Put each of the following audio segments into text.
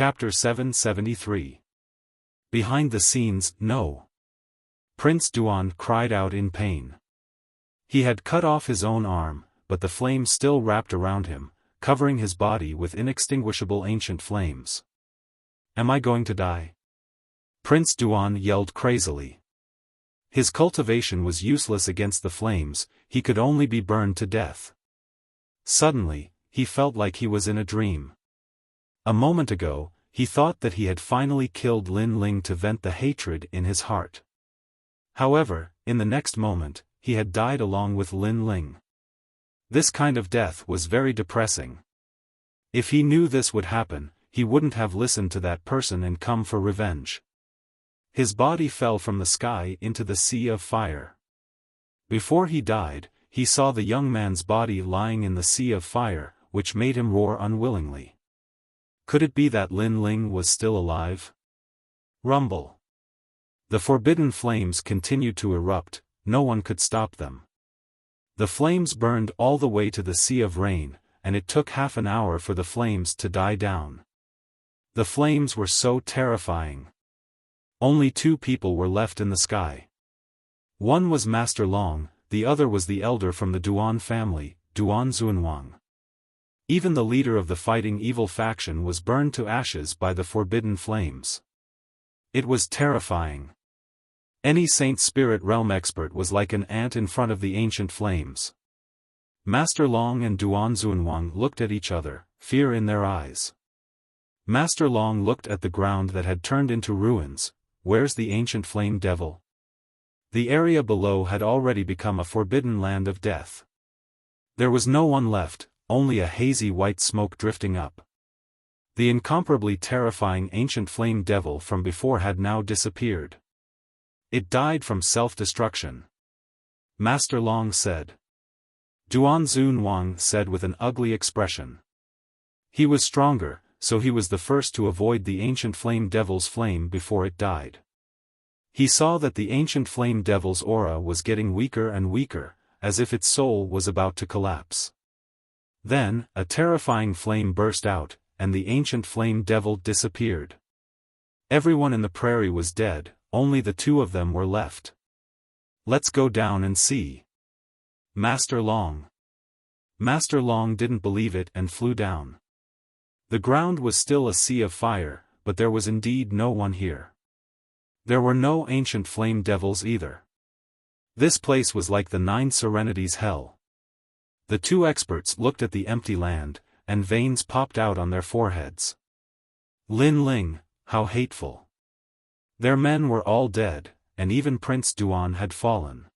Chapter 773. Behind the scenes, no. Prince Duan cried out in pain. He had cut off his own arm, but the flame still wrapped around him, covering his body with inextinguishable ancient flames. Am I going to die? Prince Duan yelled crazily. His cultivation was useless against the flames, he could only be burned to death. Suddenly, he felt like he was in a dream. A moment ago, he thought that he had finally killed Lin Ling to vent the hatred in his heart. However, in the next moment, he had died along with Lin Ling. This kind of death was very depressing. If he knew this would happen, he wouldn't have listened to that person and come for revenge. His body fell from the sky into the sea of fire. Before he died, he saw the young man's body lying in the sea of fire, which made him roar unwillingly. Could it be that Lin Ling was still alive? Rumble. The forbidden flames continued to erupt, no one could stop them. The flames burned all the way to the Sea of Rain, and it took half an hour for the flames to die down. The flames were so terrifying. Only 2 people were left in the sky. One was Master Long, the other was the elder from the Duan family, Duan Zunwang. Even the leader of the fighting evil faction was burned to ashes by the forbidden flames. It was terrifying. Any Saint Spirit Realm expert was like an ant in front of the ancient flames. Master Long and Duan Zunwang looked at each other, fear in their eyes. Master Long looked at the ground that had turned into ruins. Where's the ancient flame devil? The area below had already become a forbidden land of death. There was no one left, only a hazy white smoke drifting up. The incomparably terrifying ancient flame devil from before had now disappeared. It died from self-destruction. Master Long said. Duan Zunwang said with an ugly expression. He was stronger, so he was the first to avoid the ancient flame devil's flame before it died. He saw that the ancient flame devil's aura was getting weaker and weaker, as if its soul was about to collapse. Then, a terrifying flame burst out, and the ancient flame devil disappeared. Everyone in the prairie was dead, only the 2 of them were left. Let's go down and see. Master Long. Master Long didn't believe it and flew down. The ground was still a sea of fire, but there was indeed no one here. There were no ancient flame devils either. This place was like the 9 Serenities hell. The 2 experts looked at the empty land, and veins popped out on their foreheads. Lin Ling, how hateful. Their men were all dead, and even Prince Duan had fallen.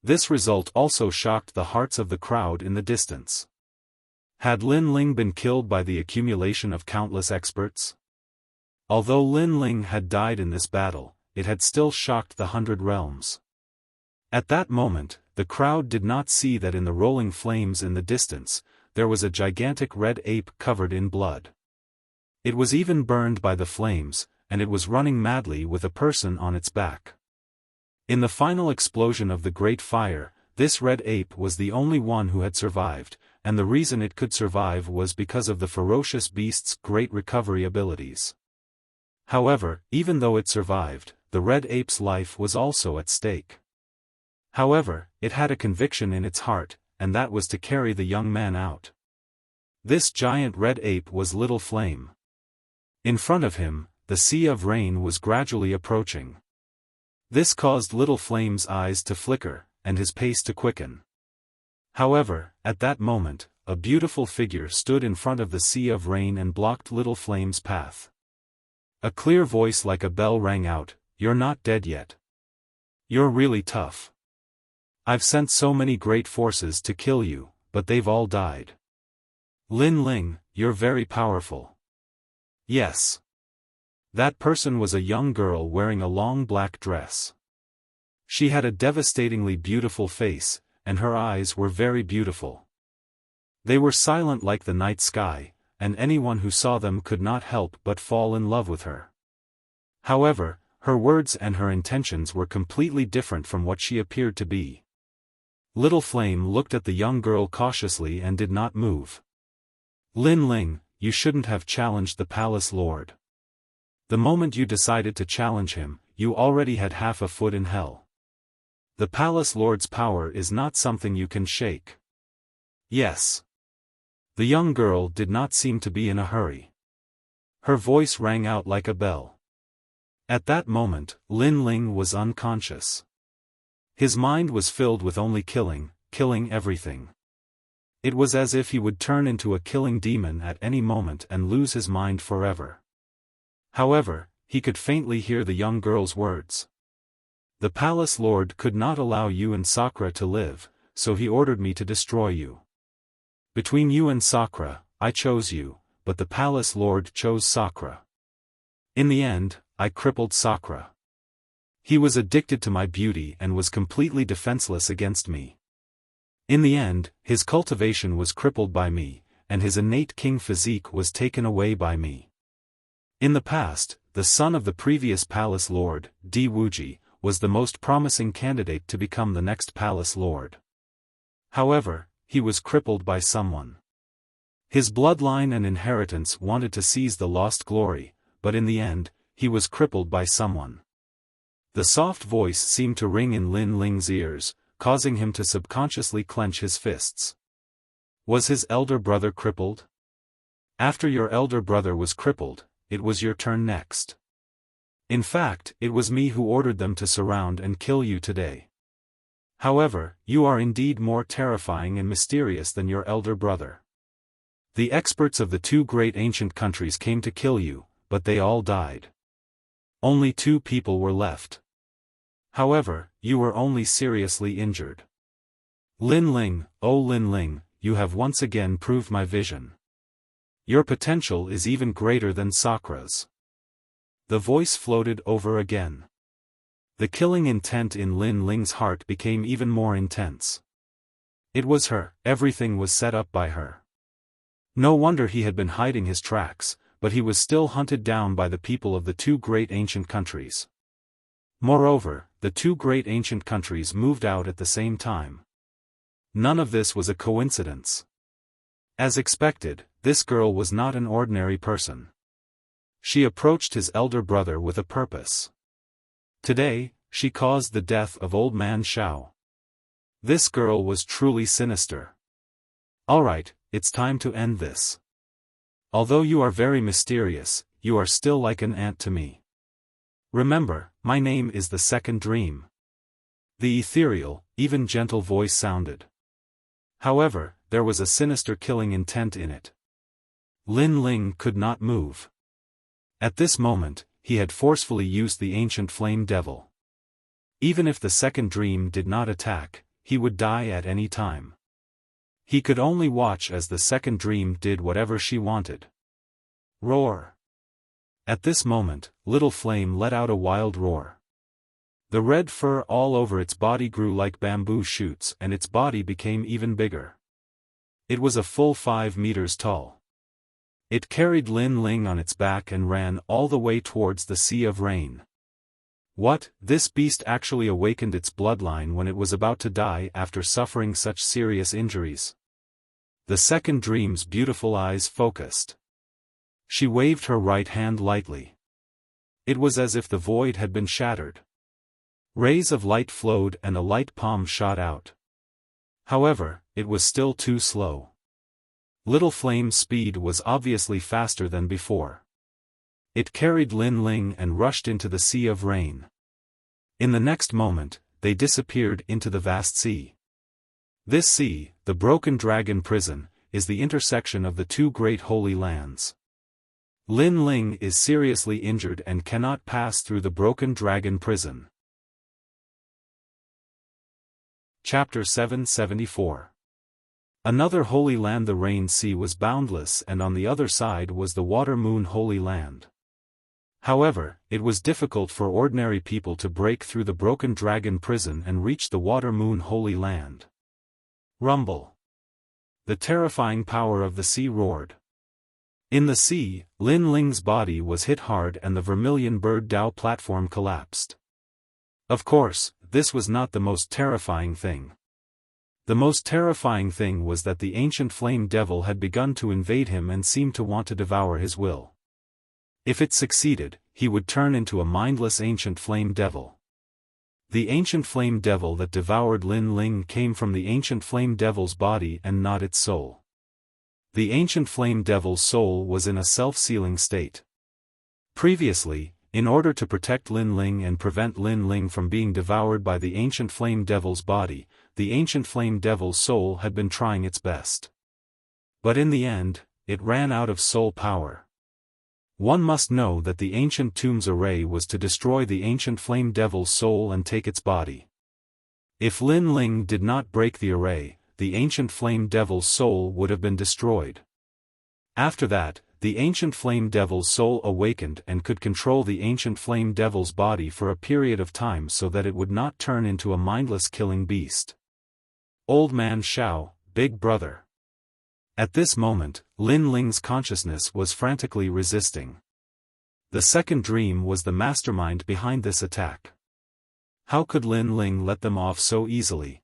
This result also shocked the hearts of the crowd in the distance. Had Lin Ling been killed by the accumulation of countless experts? Although Lin Ling had died in this battle, it had still shocked the 100 realms. At that moment, the crowd did not see that in the rolling flames in the distance, there was a gigantic red ape covered in blood. It was even burned by the flames, and it was running madly with a person on its back. In the final explosion of the great fire, this red ape was the only one who had survived, and the reason it could survive was because of the ferocious beast's great recovery abilities. However, even though it survived, the red ape's life was also at stake. However, it had a conviction in its heart, and that was to carry the young man out. This giant red ape was Little Flame. In front of him, the Sea of Rain was gradually approaching. This caused Little Flame's eyes to flicker, and his pace to quicken. However, at that moment, a beautiful figure stood in front of the Sea of Rain and blocked Little Flame's path. A clear voice like a bell rang out, "You're not dead yet. You're really tough. I've sent so many great forces to kill you, but they've all died. Lin Ling, you're very powerful." Yes. That person was a young girl wearing a long black dress. She had a devastatingly beautiful face, and her eyes were very beautiful. They were silent like the night sky, and anyone who saw them could not help but fall in love with her. However, her words and her intentions were completely different from what she appeared to be. Little Flame looked at the young girl cautiously and did not move. "Lin Ling, you shouldn't have challenged the palace lord. The moment you decided to challenge him, you already had half a foot in hell. The palace lord's power is not something you can shake. Yes. The young girl did not seem to be in a hurry. Her voice rang out like a bell. At that moment, Lin Ling was unconscious. His mind was filled with only killing everything. It was as if he would turn into a killing demon at any moment and lose his mind forever. However, he could faintly hear the young girl's words. The palace lord could not allow you and Sakura to live, so he ordered me to destroy you. Between you and Sakura, I chose you, but the palace lord chose Sakura. In the end, I crippled Sakura. He was addicted to my beauty and was completely defenseless against me. In the end, his cultivation was crippled by me, and his innate king physique was taken away by me. In the past, the son of the previous palace lord, Di Wuji, was the most promising candidate to become the next palace lord. However, he was crippled by someone. His bloodline and inheritance wanted to seize the lost glory, but in the end, he was crippled by someone. The soft voice seemed to ring in Lin Ling's ears, causing him to subconsciously clench his fists. Was his elder brother crippled? After your elder brother was crippled, it was your turn next. In fact, it was me who ordered them to surround and kill you today. However, you are indeed more terrifying and mysterious than your elder brother. The experts of the two great ancient countries came to kill you, but they all died. Only 2 people were left. However, you were only seriously injured. Lin Ling, oh Lin Ling, you have once again proved my vision. Your potential is even greater than Sakura's. The voice floated over again. The killing intent in Lin Ling's heart became even more intense. It was her, everything was set up by her. No wonder he had been hiding his tracks, but he was still hunted down by the people of the two great ancient countries. Moreover, the two great ancient countries moved out at the same time. None of this was a coincidence. As expected, this girl was not an ordinary person. She approached his elder brother with a purpose. Today, she caused the death of old man Xiao. This girl was truly sinister. Alright, it's time to end this. Although you are very mysterious, you are still like an ant to me. Remember, my name is the Second Dream. The ethereal, even gentle voice sounded. However, there was a sinister killing intent in it. Lin Ling could not move. At this moment, he had forcefully used the ancient flame devil. Even if the Second Dream did not attack, he would die at any time. He could only watch as the Second Dream did whatever she wanted. Roar! At this moment, Little Flame let out a wild roar. The red fur all over its body grew like bamboo shoots and its body became even bigger. It was a full 5 meters tall. It carried Lin Ling on its back and ran all the way towards the Sea of Rain. What, this beast actually awakened its bloodline when it was about to die after suffering such serious injuries. The Second Dream's beautiful eyes focused. She waved her right hand lightly. It was as if the void had been shattered. Rays of light flowed and a light palm shot out. However, it was still too slow. Little Flame's speed was obviously faster than before. It carried Lin Ling and rushed into the Sea of Rain. In the next moment, they disappeared into the vast sea. This sea, the Broken Dragon Prison, is the intersection of the two great holy lands. Lin Ling is seriously injured and cannot pass through the Broken Dragon Prison. Chapter 774. Another holy land. The Rain Sea was boundless and on the other side was the Water Moon Holy Land. However, it was difficult for ordinary people to break through the Broken Dragon Prison and reach the Water Moon Holy Land. Rumble. The terrifying power of the sea roared. In the sea, Lin Ling's body was hit hard and the Vermilion Bird Dao platform collapsed. Of course, this was not the most terrifying thing. The most terrifying thing was that the ancient flame devil had begun to invade him and seemed to want to devour his will. If it succeeded, he would turn into a mindless ancient flame devil. The ancient flame devil that devoured Lin Ling came from the ancient flame devil's body and not its soul. The ancient flame devil's soul was in a self-sealing state. Previously, in order to protect Lin Ling and prevent Lin Ling from being devoured by the ancient flame devil's body, the ancient flame devil's soul had been trying its best. But in the end, it ran out of soul power. One must know that the ancient tomb's array was to destroy the ancient flame devil's soul and take its body. If Lin Ling did not break the array, the ancient flame devil's soul would have been destroyed. After that, the ancient flame devil's soul awakened and could control the ancient flame devil's body for a period of time so that it would not turn into a mindless killing beast. Old Man Xiao, Big Brother. At this moment, Lin Ling's consciousness was frantically resisting. The second dream was the mastermind behind this attack. How could Lin Ling let them off so easily?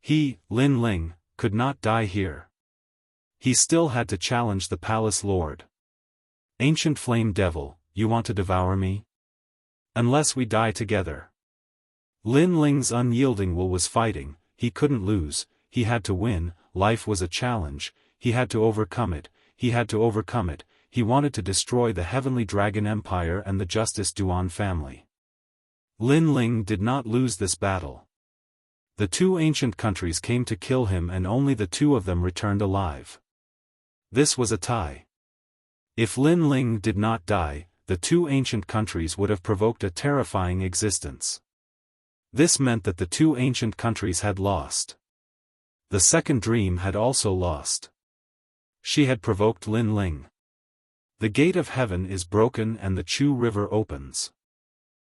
He, Lin Ling, could not die here. He still had to challenge the palace lord. Ancient flame devil, you want to devour me? Unless we die together. Lin Ling's unyielding will was fighting, he couldn't lose, he had to win, life was a challenge, he had to overcome it, he wanted to destroy the Heavenly Dragon Empire and the Justice Duan family. Lin Ling did not lose this battle. The two ancient countries came to kill him and only the two of them returned alive. This was a tie. If Lin Ling did not die, the two ancient countries would have provoked a terrifying existence. This meant that the two ancient countries had lost. The second dream had also lost. She had provoked Lin Ling. The gate of heaven is broken and the Chu River opens.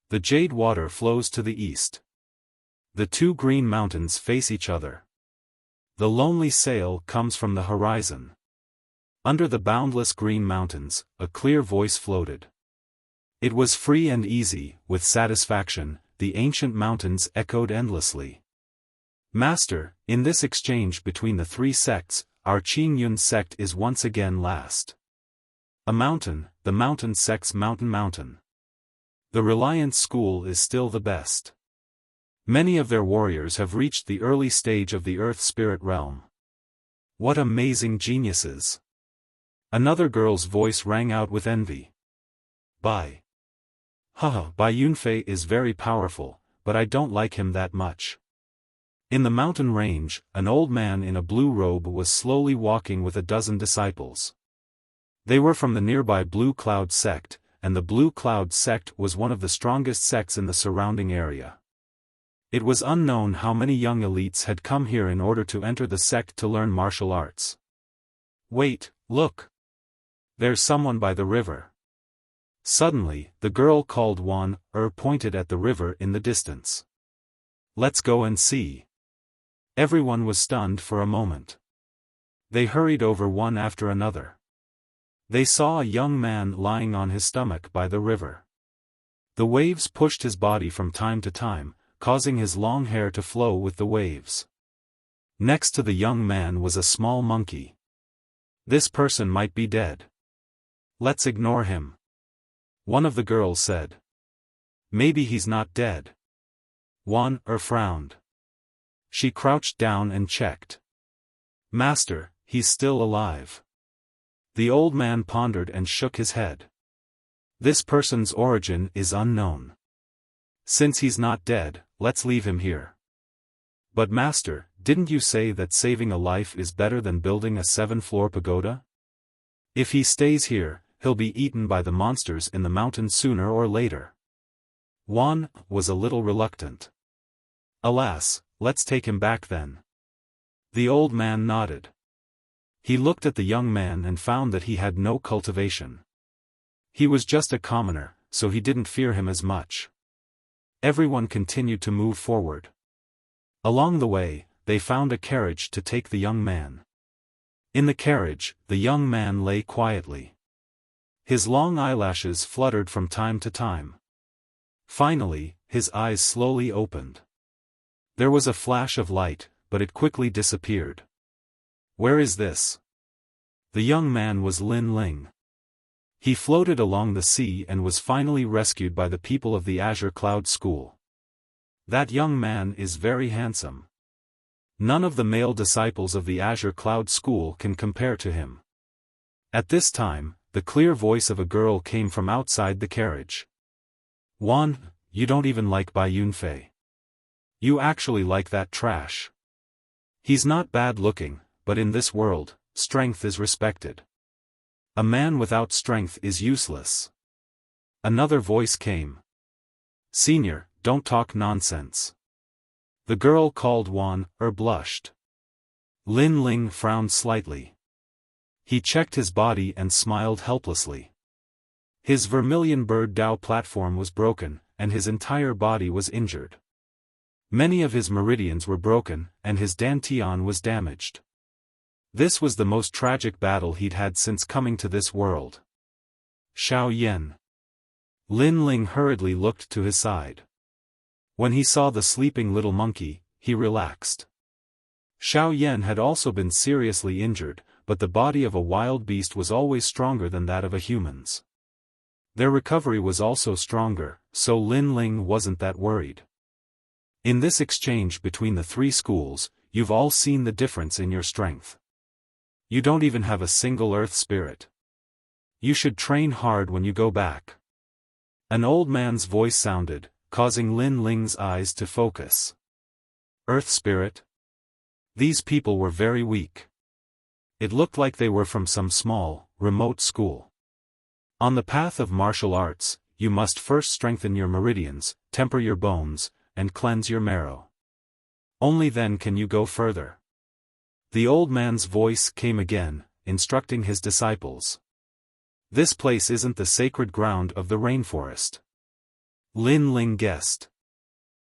The jade water flows to the east. The two green mountains face each other. The lonely sail comes from the horizon. Under the boundless green mountains, a clear voice floated. It was free and easy, with satisfaction, the ancient mountains echoed endlessly. Master, in this exchange between the three sects, our Qingyun sect is once again last. A mountain, the mountain sect's mountain. The Reliance School is still the best. Many of their warriors have reached the early stage of the Earth Spirit realm. What amazing geniuses! Another girl's voice rang out with envy. Bai Yunfei is very powerful, but I don't like him that much. In the mountain range, an old man in a blue robe was slowly walking with a dozen disciples. They were from the nearby Blue Cloud sect, and the Blue Cloud sect was one of the strongest sects in the surrounding area. It was unknown how many young elites had come here in order to enter the sect to learn martial arts. Wait, look! There's someone by the river. Suddenly, the girl called Wan pointed at the river in the distance. Let's go and see. Everyone was stunned for a moment. They hurried over one after another. They saw a young man lying on his stomach by the river. The waves pushed his body from time to time, causing his long hair to flow with the waves. Next to the young man was a small monkey. This person might be dead. Let's ignore him. One of the girls said. Maybe he's not dead. Wan frowned. She crouched down and checked. Master, he's still alive. The old man pondered and shook his head. This person's origin is unknown. Since he's not dead, let's leave him here. But master, didn't you say that saving a life is better than building a 7-floor pagoda? If he stays here, he'll be eaten by the monsters in the mountain sooner or later. Wan was a little reluctant. Alas, let's take him back then. The old man nodded. He looked at the young man and found that he had no cultivation. He was just a commoner, so he didn't fear him as much. Everyone continued to move forward. Along the way, they found a carriage to take the young man. In the carriage, the young man lay quietly. His long eyelashes fluttered from time to time. Finally, his eyes slowly opened. There was a flash of light, but it quickly disappeared. Where is this? The young man was Lin Ling. He floated along the sea and was finally rescued by the people of the Azure Cloud School. That young man is very handsome. None of the male disciples of the Azure Cloud School can compare to him. At this time, the clear voice of a girl came from outside the carriage. Wan, you don't even like Bai Yunfei. You actually like that trash. He's not bad looking, but in this world, strength is respected. A man without strength is useless. Another voice came. Senior, don't talk nonsense. The girl called Wan, blushed. Lin Ling frowned slightly. He checked his body and smiled helplessly. His vermilion bird Dao platform was broken, and his entire body was injured. Many of his meridians were broken, and his dantian was damaged. This was the most tragic battle he'd had since coming to this world. Xiao Yan. Lin Ling hurriedly looked to his side. When he saw the sleeping little monkey, he relaxed. Xiao Yan had also been seriously injured, but the body of a wild beast was always stronger than that of a human's. Their recovery was also stronger, so Lin Ling wasn't that worried. In this exchange between the three schools, you've all seen the difference in your strength. You don't even have a single earth spirit. You should train hard when you go back. An old man's voice sounded, causing Lin Ling's eyes to focus. Earth spirit? These people were very weak. It looked like they were from some small, remote school. On the path of martial arts, you must first strengthen your meridians, temper your bones, and cleanse your marrow. Only then can you go further. The old man's voice came again, instructing his disciples. This place isn't the sacred ground of the rainforest. Lin Ling guessed.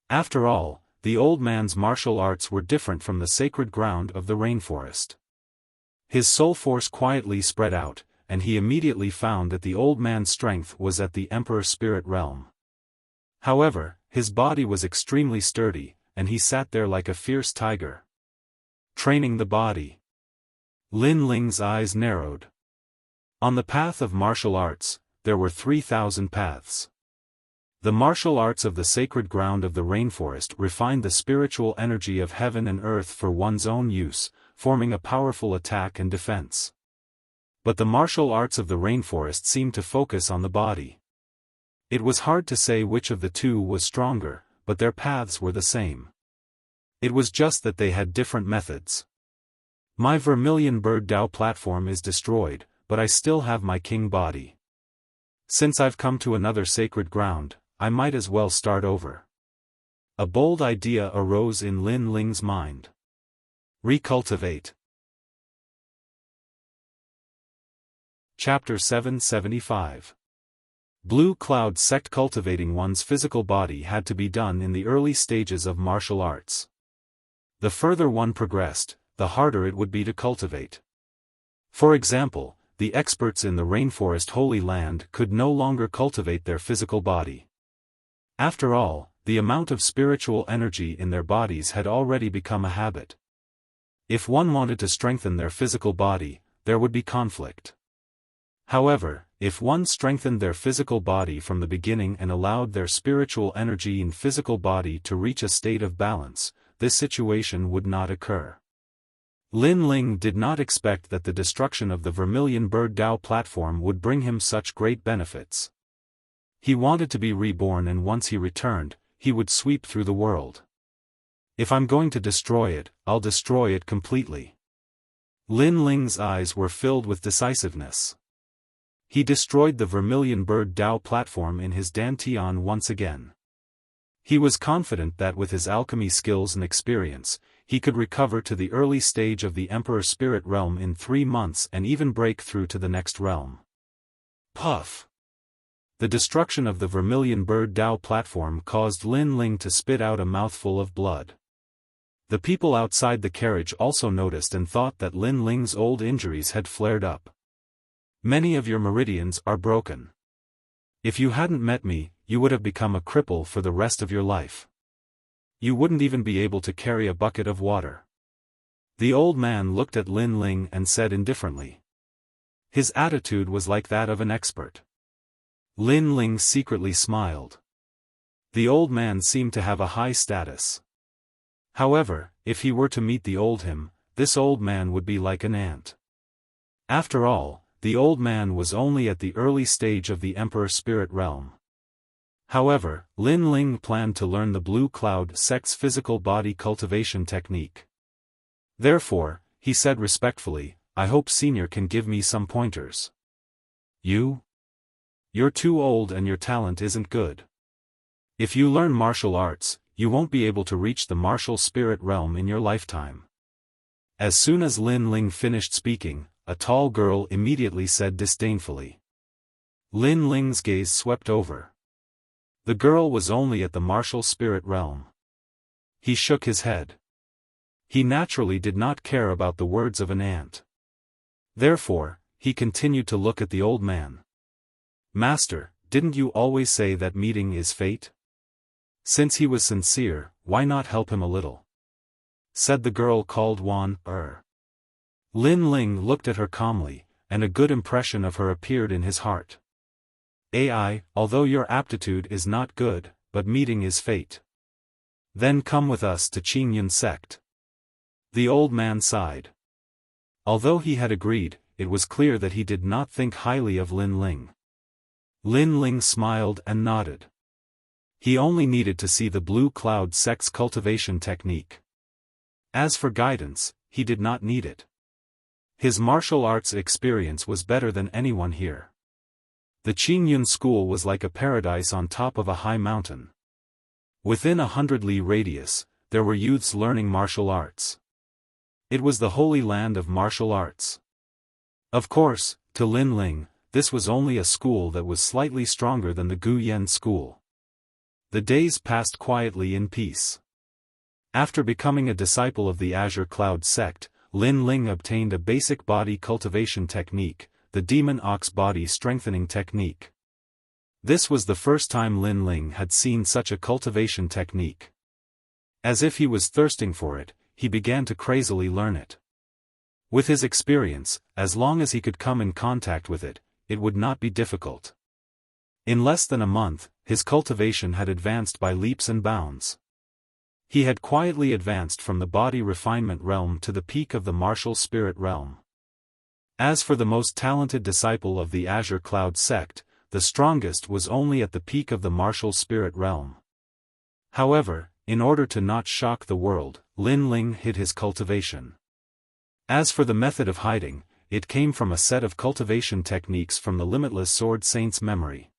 After all, the old man's martial arts were different from the sacred ground of the rainforest. His soul force quietly spread out, and he immediately found that the old man's strength was at the Emperor Spirit realm. However, his body was extremely sturdy, and he sat there like a fierce tiger. Training the body. Lin Ling's eyes narrowed. On the path of martial arts, there were 3,000 paths. The martial arts of the sacred ground of the rainforest refined the spiritual energy of heaven and earth for one's own use, forming a powerful attack and defense. But the martial arts of the rainforest seemed to focus on the body. It was hard to say which of the two was stronger, but their paths were the same. It was just that they had different methods. My vermilion bird Dao platform is destroyed, but I still have my king body. Since I've come to another sacred ground, I might as well start over. A bold idea arose in Lin Ling's mind. Recultivate. Chapter 775. Blue Cloud Sect. Cultivating one's physical body had to be done in the early stages of martial arts. The further one progressed, the harder it would be to cultivate. For example, the experts in the rainforest Holy Land could no longer cultivate their physical body. After all, the amount of spiritual energy in their bodies had already become a habit. If one wanted to strengthen their physical body, there would be conflict. However, if one strengthened their physical body from the beginning and allowed their spiritual energy in physical body to reach a state of balance, this situation would not occur. Lin Ling did not expect that the destruction of the vermilion bird Dao platform would bring him such great benefits. He wanted to be reborn, and once he returned, he would sweep through the world. If I'm going to destroy it, I'll destroy it completely. Lin Ling's eyes were filled with decisiveness. He destroyed the vermilion bird Dao platform in his dantian once again. He was confident that with his alchemy skills and experience, he could recover to the early stage of the Emperor Spirit realm in 3 months and even break through to the next realm. Puff! The destruction of the vermilion bird Dao platform caused Lin Ling to spit out a mouthful of blood. The people outside the carriage also noticed and thought that Lin Ling's old injuries had flared up. Many of your meridians are broken. If you hadn't met me, you would have become a cripple for the rest of your life. You wouldn't even be able to carry a bucket of water. The old man looked at Lin Ling and said indifferently. His attitude was like that of an expert. Lin Ling secretly smiled. The old man seemed to have a high status. However, if he were to meet the old him, this old man would be like an ant. After all, the old man was only at the early stage of the Emperor Spirit Realm. However, Lin Ling planned to learn the Blue Cloud sect's physical body cultivation technique. Therefore, he said respectfully, I hope Senior can give me some pointers. You're too old and your talent isn't good. If you learn martial arts, you won't be able to reach the martial spirit realm in your lifetime. As soon as Lin Ling finished speaking, a tall girl immediately said disdainfully. Lin Ling's gaze swept over. The girl was only at the martial spirit realm. He shook his head. He naturally did not care about the words of an ant. Therefore, he continued to look at the old man. Master, didn't you always say that meeting is fate? Since he was sincere, why not help him a little? Said the girl called Wan Er. Lin Ling looked at her calmly, and a good impression of her appeared in his heart. Although your aptitude is not good, but meeting is fate. Then come with us to Qingyun sect. The old man sighed. Although he had agreed, it was clear that he did not think highly of Lin Ling. Lin Ling smiled and nodded. He only needed to see the Blue Cloud sect's cultivation technique. As for guidance, he did not need it. His martial arts experience was better than anyone here. The Qingyun school was like a paradise on top of a high mountain. Within 100 li radius, there were youths learning martial arts. It was the holy land of martial arts. Of course, to Lin Ling, this was only a school that was slightly stronger than the Gu Yen school. The days passed quietly in peace. After becoming a disciple of the Azure Cloud sect, Lin Ling obtained a basic body cultivation technique, the Demon Ox Body Strengthening Technique. This was the first time Lin Ling had seen such a cultivation technique. As if he was thirsting for it, he began to crazily learn it. With his experience, as long as he could come in contact with it, it would not be difficult. In less than a month, his cultivation had advanced by leaps and bounds. He had quietly advanced from the body refinement realm to the peak of the martial spirit realm. As for the most talented disciple of the Azure Cloud sect, the strongest was only at the peak of the martial spirit realm. However, in order to not shock the world, Lin Ling hid his cultivation. As for the method of hiding, it came from a set of cultivation techniques from the Limitless Sword Saint's memory.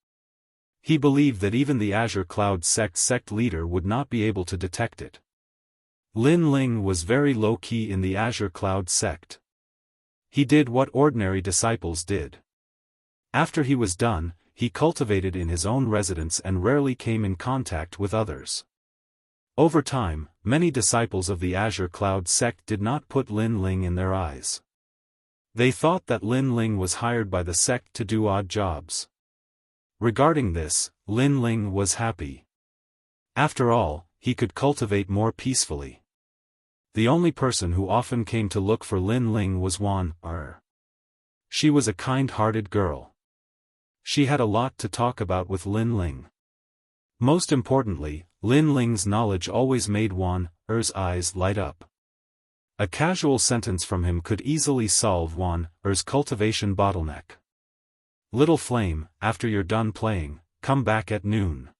He believed that even the Azure Cloud sect leader would not be able to detect it. Lin Ling was very low-key in the Azure Cloud sect. He did what ordinary disciples did. After he was done, he cultivated in his own residence and rarely came in contact with others. Over time, many disciples of the Azure Cloud sect did not put Lin Ling in their eyes. They thought that Lin Ling was hired by the sect to do odd jobs. Regarding this, Lin Ling was happy. After all, he could cultivate more peacefully. The only person who often came to look for Lin Ling was Wan Er. She was a kind-hearted girl. She had a lot to talk about with Lin Ling. Most importantly, Lin Ling's knowledge always made Wan Er's eyes light up. A casual sentence from him could easily solve Wan Er's cultivation bottleneck. Little Flame, after you're done playing, come back at noon.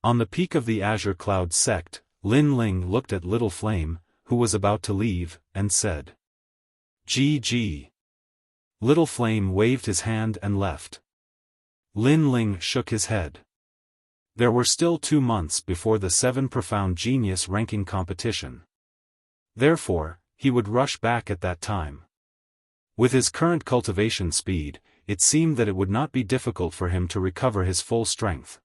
On the peak of the Azure Cloud sect, Lin Ling looked at Little Flame, who was about to leave, and said, "GG." Little Flame waved his hand and left. Lin Ling shook his head. There were still 2 months before the 7 Profound Genius ranking competition. Therefore, he would rush back at that time. With his current cultivation speed, it seemed that it would not be difficult for him to recover his full strength.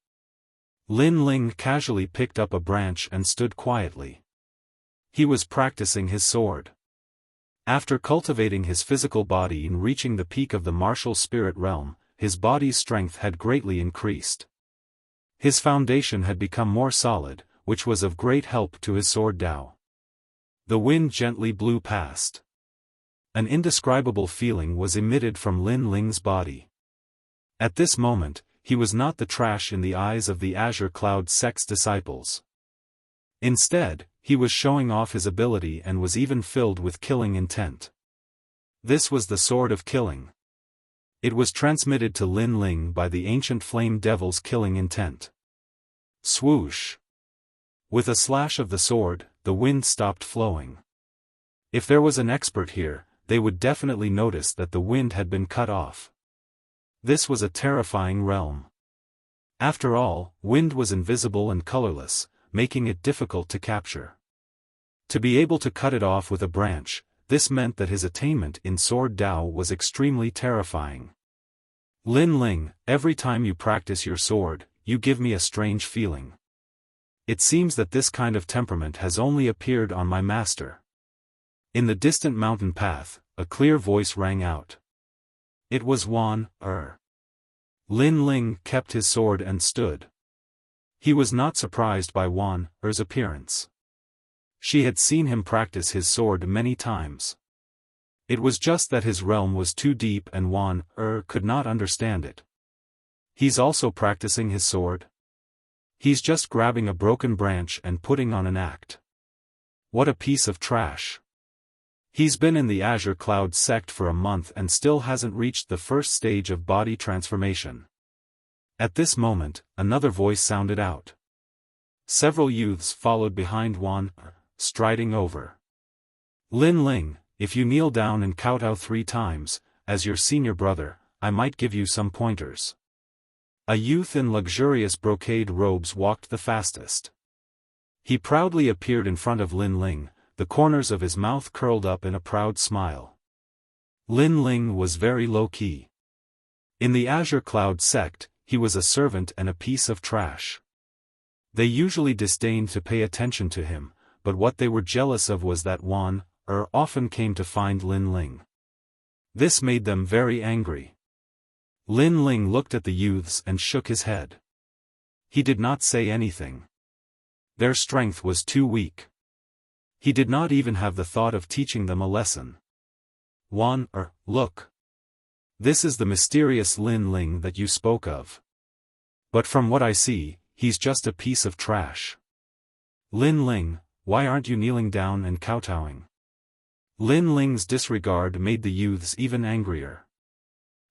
Lin Ling casually picked up a branch and stood quietly. He was practicing his sword. After cultivating his physical body and reaching the peak of the martial spirit realm, his body's strength had greatly increased. His foundation had become more solid, which was of great help to his sword Dao. The wind gently blew past. An indescribable feeling was emitted from Lin Ling's body. At this moment, he was not the trash in the eyes of the Azure Cloud sect's disciples. Instead, he was showing off his ability and was even filled with killing intent. This was the Sword of Killing. It was transmitted to Lin Ling by the ancient Flame Devil's killing intent. Swoosh! With a slash of the sword, the wind stopped flowing. If there was an expert here, they would definitely notice that the wind had been cut off. This was a terrifying realm. After all, wind was invisible and colorless, making it difficult to capture. To be able to cut it off with a branch, this meant that his attainment in Sword Dao was extremely terrifying. Lin Ling, every time you practice your sword, you give me a strange feeling. It seems that this kind of temperament has only appeared on my master. In the distant mountain path, a clear voice rang out. It was Wan Er. Lin Ling kept his sword and stood. He was not surprised by Wan Er's appearance. She had seen him practice his sword many times. It was just that his realm was too deep and Wan Er could not understand it. He's also practicing his sword? He's just grabbing a broken branch and putting on an act. What a piece of trash. He's been in the Azure Cloud sect for a month and still hasn't reached the first stage of body transformation. At this moment, another voice sounded out. Several youths followed behind Wan Er, striding over. Lin Ling, if you kneel down and kowtow 3 times, as your senior brother, I might give you some pointers. A youth in luxurious brocade robes walked the fastest. He proudly appeared in front of Lin Ling, the corners of his mouth curled up in a proud smile. Lin Ling was very low-key. In the Azure Cloud sect, he was a servant and a piece of trash. They usually disdained to pay attention to him, but what they were jealous of was that Wan Er often came to find Lin Ling. This made them very angry. Lin Ling looked at the youths and shook his head. He did not say anything. Their strength was too weak. He did not even have the thought of teaching them a lesson. Wan Er, look. This is the mysterious Lin Ling that you spoke of. But from what I see, he's just a piece of trash. Lin Ling, why aren't you kneeling down and kowtowing? Lin Ling's disregard made the youths even angrier.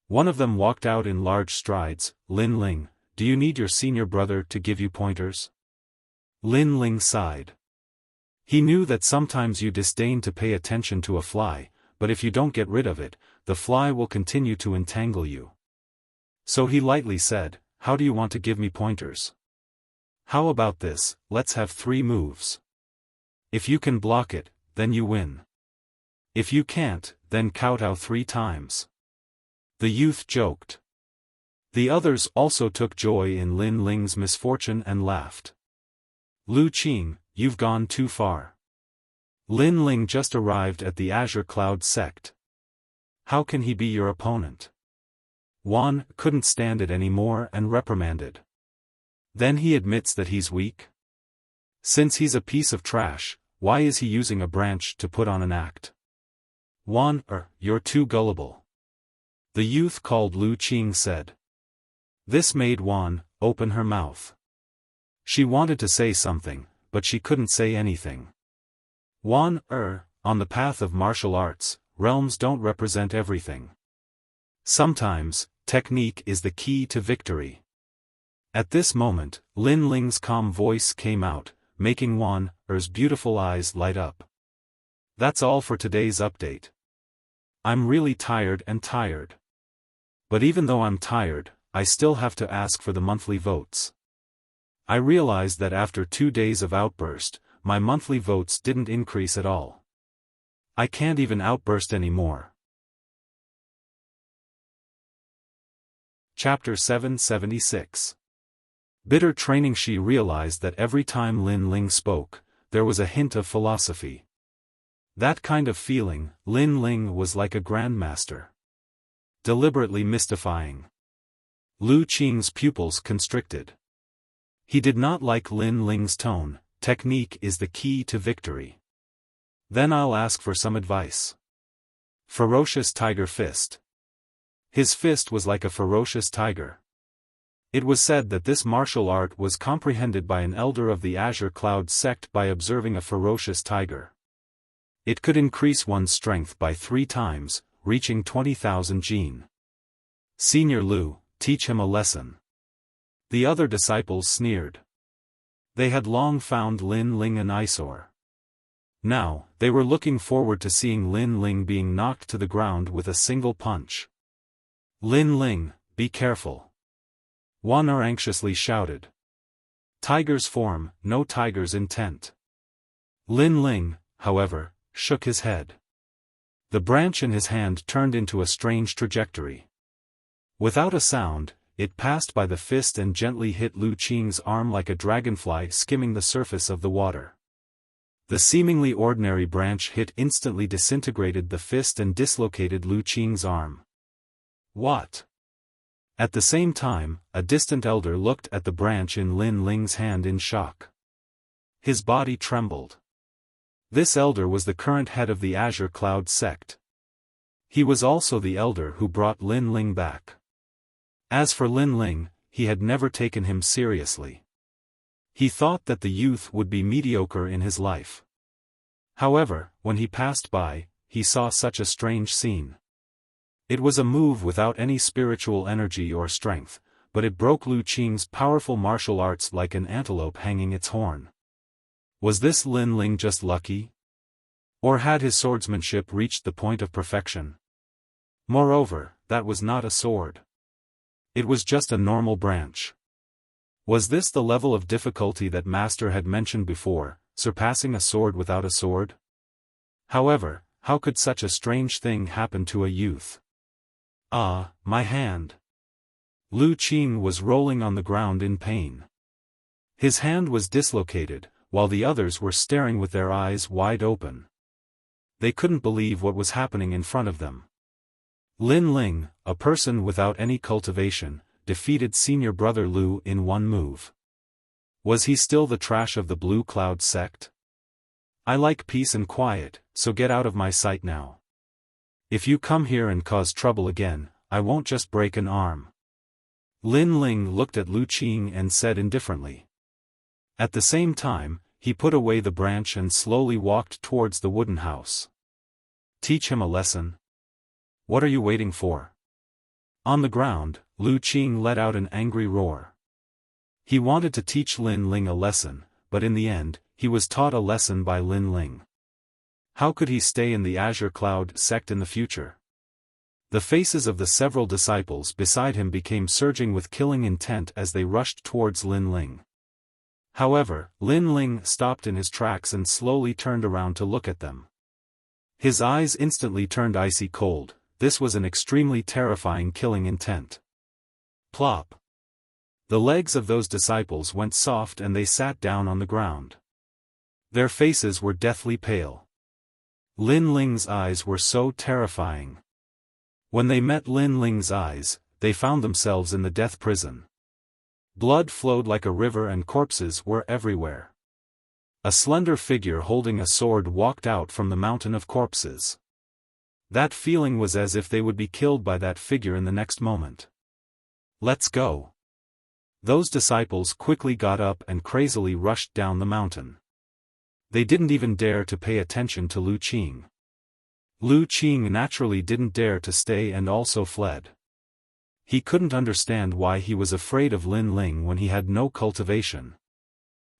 One of them walked out in large strides. Lin Ling, do you need your senior brother to give you pointers? Lin Ling sighed. He knew that sometimes you disdain to pay attention to a fly, but if you don't get rid of it, the fly will continue to entangle you. So he lightly said, how do you want to give me pointers? How about this, let's have 3 moves. If you can block it, then you win. If you can't, then kowtow 3 times. The youth joked. The others also took joy in Lin Ling's misfortune and laughed. Lu Qing, you've gone too far. Lin Ling just arrived at the Azure Cloud sect. How can he be your opponent? Wan couldn't stand it anymore and reprimanded. Then he admits that he's weak? Since he's a piece of trash, why is he using a branch to put on an act? Wan Er, you're too gullible. The youth called Lu Qing said. This made Wan open her mouth. She wanted to say something, but she couldn't say anything. Wan Er, on the path of martial arts, realms don't represent everything. Sometimes, technique is the key to victory. At this moment, Lin Ling's calm voice came out, making Wan Er's beautiful eyes light up. That's all for today's update. I'm really tired. But even though I'm tired, I still have to ask for the monthly votes. I realized that after 2 days of outburst, my monthly votes didn't increase at all. I can't even outburst anymore. Chapter 776. Bitter training. She realized that every time Lin Ling spoke, there was a hint of philosophy. That kind of feeling, Lin Ling was like a grandmaster. Deliberately mystifying. Lu Qing's pupils constricted. He did not like Lin Ling's tone. Technique is the key to victory. Then I'll ask for some advice. Ferocious Tiger Fist. His fist was like a ferocious tiger. It was said that this martial art was comprehended by an elder of the Azure Cloud sect by observing a ferocious tiger. It could increase one's strength by 3 times, reaching 20,000 jin. Senior Lu, teach him a lesson. The other disciples sneered. They had long found Lin Ling an eyesore. Now, they were looking forward to seeing Lin Ling being knocked to the ground with a single punch. Lin Ling, be careful. Waner anxiously shouted. Tiger's form, no tiger's intent. Lin Ling, however, shook his head. The branch in his hand turned into a strange trajectory. Without a sound, it passed by the fist and gently hit Lu Qing's arm like a dragonfly skimming the surface of the water. The seemingly ordinary branch hit instantly disintegrated the fist and dislocated Lu Qing's arm. What? At the same time, a distant elder looked at the branch in Lin Ling's hand in shock. His body trembled. This elder was the current head of the Azure Cloud sect. He was also the elder who brought Lin Ling back. As for Lin Ling, he had never taken him seriously. He thought that the youth would be mediocre in his life. However, when he passed by, he saw such a strange scene. It was a move without any spiritual energy or strength, but it broke Lu Qing's powerful martial arts like an antelope hanging its horn. Was this Lin Ling just lucky? Or had his swordsmanship reached the point of perfection? Moreover, that was not a sword. It was just a normal branch. Was this the level of difficulty that Master had mentioned before, surpassing a sword without a sword? However, how could such a strange thing happen to a youth? Ah, my hand. Lu Qing was rolling on the ground in pain. His hand was dislocated, while the others were staring with their eyes wide open. They couldn't believe what was happening in front of them. Lin Ling, a person without any cultivation, defeated senior brother Lu in one move. Was he still the trash of the Blue Cloud sect? I like peace and quiet, so get out of my sight now. If you come here and cause trouble again, I won't just break an arm. Lin Ling looked at Lu Qing and said indifferently. At the same time, he put away the branch and slowly walked towards the wooden house. Teach him a lesson? What are you waiting for? On the ground, Lu Qing let out an angry roar. He wanted to teach Lin Ling a lesson, but in the end, he was taught a lesson by Lin Ling. How could he stay in the Azure Cloud sect in the future? The faces of the several disciples beside him became surging with killing intent as they rushed towards Lin Ling. However, Lin Ling stopped in his tracks and slowly turned around to look at them. His eyes instantly turned icy cold. This was an extremely terrifying killing intent. Plop. The legs of those disciples went soft and they sat down on the ground. Their faces were deathly pale. Lin Ling's eyes were so terrifying. When they met Lin Ling's eyes, they found themselves in the death prison. Blood flowed like a river and corpses were everywhere. A slender figure holding a sword walked out from the mountain of corpses. That feeling was as if they would be killed by that figure in the next moment. Let's go. Those disciples quickly got up and crazily rushed down the mountain. They didn't even dare to pay attention to Lu Qing. Lu Qing naturally didn't dare to stay and also fled. He couldn't understand why he was afraid of Lin Ling when he had no cultivation.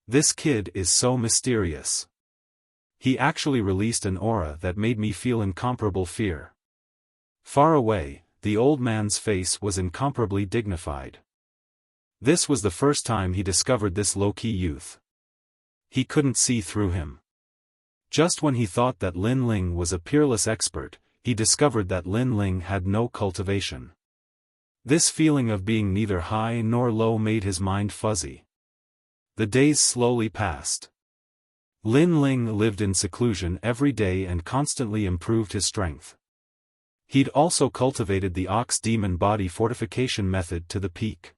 This kid is so mysterious. He actually released an aura that made me feel incomparable fear. Far away, the old man's face was incomparably dignified. This was the first time he discovered this low-key youth. He couldn't see through him. Just when he thought that Lin Ling was a peerless expert, he discovered that Lin Ling had no cultivation. This feeling of being neither high nor low made his mind fuzzy. The days slowly passed. Lin Ling lived in seclusion every day and constantly improved his strength. He'd also cultivated the ox demon body fortification method to the peak.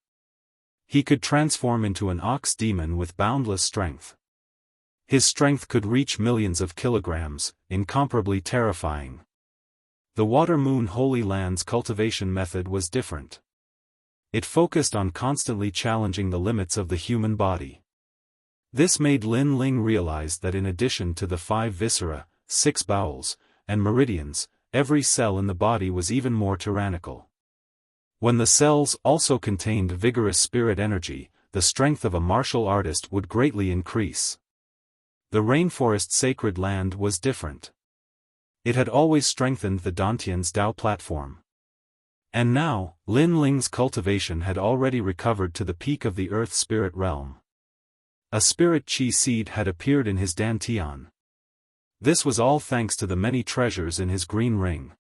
He could transform into an ox demon with boundless strength. His strength could reach millions of kilograms, incomparably terrifying. The Water Moon Holy Land's cultivation method was different. It focused on constantly challenging the limits of the human body. This made Lin Ling realize that in addition to the 5 viscera, 6 bowels, and meridians, every cell in the body was even more tyrannical. When the cells also contained vigorous spirit energy, the strength of a martial artist would greatly increase. The rainforest sacred land was different. It had always strengthened the Dantian's Dao platform. And now, Lin Ling's cultivation had already recovered to the peak of the earth spirit realm. A spirit chi seed had appeared in his Dantian. This was all thanks to the many treasures in his green ring.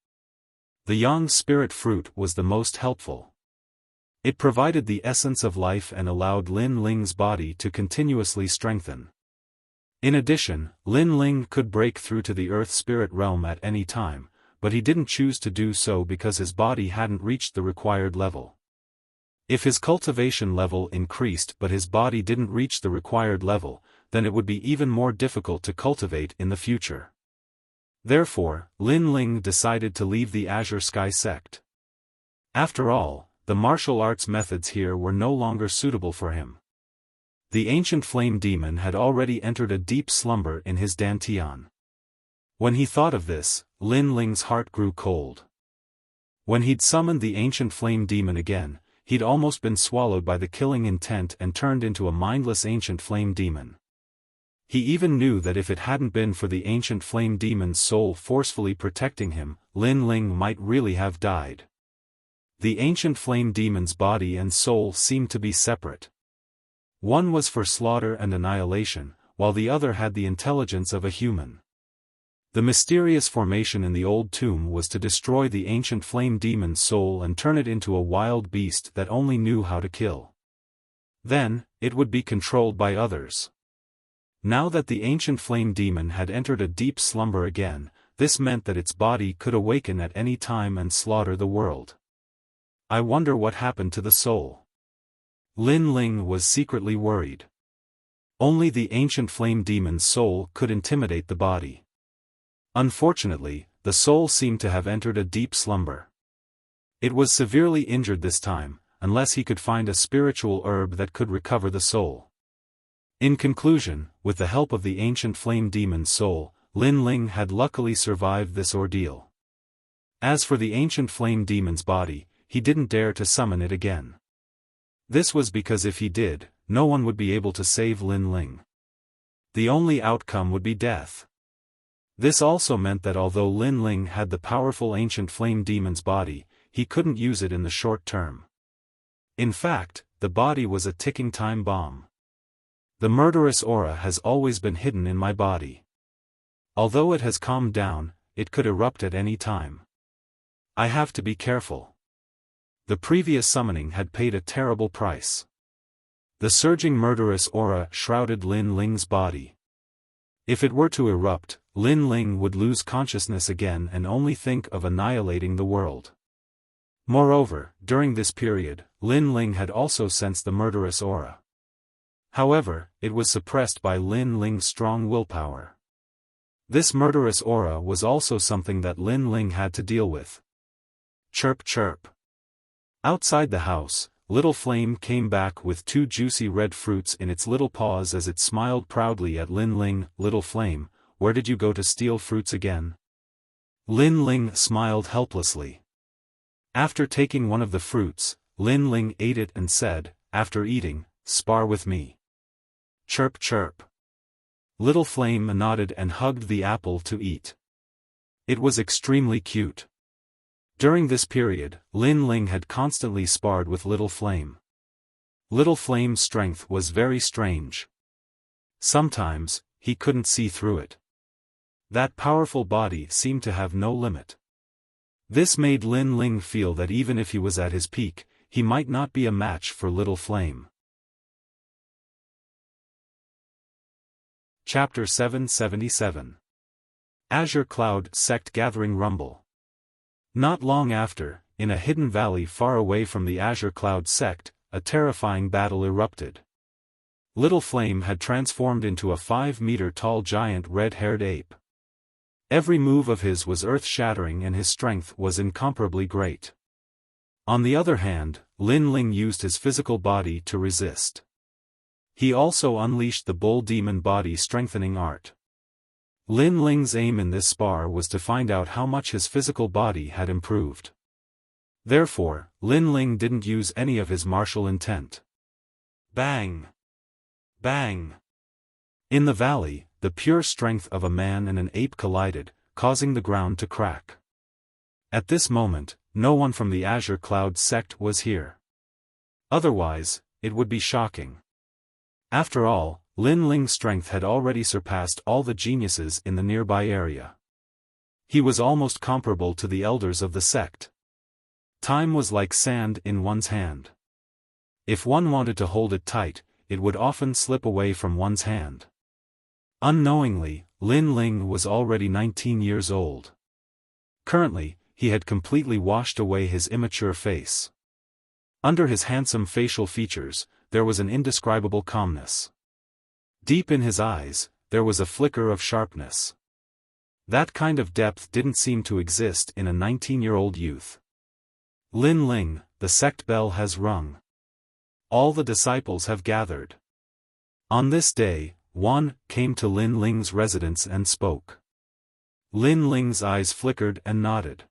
The yang spirit fruit was the most helpful. It provided the essence of life and allowed Lin Ling's body to continuously strengthen. In addition, Lin Ling could break through to the earth spirit realm at any time, but he didn't choose to do so because his body hadn't reached the required level. If his cultivation level increased but his body didn't reach the required level, then it would be even more difficult to cultivate in the future. Therefore, Lin Ling decided to leave the Azure Sky sect. After all, the martial arts methods here were no longer suitable for him. The ancient flame demon had already entered a deep slumber in his Dantian. When he thought of this, Lin Ling's heart grew cold. When he'd summoned the ancient flame demon again, he'd almost been swallowed by the killing intent and turned into a mindless ancient flame demon. He even knew that if it hadn't been for the ancient flame demon's soul forcefully protecting him, Lin Ling might really have died. The ancient flame demon's body and soul seemed to be separate. One was for slaughter and annihilation, while the other had the intelligence of a human. The mysterious formation in the old tomb was to destroy the ancient flame demon's soul and turn it into a wild beast that only knew how to kill. Then, it would be controlled by others. Now that the ancient flame demon had entered a deep slumber again, this meant that its body could awaken at any time and slaughter the world. I wonder what happened to the soul. Lin Ling was secretly worried. Only the ancient flame demon's soul could intimidate the body. Unfortunately, the soul seemed to have entered a deep slumber. It was severely injured this time, unless he could find a spiritual herb that could recover the soul. In conclusion, with the help of the ancient flame demon's soul, Lin Ling had luckily survived this ordeal. As for the ancient flame demon's body, he didn't dare to summon it again. This was because if he did, no one would be able to save Lin Ling. The only outcome would be death. This also meant that although Lin Ling had the powerful ancient flame demon's body, he couldn't use it in the short term. In fact, the body was a ticking time bomb. The murderous aura has always been hidden in my body. Although it has calmed down, it could erupt at any time. I have to be careful. The previous summoning had paid a terrible price. The surging murderous aura shrouded Lin Ling's body. If it were to erupt, Lin Ling would lose consciousness again and only think of annihilating the world. Moreover, during this period, Lin Ling had also sensed the murderous aura. However, it was suppressed by Lin Ling's strong willpower. This murderous aura was also something that Lin Ling had to deal with. Chirp chirp. Outside the house, Little Flame came back with 2 juicy red fruits in its little paws as it smiled proudly at Lin Ling. Little Flame, where did you go to steal fruits again? Lin Ling smiled helplessly. After taking one of the fruits, Lin Ling ate it and said, after eating, spar with me. Chirp chirp. Little Flame nodded and hugged the apple to eat. It was extremely cute. During this period, Lin Ling had constantly sparred with Little Flame. Little Flame's strength was very strange. Sometimes, he couldn't see through it. That powerful body seemed to have no limit. This made Lin Ling feel that even if he was at his peak, he might not be a match for Little Flame. Chapter 777. Azure Cloud Sect Gathering Rumble. Not long after, in a hidden valley far away from the Azure Cloud sect, a terrifying battle erupted. Little Flame had transformed into a 5-meter-tall giant red-haired ape. Every move of his was earth-shattering and his strength was incomparably great. On the other hand, Lin Ling used his physical body to resist. He also unleashed the bull demon body strengthening art. Lin Ling's aim in this spar was to find out how much his physical body had improved. Therefore, Lin Ling didn't use any of his martial intent. Bang! Bang! In the valley, the pure strength of a man and an ape collided, causing the ground to crack. At this moment, no one from the Azure Cloud sect was here. Otherwise, it would be shocking. After all, Lin Ling's strength had already surpassed all the geniuses in the nearby area. He was almost comparable to the elders of the sect. Time was like sand in one's hand. If one wanted to hold it tight, it would often slip away from one's hand. Unknowingly, Lin Ling was already 19 years old. Currently, he had completely washed away his immature face. Under his handsome facial features, there was an indescribable calmness. Deep in his eyes, there was a flicker of sharpness. That kind of depth didn't seem to exist in a 19-year-old youth. Lin Ling, the sect bell has rung. All the disciples have gathered. On this day, Wan came to Lin Ling's residence and spoke. Lin Ling's eyes flickered and nodded.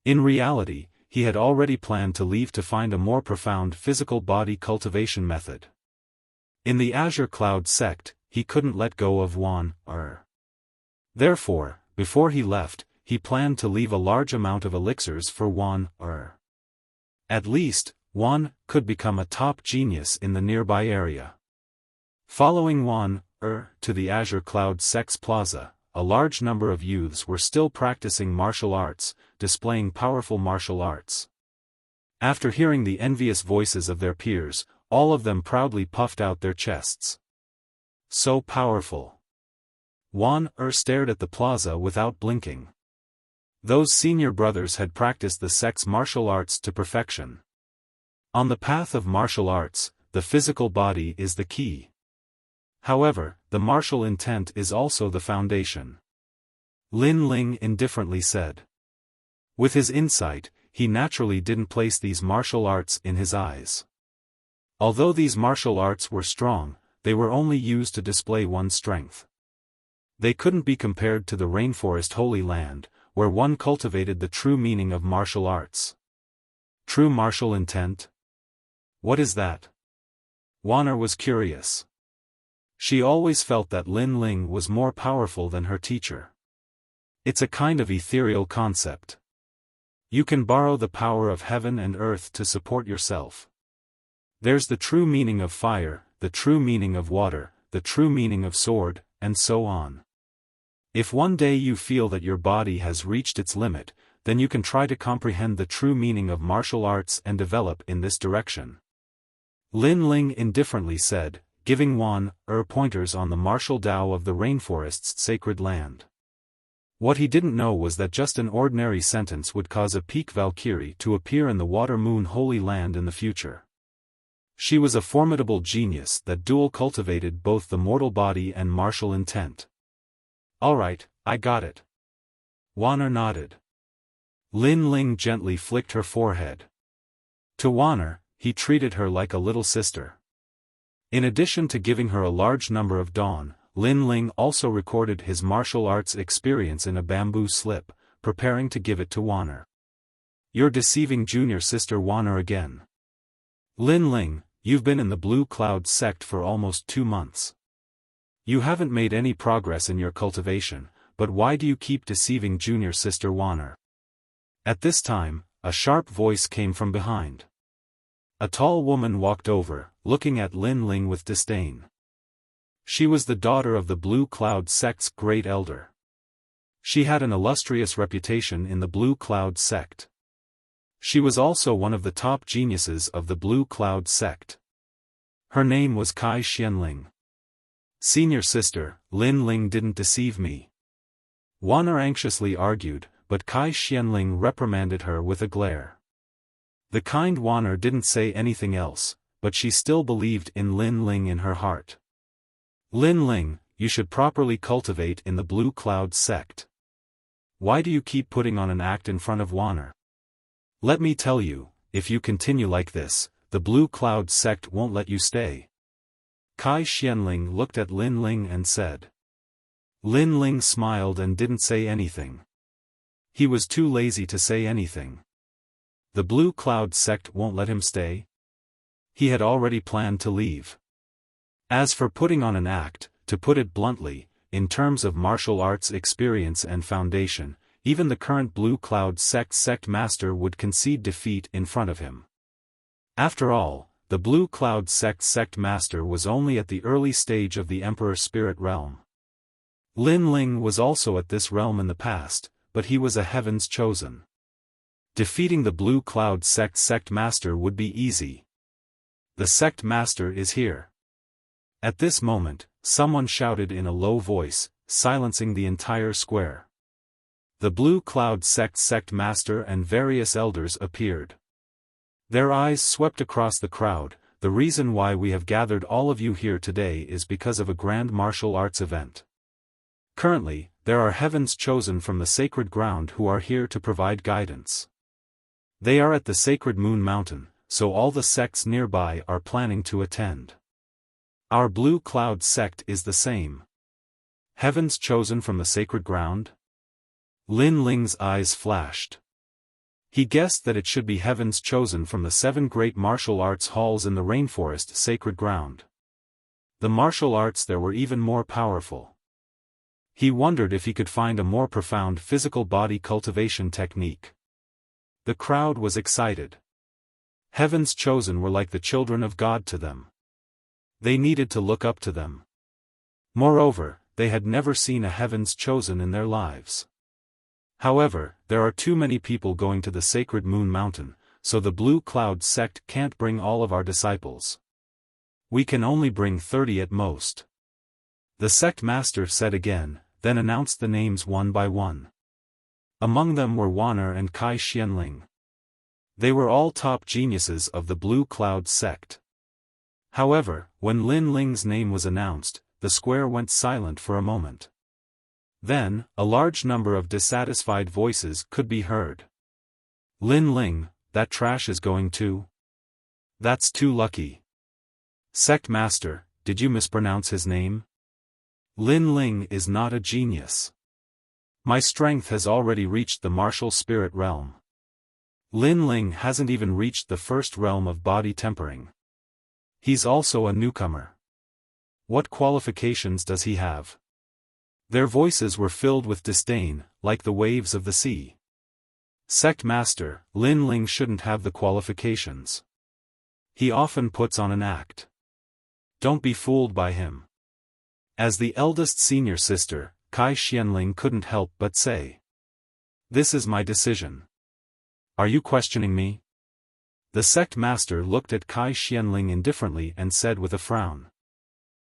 In reality, he had already planned to leave to find a more profound physical body cultivation method. In the Azure Cloud sect, he couldn't let go of Wan. Therefore, before he left, he planned to leave a large amount of elixirs for Wan. At least, Wan could become a top genius in the nearby area. Following Wan to the Azure Cloud sect's plaza, a large number of youths were still practicing martial arts, displaying powerful martial arts. After hearing the envious voices of their peers, all of them proudly puffed out their chests. So powerful. Wan stared at the plaza without blinking. Those senior brothers had practiced the sect's martial arts to perfection. On the path of martial arts, the physical body is the key. However, the martial intent is also the foundation. Lin Ling indifferently said. With his insight, he naturally didn't place these martial arts in his eyes. Although these martial arts were strong, they were only used to display one's strength. They couldn't be compared to the rainforest Holy Land, where one cultivated the true meaning of martial arts. True martial intent? What is that? Wanner was curious. She always felt that Lin Ling was more powerful than her teacher. It's a kind of ethereal concept. You can borrow the power of heaven and earth to support yourself. There's the true meaning of fire, the true meaning of water, the true meaning of sword, and so on. If one day you feel that your body has reached its limit, then you can try to comprehend the true meaning of martial arts and develop in this direction. Lin Ling indifferently said, giving Wan pointers on the martial Tao of the rainforest's sacred land. What he didn't know was that just an ordinary sentence would cause a peak Valkyrie to appear in the Water-Moon Holy Land in the future. She was a formidable genius that dual cultivated both the mortal body and martial intent. Alright, I got it. Wanner nodded. Lin Ling gently flicked her forehead. To Wanner, he treated her like a little sister. In addition to giving her a large number of dawn, Lin Ling also recorded his martial arts experience in a bamboo slip, preparing to give it to Wanner. You're deceiving junior sister Wanner again. Lin Ling, you've been in the Blue Cloud sect for almost 2 months. You haven't made any progress in your cultivation, but why do you keep deceiving junior sister Wanner? At this time, a sharp voice came from behind. A tall woman walked over, looking at Lin Ling with disdain. She was the daughter of the Blue Cloud sect's great elder. She had an illustrious reputation in the Blue Cloud sect. She was also one of the top geniuses of the Blue Cloud sect. Her name was Kai Xianling. Senior sister, Lin Ling didn't deceive me. Wanner anxiously argued, but Kai Xianling reprimanded her with a glare. The kind Wanner didn't say anything else, but she still believed in Lin Ling in her heart. Lin Ling, you should properly cultivate in the Blue Cloud sect. Why do you keep putting on an act in front of Wanner? Let me tell you, if you continue like this, the Blue Cloud sect won't let you stay. Kai Xianling looked at Lin Ling and said. Lin Ling smiled and didn't say anything. He was too lazy to say anything. The Blue Cloud sect won't let him stay? He had already planned to leave. As for putting on an act, to put it bluntly, in terms of martial arts experience and foundation, even the current Blue Cloud sect master would concede defeat in front of him. After all, the Blue Cloud sect master was only at the early stage of the Emperor Spirit realm. Lin Ling was also at this realm in the past, but he was a Heaven's Chosen. Defeating the Blue Cloud sect master would be easy. The sect master is here. At this moment, someone shouted in a low voice, silencing the entire square. The Blue Cloud sect master and various elders appeared. Their eyes swept across the crowd. The reason why we have gathered all of you here today is because of a grand martial arts event. Currently, there are Heavens Chosen from the sacred ground who are here to provide guidance. They are at the sacred Moon Mountain, so all the sects nearby are planning to attend. Our Blue Cloud sect is the same. Heavens Chosen from the sacred ground? Lin Ling's eyes flashed. He guessed that it should be Heavens Chosen from the 7 great martial arts halls in the rainforest sacred ground. The martial arts there were even more powerful. He wondered if he could find a more profound physical body cultivation technique. The crowd was excited. Heavens Chosen were like the children of God to them. They needed to look up to them. Moreover, they had never seen a Heavens Chosen in their lives. However, there are too many people going to the sacred Moon Mountain, so the Blue Cloud sect can't bring all of our disciples. We can only bring 30 at most. The sect master said again, then announced the names one by one. Among them were Wanner and Kai Xianling. They were all top geniuses of the Blue Cloud sect. However, when Lin Ling's name was announced, the square went silent for a moment. Then, a large number of dissatisfied voices could be heard. Lin Ling, that trash is going too? That's too lucky. Sect Master, did you mispronounce his name? Lin Ling is not a genius. My strength has already reached the martial spirit realm. Lin Ling hasn't even reached the first realm of body tempering. He's also a newcomer. What qualifications does he have? Their voices were filled with disdain, like the waves of the sea. Sect Master, Lin Ling shouldn't have the qualifications. He often puts on an act. Don't be fooled by him. As the eldest senior sister, Kai Xianling couldn't help but say. This is my decision. Are you questioning me? The sect master looked at Kai Xianling indifferently and said with a frown.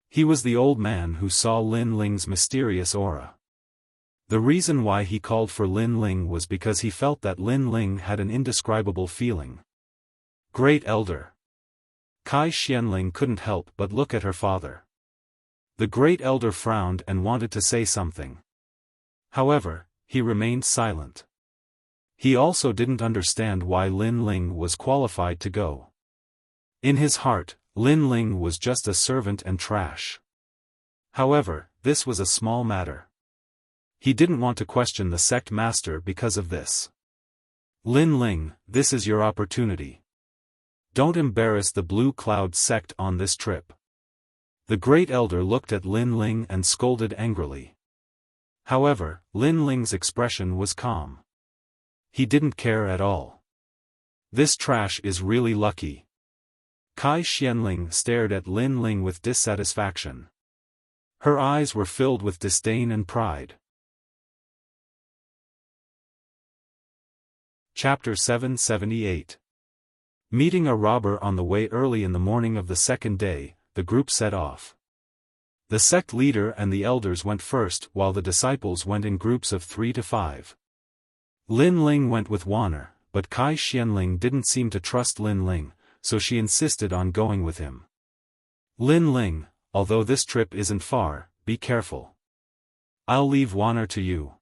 He was the old man who saw Lin Ling's mysterious aura. The reason why he called for Lin Ling was because he felt that Lin Ling had an indescribable feeling. Great Elder. Kai Xianling couldn't help but look at her father. The Great Elder frowned and wanted to say something. However, he remained silent. He also didn't understand why Lin Ling was qualified to go. In his heart, Lin Ling was just a servant and trash. However, this was a small matter. He didn't want to question the sect master because of this. Lin Ling, this is your opportunity. Don't embarrass the Blue Cloud sect on this trip. The Great Elder looked at Lin Ling and scolded angrily. However, Lin Ling's expression was calm. He didn't care at all. This trash is really lucky. Kai Xianling stared at Lin Ling with dissatisfaction. Her eyes were filled with disdain and pride. Chapter 778. Meeting a robber on the way early in the morning of the second day, the group set off. The sect leader and the elders went first while the disciples went in groups of 3 to 5. Lin Ling went with Wanner, but Kai Xianling didn't seem to trust Lin Ling, so she insisted on going with him. Lin Ling, although this trip isn't far, be careful. I'll leave Wanner to you.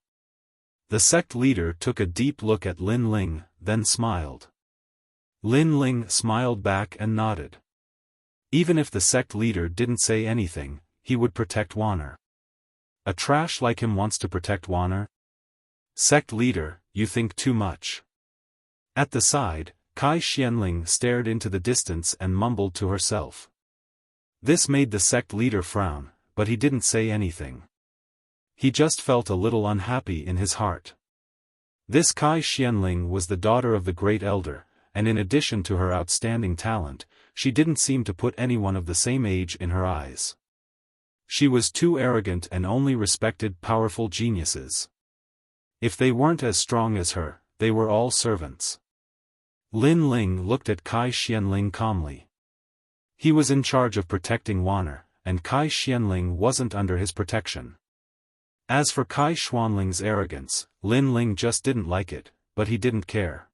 The sect leader took a deep look at Lin Ling, then smiled. Lin Ling smiled back and nodded. Even if the sect leader didn't say anything, he would protect Wanner. A trash like him wants to protect Wanner? Sect leader, you think too much. At the side, Kai Xianling stared into the distance and mumbled to herself. This made the sect leader frown, but he didn't say anything. He just felt a little unhappy in his heart. This Kai Xianling was the daughter of the Great Elder, and in addition to her outstanding talent, she didn't seem to put anyone of the same age in her eyes. She was too arrogant and only respected powerful geniuses. If they weren't as strong as her, they were all servants. Lin Ling looked at Kai Xianling calmly. He was in charge of protecting Wanner, and Kai Xianling wasn't under his protection. As for Kai Xuanling's arrogance, Lin Ling just didn't like it, but he didn't care.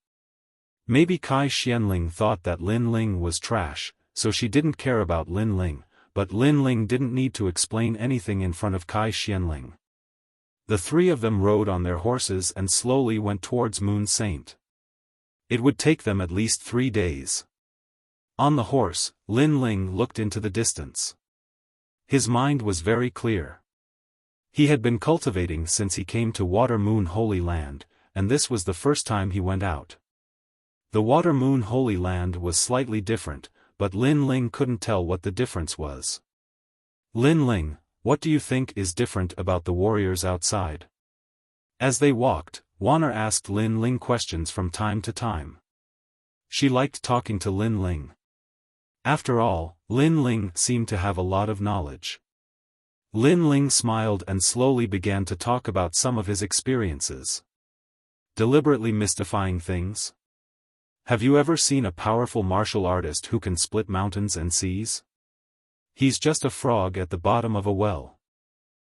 Maybe Kai Xianling thought that Lin Ling was trash, so she didn't care about Lin Ling, but Lin Ling didn't need to explain anything in front of Kai Xianling. The three of them rode on their horses and slowly went towards Moon Saint. It would take them at least 3 days. On the horse, Lin Ling looked into the distance. His mind was very clear. He had been cultivating since he came to Water Moon Holy Land, and this was the first time he went out. The Water Moon Holy Land was slightly different, but Lin Ling couldn't tell what the difference was. Lin Ling, what do you think is different about the warriors outside? As they walked, Wanner asked Lin Ling questions from time to time. She liked talking to Lin Ling. After all, Lin Ling seemed to have a lot of knowledge. Lin Ling smiled and slowly began to talk about some of his experiences. Deliberately mystifying things? Have you ever seen a powerful martial artist who can split mountains and seas? He's just a frog at the bottom of a well.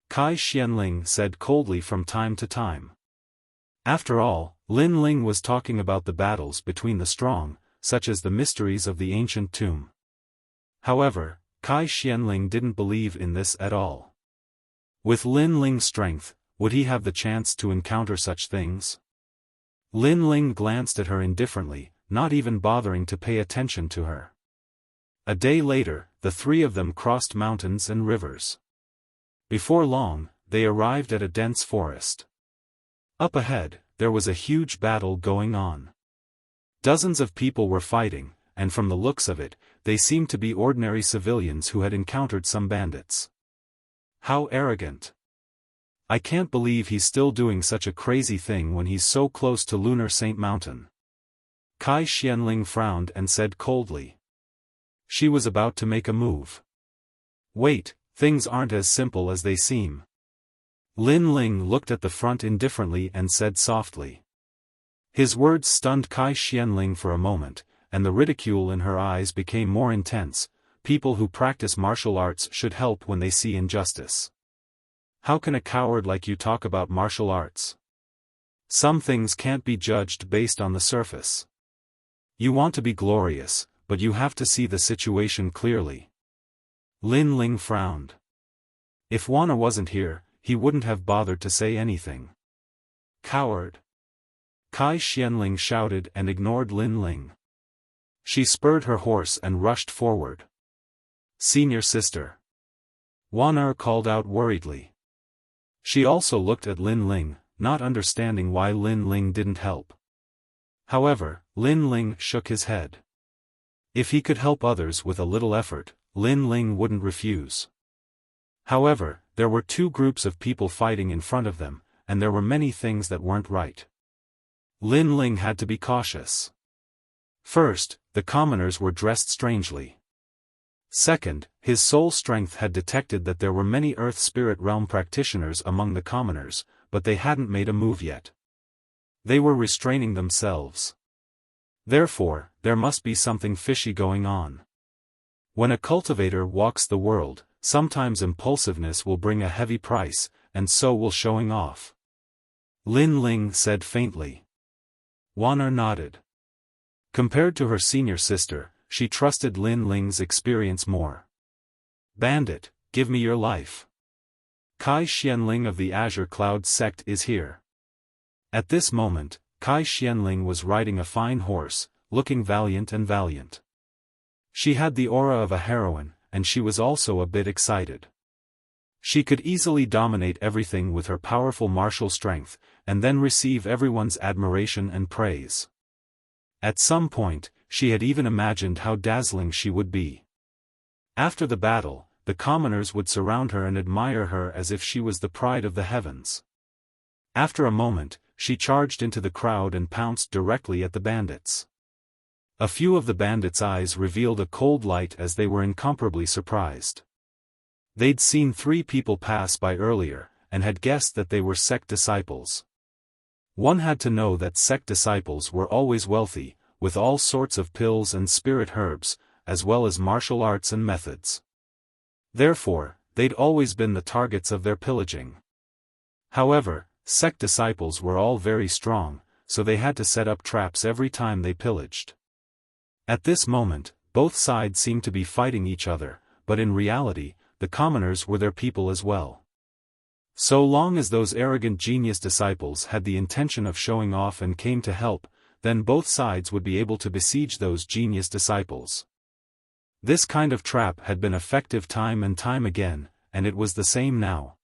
Kai Xianling said coldly from time to time. After all, Lin Ling was talking about the battles between the strong, such as the mysteries of the ancient tomb. However, Kai Xianling didn't believe in this at all. With Lin Ling's strength, would he have the chance to encounter such things? Lin Ling glanced at her indifferently, not even bothering to pay attention to her. A day later, the three of them crossed mountains and rivers. Before long, they arrived at a dense forest. Up ahead, there was a huge battle going on. Dozens of people were fighting, and from the looks of it, they seemed to be ordinary civilians who had encountered some bandits. How arrogant. I can't believe he's still doing such a crazy thing when he's so close to Lunar Saint Mountain. Kai Xianling frowned and said coldly. She was about to make a move. Wait, things aren't as simple as they seem. Lin Ling looked at the front indifferently and said softly. His words stunned Kai Xianling for a moment, and the ridicule in her eyes became more intense. People who practice martial arts should help when they see injustice. How can a coward like you talk about martial arts? Some things can't be judged based on the surface. You want to be glorious, but you have to see the situation clearly. Lin Ling frowned. If Wanner wasn't here, he wouldn't have bothered to say anything. Coward! Kai Xianling shouted and ignored Lin Ling. She spurred her horse and rushed forward. Senior sister! Wanner called out worriedly. She also looked at Lin Ling, not understanding why Lin Ling didn't help. However, Lin Ling shook his head. If he could help others with a little effort, Lin Ling wouldn't refuse. However, there were two groups of people fighting in front of them, and there were many things that weren't right. Lin Ling had to be cautious. First, the commoners were dressed strangely. Second, his soul strength had detected that there were many Earth Spirit Realm practitioners among the commoners, but they hadn't made a move yet. They were restraining themselves. Therefore, there must be something fishy going on. When a cultivator walks the world, sometimes impulsiveness will bring a heavy price, and so will showing off. Lin Ling said faintly. Wanner nodded. Compared to her senior sister, she trusted Lin Ling's experience more. "Bandit, give me your life. Kai Xianling of the Azure Cloud sect is here." At this moment, Kai Xianling was riding a fine horse, looking valiant and valiant. She had the aura of a heroine, and she was also a bit excited. She could easily dominate everything with her powerful martial strength, and then receive everyone's admiration and praise. At some point, she had even imagined how dazzling she would be. After the battle, the commoners would surround her and admire her as if she was the pride of the heavens. After a moment, she charged into the crowd and pounced directly at the bandits. A few of the bandits' eyes revealed a cold light as they were incomparably surprised. They'd seen 3 people pass by earlier, and had guessed that they were sect disciples. One had to know that sect disciples were always wealthy, with all sorts of pills and spirit herbs, as well as martial arts and methods. Therefore, they'd always been the targets of their pillaging. However, sect disciples were all very strong, so they had to set up traps every time they pillaged. At this moment, both sides seemed to be fighting each other, but in reality, the commoners were their people as well. So long as those arrogant genius disciples had the intention of showing off and came to help, then both sides would be able to besiege those genius disciples. This kind of trap had been effective time and time again, and it was the same now.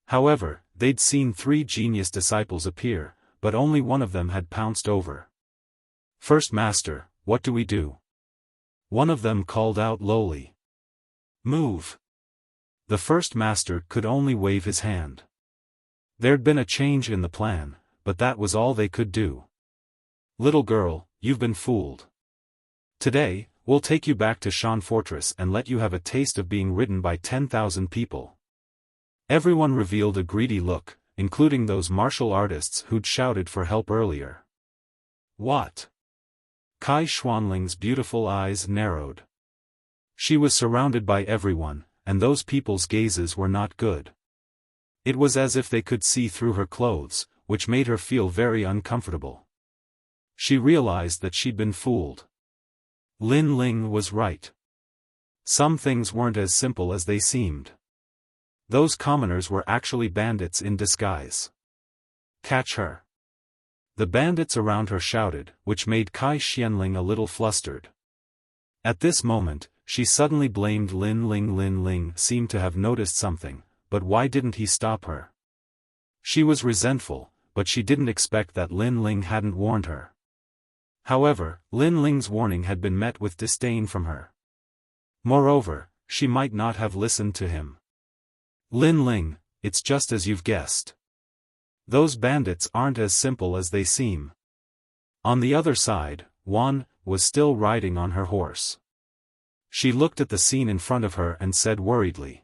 However, they'd seen 3 genius disciples appear, but only one of them had pounced over. "First Master, what do we do?" One of them called out lowly. "Move." The first master could only wave his hand. There'd been a change in the plan, but that was all they could do. "Little girl, you've been fooled. Today, we'll take you back to Shan Fortress and let you have a taste of being ridden by 10,000 people." Everyone revealed a greedy look, including those martial artists who'd shouted for help earlier. "What?" Kai Xuanling's beautiful eyes narrowed. She was surrounded by everyone, and those people's gazes were not good. It was as if they could see through her clothes, which made her feel very uncomfortable. She realized that she'd been fooled. Lin Ling was right. Some things weren't as simple as they seemed. Those commoners were actually bandits in disguise. "Catch her!" The bandits around her shouted, which made Kai Xianling a little flustered. At this moment, she suddenly blamed Lin Ling. Lin Ling seemed to have noticed something, but why didn't he stop her? She was resentful, but she didn't expect that Lin Ling hadn't warned her. However, Lin Ling's warning had been met with disdain from her. Moreover, she might not have listened to him. "Lin Ling, it's just as you've guessed. Those bandits aren't as simple as they seem." On the other side, Wan was still riding on her horse. She looked at the scene in front of her and said worriedly.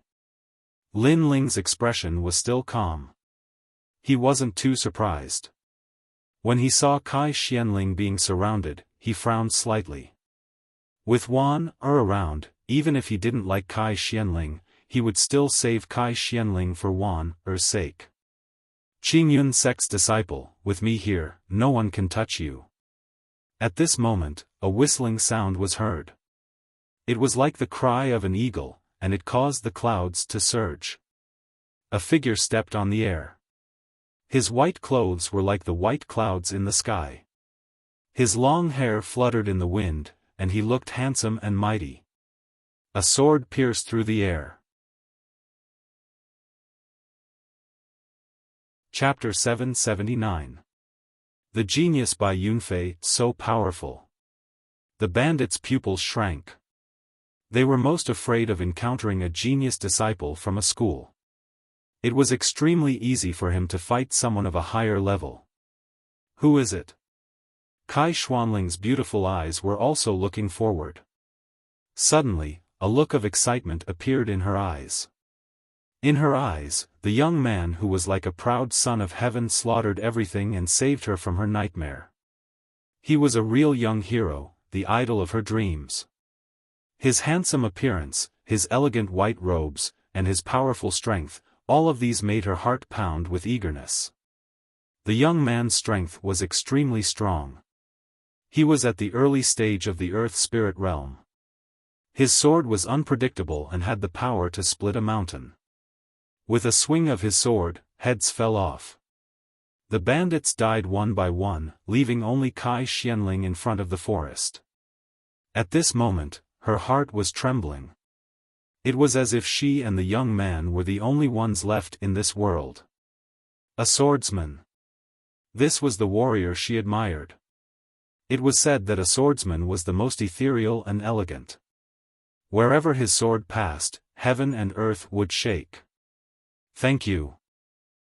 Lin Ling's expression was still calm. He wasn't too surprised. When he saw Kai Xianling being surrounded, he frowned slightly. With Wan around, even if he didn't like Kai Xianling, he would still save Kai Xianling for Wan's sake. "Qingyun sect's disciple, with me here, no one can touch you." At this moment, a whistling sound was heard. It was like the cry of an eagle, and it caused the clouds to surge. A figure stepped on the air. His white clothes were like the white clouds in the sky. His long hair fluttered in the wind, and he looked handsome and mighty. A sword pierced through the air. Chapter 779. The Genius by Yunfei, so powerful. The bandits' pupils shrank. They were most afraid of encountering a genius disciple from a school. It was extremely easy for him to fight someone of a higher level. "Who is it?" Kai Xuanling's beautiful eyes were also looking forward. Suddenly, a look of excitement appeared in her eyes. In her eyes, the young man who was like a proud son of heaven slaughtered everything and saved her from her nightmare. He was a real young hero, the idol of her dreams. His handsome appearance, his elegant white robes, and his powerful strength, all of these made her heart pound with eagerness. The young man's strength was extremely strong. He was at the early stage of the earth spirit realm. His sword was unpredictable and had the power to split a mountain. With a swing of his sword, heads fell off. The bandits died one by one, leaving only Kai Xianling in front of the forest. At this moment, her heart was trembling. It was as if she and the young man were the only ones left in this world. A swordsman. This was the warrior she admired. It was said that a swordsman was the most ethereal and elegant. Wherever his sword passed, heaven and earth would shake. "Thank you,"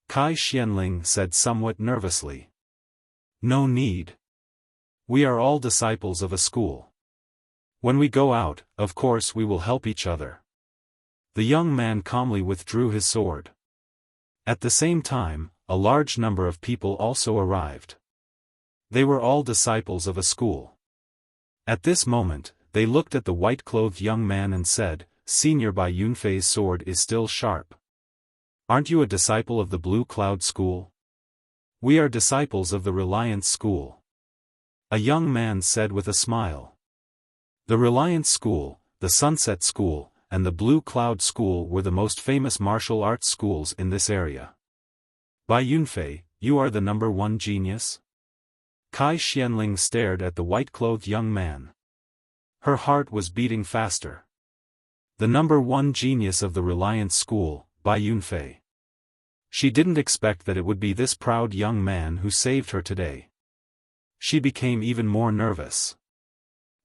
Kai Xianling said somewhat nervously. "No need. We are all disciples of a school. When we go out, of course we will help each other." The young man calmly withdrew his sword. At the same time, a large number of people also arrived. They were all disciples of a school. At this moment, they looked at the white-clothed young man and said, "Senior Bai Yunfei's sword is still sharp. Aren't you a disciple of the Blue Cloud School?" "We are disciples of the Reliance School," a young man said with a smile. The Reliance School, the Sunset School, and the Blue Cloud School were the most famous martial arts schools in this area. "Bai Yunfei, you are the number one genius?" Kai Xianling stared at the white-clothed young man. Her heart was beating faster. The number one genius of the Reliance School, Bai Yunfei. She didn't expect that it would be this proud young man who saved her today. She became even more nervous.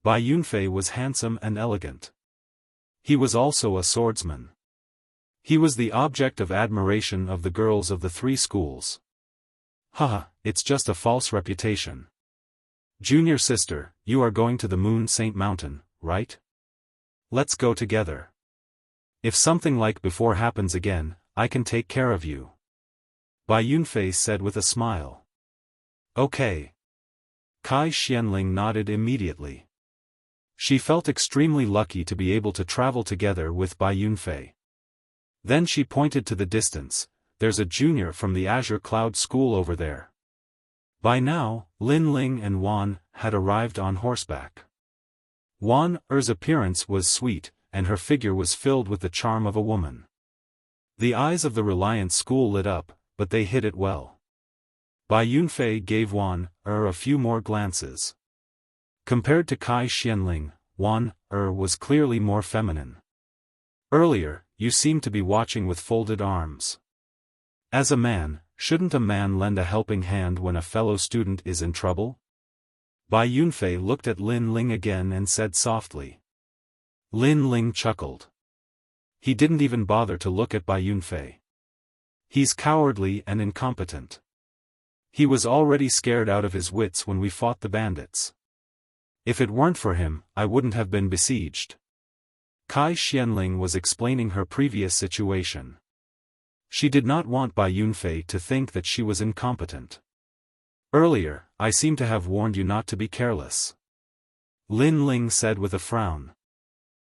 Bai Yunfei was handsome and elegant. He was also a swordsman. He was the object of admiration of the girls of the three schools. "Haha, it's just a false reputation. Junior sister, you are going to the Moon Saint Mountain, right? Let's go together. If something like before happens again, I can take care of you," Bai Yunfei said with a smile. "Okay." Kai Xianling nodded immediately. She felt extremely lucky to be able to travel together with Bai Yunfei. Then she pointed to the distance. "There's a junior from the Azure Cloud School over there." By now, Lin Ling and Wan had arrived on horseback. Wan Er's appearance was sweet, and her figure was filled with the charm of a woman. The eyes of the Reliance School lit up, but they hid it well. Bai Yunfei gave Wan Er a few more glances. Compared to Kai Xianling, Wan Er was clearly more feminine. "Earlier, you seemed to be watching with folded arms. As a man, shouldn't a man lend a helping hand when a fellow student is in trouble?" Bai Yunfei looked at Lin Ling again and said softly. Lin Ling chuckled. He didn't even bother to look at Bai Yunfei. "He's cowardly and incompetent. He was already scared out of his wits when we fought the bandits. If it weren't for him, I wouldn't have been besieged." Kai Xianling was explaining her previous situation. She did not want Bai Yunfei to think that she was incompetent. "Earlier, I seem to have warned you not to be careless," Lin Ling said with a frown.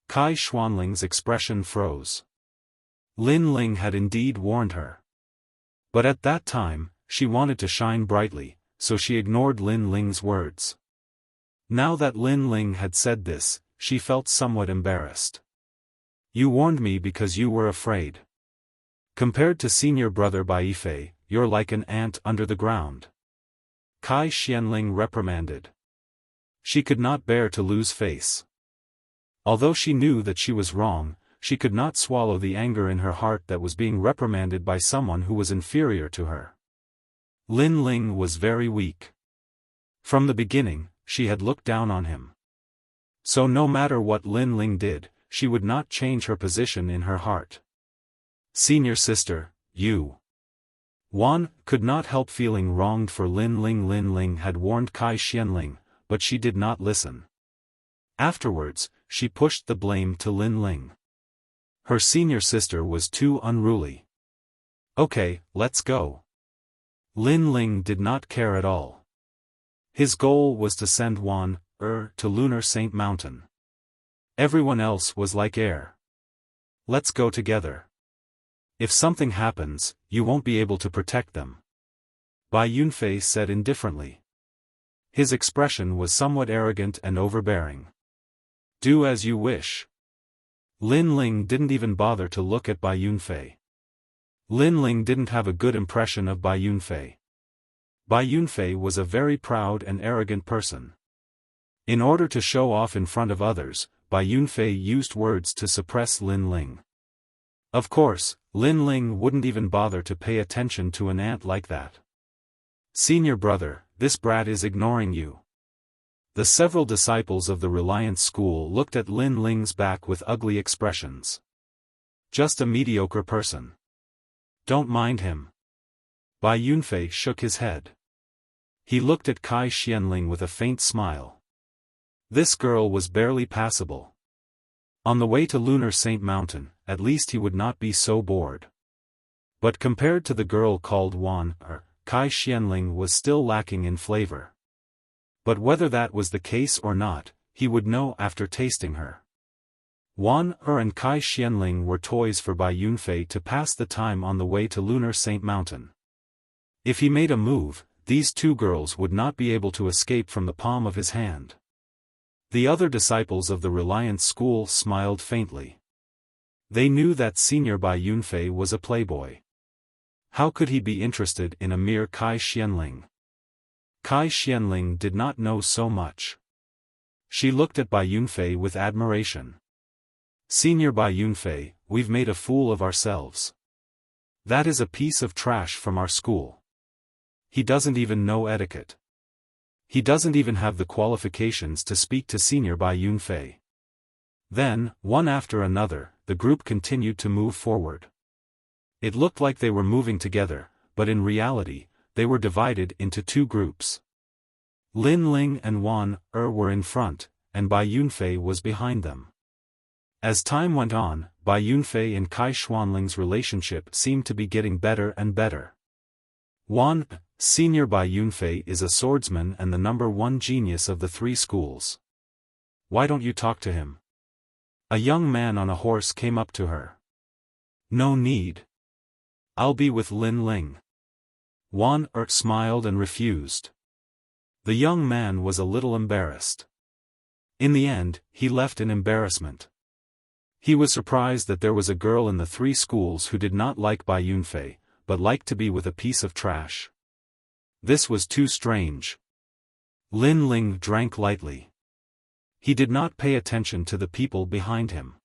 Kai Xianling's expression froze. Lin Ling had indeed warned her. But at that time, she wanted to shine brightly, so she ignored Lin Ling's words. Now that Lin Ling had said this, she felt somewhat embarrassed. "You warned me because you were afraid. Compared to senior brother Bai Yifei, you're like an ant under the ground," Kai Xianling reprimanded. She could not bear to lose face. Although she knew that she was wrong, she could not swallow the anger in her heart that was being reprimanded by someone who was inferior to her. Lin Ling was very weak. From the beginning, she had looked down on him. So no matter what Lin Ling did, she would not change her position in her heart. "Senior sister, you..." Wan could not help feeling wronged for Lin Ling. Lin Ling had warned Kai Xianling, but she did not listen. Afterwards, she pushed the blame to Lin Ling. Her senior sister was too unruly. "Okay, let's go." Lin Ling did not care at all. His goal was to send Wan Er to Lunar Saint Mountain. Everyone else was like air. "Let's go together. If something happens, you won't be able to protect them," Bai Yunfei said indifferently. His expression was somewhat arrogant and overbearing. Do as you wish. Lin Ling didn't even bother to look at Bai Yunfei. Lin Ling didn't have a good impression of Bai Yunfei. Bai Yunfei was a very proud and arrogant person. In order to show off in front of others, Bai Yunfei used words to suppress Lin Ling. Of course, Lin Ling wouldn't even bother to pay attention to an ant like that. Senior brother, this brat is ignoring you. The several disciples of the Reliance School looked at Lin Ling's back with ugly expressions. Just a mediocre person. Don't mind him. Bai Yunfei shook his head. He looked at Kai Xianling with a faint smile. This girl was barely passable. On the way to Lunar Saint Mountain, at least he would not be so bored. But compared to the girl called Wan, Kai Xianling was still lacking in flavor. But whether that was the case or not, he would know after tasting her. Wan and Kai Xianling were toys for Bai Yunfei to pass the time on the way to Lunar Saint Mountain. If he made a move, these two girls would not be able to escape from the palm of his hand. The other disciples of the Reliance School smiled faintly. They knew that Senior Bai Yunfei was a playboy. How could he be interested in a mere Kai Xianling? Kai Xianling did not know so much. She looked at Bai Yunfei with admiration. Senior Bai Yunfei, we've made a fool of ourselves. That is a piece of trash from our school. He doesn't even know etiquette. He doesn't even have the qualifications to speak to Senior Bai Yunfei. Then, one after another, the group continued to move forward. It looked like they were moving together, but in reality, they were divided into two groups. Lin Ling and Wan were in front, and Bai Yunfei was behind them. As time went on, Bai Yunfei and Kai Xuanling's relationship seemed to be getting better and better. Wan, Senior Bai Yunfei is a swordsman and the #1 genius of the 3 schools. Why don't you talk to him? A young man on a horse came up to her. No need. I'll be with Lin Ling. Wan smiled and refused. The young man was a little embarrassed. In the end, he left in embarrassment. He was surprised that there was a girl in the 3 schools who did not like Bai Yunfei, but liked to be with a piece of trash. This was too strange. Lin Ling drank lightly. He did not pay attention to the people behind him.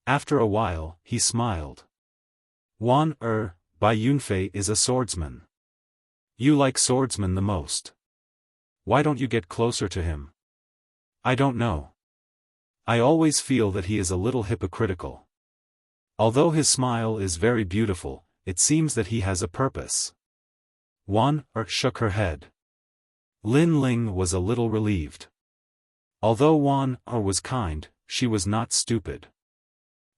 After a while, he smiled. Wan, Bai Yunfei is a swordsman. You like swordsmen the most. Why don't you get closer to him? I don't know. I always feel that he is a little hypocritical. Although his smile is very beautiful, it seems that he has a purpose. Wan shook her head. Lin Ling was a little relieved. Although Wan was kind, she was not stupid.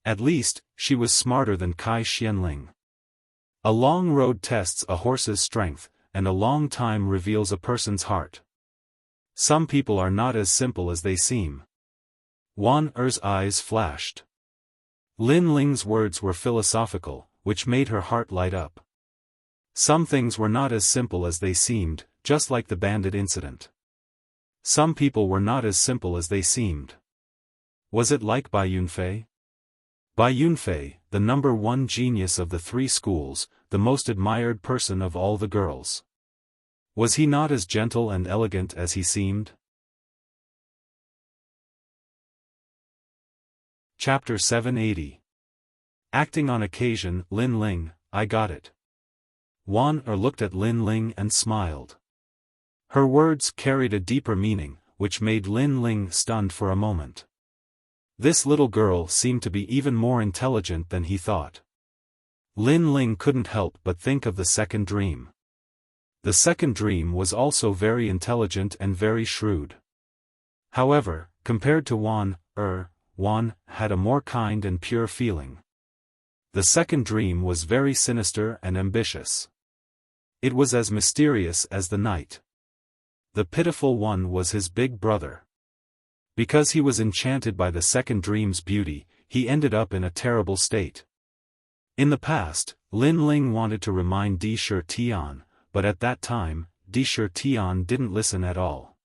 At least, she was smarter than Kai Xianling. A long road tests a horse's strength, and a long time reveals a person's heart. Some people are not as simple as they seem. Wan's eyes flashed. Lin Ling's words were philosophical, which made her heart light up. Some things were not as simple as they seemed, just like the bandit incident. Some people were not as simple as they seemed. Was it like Bai Yunfei? Bai Yunfei, the #1 genius of the 3 schools, the most admired person of all the girls. Was he not as gentle and elegant as he seemed? Chapter 780. Acting on occasion. Lin Ling, I got it. Wan looked at Lin Ling and smiled. Her words carried a deeper meaning, which made Lin Ling stunned for a moment. This little girl seemed to be even more intelligent than he thought. Lin Ling couldn't help but think of the second dream. The second dream was also very intelligent and very shrewd. However, compared to Wan had a more kind and pure feeling. The second dream was very sinister and ambitious. It was as mysterious as the night. The pitiful one was his big brother. Because he was enchanted by the second dream's beauty, he ended up in a terrible state. In the past, Lin Ling wanted to remind Di Shi Tian, but at that time, Disher Tian didn't listen at all.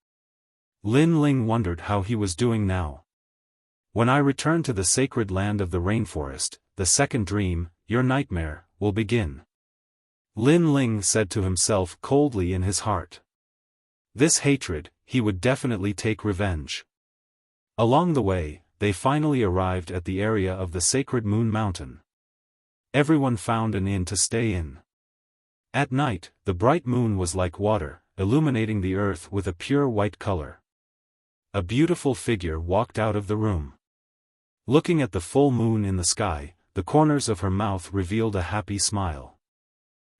Lin Ling wondered how he was doing now. When I return to the sacred land of the rainforest, the second dream, your nightmare, will begin. Lin Ling said to himself coldly in his heart. This hatred, he would definitely take revenge. Along the way, they finally arrived at the area of the sacred Moon Mountain. Everyone found an inn to stay in. At night, the bright moon was like water, illuminating the earth with a pure white color. A beautiful figure walked out of the room. Looking at the full moon in the sky, the corners of her mouth revealed a happy smile.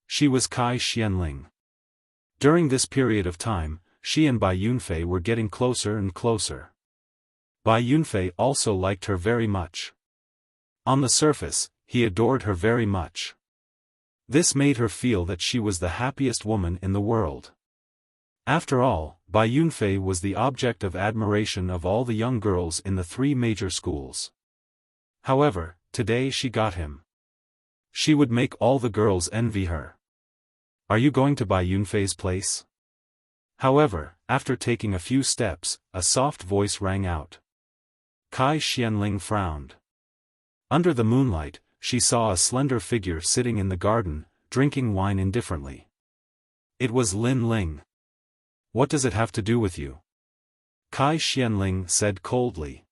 She was Kai Xianling. During this period of time, she and Bai Yunfei were getting closer and closer. Bai Yunfei also liked her very much. On the surface, he adored her very much. This made her feel that she was the happiest woman in the world. After all, Bai Yunfei was the object of admiration of all the young girls in the 3 major schools. However, today she got him. She would make all the girls envy her. Are you going to Bai Yunfei's place? However, after taking a few steps, a soft voice rang out. Kai Xianling frowned. Under the moonlight, she saw a slender figure sitting in the garden, drinking wine indifferently. It was Lin Ling. What does it have to do with you? Kai Xianling said coldly.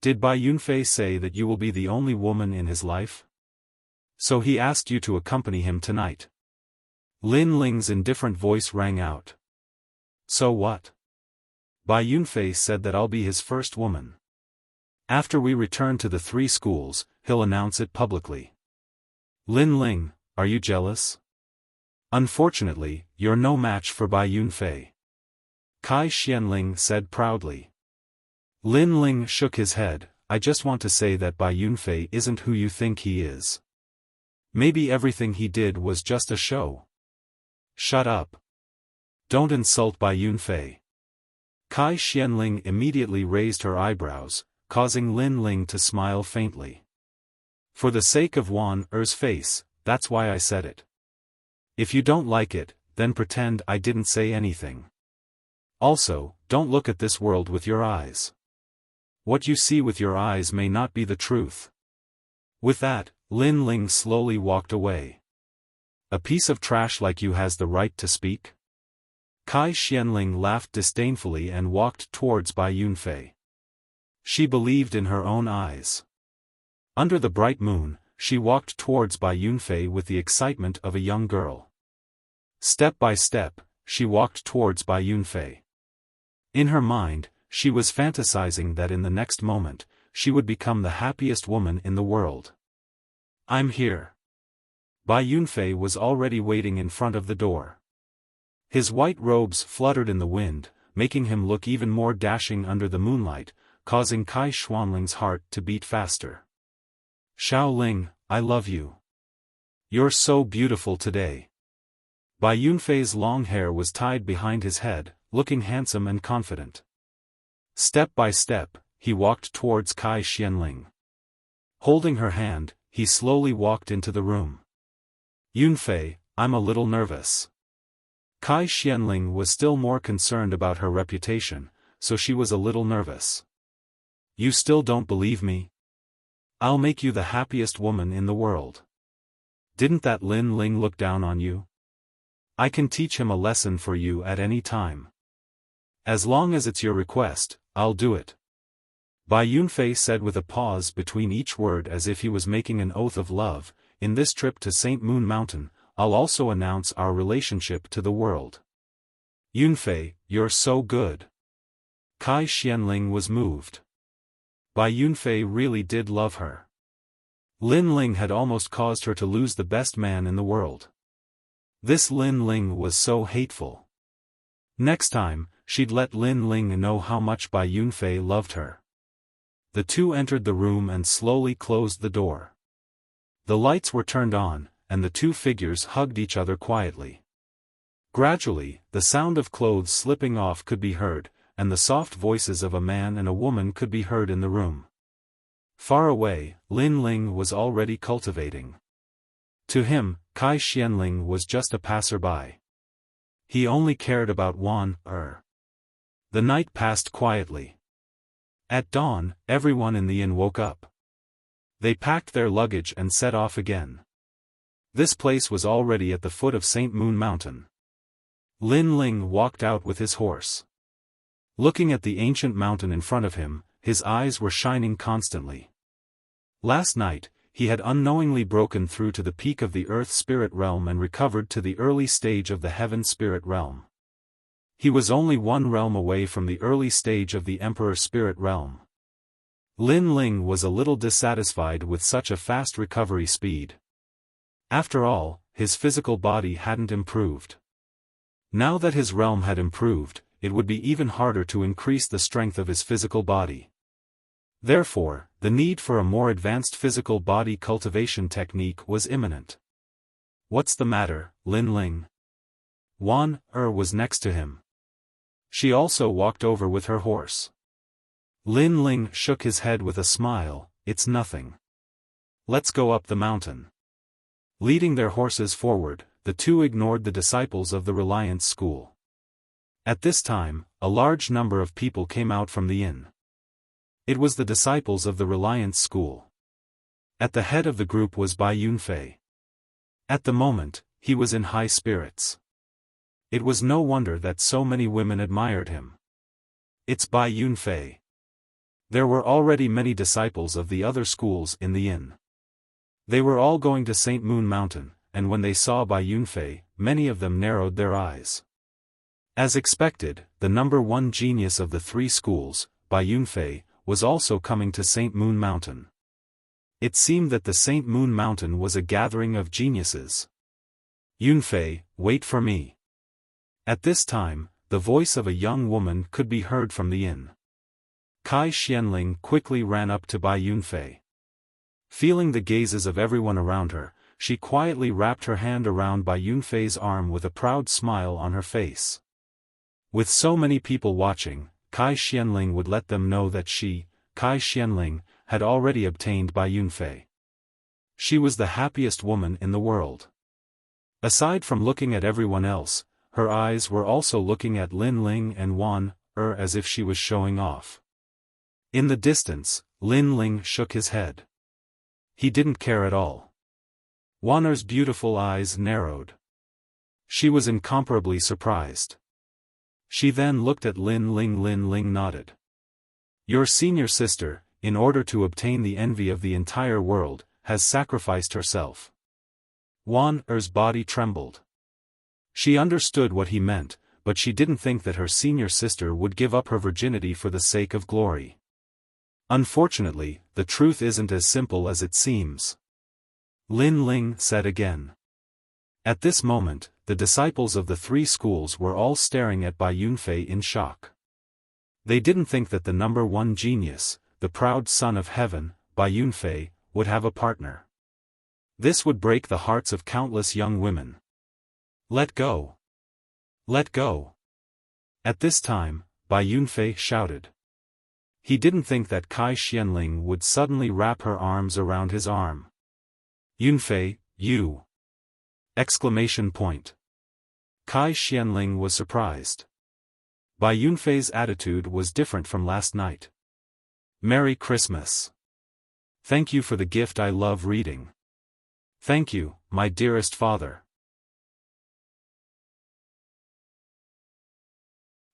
Did Bai Yunfei say that you will be the only woman in his life? So he asked you to accompany him tonight. Lin Ling's indifferent voice rang out. So what? Bai Yunfei said that I'll be his first woman. After we return to the 3 schools, he'll announce it publicly. Lin Ling, are you jealous? Unfortunately, you're no match for Bai Yunfei. Kai Xianling said proudly. Lin Ling shook his head. I just want to say that Bai Yunfei isn't who you think he is. Maybe everything he did was just a show. Shut up. Don't insult Bai Yunfei. Kai Xianling immediately raised her eyebrows, causing Lin Ling to smile faintly. For the sake of Wan Er's face, that's why I said it. If you don't like it, then pretend I didn't say anything. Also, don't look at this world with your eyes. What you see with your eyes may not be the truth. With that, Lin Ling slowly walked away. A piece of trash like you has the right to speak? Kai Xianling laughed disdainfully and walked towards Bai Yunfei. She believed in her own eyes. Under the bright moon, she walked towards Bai Yunfei with the excitement of a young girl. Step by step, she walked towards Bai Yunfei. In her mind, she was fantasizing that in the next moment, she would become the happiest woman in the world. I'm here. Bai Yunfei was already waiting in front of the door. His white robes fluttered in the wind, making him look even more dashing under the moonlight, causing Kai Xianling's heart to beat faster. Xiaoling, I love you. You're so beautiful today. Bai Yunfei's long hair was tied behind his head, looking handsome and confident. Step by step, he walked towards Kai Xianling. Holding her hand, he slowly walked into the room. Yunfei, I'm a little nervous. Kai Xianling was still more concerned about her reputation, so she was a little nervous. You still don't believe me? I'll make you the happiest woman in the world. Didn't that Lin Ling look down on you? I can teach him a lesson for you at any time. As long as it's your request, I'll do it. Bai Yunfei said with a pause between each word as if he was making an oath of love. In this trip to St. Moon Mountain, I'll also announce our relationship to the world. Yunfei, you're so good. Kai Xianling was moved. Bai Yunfei really did love her. Lin Ling had almost caused her to lose the best man in the world. This Lin Ling was so hateful. Next time, she'd let Lin Ling know how much Bai Yunfei loved her. The two entered the room and slowly closed the door. The lights were turned on, and the 2 figures hugged each other quietly. Gradually, the sound of clothes slipping off could be heard, and the soft voices of a man and a woman could be heard in the room. Far away, Lin Ling was already cultivating. To him, Kai Xianling was just a passerby. He only cared about Wan Er. The night passed quietly. At dawn, everyone in the inn woke up. They packed their luggage and set off again. This place was already at the foot of St. Moon Mountain. Lin Ling walked out with his horse. Looking at the ancient mountain in front of him, his eyes were shining constantly. Last night, he had unknowingly broken through to the peak of the Earth Spirit Realm and recovered to the early stage of the Heaven Spirit Realm. He was only one realm away from the early stage of the Emperor Spirit Realm. Lin Ling was a little dissatisfied with such a fast recovery speed. After all, his physical body hadn't improved. Now that his realm had improved, it would be even harder to increase the strength of his physical body. Therefore, the need for a more advanced physical body cultivation technique was imminent. "What's the matter, Lin Ling?" Wan Er was next to him. She also walked over with her horse. Lin Ling shook his head with a smile. "It's nothing. Let's go up the mountain." Leading their horses forward, the two ignored the disciples of the Reliance School. At this time, a large number of people came out from the inn. It was the disciples of the Reliance School. At the head of the group was Bai Yunfei. At the moment, he was in high spirits. It was no wonder that so many women admired him. "It's Bai Yunfei." There were already many disciples of the other schools in the inn. They were all going to St. Moon Mountain, and when they saw Bai Yunfei, many of them narrowed their eyes. As expected, the number one genius of the three schools, Bai Yunfei, was also coming to St. Moon Mountain. It seemed that the St. Moon Mountain was a gathering of geniuses. "Yunfei, wait for me." At this time, the voice of a young woman could be heard from the inn. Kai Xianling quickly ran up to Bai Yunfei. Feeling the gazes of everyone around her, she quietly wrapped her hand around Bai Yunfei's arm with a proud smile on her face. With so many people watching, Kai Xianling would let them know that she, Kai Xianling, had already obtained Bai Yunfei. She was the happiest woman in the world. Aside from looking at everyone else, her eyes were also looking at Lin Ling and Wan Er as if she was showing off. In the distance, Lin Ling shook his head. He didn't care at all. Wan Er's beautiful eyes narrowed. She was incomparably surprised. She then looked at Lin Ling. Lin Ling nodded. "Your senior sister, in order to obtain the envy of the entire world, has sacrificed herself." Wan Er's body trembled. She understood what he meant, but she didn't think that her senior sister would give up her virginity for the sake of glory. Unfortunately, the truth isn't as simple as it seems. Lin Ling said again. At this moment, the disciples of the three schools were all staring at Bai Yunfei in shock. They didn't think that the number one genius, the proud son of heaven, Bai Yunfei, would have a partner. This would break the hearts of countless young women. "Let go! Let go!" At this time, Bai Yunfei shouted. He didn't think that Kai Xianling would suddenly wrap her arms around his arm. "Yunfei, you!" Exclamation point. Kai Xianling was surprised. Bai Yunfei's attitude was different from last night. "Merry Christmas. Thank you for the gift. I love reading. Thank you, my dearest father."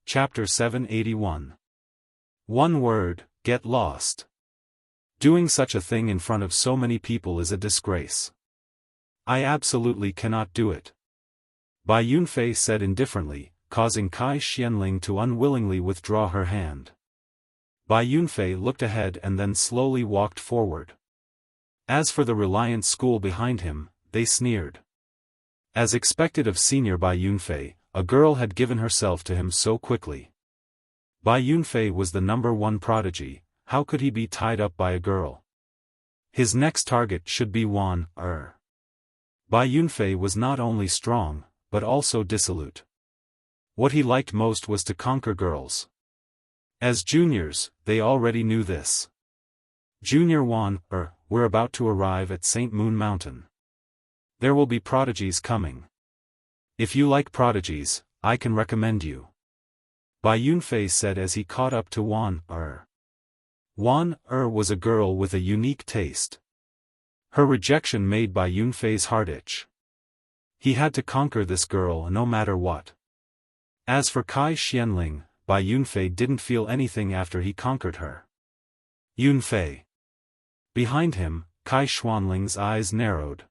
Chapter 781. One word, get lost. Doing such a thing in front of so many people is a disgrace. I absolutely cannot do it. Bai Yunfei said indifferently, causing Kai Xianling to unwillingly withdraw her hand. Bai Yunfei looked ahead and then slowly walked forward. As for the Reliance School behind him, they sneered. As expected of senior Bai Yunfei, a girl had given herself to him so quickly. Bai Yunfei was the number one prodigy, how could he be tied up by a girl? His next target should be Wan Er. Bai Yunfei was not only strong, but also dissolute. What he liked most was to conquer girls. As juniors, they already knew this. Junior Wan Er, we're about to arrive at St. Moon Mountain. There will be prodigies coming. If you like prodigies, I can recommend you," Bai Yunfei said as he caught up to Wan Er. Wan Er was a girl with a unique taste. Her rejection made Bai Yunfei's heart itch. He had to conquer this girl no matter what. As for Kai Xianling, Bai Yunfei didn't feel anything after he conquered her. Yunfei. Behind him, Kai Xuanling's eyes narrowed.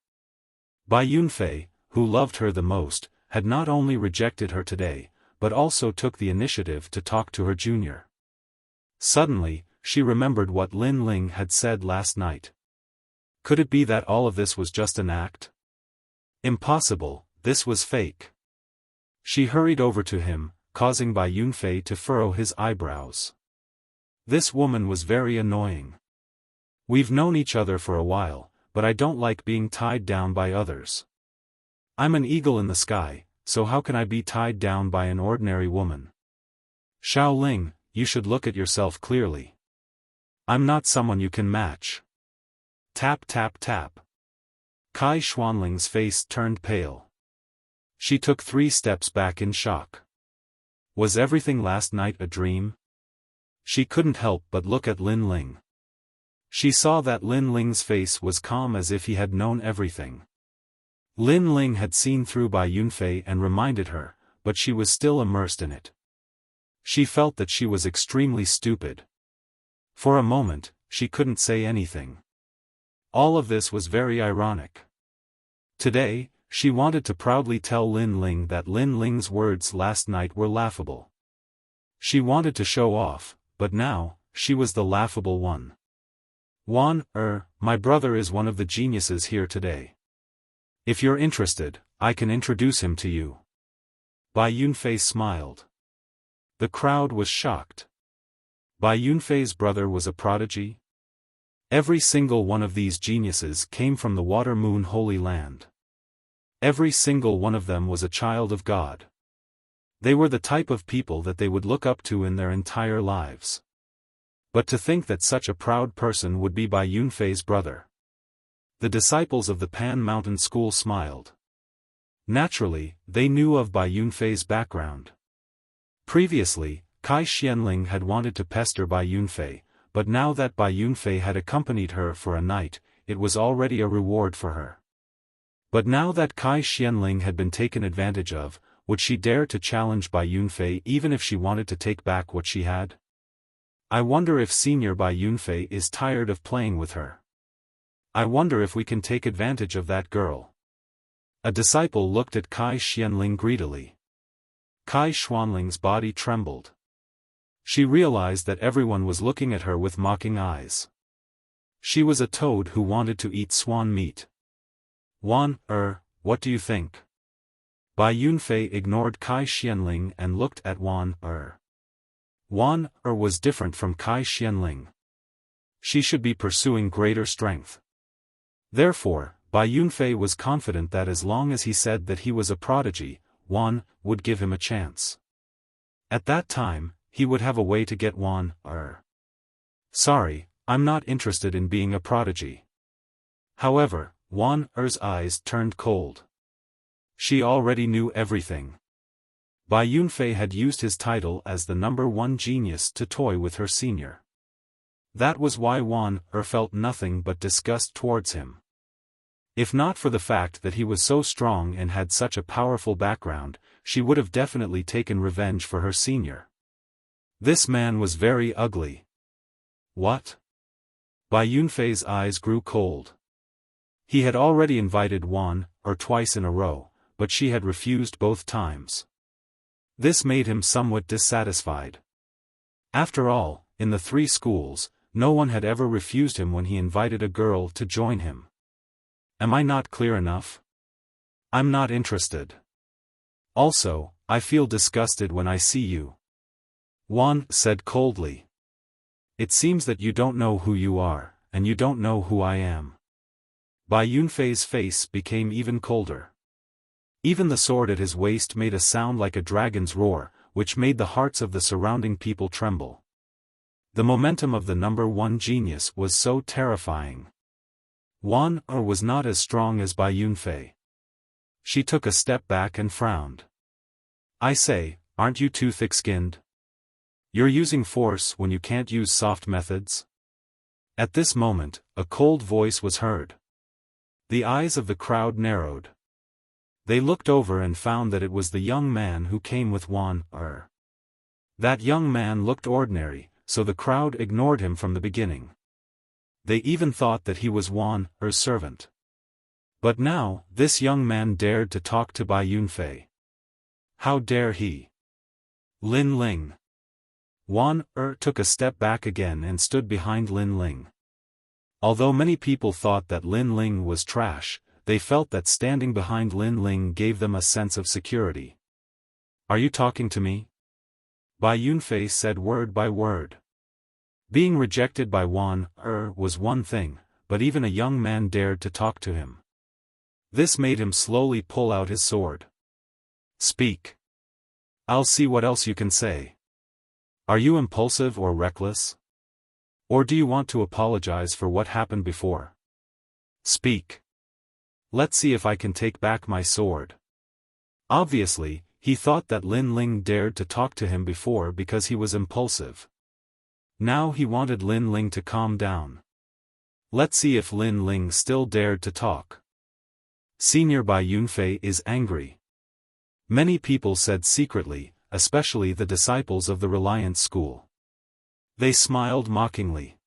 Bai Yunfei, who loved her the most, had not only rejected her today, but also took the initiative to talk to her junior. Suddenly, she remembered what Lin Ling had said last night. Could it be that all of this was just an act? Impossible, this was fake. She hurried over to him, causing Bai Yunfei to furrow his eyebrows. This woman was very annoying. We've known each other for a while, but I don't like being tied down by others. I'm an eagle in the sky, so how can I be tied down by an ordinary woman? Xiaoling, you should look at yourself clearly. I'm not someone you can match. Tap tap tap. Kai Xuanling's face turned pale. She took 3 steps back in shock. Was everything last night a dream? She couldn't help but look at Lin Ling. She saw that Lin Ling's face was calm as if he had known everything. Lin Ling had seen through Bai Yunfei and reminded her, but she was still immersed in it. She felt that she was extremely stupid. For a moment, she couldn't say anything. All of this was very ironic. Today, she wanted to proudly tell Lin Ling that Lin Ling's words last night were laughable. She wanted to show off, but now, she was the laughable one. Wan Er, my brother is one of the geniuses here today. If you're interested, I can introduce him to you. Bai Yunfei smiled. The crowd was shocked. Bai Yunfei's brother was a prodigy? Every single one of these geniuses came from the Water Moon Holy Land. Every single one of them was a child of God. They were the type of people that they would look up to in their entire lives. But to think that such a proud person would be Bai Yunfei's brother. The disciples of the Pan Mountain School smiled. Naturally, they knew of Bai Yunfei's background. Previously, Kai Xianling had wanted to pester Bai Yunfei, but now that Bai Yunfei had accompanied her for a night, it was already a reward for her. But now that Kai Xianling had been taken advantage of, would she dare to challenge Bai Yunfei even if she wanted to take back what she had? I wonder if Senior Bai Yunfei is tired of playing with her. I wonder if we can take advantage of that girl. A disciple looked at Kai Xianling greedily. Kai Xuanling's body trembled. She realized that everyone was looking at her with mocking eyes. She was a toad who wanted to eat swan meat. Wan Er, what do you think? Bai Yunfei ignored Kai Xianling and looked at Wan Er. Wan Er was different from Kai Xianling. She should be pursuing greater strength. Therefore, Bai Yunfei was confident that as long as he said that he was a prodigy, Wan would give him a chance. At that time, he would have a way to get Wan Er. Sorry, I'm not interested in being a prodigy. However, Wan Er's eyes turned cold. She already knew everything. Bai Yunfei had used his title as the #1 genius to toy with her senior. That was why Wan Er felt nothing but disgust towards him. If not for the fact that he was so strong and had such a powerful background, she would have definitely taken revenge for her senior. This man was very ugly. What? Bai Yunfei's eyes grew cold. He had already invited Wan Er twice in a row, but she had refused both times. This made him somewhat dissatisfied. After all, in the 3 schools, no one had ever refused him when he invited a girl to join him. Am I not clear enough? I'm not interested. Also, I feel disgusted when I see you. Wan said coldly. It seems that you don't know who you are, and you don't know who I am. Bai Yunfei's face became even colder. Even the sword at his waist made a sound like a dragon's roar, which made the hearts of the surrounding people tremble. The momentum of the #1 genius was so terrifying. Wan Er was not as strong as Bai Yunfei. She took a step back and frowned. I say, aren't you too thick-skinned? You're using force when you can't use soft methods? At this moment, a cold voice was heard. The eyes of the crowd narrowed. They looked over and found that it was the young man who came with Wan. That young man looked ordinary, so the crowd ignored him from the beginning. They even thought that he was Wan's servant. But now, this young man dared to talk to Bai Yunfei. How dare he? Lin Ling. Wan took a step back again and stood behind Lin Ling. Although many people thought that Lin Ling was trash, they felt that standing behind Lin Ling gave them a sense of security. Are you talking to me? Bai Yunfei said word by word. Being rejected by Wan was one thing, but even a young man dared to talk to him. This made him slowly pull out his sword. Speak. I'll see what else you can say. Are you impulsive or reckless? Or do you want to apologize for what happened before? Speak. Let's see if I can take back my sword. Obviously, he thought that Lin Ling dared to talk to him before because he was impulsive. Now he wanted Lin Ling to calm down. Let's see if Lin Ling still dared to talk. Senior Bai Yunfei is angry. Many people said secretly, especially the disciples of the Reliance School. They smiled mockingly.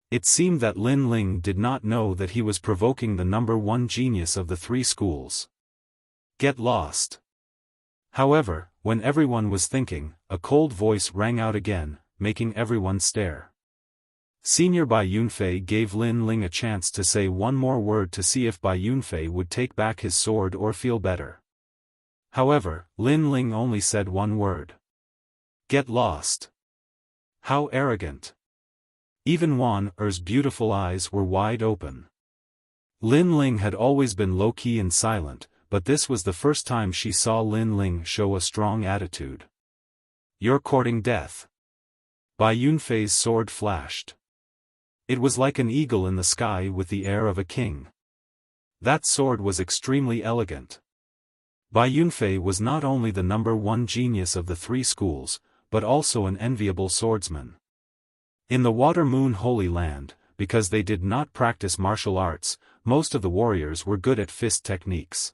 It seemed that Lin Ling did not know that he was provoking the number one genius of the three schools. Get lost. However, when everyone was thinking, a cold voice rang out again, making everyone stare. Senior Bai Yunfei gave Lin Ling a chance to say one more word to see if Bai Yunfei would take back his sword or feel better. However, Lin Ling only said one word. Get lost. How arrogant. Even Wan's beautiful eyes were wide open. Lin Ling had always been low-key and silent, but this was the first time she saw Lin Ling show a strong attitude. You're courting death. Bai Yunfei's sword flashed. It was like an eagle in the sky with the air of a king. That sword was extremely elegant. Bai Yunfei was not only the number one genius of the three schools, but also an enviable swordsman. In the Water Moon Holy Land, because they did not practice martial arts, most of the warriors were good at fist techniques.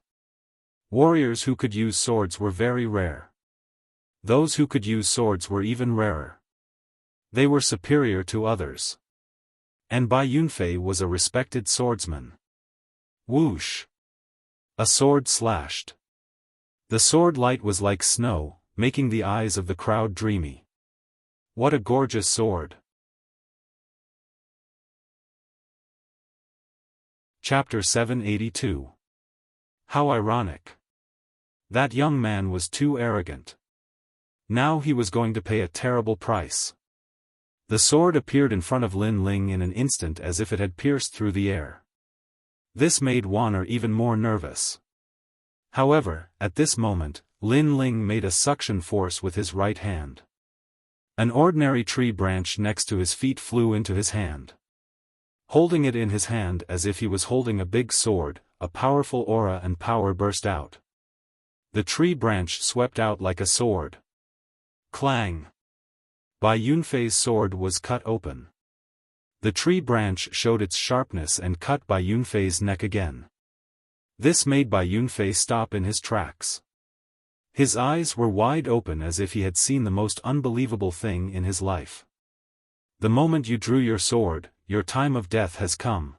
Warriors who could use swords were very rare. Those who could use swords were even rarer. They were superior to others. And Bai Yunfei was a respected swordsman. Whoosh! A sword slashed. The sword light was like snow, making the eyes of the crowd dreamy. What a gorgeous sword! Chapter 782. How ironic. That young man was too arrogant. Now he was going to pay a terrible price. The sword appeared in front of Lin Ling in an instant as if it had pierced through the air. This made Wanner even more nervous. However, at this moment, Lin Ling made a suction force with his right hand. An ordinary tree branch next to his feet flew into his hand. Holding it in his hand as if he was holding a big sword, a powerful aura and power burst out. The tree branch swept out like a sword. Clang! Bai Yunfei's sword was cut open. The tree branch showed its sharpness and cut Bai Yunfei's neck again. This made Bai Yunfei stop in his tracks. His eyes were wide open as if he had seen the most unbelievable thing in his life. The moment you drew your sword, your time of death has come.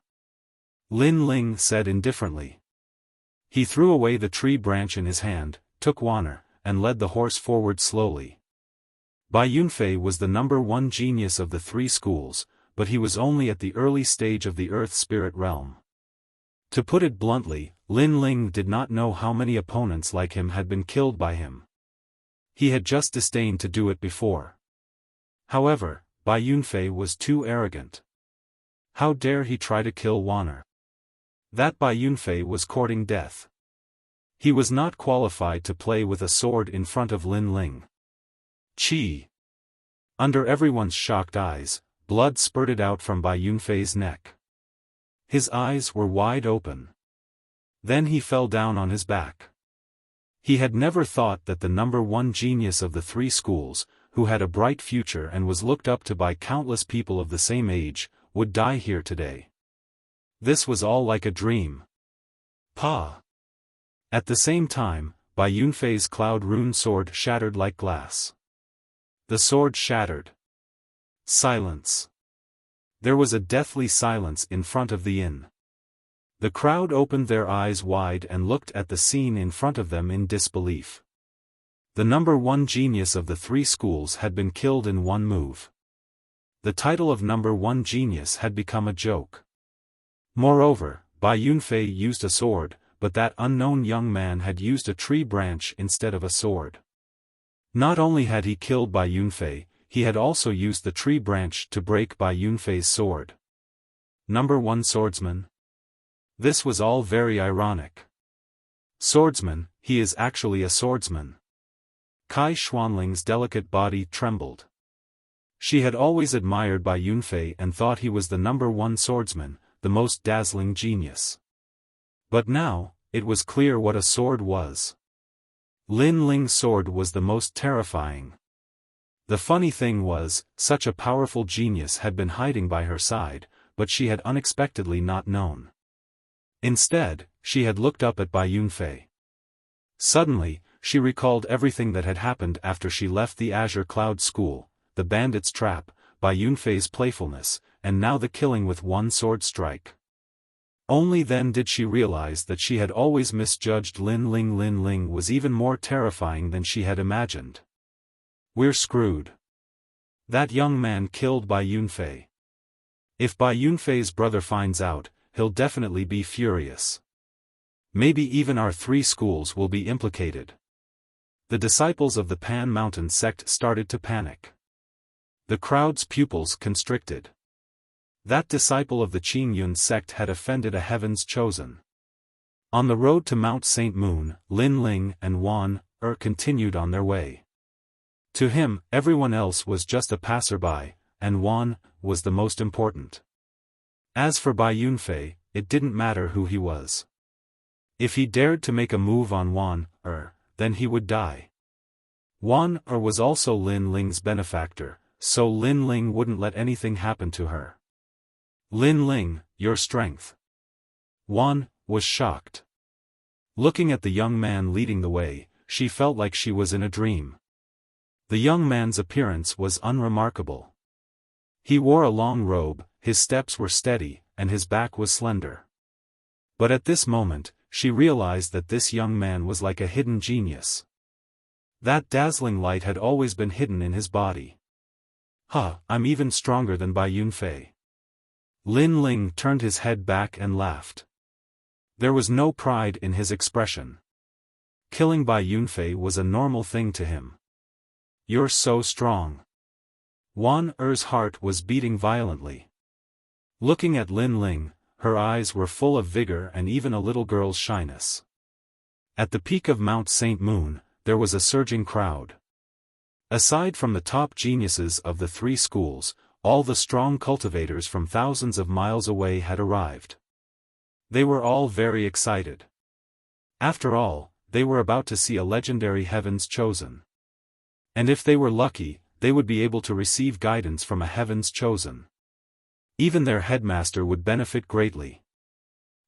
Lin Ling said indifferently. He threw away the tree branch in his hand, took Wanner, and led the horse forward slowly. Bai Yunfei was the number one genius of the three schools, but he was only at the early stage of the earth spirit realm. To put it bluntly, Lin Ling did not know how many opponents like him had been killed by him. He had just disdained to do it before. However, Bai Yunfei was too arrogant. How dare he try to kill Wanner? That Bai Yunfei was courting death. He was not qualified to play with a sword in front of Lin Ling. Chi! Under everyone's shocked eyes, blood spurted out from Bai Yunfei's neck. His eyes were wide open. Then he fell down on his back. He had never thought that the number one genius of the three schools, who had a bright future and was looked up to by countless people of the same age, would die here today. This was all like a dream. Pa! At the same time, Bai Yunfei's cloud rune sword shattered like glass. The sword shattered. Silence. There was a deathly silence in front of the inn. The crowd opened their eyes wide and looked at the scene in front of them in disbelief. The number one genius of the three schools had been killed in one move. The title of number one genius had become a joke. Moreover, Bai Yunfei used a sword, but that unknown young man had used a tree branch instead of a sword. Not only had he killed Bai Yunfei, he had also used the tree branch to break Bai Yunfei's sword. Number one swordsman? This was all very ironic. Swordsman, he is actually a swordsman. Kai Xuanling's delicate body trembled. She had always admired Bai Yunfei and thought he was the number one swordsman, the most dazzling genius. But now, it was clear what a sword was. Lin Ling's sword was the most terrifying. The funny thing was, such a powerful genius had been hiding by her side, but she had unexpectedly not known. Instead, she had looked up at Bai Yunfei. Suddenly, she recalled everything that had happened after she left the Azure Cloud School, the bandit's trap, Bai Yunfei's playfulness, and now the killing with one sword strike. Only then did she realize that she had always misjudged Lin Ling. Lin Ling was even more terrifying than she had imagined. We're screwed. That young man killed Bai Yunfei. If Bai Yunfei's brother finds out, he'll definitely be furious. Maybe even our three schools will be implicated. The disciples of the Pan Mountain sect started to panic. The crowd's pupils constricted. That disciple of the Qingyun sect had offended a heaven's chosen. On the road to Mount St. Moon, Lin Ling and Wan continued on their way. To him, everyone else was just a passerby, and Wan was the most important. As for Bai Yunfei, it didn't matter who he was. If he dared to make a move on Wan then he would die. Wan was also Lin Ling's benefactor, so Lin Ling wouldn't let anything happen to her. Lin Ling, your strength. Wan was shocked. Looking at the young man leading the way, she felt like she was in a dream. The young man's appearance was unremarkable. He wore a long robe, his steps were steady, and his back was slender. But at this moment, she realized that this young man was like a hidden genius. That dazzling light had always been hidden in his body. I'm even stronger than Bai Yunfei. Lin Ling turned his head back and laughed. There was no pride in his expression. Killing Bai Yunfei was a normal thing to him. You're so strong. Wan Er's heart was beating violently. Looking at Lin Ling, her eyes were full of vigor and even a little girl's shyness. At the peak of Mount St. Moon, there was a surging crowd. Aside from the top geniuses of the three schools, all the strong cultivators from thousands of miles away had arrived. They were all very excited. After all, they were about to see a legendary Heaven's Chosen. And if they were lucky, they would be able to receive guidance from a Heaven's Chosen. Even their headmaster would benefit greatly.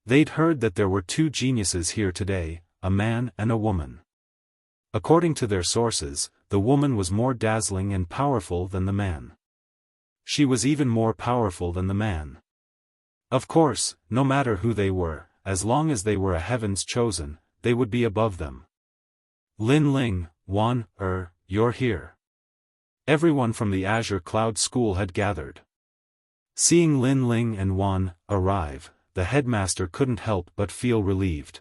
They'd heard that there were two geniuses here today, a man and a woman. According to their sources, the woman was more dazzling and powerful than the man. She was even more powerful than the man. Of course, no matter who they were, as long as they were a Heaven's Chosen, they would be above them. Lin Ling, Wan you're here. Everyone from the Azure Cloud School had gathered. Seeing Lin Ling and Wan arrive, the headmaster couldn't help but feel relieved.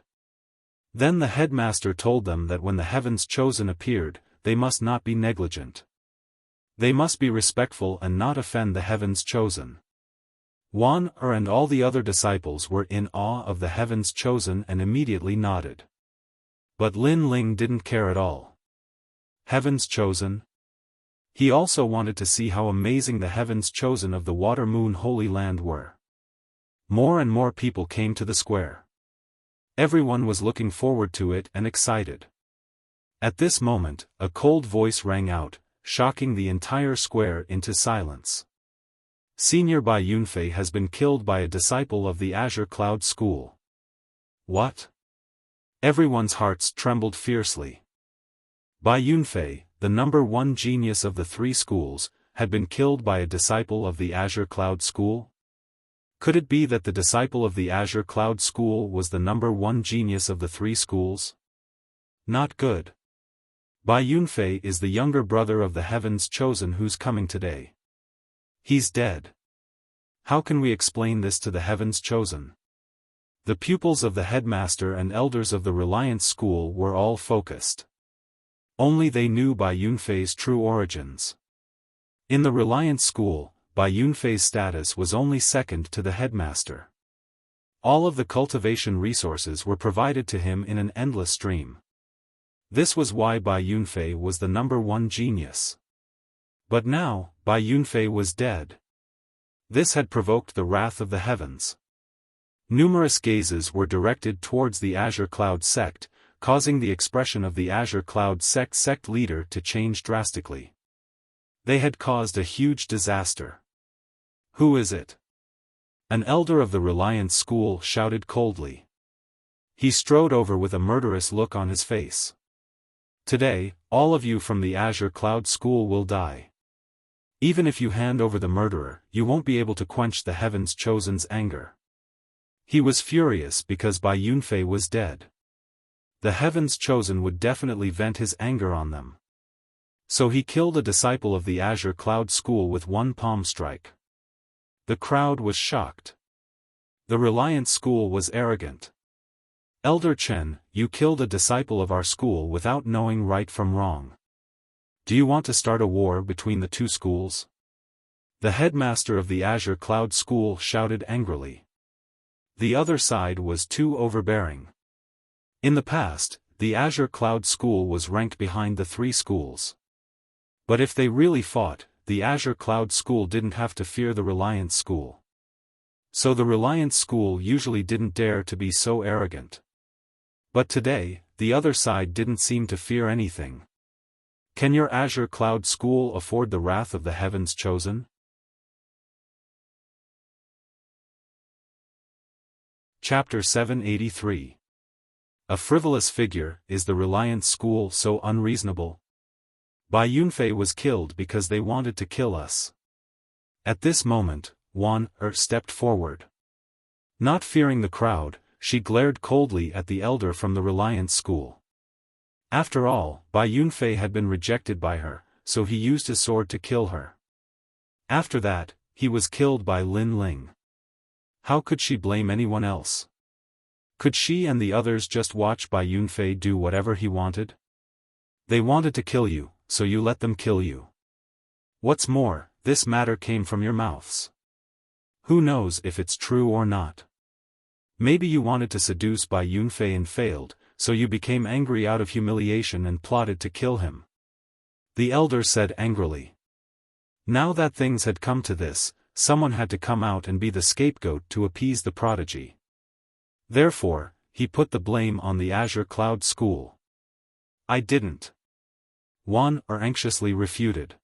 Then the headmaster told them that when the Heaven's Chosen appeared, they must not be negligent. They must be respectful and not offend the Heaven's Chosen. Wan and all the other disciples were in awe of the Heaven's Chosen and immediately nodded. But Lin Ling didn't care at all. Heaven's Chosen? He also wanted to see how amazing the Heaven's Chosen of the Water Moon Holy Land were. More and more people came to the square. Everyone was looking forward to it and excited. At this moment, a cold voice rang out, shocking the entire square into silence. Senior Bai Yunfei has been killed by a disciple of the Azure Cloud School. What? Everyone's hearts trembled fiercely. Bai Yunfei, the number one genius of the three schools, had been killed by a disciple of the Azure Cloud School? Could it be that the disciple of the Azure Cloud School was the number one genius of the three schools? Not good. Bai Yunfei is the younger brother of the Heaven's Chosen who's coming today. He's dead. How can we explain this to the Heaven's Chosen? The pupils of the headmaster and elders of the Reliance School were all focused. Only they knew Bai Yunfei's true origins. In the Reliance School, Bai Yunfei's status was only second to the headmaster. All of the cultivation resources were provided to him in an endless stream. This was why Bai Yunfei was the number one genius. But now, Bai Yunfei was dead. This had provoked the wrath of the heavens. Numerous gazes were directed towards the Azure Cloud sect, causing the expression of the Azure Cloud sect leader to change drastically. They had caused a huge disaster. Who is it? An elder of the Reliance School shouted coldly. He strode over with a murderous look on his face. Today, all of you from the Azure Cloud School will die. Even if you hand over the murderer, you won't be able to quench the Heaven's Chosen's anger. He was furious because Bai Yunfei was dead. The Heaven's Chosen would definitely vent his anger on them. So he killed a disciple of the Azure Cloud School with one palm strike. The crowd was shocked. The Reliance School was arrogant. Elder Chen, you killed a disciple of our school without knowing right from wrong. Do you want to start a war between the two schools? The headmaster of the Azure Cloud School shouted angrily. The other side was too overbearing. In the past, the Azure Cloud School was ranked behind the three schools. But if they really fought, the Azure Cloud School didn't have to fear the Reliance School. So the Reliance School usually didn't dare to be so arrogant. But today, the other side didn't seem to fear anything. Can your Azure Cloud School afford the wrath of the Heaven's Chosen? Chapter 783. A frivolous figure, is the Reliance School so unreasonable? Bai Yunfei was killed because they wanted to kill us. At this moment, Wan stepped forward. Not fearing the crowd, she glared coldly at the elder from the Reliance School. After all, Bai Yunfei had been rejected by her, so he used his sword to kill her. After that, he was killed by Lin Ling. How could she blame anyone else? Could she and the others just watch Bai Yunfei do whatever he wanted? They wanted to kill you, so you let them kill you. What's more, this matter came from your mouths. Who knows if it's true or not? Maybe you wanted to seduce Bai Yunfei and failed, so you became angry out of humiliation and plotted to kill him. The elder said angrily. Now that things had come to this, someone had to come out and be the scapegoat to appease the prodigy. Therefore, he put the blame on the Azure Cloud School. I didn't. Wan anxiously refuted.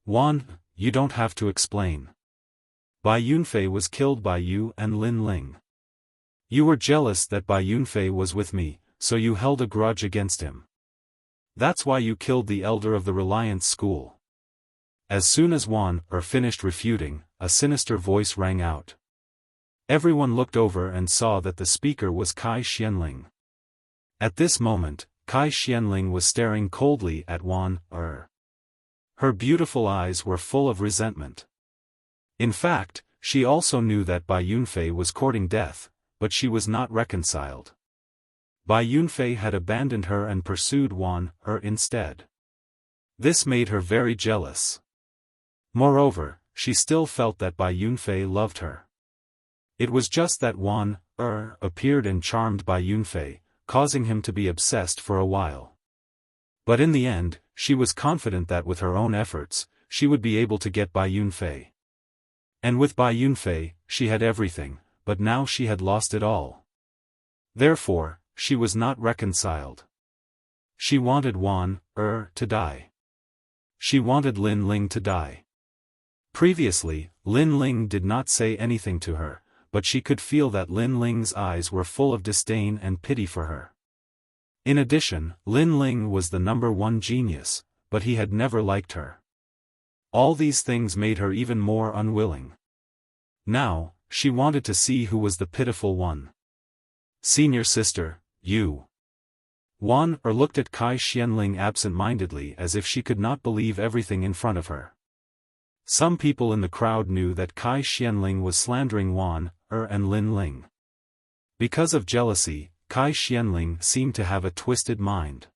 Wan, you don't have to explain. Bai Yunfei was killed by you and Lin Ling. You were jealous that Bai Yunfei was with me, so you held a grudge against him. That's why you killed the elder of the Reliance School. As soon as Wan finished refuting, a sinister voice rang out. Everyone looked over and saw that the speaker was Kai Xianling. At this moment, Kai Xianling was staring coldly at Wan Her beautiful eyes were full of resentment. In fact, she also knew that Bai Yunfei was courting death, but she was not reconciled. Bai Yunfei had abandoned her and pursued Wan instead. This made her very jealous. Moreover, she still felt that Bai Yunfei loved her. It was just that Wan appeared and charmed Bai Yunfei, causing him to be obsessed for a while. But in the end, she was confident that with her own efforts, she would be able to get Bai Yunfei. And with Bai Yunfei, she had everything, but now she had lost it all. Therefore, she was not reconciled. She wanted to die. She wanted Lin Ling to die. Previously, Lin Ling did not say anything to her, but she could feel that Lin Ling's eyes were full of disdain and pity for her. In addition, Lin Ling was the #1 genius, but he had never liked her. All these things made her even more unwilling. Now, she wanted to see who was the pitiful one. Senior sister, you. Looked at Kai Xianling absent-mindedly as if she could not believe everything in front of her. Some people in the crowd knew that Kai Xianling was slandering and Lin Ling. Because of jealousy, Kai Xianling seemed to have a twisted mind.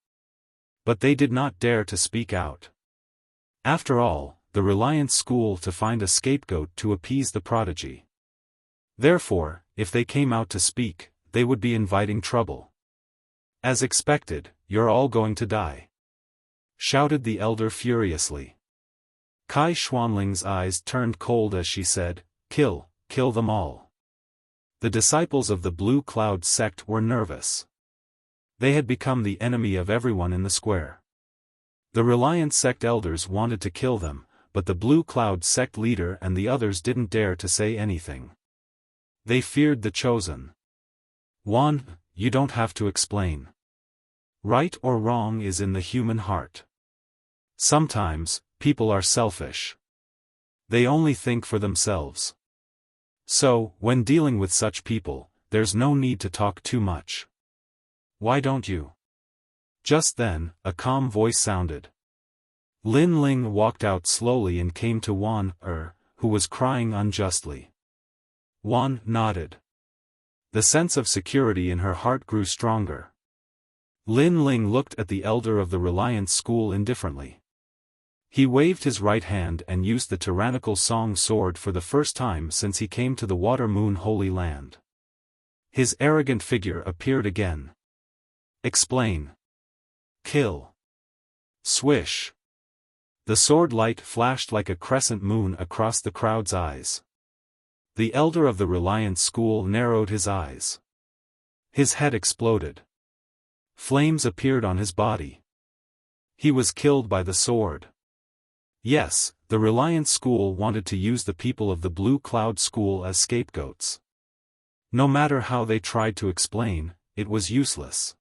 But they did not dare to speak out. After all, the Reliance School to find a scapegoat to appease the prodigy. Therefore, if they came out to speak, they would be inviting trouble. As expected, you're all going to die, shouted the elder furiously. Kai Xuanling's eyes turned cold as she said, kill them all. The disciples of the Blue Cloud sect were nervous. They had become the enemy of everyone in the square. The Reliance sect elders wanted to kill them, but the Blue Cloud sect leader and the others didn't dare to say anything. They feared the chosen. You don't have to explain. Right or wrong is in the human heart. Sometimes, people are selfish. They only think for themselves. So, when dealing with such people, there's no need to talk too much. Why don't you? Just then, a calm voice sounded. Lin Ling walked out slowly and came to who was crying unjustly. Nodded. The sense of security in her heart grew stronger. Lin Ling looked at the elder of the Reliance School indifferently. He waved his right hand and used the tyrannical song sword for the first time since he came to the Water Moon Holy Land. His arrogant figure appeared again. Explain. Kill. Swish. The sword light flashed like a crescent moon across the crowd's eyes. The elder of the Reliance School narrowed his eyes. His head exploded. Flames appeared on his body. He was killed by the sword. Yes, the Reliance School wanted to use the people of the Blue Cloud School as scapegoats. No matter how they tried to explain, it was useless.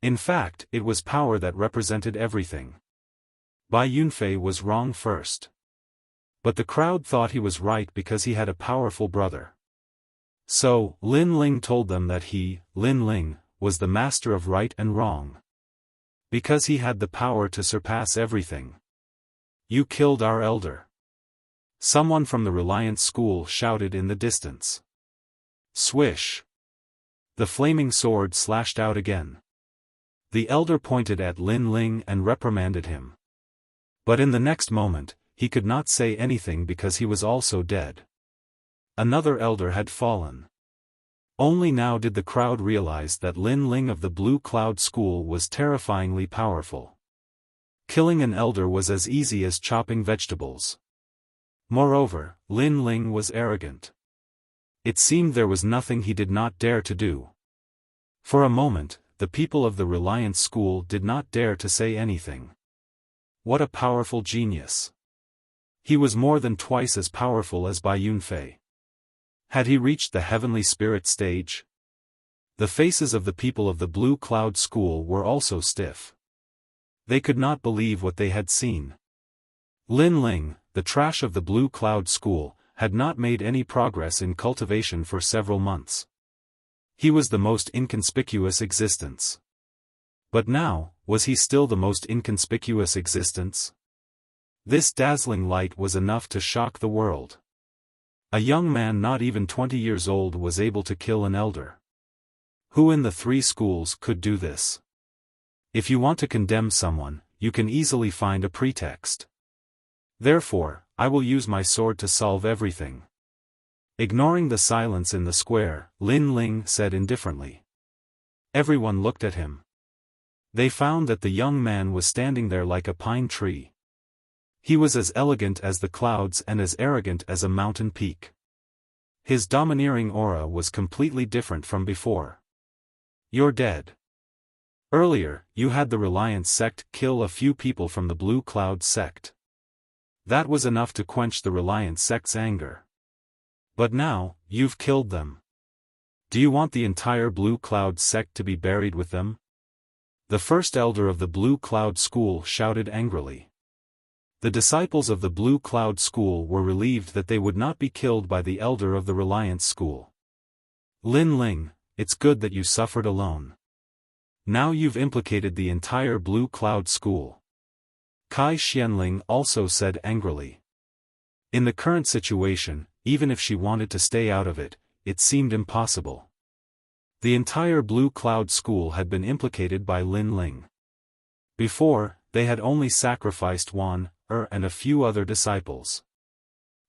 In fact, it was power that represented everything. Bai Yunfei was wrong first. But the crowd thought he was right because he had a powerful brother. So, Lin Ling told them that he, Lin Ling, was the master of right and wrong. Because he had the power to surpass everything. You killed our elder. Someone from the Reliance School shouted in the distance. Swish. The flaming sword slashed out again. The elder pointed at Lin Ling and reprimanded him. But in the next moment, he could not say anything because he was also dead. Another elder had fallen. Only now did the crowd realize that Lin Ling of the Blue Cloud School was terrifyingly powerful. Killing an elder was as easy as chopping vegetables. Moreover, Lin Ling was arrogant. It seemed there was nothing he did not dare to do. For a moment, the people of the Reliance School did not dare to say anything. What a powerful genius. He was more than twice as powerful as Bai Yunfei. Had he reached the heavenly spirit stage? The faces of the people of the Blue Cloud School were also stiff. They could not believe what they had seen. Lin Ling, the trash of the Blue Cloud School, had not made any progress in cultivation for several months. He was the most inconspicuous existence. But now, was he still the most inconspicuous existence? This dazzling light was enough to shock the world. A young man not even 20 years old was able to kill an elder. Who in the 3 schools could do this? If you want to condemn someone, you can easily find a pretext. Therefore, I will use my sword to solve everything. Ignoring the silence in the square, Lin Ling said indifferently. Everyone looked at him. They found that the young man was standing there like a pine tree. He was as elegant as the clouds and as arrogant as a mountain peak. His domineering aura was completely different from before. You're dead. Earlier, you had the Reliance sect kill a few people from the Blue Cloud sect. That was enough to quench the Reliance sect's anger. But now, you've killed them. Do you want the entire Blue Cloud sect to be buried with them? The first elder of the Blue Cloud school shouted angrily. The disciples of the Blue Cloud school were relieved that they would not be killed by the elder of the Reliance school. Lin Ling, it's good that you suffered alone. Now you've implicated the entire Blue Cloud school. Kai Xianling also said angrily. In the current situation, even if she wanted to stay out of it, it seemed impossible. The entire Blue Cloud school had been implicated by Lin Ling. Before, they had only sacrificed Wan, and a few other disciples.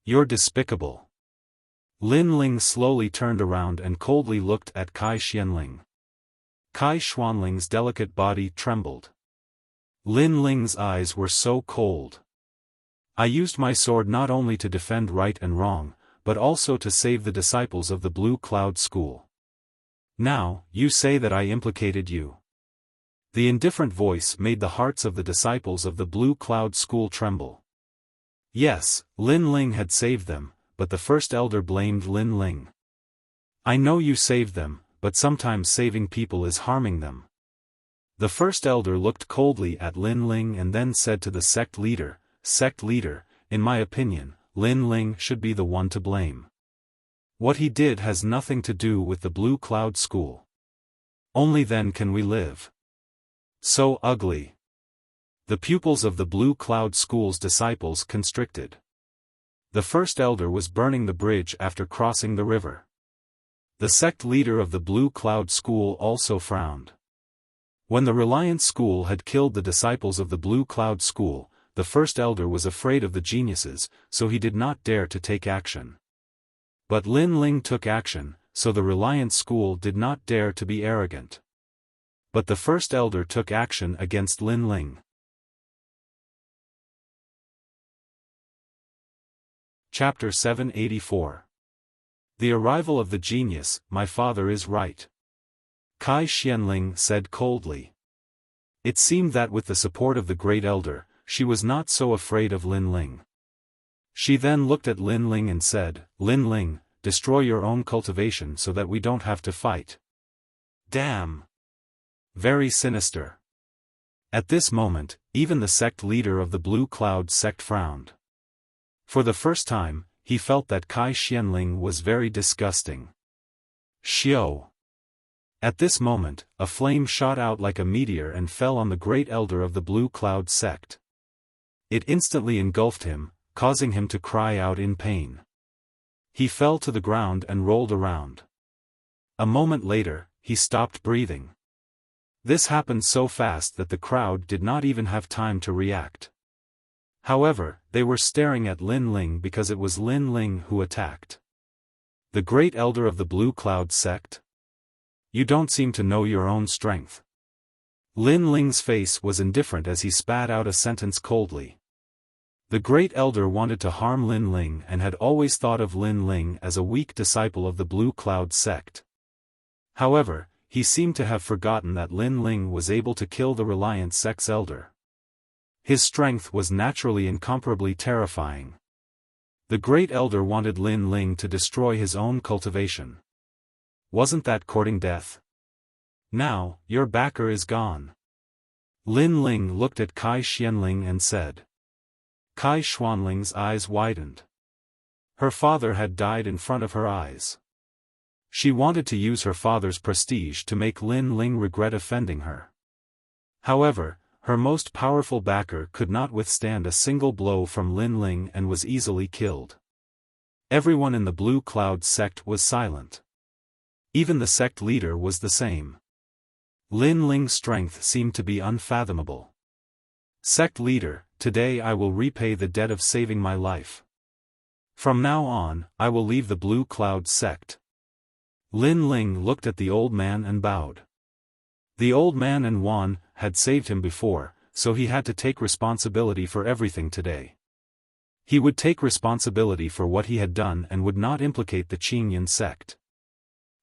You're despicable. Lin Ling slowly turned around and coldly looked at Kai Xianling. Kai Xuanling's delicate body trembled. Lin Ling's eyes were so cold. I used my sword not only to defend right and wrong, but also to save the disciples of the Blue Cloud school. Now, you say that I implicated you. The indifferent voice made the hearts of the disciples of the Blue Cloud school tremble. Yes, Lin Ling had saved them, but the first elder blamed Lin Ling. I know you saved them, but sometimes saving people is harming them. The first elder looked coldly at Lin Ling and then said to the sect leader, in my opinion, Lin Ling should be the one to blame. What he did has nothing to do with the Blue Cloud school. Only then can we live. So ugly. The pupils of the Blue Cloud school's disciples constricted. The first elder was burning the bridge after crossing the river. The sect leader of the Blue Cloud school also frowned. When the Reliance school had killed the disciples of the Blue Cloud school, the first elder was afraid of the geniuses, so he did not dare to take action. But Lin Ling took action, so the Reliance school did not dare to be arrogant. But the first elder took action against Lin Ling. Chapter 784. The arrival of the genius, my father is right. Kai Xianling said coldly. It seemed that with the support of the great elder, she was not so afraid of Lin Ling. She then looked at Lin Ling and said, Lin Ling, destroy your own cultivation so that we don't have to fight. Damn! Very sinister. At this moment, even the sect leader of the Blue Cloud sect frowned. For the first time, he felt that Kai Xianling was very disgusting. Xiao. At this moment, a flame shot out like a meteor and fell on the great elder of the Blue Cloud sect. It instantly engulfed him, causing him to cry out in pain. He fell to the ground and rolled around. A moment later, he stopped breathing. This happened so fast that the crowd did not even have time to react. However, they were staring at Lin Ling because it was Lin Ling who attacked. The great elder of the Blue Cloud sect? You don't seem to know your own strength. Lin Ling's face was indifferent as he spat out a sentence coldly. The great elder wanted to harm Lin Ling and had always thought of Lin Ling as a weak disciple of the Blue Cloud sect. However, he seemed to have forgotten that Lin Ling was able to kill the Reliance sect's elder. His strength was naturally incomparably terrifying. The great elder wanted Lin Ling to destroy his own cultivation. Wasn't that courting death? Now, your backer is gone. Lin Ling looked at Kai Xianling and said. Kai Xuanling's eyes widened. Her father had died in front of her eyes. She wanted to use her father's prestige to make Lin Ling regret offending her. However, her most powerful backer could not withstand a single blow from Lin Ling and was easily killed. Everyone in the Blue Cloud sect was silent. Even the sect leader was the same. Lin Ling's strength seemed to be unfathomable. Sect leader, today I will repay the debt of saving my life. From now on, I will leave the Blue Cloud sect. Lin Ling looked at the old man and bowed. The old man and Wan had saved him before, so he had to take responsibility for everything today. He would take responsibility for what he had done and would not implicate the Qingyan sect.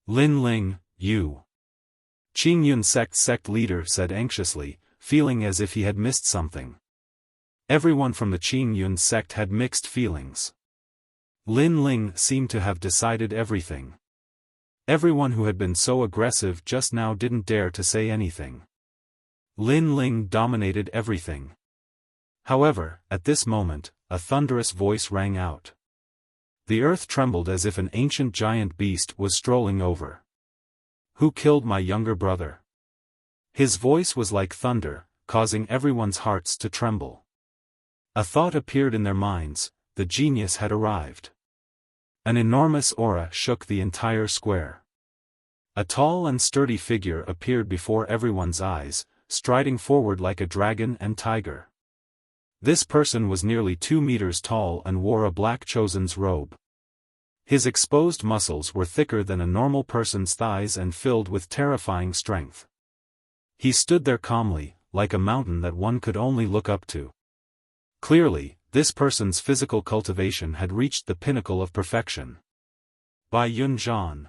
Lin Ling, you. Qingyun sect leader said anxiously, feeling as if he had missed something. Everyone from the Qingyun sect had mixed feelings. Lin Ling seemed to have decided everything. Everyone who had been so aggressive just now didn't dare to say anything. Lin Ling dominated everything. However, at this moment, a thunderous voice rang out. The earth trembled as if an ancient giant beast was strolling over. Who killed my younger brother? His voice was like thunder, causing everyone's hearts to tremble. A thought appeared in their minds: the genius had arrived. An enormous aura shook the entire square. A tall and sturdy figure appeared before everyone's eyes, striding forward like a dragon and tiger. This person was nearly 2 meters tall and wore a black chosen's robe. His exposed muscles were thicker than a normal person's thighs and filled with terrifying strength. He stood there calmly, like a mountain that one could only look up to. Clearly, this person's physical cultivation had reached the pinnacle of perfection. Bai Yunzhan.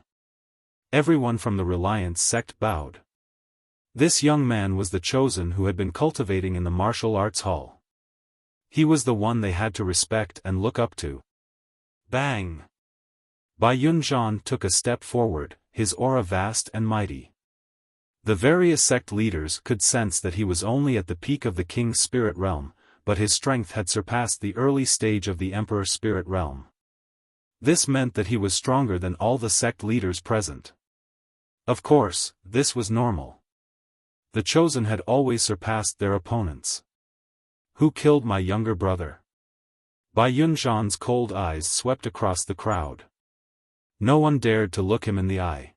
Everyone from the Reliance sect bowed. This young man was the chosen who had been cultivating in the martial arts hall. He was the one they had to respect and look up to. Bang! Bai Yunzhan took a step forward, his aura vast and mighty. The various sect leaders could sense that he was only at the peak of the king's spirit realm, but his strength had surpassed the early stage of the emperor's spirit realm. This meant that he was stronger than all the sect leaders present. Of course, this was normal. The chosen had always surpassed their opponents. Who killed my younger brother? Bai Yunzhan's cold eyes swept across the crowd. No one dared to look him in the eye.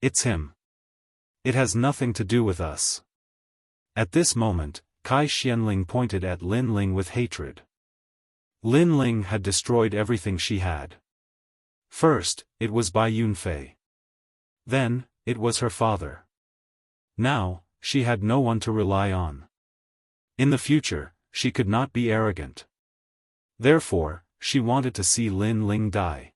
It's him. It has nothing to do with us. At this moment, Kai Xianling pointed at Lin Ling with hatred. Lin Ling had destroyed everything she had. First, it was Bai Yunfei. Then, it was her father. Now, she had no one to rely on. In the future, she could not be arrogant. Therefore, she wanted to see Lin Ling die.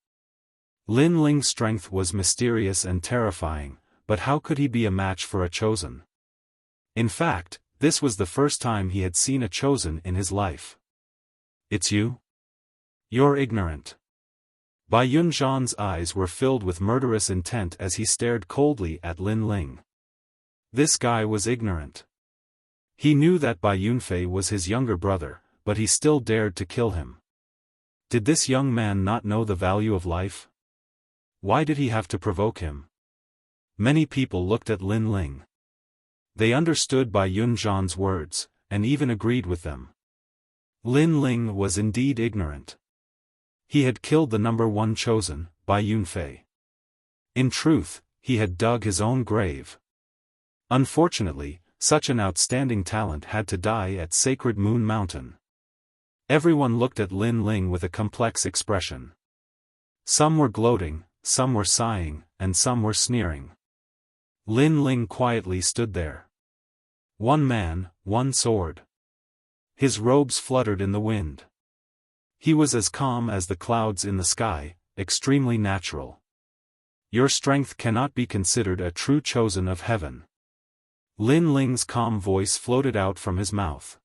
Lin Ling's strength was mysterious and terrifying, but how could he be a match for a chosen? In fact, this was the first time he had seen a chosen in his life. It's you? You're ignorant. Bai Yunzhan's eyes were filled with murderous intent as he stared coldly at Lin Ling. This guy was ignorant. He knew that Bai Yunfei was his younger brother, but he still dared to kill him. Did this young man not know the value of life? Why did he have to provoke him? Many people looked at Lin Ling. They understood Bai Yunzhan's words, and even agreed with them. Lin Ling was indeed ignorant. He had killed the number one chosen, Bai Yunfei. In truth, he had dug his own grave. Unfortunately, such an outstanding talent had to die at Sacred Moon Mountain. Everyone looked at Lin Ling with a complex expression. Some were gloating, some were sighing, and some were sneering. Lin Ling quietly stood there. One man, one sword. His robes fluttered in the wind. He was as calm as the clouds in the sky, extremely natural. Your strength cannot be considered a true chosen of heaven. Lin Ling's calm voice floated out from his mouth.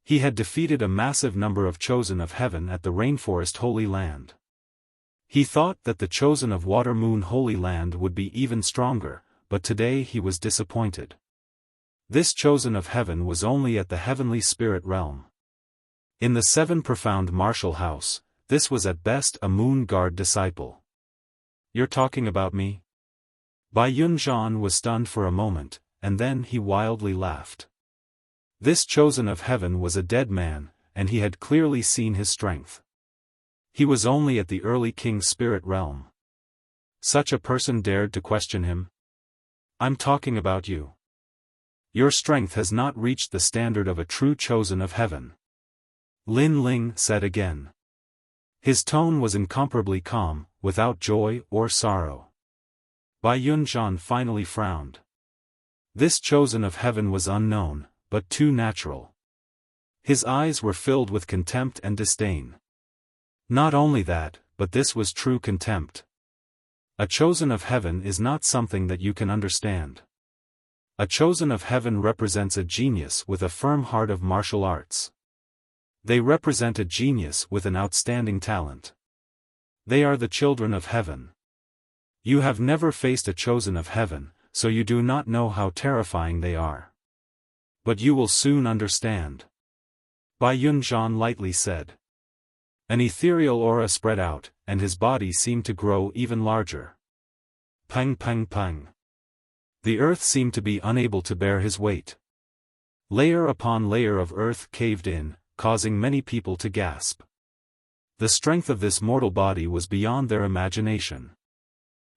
He had defeated a massive number of chosen of heaven at the Rainforest Holy Land. He thought that the chosen of Water Moon Holy Land would be even stronger, but today he was disappointed. This chosen of heaven was only at the heavenly spirit realm. In the 7 profound martial house, this was at best a moon guard disciple. You're talking about me? Bai Yunzhan was stunned for a moment, and then he wildly laughed. This chosen of heaven was a dead man, and he had clearly seen his strength. He was only at the early king's spirit realm. Such a person dared to question him? I'm talking about you. Your strength has not reached the standard of a true chosen of heaven. Lin Ling said again. His tone was incomparably calm, without joy or sorrow. Bai Yunzhan finally frowned. This chosen of heaven was unknown, but too natural. His eyes were filled with contempt and disdain. Not only that, but this was true contempt. A chosen of heaven is not something that you can understand. A chosen of heaven represents a genius with a firm heart of martial arts. They represent a genius with an outstanding talent. They are the children of heaven. You have never faced a chosen of heaven, so you do not know how terrifying they are. But you will soon understand. Bai Yunzhan lightly said. An ethereal aura spread out, and his body seemed to grow even larger. Pang pang pang. The earth seemed to be unable to bear his weight. Layer upon layer of earth caved in, causing many people to gasp. The strength of this mortal body was beyond their imagination.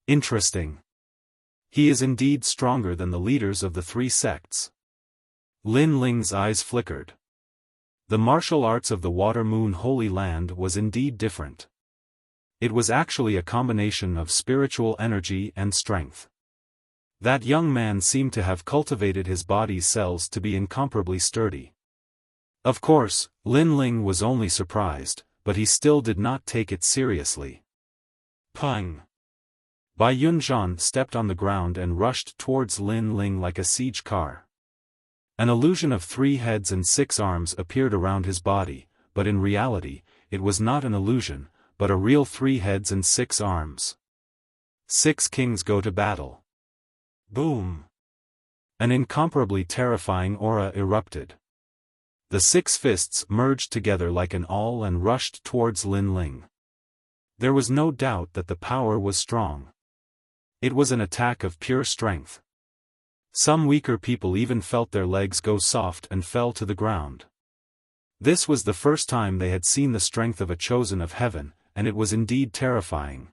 Interesting. He is indeed stronger than the leaders of the three sects. Lin Ling's eyes flickered. The martial arts of the Water Moon Holy Land was indeed different. It was actually a combination of spiritual energy and strength. That young man seemed to have cultivated his body's cells to be incomparably sturdy. Of course, Lin Ling was only surprised, but he still did not take it seriously. Pang! Bai Yunzhan stepped on the ground and rushed towards Lin Ling like a siege car. An illusion of 3 heads and 6 arms appeared around his body, but in reality, it was not an illusion, but a real 3 heads and 6 arms. 6 kings go to battle. Boom! An incomparably terrifying aura erupted. The 6 fists merged together like an awl and rushed towards Lin Ling. There was no doubt that the power was strong. It was an attack of pure strength. Some weaker people even felt their legs go soft and fell to the ground. This was the first time they had seen the strength of a chosen of heaven, and it was indeed terrifying.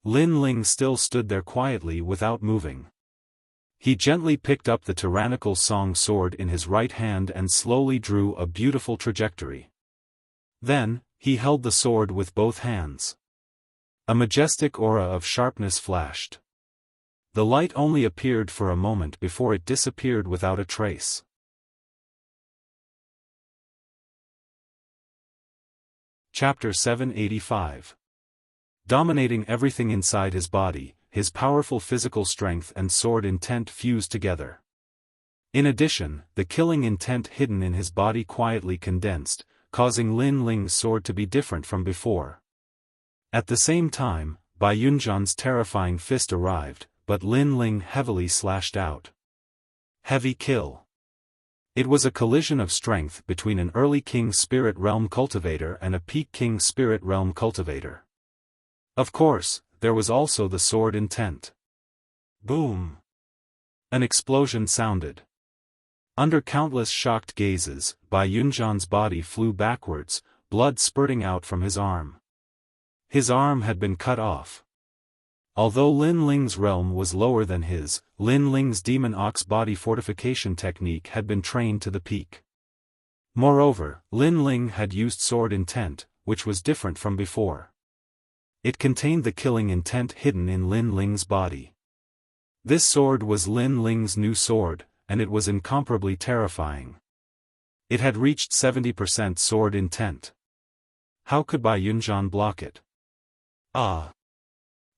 Lin Ling still stood there quietly without moving. He gently picked up the tyrannical song sword in his right hand and slowly drew a beautiful trajectory. Then, he held the sword with both hands. A majestic aura of sharpness flashed. The light only appeared for a moment before it disappeared without a trace. Chapter 785. Dominating everything inside his body, his powerful physical strength and sword intent fused together. In addition, the killing intent hidden in his body quietly condensed, causing Lin Ling's sword to be different from before. At the same time, Bai Yunzhan's terrifying fist arrived, but Lin Ling heavily slashed out. Heavy kill. It was a collision of strength between an early King Spirit Realm cultivator and a peak King Spirit Realm cultivator. Of course, there was also the sword intent. Boom! An explosion sounded. Under countless shocked gazes, Bai Yunzhan's body flew backwards, blood spurting out from his arm. His arm had been cut off. Although Lin Ling's realm was lower than his, Lin Ling's demon ox body fortification technique had been trained to the peak. Moreover, Lin Ling had used sword intent, which was different from before. It contained the killing intent hidden in Lin Ling's body. This sword was Lin Ling's new sword, and it was incomparably terrifying. It had reached 70% sword intent. How could Bai Yunzhan block it? Ah!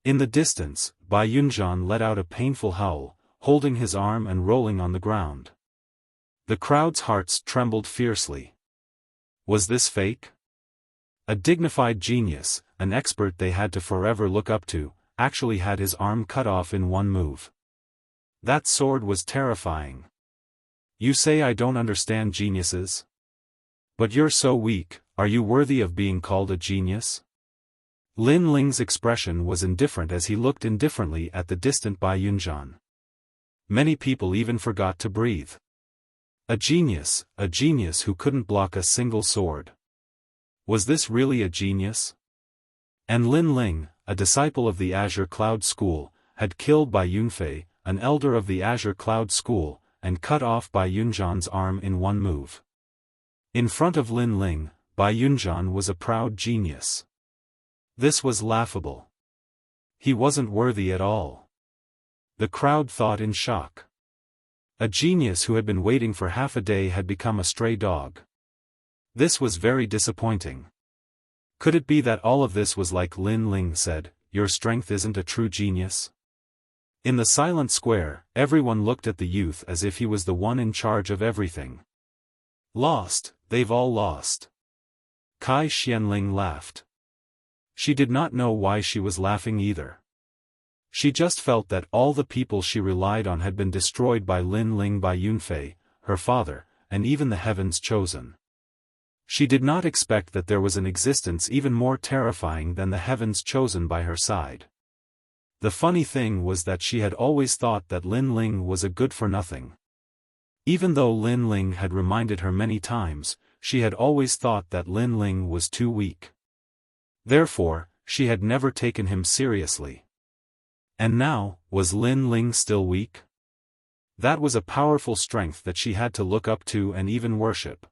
In the distance, Bai Yunzhan let out a painful howl, holding his arm and rolling on the ground. The crowd's hearts trembled fiercely. Was this fake? A dignified genius, an expert they had to forever look up to, actually had his arm cut off in one move. That sword was terrifying. You say I don't understand geniuses? But you're so weak, are you worthy of being called a genius? Lin Ling's expression was indifferent as he looked indifferently at the distant Bai Yunzhan. Many people even forgot to breathe. A genius who couldn't block a single sword. Was this really a genius? And Lin Ling, a disciple of the Azure Cloud School, had killed Bai Yunfei, an elder of the Azure Cloud School, and cut off Bai Yunzhan's arm in one move. In front of Lin Ling, Bai Yunzhan was a proud genius. This was laughable. He wasn't worthy at all. The crowd thought in shock. A genius who had been waiting for half a day had become a stray dog. This was very disappointing. Could it be that all of this was like Lin Ling said, your strength isn't a true genius? In the silent square, everyone looked at the youth as if he was the one in charge of everything. Lost, they've all lost. Kai Xianling laughed. She did not know why she was laughing either. She just felt that all the people she relied on had been destroyed by Lin Ling, by Yunfei, her father, and even the heavens chosen. She did not expect that there was an existence even more terrifying than the heavens chosen by her side. The funny thing was that she had always thought that Lin Ling was a good-for-nothing. Even though Lin Ling had reminded her many times, she had always thought that Lin Ling was too weak. Therefore, she had never taken him seriously. And now, was Lin Ling still weak? That was a powerful strength that she had to look up to and even worship.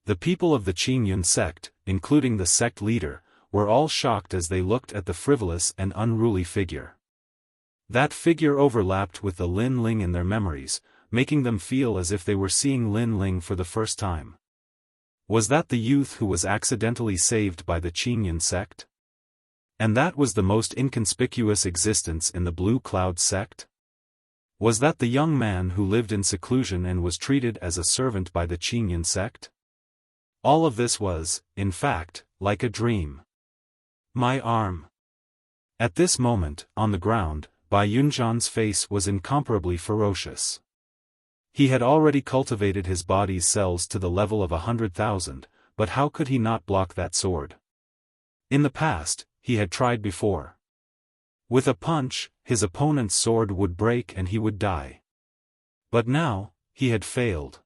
The people of the Qingyun sect, including the sect leader, were all shocked as they looked at the frivolous and unruly figure. That figure overlapped with the Lin Ling in their memories, making them feel as if they were seeing Lin Ling for the first time. Was that the youth who was accidentally saved by the Qingyun sect? And that was the most inconspicuous existence in the Blue Cloud sect? Was that the young man who lived in seclusion and was treated as a servant by the Qingyun sect? All of this was, in fact, like a dream. My arm. At this moment, on the ground, Bai Yunzhan's face was incomparably ferocious. He had already cultivated his body's cells to the level of 100,000, but how could he not block that sword? In the past, he had tried before. With a punch, his opponent's sword would break and he would die. But now, he had failed.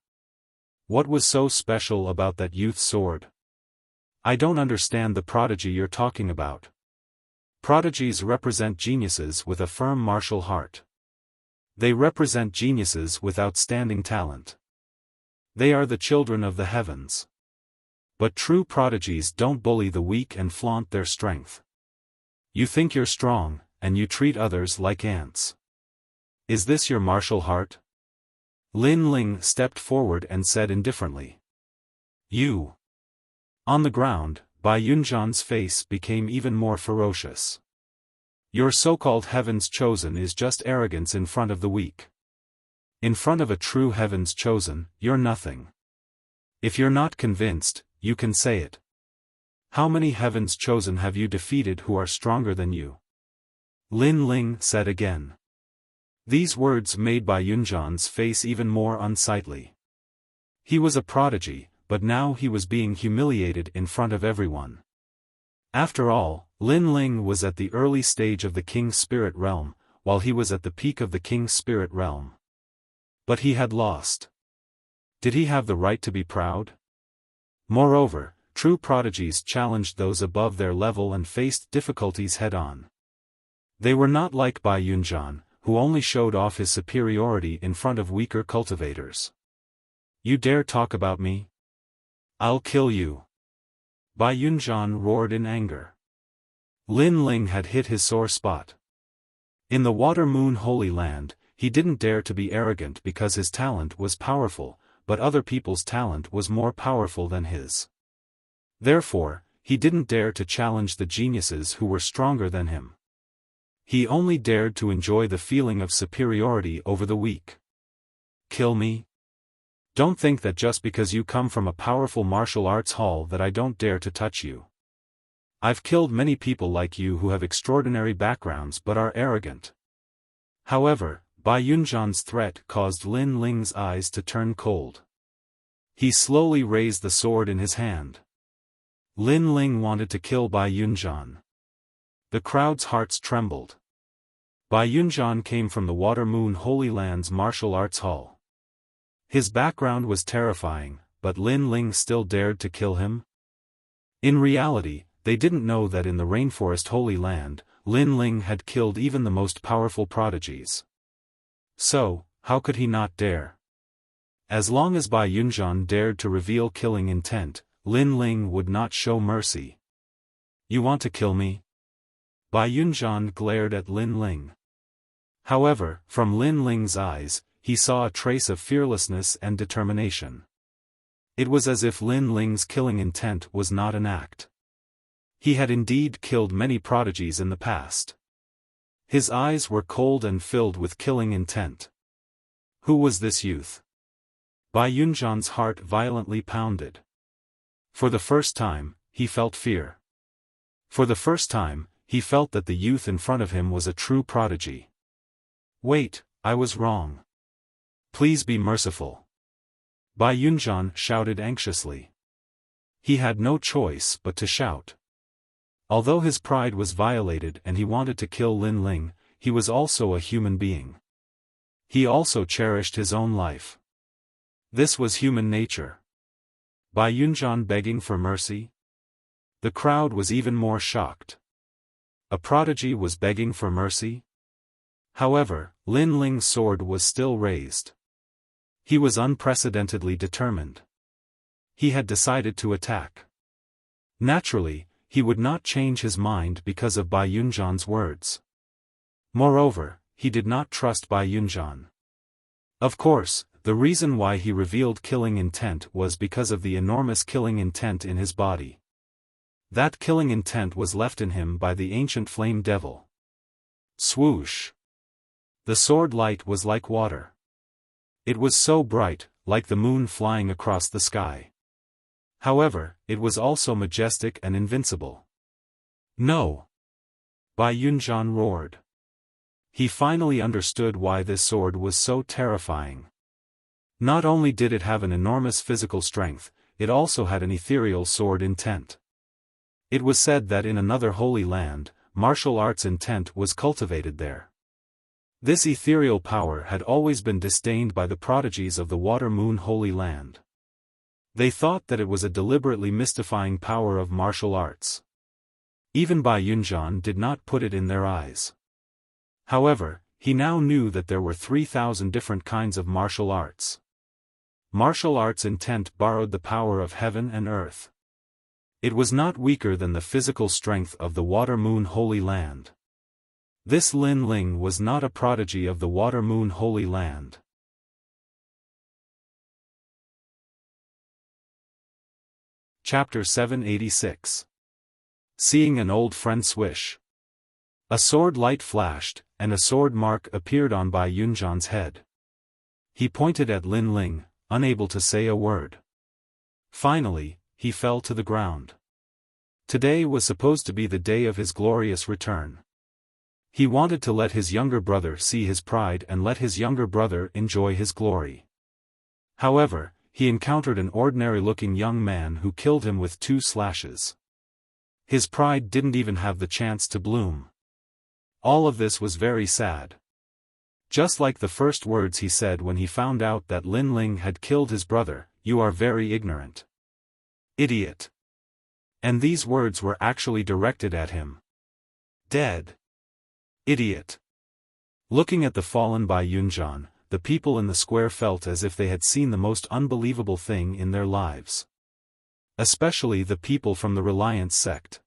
What was so special about that youth's sword? I don't understand the prodigy you're talking about. Prodigies represent geniuses with a firm martial heart. They represent geniuses with outstanding talent. They are the children of the heavens. But true prodigies don't bully the weak and flaunt their strength. You think you're strong, and you treat others like ants. Is this your martial heart? Lin Ling stepped forward and said indifferently. You. On the ground, Bai Yunzhan's face became even more ferocious. Your so-called heavens chosen is just arrogance in front of the weak. In front of a true heavens chosen, you're nothing. If you're not convinced, you can say it. How many heavens chosen have you defeated who are stronger than you? Lin Ling said again. These words made Bai Yunzhan's face even more unsightly. He was a prodigy, but now he was being humiliated in front of everyone. After all, Lin Ling was at the early stage of the King's Spirit Realm, while he was at the peak of the King's Spirit Realm. But he had lost. Did he have the right to be proud? Moreover, true prodigies challenged those above their level and faced difficulties head-on. They were not like Bai Yunzhan, who only showed off his superiority in front of weaker cultivators. You dare talk about me? I'll kill you. Bai Yunzhan roared in anger. Lin Ling had hit his sore spot. In the Water Moon Holy Land, he didn't dare to be arrogant because his talent was powerful, but other people's talent was more powerful than his. Therefore, he didn't dare to challenge the geniuses who were stronger than him. He only dared to enjoy the feeling of superiority over the weak. Kill me? Don't think that just because you come from a powerful martial arts hall that I don't dare to touch you. I've killed many people like you who have extraordinary backgrounds but are arrogant. However, Bai Yunzhan's threat caused Lin Ling's eyes to turn cold. He slowly raised the sword in his hand. Lin Ling wanted to kill Bai Yunzhan. The crowd's hearts trembled. Bai Yunzhan came from the Water Moon Holy Land's martial arts hall. His background was terrifying, but Lin Ling still dared to kill him? In reality, they didn't know that in the Rainforest Holy Land, Lin Ling had killed even the most powerful prodigies. So, how could he not dare? As long as Bai Yunzhan dared to reveal killing intent, Lin Ling would not show mercy. You want to kill me? Bai Yunzhan glared at Lin Ling. However, from Lin Ling's eyes, he saw a trace of fearlessness and determination. It was as if Lin Ling's killing intent was not an act. He had indeed killed many prodigies in the past. His eyes were cold and filled with killing intent. Who was this youth? Bai Yunzhan's heart violently pounded. For the first time, he felt fear. For the first time, he felt that the youth in front of him was a true prodigy. Wait, I was wrong. Please be merciful. Bai Yunzhan shouted anxiously. He had no choice but to shout. Although his pride was violated and he wanted to kill Lin Ling, he was also a human being. He also cherished his own life. This was human nature. Bai Yunzhan begging for mercy? The crowd was even more shocked. A prodigy was begging for mercy? However, Lin Ling's sword was still raised. He was unprecedentedly determined. He had decided to attack. Naturally, he would not change his mind because of Bai Yunzhan's words. Moreover, he did not trust Bai Yunzhan. Of course, the reason why he revealed killing intent was because of the enormous killing intent in his body. That killing intent was left in him by the ancient flame devil. Swoosh! The sword light was like water. It was so bright, like the moon flying across the sky. However, it was also majestic and invincible. No! Bai Yunzhan roared. He finally understood why this sword was so terrifying. Not only did it have an enormous physical strength, it also had an ethereal sword intent. It was said that in another holy land, martial arts intent was cultivated there. This ethereal power had always been disdained by the prodigies of the Water-Moon Holy Land. They thought that it was a deliberately mystifying power of martial arts. Even Bai Yunzhan did not put it in their eyes. However, he now knew that there were 3,000 different kinds of martial arts. Martial arts intent borrowed the power of heaven and earth. It was not weaker than the physical strength of the Water-Moon Holy Land. This Lin Ling was not a prodigy of the Water-Moon Holy Land. Chapter 786. Seeing an old friend swish. A sword light flashed, and a sword mark appeared on Bai Yunzhan's head. He pointed at Lin Ling, unable to say a word. Finally, he fell to the ground. Today was supposed to be the day of his glorious return. He wanted to let his younger brother see his pride and let his younger brother enjoy his glory. However, he encountered an ordinary-looking young man who killed him with 2 slashes. His pride didn't even have the chance to bloom. All of this was very sad. Just like the first words he said when he found out that Lin Ling had killed his brother, "You are very ignorant. Idiot." And these words were actually directed at him. Dead. Idiot. Looking at the fallen Bai Yunzhan, the people in the square felt as if they had seen the most unbelievable thing in their lives. Especially the people from the Reliance sect.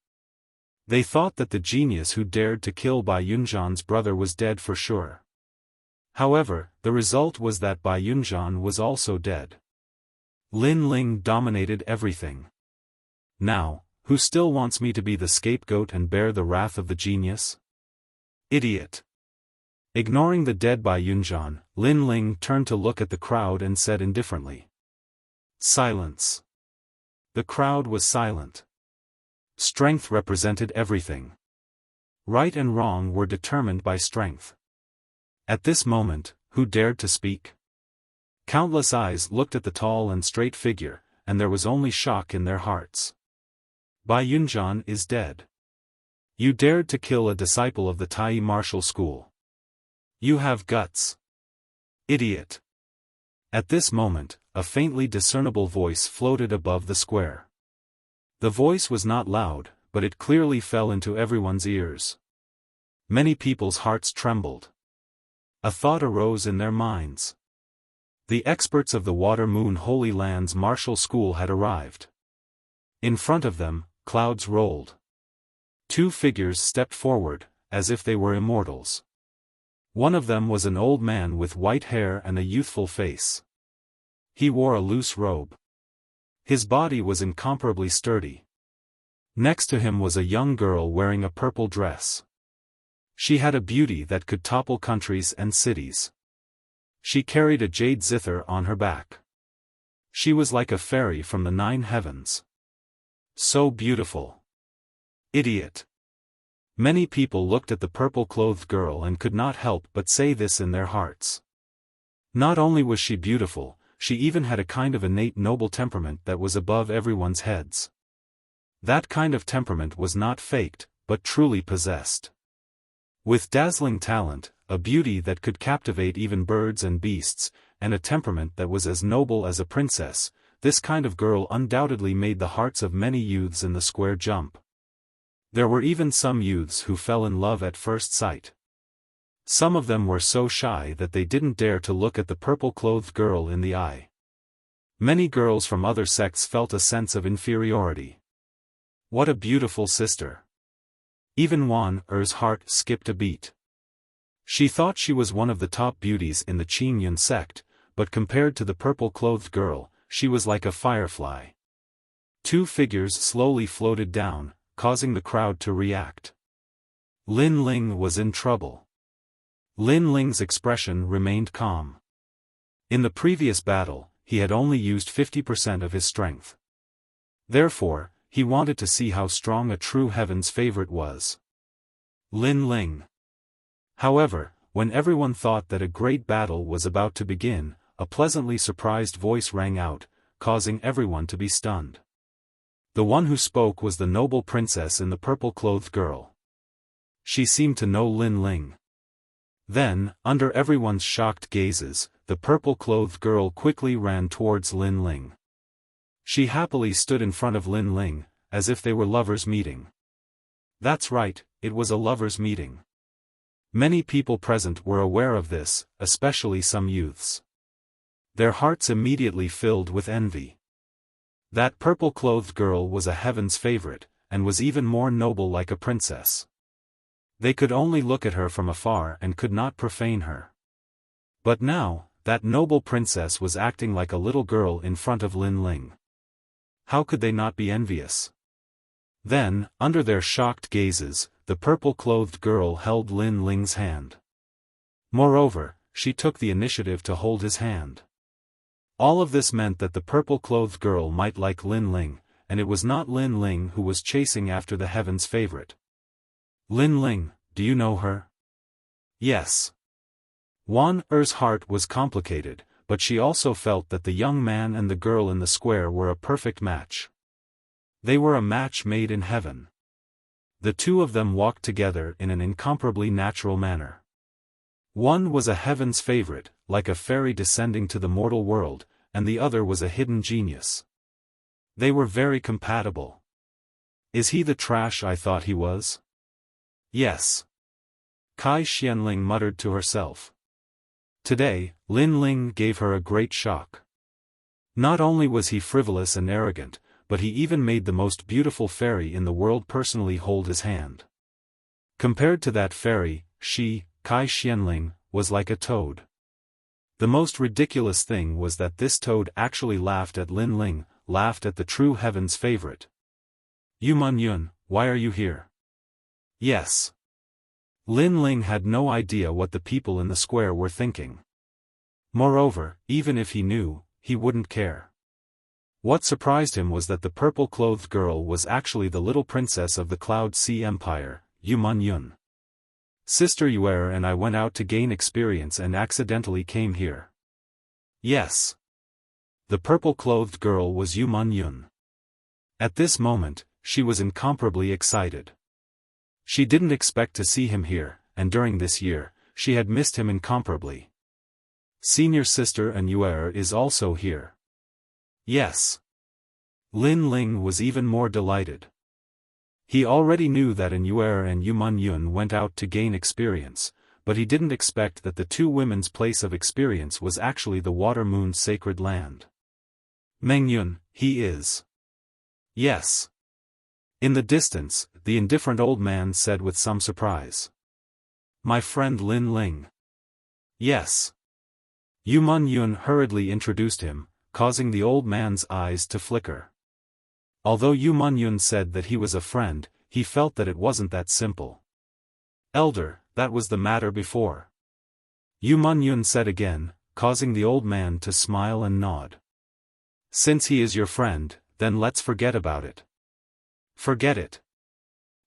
They thought that the genius who dared to kill Bai Yunzhan's brother was dead for sure. However, the result was that Bai Yunzhan was also dead. Lin Ling dominated everything. Now, who still wants me to be the scapegoat and bear the wrath of the genius? Idiot. Ignoring the dead Bai Yunzhan, Lin Ling turned to look at the crowd and said indifferently. Silence. The crowd was silent. Strength represented everything. Right and wrong were determined by strength. At this moment, who dared to speak? Countless eyes looked at the tall and straight figure, and there was only shock in their hearts. Bai Yunzhan is dead. You dared to kill a disciple of the Tai martial school. You have guts. Idiot. At this moment, a faintly discernible voice floated above the square. The voice was not loud, but it clearly fell into everyone's ears. Many people's hearts trembled. A thought arose in their minds. The experts of the Water-Moon Holy Land's martial school had arrived. In front of them, clouds rolled. 2 figures stepped forward, as if they were immortals. One of them was an old man with white hair and a youthful face. He wore a loose robe. His body was incomparably sturdy. Next to him was a young girl wearing a purple dress. She had a beauty that could topple countries and cities. She carried a jade zither on her back. She was like a fairy from the 9 heavens. So beautiful. Idiot. Many people looked at the purple-clothed girl and could not help but say this in their hearts. Not only was she beautiful, she even had a kind of innate noble temperament that was above everyone's heads. That kind of temperament was not faked, but truly possessed. With dazzling talent, a beauty that could captivate even birds and beasts, and a temperament that was as noble as a princess, this kind of girl undoubtedly made the hearts of many youths in the square jump. There were even some youths who fell in love at first sight. Some of them were so shy that they didn't dare to look at the purple-clothed girl in the eye. Many girls from other sects felt a sense of inferiority. What a beautiful sister. Even Wan Er's heart skipped a beat. She thought she was one of the top beauties in the Qingyun sect, but compared to the purple-clothed girl, she was like a firefly. 2 figures slowly floated down, causing the crowd to react. Lin Ling was in trouble. Lin Ling's expression remained calm. In the previous battle, he had only used 50% of his strength. Therefore, he wanted to see how strong a true heaven's favorite was. Lin Ling. However, when everyone thought that a great battle was about to begin, a pleasantly surprised voice rang out, causing everyone to be stunned. The one who spoke was the noble princess in the purple-clothed girl. She seemed to know Lin Ling. Then, under everyone's shocked gazes, the purple-clothed girl quickly ran towards Lin Ling. She happily stood in front of Lin Ling, as if they were lovers meeting. That's right, it was a lovers meeting. Many people present were aware of this, especially some youths. Their hearts immediately filled with envy. That purple-clothed girl was a heaven's favorite, and was even more noble like a princess. They could only look at her from afar and could not profane her. But now, that noble princess was acting like a little girl in front of Lin Ling. How could they not be envious? Then, under their shocked gazes, the purple-clothed girl held Lin Ling's hand. Moreover, she took the initiative to hold his hand. All of this meant that the purple-clothed girl might like Lin Ling, and it was not Lin Ling who was chasing after the heaven's favorite. Lin Ling, do you know her? Yes. Wan Er's heart was complicated, but she also felt that the young man and the girl in the square were a perfect match. They were a match made in heaven. The 2 of them walked together in an incomparably natural manner. One was a heaven's favorite, like a fairy descending to the mortal world, and the other was a hidden genius. They were very compatible. Is he the trash I thought he was? Yes. Kai Xianling muttered to herself. Today, Lin Ling gave her a great shock. Not only was he frivolous and arrogant, but he even made the most beautiful fairy in the world personally hold his hand. Compared to that fairy, she, Kai Xianling, was like a toad. The most ridiculous thing was that this toad actually laughed at Lin Ling, laughed at the true heaven's favorite. Yu Yun, why are you here? Yes. Lin Ling had no idea what the people in the square were thinking. Moreover, even if he knew, he wouldn't care. What surprised him was that the purple-clothed girl was actually the little princess of the Cloud Sea Empire, Yu Yun. Sister Yuer and I went out to gain experience and accidentally came here. Yes. The purple-clothed girl was Yu Yun. At this moment, she was incomparably excited. She didn't expect to see him here, and during this year, she had missed him incomparably. Senior sister and Yuer is also here. Yes. Lin Ling was even more delighted. He already knew that Yuer and Yu Yun went out to gain experience, but he didn't expect that the 2 women's place of experience was actually the Water Moon's sacred land. Mengyun, he is. Yes. In the distance, the indifferent old man said with some surprise. My friend Lin Ling. Yes. Yu Yun hurriedly introduced him, causing the old man's eyes to flicker. Although Yu Yun said that he was a friend, he felt that it wasn't that simple. Elder, that was the matter before. Yu Mun-yun said again, causing the old man to smile and nod. Since he is your friend, then let's forget about it. Forget it.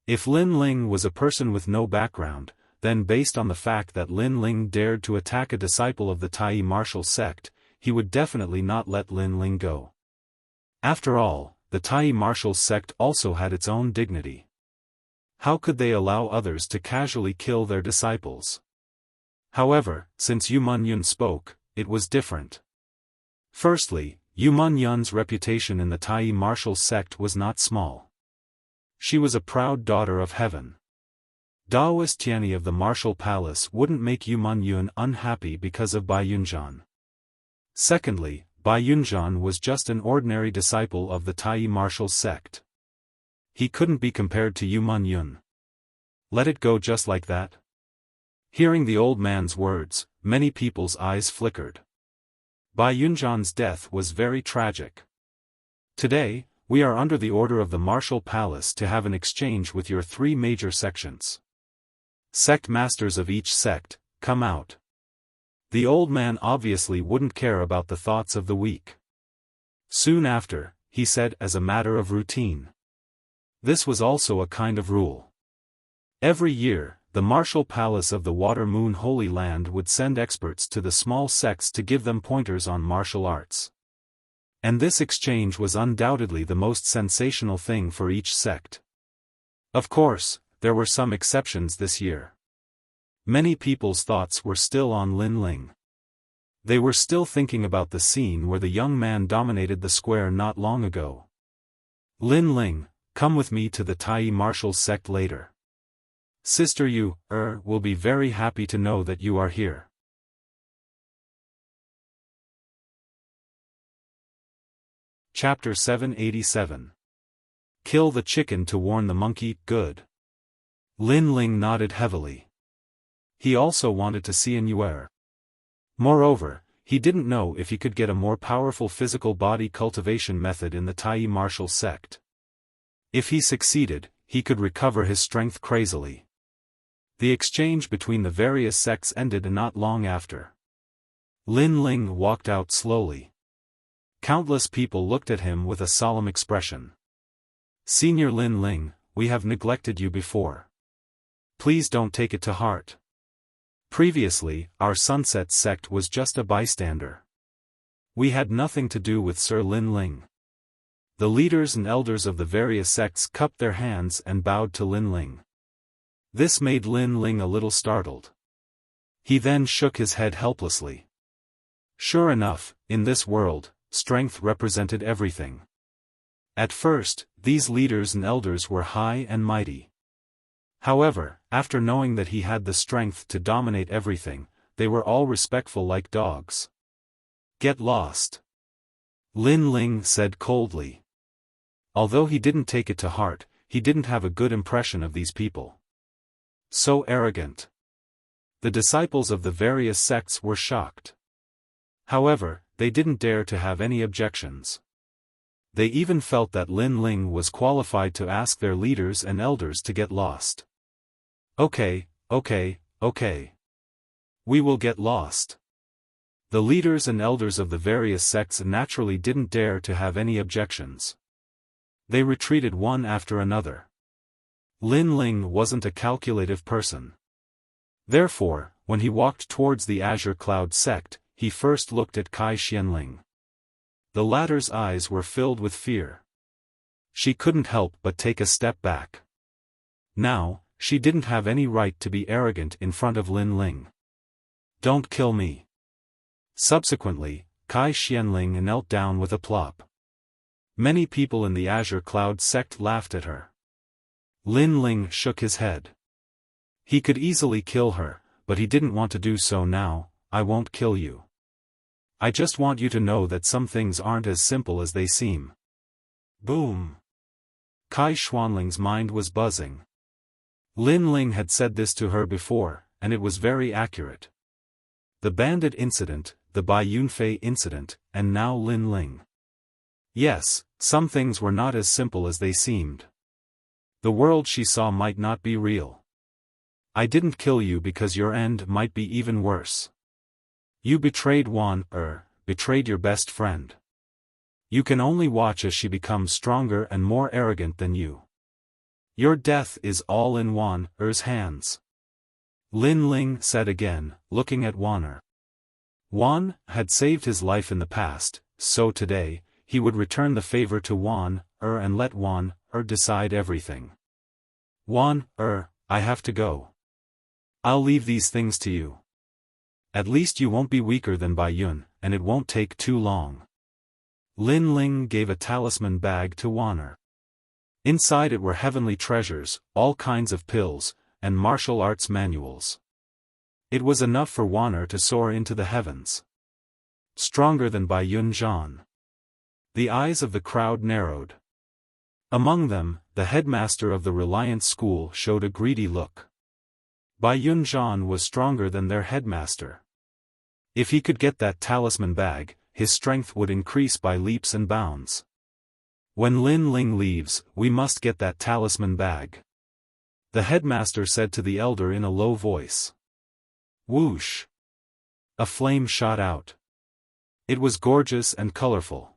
If Lin Ling was a person with no background, then based on the fact that Lin Ling dared to attack a disciple of the Tai martial sect, he would definitely not let Lin Ling go. After all, the Tai martial sect also had its own dignity. How could they allow others to casually kill their disciples? However, since Yu Mun-yun spoke, it was different. Firstly, Yu Mun-yun's reputation in the Tai martial sect was not small. She was a proud daughter of heaven. Daoist Tianyi of the martial palace wouldn't make Yu Mun-yun unhappy because of Bai Yunzhan. Secondly, Bai Yunzhan was just an ordinary disciple of the Tai martial sect. He couldn't be compared to Yu Mun-yun. Let it go just like that? Hearing the old man's words, many people's eyes flickered. Bai Yunzhan's death was very tragic. Today, we are under the order of the martial palace to have an exchange with your 3 major sections. Sect masters of each sect, come out. The old man obviously wouldn't care about the thoughts of the weak. Soon after, he said as a matter of routine. This was also a kind of rule. Every year, the martial palace of the Water Moon Holy Land would send experts to the small sects to give them pointers on martial arts. And this exchange was undoubtedly the most sensational thing for each sect. Of course, there were some exceptions this year. Many people's thoughts were still on Lin Ling. They were still thinking about the scene where the young man dominated the square not long ago. Lin Ling, come with me to the Tai martial sect later. Sister Yu, will be very happy to know that you are here. Chapter 787. Kill the chicken to warn the monkey, good. Lin Ling nodded heavily. He also wanted to see Yu. Moreover, he didn't know if he could get a more powerful physical body cultivation method in the Tai martial sect. If he succeeded, he could recover his strength crazily. The exchange between the various sects ended not long after. Lin Ling walked out slowly. Countless people looked at him with a solemn expression. Senior Lin Ling, we have neglected you before. Please don't take it to heart. Previously, our Sunset sect was just a bystander. We had nothing to do with Sir Lin Ling. The leaders and elders of the various sects cupped their hands and bowed to Lin Ling. This made Lin Ling a little startled. He then shook his head helplessly. Sure enough, in this world, strength represented everything. At first, these leaders and elders were high and mighty. However, after knowing that he had the strength to dominate everything, they were all respectful like dogs. Get lost. Lin Ling said coldly. Although he didn't take it to heart, he didn't have a good impression of these people. So arrogant. The disciples of the various sects were shocked. However, they didn't dare to have any objections. They even felt that Lin Ling was qualified to ask their leaders and elders to get lost. Okay. We will get lost. The leaders and elders of the various sects naturally didn't dare to have any objections. They retreated one after another. Lin Ling wasn't a calculative person. Therefore, when he walked towards the Azure Cloud sect, he first looked at Kai Xianling. The latter's eyes were filled with fear. She couldn't help but take a step back. Now, she didn't have any right to be arrogant in front of Lin Ling. Don't kill me. Subsequently, Kai Xianling knelt down with a plop. Many people in the Azure Cloud sect laughed at her. Lin Ling shook his head. He could easily kill her, but he didn't want to do so now. I won't kill you. I just want you to know that some things aren't as simple as they seem. Boom. Kai Xuanling's mind was buzzing. Lin Ling had said this to her before, and it was very accurate. The bandit incident, the Bai Yunfei incident, and now Lin Ling. Yes, some things were not as simple as they seemed. The world she saw might not be real. I didn't kill you because your end might be even worse. You betrayed betrayed your best friend. You can only watch as she becomes stronger and more arrogant than you. Your death is all in Er's hands. Lin Ling said again, looking at Er. Had saved his life in the past, so today, he would return the favor to Er and let Er decide everything. I have to go. I'll leave these things to you. At least you won't be weaker than Bai Yun, and it won't take too long. Lin Ling gave a talisman bag to Er. Inside it were heavenly treasures, all kinds of pills, and martial arts manuals. It was enough for Er to soar into the heavens. Stronger than Bai Yun Zhan. The eyes of the crowd narrowed. Among them, the headmaster of the Reliance School showed a greedy look. Bai Yun Zhan was stronger than their headmaster. If he could get that talisman bag, his strength would increase by leaps and bounds. When Lin Ling leaves, we must get that talisman bag. The headmaster said to the elder in a low voice. Whoosh! A flame shot out. It was gorgeous and colorful.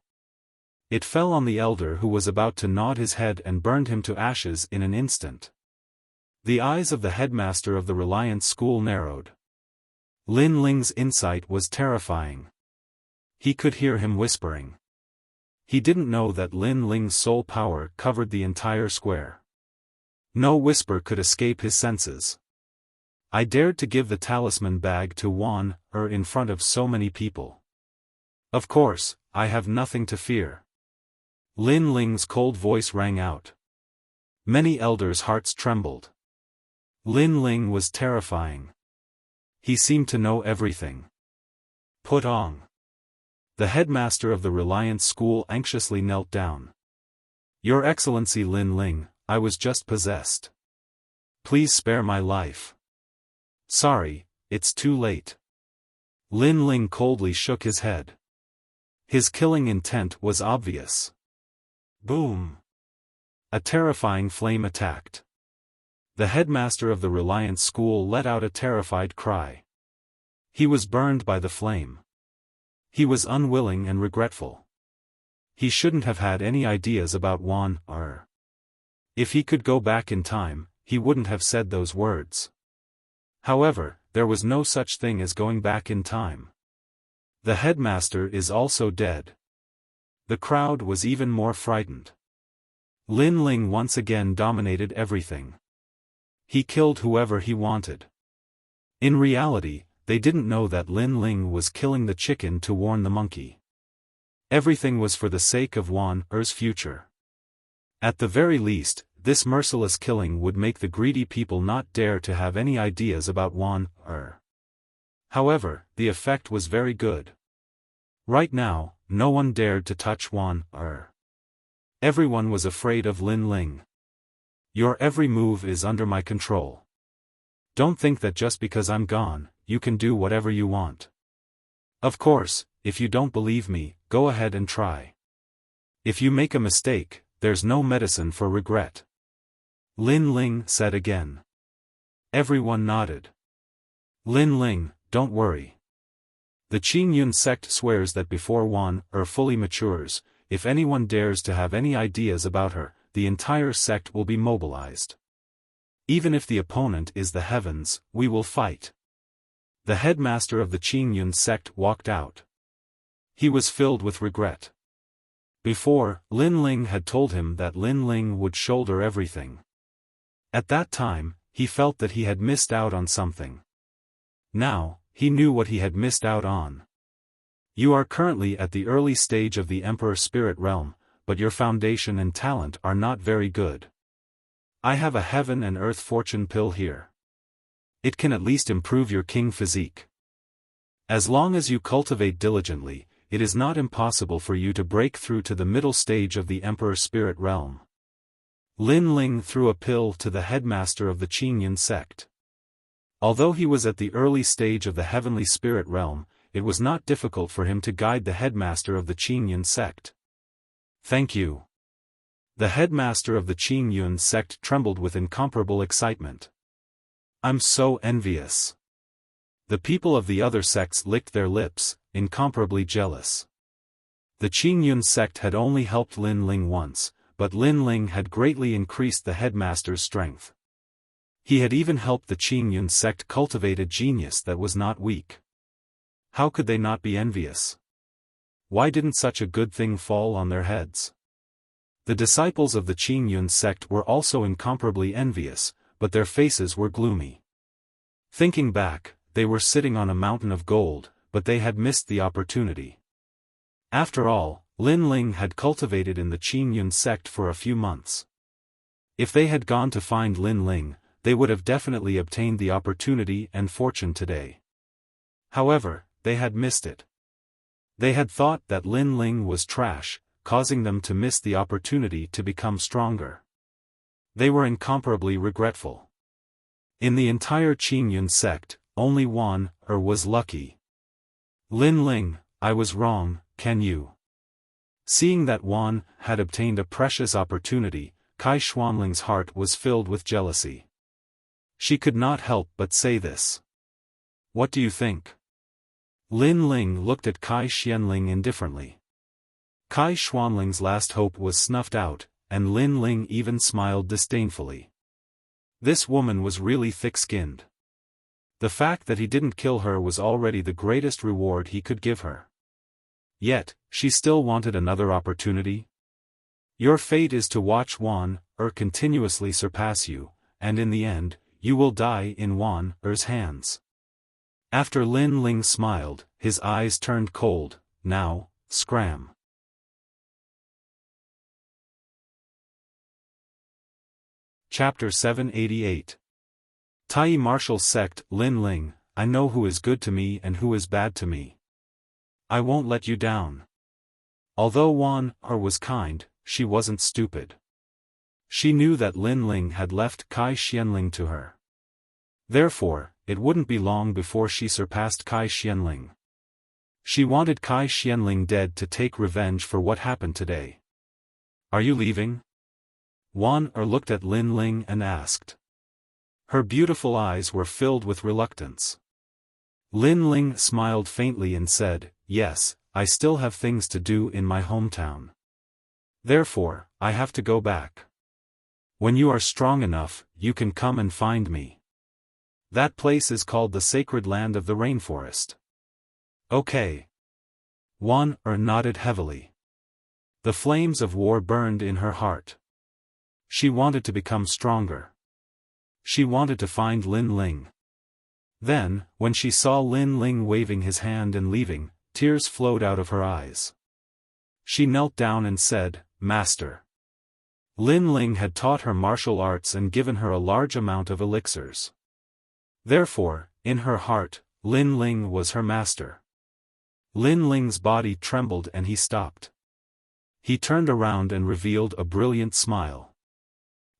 It fell on the elder who was about to nod his head and burned him to ashes in an instant. The eyes of the headmaster of the Reliance School narrowed. Lin Ling's insight was terrifying. He could hear him whispering. He didn't know that Lin Ling's soul power covered the entire square. No whisper could escape his senses. I dared to give the talisman bag to Er in front of so many people. Of course, I have nothing to fear. Lin Ling's cold voice rang out. Many elders' hearts trembled. Lin Ling was terrifying. He seemed to know everything. Put on. The headmaster of the Reliance School anxiously knelt down. Your Excellency Lin Ling, I was just possessed. Please spare my life. Sorry, it's too late. Lin Ling coldly shook his head. His killing intent was obvious. Boom! A terrifying flame attacked. The headmaster of the Reliance School let out a terrified cry. He was burned by the flame. He was unwilling and regretful. He shouldn't have had any ideas about Er. If he could go back in time, he wouldn't have said those words. However, there was no such thing as going back in time. The headmaster is also dead. The crowd was even more frightened. Lin Ling once again dominated everything. He killed whoever he wanted. In reality, they didn't know that Lin Ling was killing the chicken to warn the monkey. Everything was for the sake of Er's future. At the very least, this merciless killing would make the greedy people not dare to have any ideas about Er. However, the effect was very good. Right now, no one dared to touch Er. Everyone was afraid of Lin Ling. Your every move is under my control. Don't think that just because I'm gone, you can do whatever you want. Of course, if you don't believe me, go ahead and try. If you make a mistake, there's no medicine for regret. Lin Ling said again. Everyone nodded. Lin Ling, don't worry. The Qingyun sect swears that before Er fully matures, if anyone dares to have any ideas about her, the entire sect will be mobilized. Even if the opponent is the heavens, we will fight. The headmaster of the Qingyun sect walked out. He was filled with regret. Before, Lin Ling had told him that Lin Ling would shoulder everything. At that time, he felt that he had missed out on something. Now, he knew what he had missed out on. You are currently at the early stage of the Emperor Spirit Realm, but your foundation and talent are not very good. I have a heaven and earth fortune pill here. It can at least improve your king physique. As long as you cultivate diligently, it is not impossible for you to break through to the middle stage of the Emperor Spirit Realm. Lin Ling threw a pill to the headmaster of the Qingyun sect. Although he was at the early stage of the Heavenly Spirit Realm, it was not difficult for him to guide the headmaster of the Qingyun sect. Thank you. The headmaster of the Qingyun sect trembled with incomparable excitement. I'm so envious. The people of the other sects licked their lips, incomparably jealous. The Qingyun sect had only helped Lin Ling once, but Lin Ling had greatly increased the headmaster's strength. He had even helped the Qingyun sect cultivate a genius that was not weak. How could they not be envious? Why didn't such a good thing fall on their heads? The disciples of the Qingyun sect were also incomparably envious, but their faces were gloomy. Thinking back, they were sitting on a mountain of gold, but they had missed the opportunity. After all, Lin Ling had cultivated in the Qingyun sect for a few months. If they had gone to find Lin Ling, they would have definitely obtained the opportunity and fortune today. However, they had missed it. They had thought that Lin Ling was trash, causing them to miss the opportunity to become stronger. They were incomparably regretful. In the entire Qingyun sect, only Wan was lucky. Lin Ling, I was wrong, can you? Seeing that Wan had obtained a precious opportunity, Kai Xuanling's heart was filled with jealousy. She could not help but say this. What do you think? Lin Ling looked at Kai Xianling indifferently. Kai Xuanling's last hope was snuffed out, and Lin Ling even smiled disdainfully. This woman was really thick-skinned. The fact that he didn't kill her was already the greatest reward he could give her. Yet, she still wanted another opportunity. Your fate is to watch Wan continuously surpass you, and in the end, you will die in Wan's hands. After Lin Ling smiled, his eyes turned cold. Now, scram. Chapter 788. Tai Martial Sect. Lin Ling, I know who is good to me and who is bad to me. I won't let you down. Although Wan was kind, she wasn't stupid. She knew that Lin Ling had left Kai Xianling to her. Therefore, it wouldn't be long before she surpassed Kai Xianling. She wanted Kai Xianling dead to take revenge for what happened today. Are you leaving? Wan looked at Lin Ling and asked. Her beautiful eyes were filled with reluctance. Lin Ling smiled faintly and said, Yes, I still have things to do in my hometown. Therefore, I have to go back. When you are strong enough, you can come and find me. That place is called the Sacred Land of the Rainforest. Okay. Wan nodded heavily. The flames of war burned in her heart. She wanted to become stronger. She wanted to find Lin Ling. Then, when she saw Lin Ling waving his hand and leaving, tears flowed out of her eyes. She knelt down and said, Master. Lin Ling had taught her martial arts and given her a large amount of elixirs. Therefore, in her heart, Lin Ling was her master. Lin Ling's body trembled and he stopped. He turned around and revealed a brilliant smile.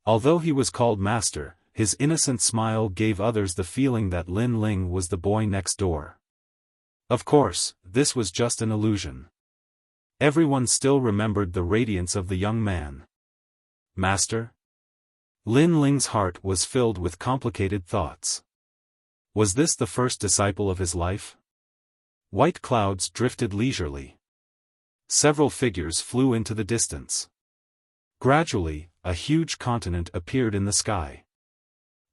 Although he was called master, his innocent smile gave others the feeling that Lin Ling was the boy next door. Of course, this was just an illusion. Everyone still remembered the radiance of the young man. Master? Lin Ling's heart was filled with complicated thoughts. Was this the first disciple of his life? White clouds drifted leisurely. Several figures flew into the distance. Gradually, a huge continent appeared in the sky.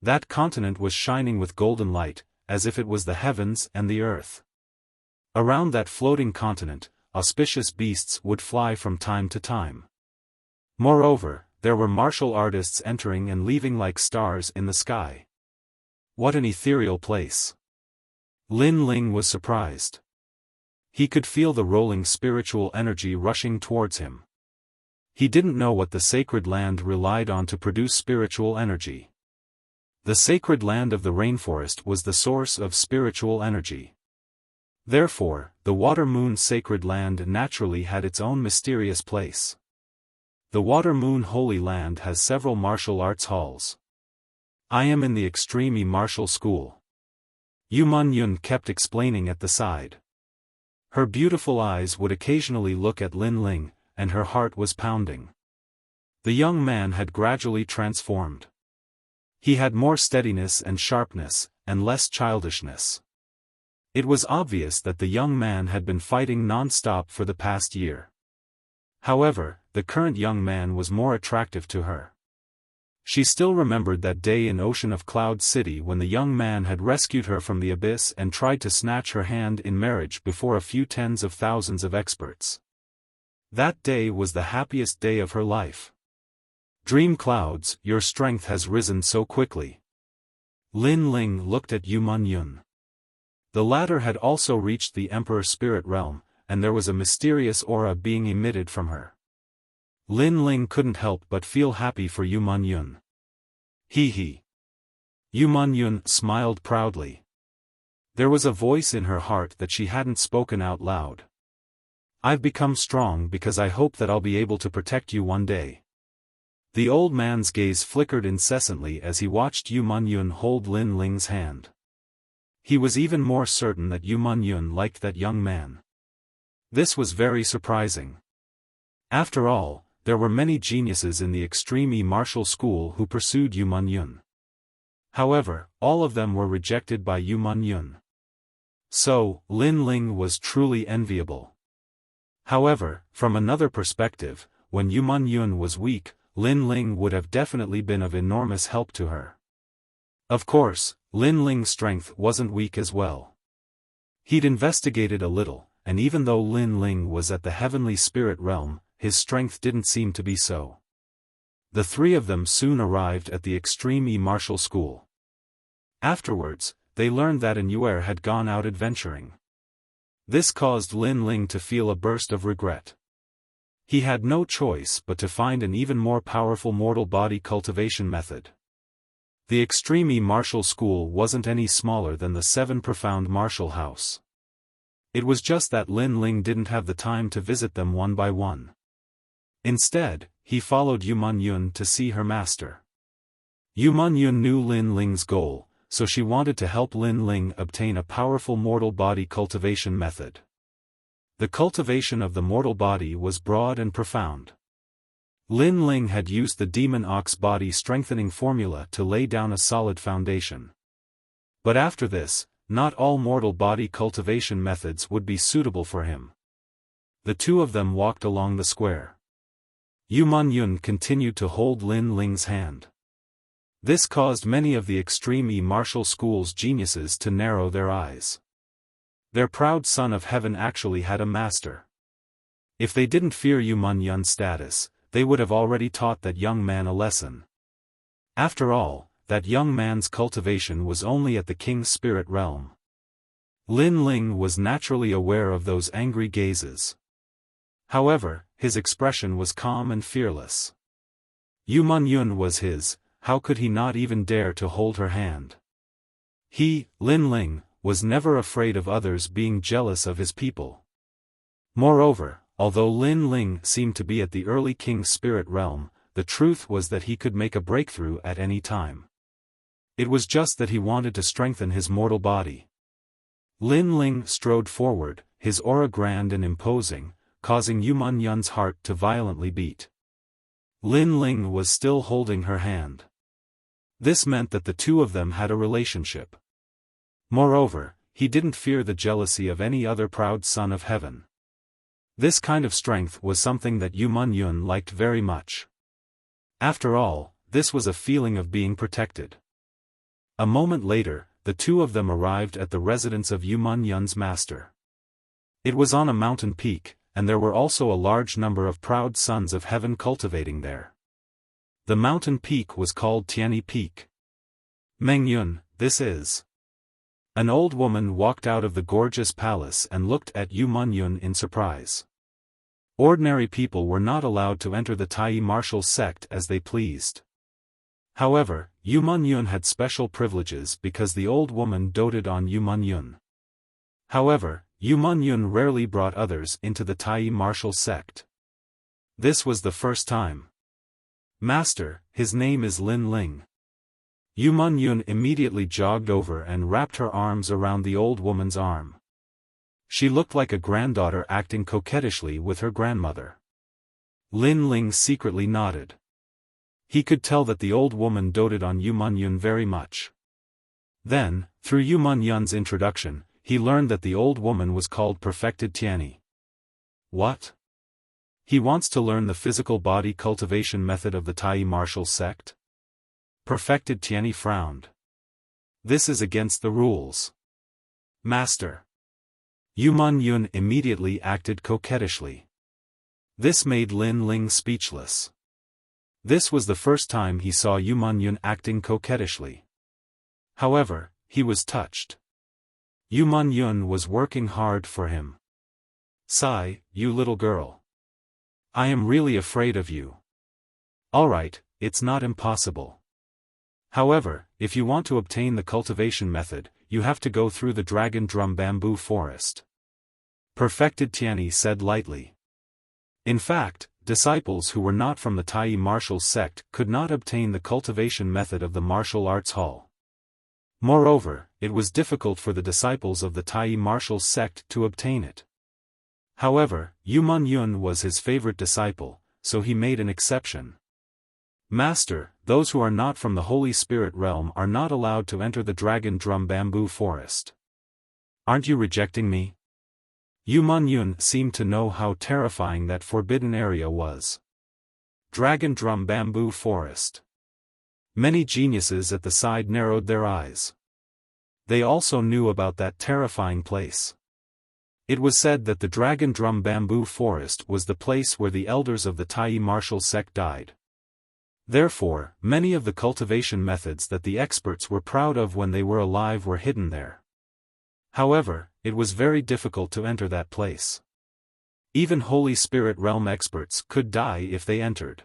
That continent was shining with golden light, as if it was the heavens and the earth. Around that floating continent, auspicious beasts would fly from time to time. Moreover, there were martial artists entering and leaving like stars in the sky. What an ethereal place! Lin Ling was surprised. He could feel the rolling spiritual energy rushing towards him. He didn't know what the sacred land relied on to produce spiritual energy. The sacred land of the rainforest was the source of spiritual energy. Therefore, the water-moon sacred land naturally had its own mysterious place. The water-moon holy land has several martial arts halls. I am in the Extreme Martial School. Yu Mun-yun kept explaining at the side. Her beautiful eyes would occasionally look at Lin Ling, and her heart was pounding. The young man had gradually transformed. He had more steadiness and sharpness, and less childishness. It was obvious that the young man had been fighting non-stop for the past year. However, the current young man was more attractive to her. She still remembered that day in Ocean of Cloud City when the young man had rescued her from the abyss and tried to snatch her hand in marriage before a few tens of thousands of experts. That day was the happiest day of her life. Dream Clouds, your strength has risen so quickly. Lin Ling looked at Yu Man-yun. The latter had also reached the Emperor Spirit Realm, and there was a mysterious aura being emitted from her. Lin Ling couldn't help but feel happy for Yu Man-yun. He. Yu Man-yun smiled proudly. There was a voice in her heart that she hadn't spoken out loud. I've become strong because I hope that I'll be able to protect you one day. The old man's gaze flickered incessantly as he watched Yu Man-yun hold Lin Ling's hand. He was even more certain that Yu Man-yun liked that young man. This was very surprising. After all, there were many geniuses in the extreme martial school who pursued Yu Man-yun. However, all of them were rejected by Yu Man-yun. So, Lin Ling was truly enviable. However, from another perspective, when Yu Man-yun was weak, Lin Ling would have definitely been of enormous help to her. Of course, Lin Ling's strength wasn't weak as well. He'd investigated a little, and even though Lin Ling was at the heavenly spirit realm, his strength didn't seem to be so. The three of them soon arrived at the extreme martial school. Afterwards, they learned that an Yuer had gone out adventuring. This caused Lin Ling to feel a burst of regret. He had no choice but to find an even more powerful mortal body cultivation method. The extreme martial school wasn't any smaller than the 7 profound martial house. It was just that Lin Ling didn't have the time to visit them one by one. Instead, he followed Yu Man-yun to see her master. Yu Man-yun knew Lin Ling's goal, so she wanted to help Lin Ling obtain a powerful mortal body cultivation method. The cultivation of the mortal body was broad and profound. Lin Ling had used the demon ox body strengthening formula to lay down a solid foundation. But after this, not all mortal body cultivation methods would be suitable for him. The two of them walked along the square. Yu Man-yun continued to hold Lin Ling's hand. This caused many of the extreme martial school's geniuses to narrow their eyes. Their proud son of heaven actually had a master. If they didn't fear Yu Man-yun's status, they would have already taught that young man a lesson. After all, that young man's cultivation was only at the king's spirit realm. Lin Ling was naturally aware of those angry gazes. However, his expression was calm and fearless. Yu Man-yun was his, how could he not even dare to hold her hand? He, Lin Ling, was never afraid of others being jealous of his people. Moreover, although Lin Ling seemed to be at the early king's spirit realm, the truth was that he could make a breakthrough at any time. It was just that he wanted to strengthen his mortal body. Lin Ling strode forward, his aura grand and imposing, causing Yu Man-yun's heart to violently beat. Lin Ling was still holding her hand. This meant that the two of them had a relationship. Moreover, he didn't fear the jealousy of any other proud son of heaven. This kind of strength was something that Yu Man-yun liked very much. After all, this was a feeling of being protected. A moment later, the two of them arrived at the residence of Yu Man-yun's master. It was on a mountain peak, and there were also a large number of proud sons of heaven cultivating there. The mountain peak was called Tianyi Peak. Meng-yun, this is. An old woman walked out of the gorgeous palace and looked at Yu Man-yun in surprise. Ordinary people were not allowed to enter the Tai martial sect as they pleased. However, Yu Man-yun had special privileges because the old woman doted on Yu Man-yun. However, Yu Man-yun rarely brought others into the Tai martial sect. This was the first time. Master, his name is Lin Ling. Yu Man-yun immediately jogged over and wrapped her arms around the old woman's arm. She looked like a granddaughter acting coquettishly with her grandmother. Lin Ling secretly nodded. He could tell that the old woman doted on Yu Yun very much. Then, through Yu Yun's introduction, he learned that the old woman was called Perfected Tianyi. What? He wants to learn the physical body cultivation method of the Tai martial sect? Perfected Tianyi frowned. This is against the rules. Master. Yu Yun immediately acted coquettishly. This made Lin Ling speechless. This was the first time he saw Yu Yun acting coquettishly. However, he was touched. Yu Yun was working hard for him. Sigh, you little girl. I am really afraid of you. Alright, it's not impossible. However, if you want to obtain the cultivation method, you have to go through the Dragon Drum Bamboo Forest. Perfected Tianyi said lightly. In fact, disciples who were not from the Tai martial sect could not obtain the cultivation method of the martial arts hall. Moreover, it was difficult for the disciples of the Tai martial sect to obtain it. However, Yu Yun was his favorite disciple, so he made an exception. Master, those who are not from the Holy Spirit realm are not allowed to enter the Dragon Drum Bamboo Forest. Aren't you rejecting me? Yu Yun seemed to know how terrifying that forbidden area was. Dragon Drum Bamboo Forest. Many geniuses at the side narrowed their eyes. They also knew about that terrifying place. It was said that the Dragon Drum Bamboo Forest was the place where the elders of the Tai martial sect died. Therefore, many of the cultivation methods that the experts were proud of when they were alive were hidden there. However, it was very difficult to enter that place. Even Holy Spirit realm experts could die if they entered.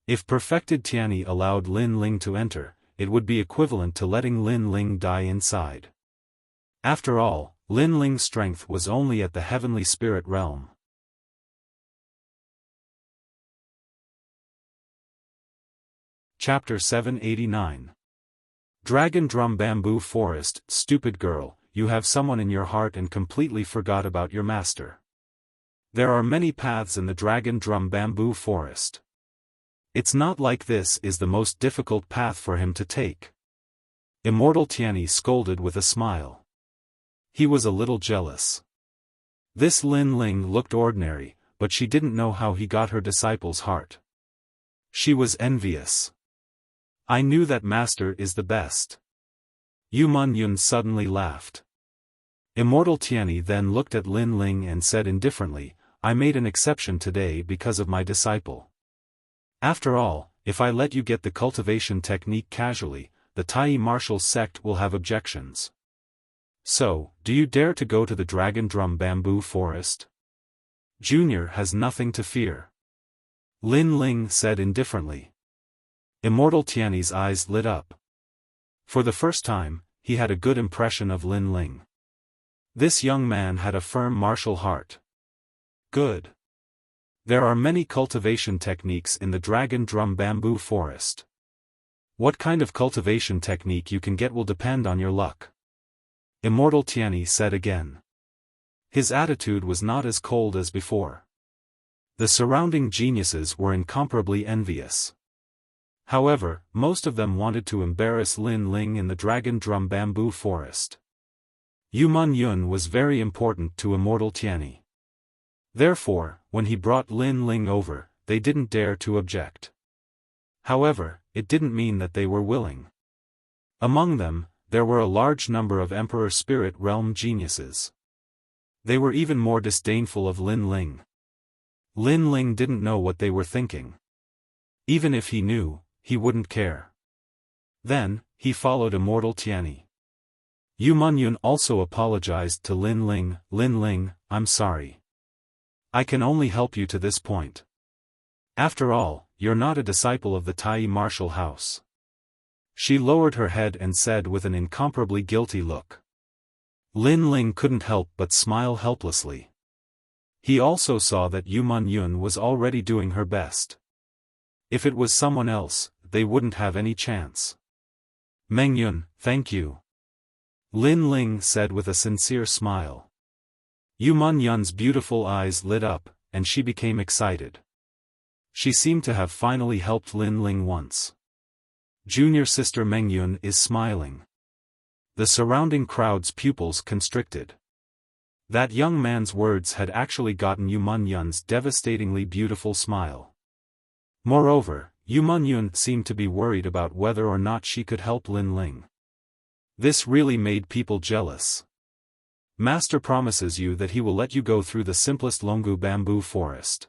If Perfected Tianyi allowed Lin Ling to enter, it would be equivalent to letting Lin Ling die inside. After all, Lin Ling's strength was only at the Heavenly Spirit realm. Chapter 789. Dragon Drum Bamboo Forest. Stupid girl, you have someone in your heart and completely forgot about your master. There are many paths in the Dragon Drum Bamboo Forest. It's not like this is the most difficult path for him to take. Immortal Tianyi scolded with a smile. He was a little jealous. This Lin Ling looked ordinary, but she didn't know how he got her disciple's heart. She was envious. I knew that master is the best. Yu Yun suddenly laughed. Immortal Tianyi then looked at Lin Ling and said indifferently, I made an exception today because of my disciple. After all, if I let you get the cultivation technique casually, the Tai martial sect will have objections. So, do you dare to go to the Dragon Drum Bamboo Forest? Junior has nothing to fear. Lin Ling said indifferently. Immortal Tianyi's eyes lit up. For the first time, he had a good impression of Lin Ling. This young man had a firm martial heart. Good. There are many cultivation techniques in the Dragon Drum Bamboo Forest. What kind of cultivation technique you can get will depend on your luck. Immortal Tianyi said again. His attitude was not as cold as before. The surrounding geniuses were incomparably envious. However, most of them wanted to embarrass Lin Ling in the Dragon Drum Bamboo Forest. Yu Yun was very important to Immortal Tianyi. Therefore, when he brought Lin Ling over, they didn't dare to object. However, it didn't mean that they were willing. Among them, there were a large number of Emperor Spirit Realm geniuses. They were even more disdainful of Lin Ling. Lin Ling didn't know what they were thinking. Even if he knew, he wouldn't care. Then, he followed Immortal Tianyi. Yu Yun also apologized to Lin Ling. Lin Ling, I'm sorry. I can only help you to this point. After all, you're not a disciple of the Tai martial house. She lowered her head and said with an incomparably guilty look. Lin Ling couldn't help but smile helplessly. He also saw that Yu Yun was already doing her best. If it was someone else, they wouldn't have any chance. Meng Yun, thank you. Lin Ling said with a sincere smile. Yu Yun's beautiful eyes lit up, and she became excited. She seemed to have finally helped Lin Ling once. Junior sister Mengyun is smiling. The surrounding crowd's pupils constricted. That young man's words had actually gotten Yu Munyun's devastatingly beautiful smile. Moreover, Yu Munyun seemed to be worried about whether or not she could help Lin Ling. This really made people jealous. Master promises you that he will let you go through the simplest Longu bamboo forest.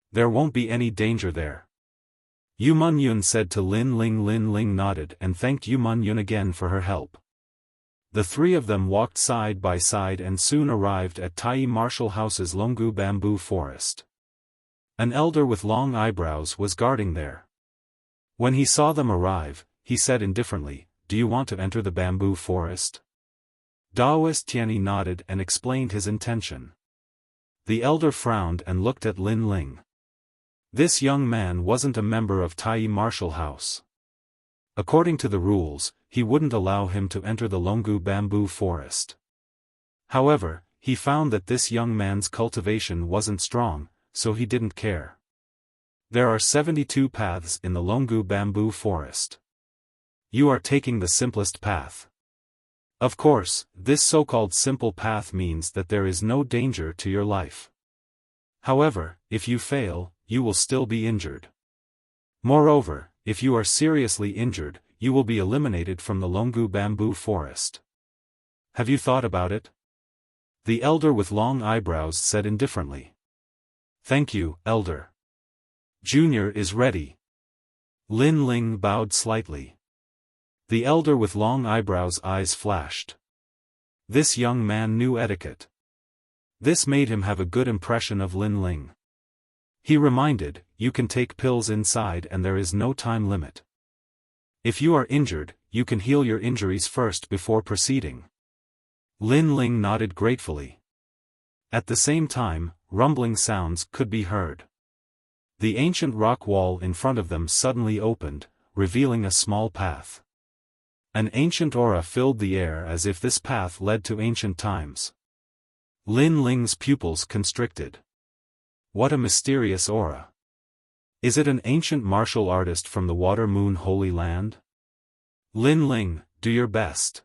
There won't be any danger there. Yu Munyun said to Lin Ling. Lin Ling nodded and thanked Yu Munyun again for her help. The three of them walked side by side and soon arrived at Tai Martial House's Longu bamboo forest. An elder with long eyebrows was guarding there. When he saw them arrive, he said indifferently, "Do you want to enter the bamboo forest?" Daoist Tianyi nodded and explained his intention. The elder frowned and looked at Lin Ling. This young man wasn't a member of Tai Martial House. According to the rules, he wouldn't allow him to enter the Longu bamboo forest. However, he found that this young man's cultivation wasn't strong, so he didn't care. There are 72 paths in the Longu bamboo forest. You are taking the simplest path. Of course, this so-called simple path means that there is no danger to your life. However, if you fail, you will still be injured. Moreover, if you are seriously injured, you will be eliminated from the Longu bamboo forest. Have you thought about it? The elder with long eyebrows said indifferently. Thank you, elder. Junior is ready. Lin Ling bowed slightly. The elder with long eyebrows' eyes flashed. This young man knew etiquette. This made him have a good impression of Lin Ling. He reminded, "You can take pills inside and there is no time limit. If you are injured, you can heal your injuries first before proceeding." Lin Ling nodded gratefully. At the same time, rumbling sounds could be heard. The ancient rock wall in front of them suddenly opened, revealing a small path. An ancient aura filled the air as if this path led to ancient times. Lin Ling's pupils constricted. What a mysterious aura. Is it an ancient martial artist from the Water Moon Holy Land? Lin Ling, do your best.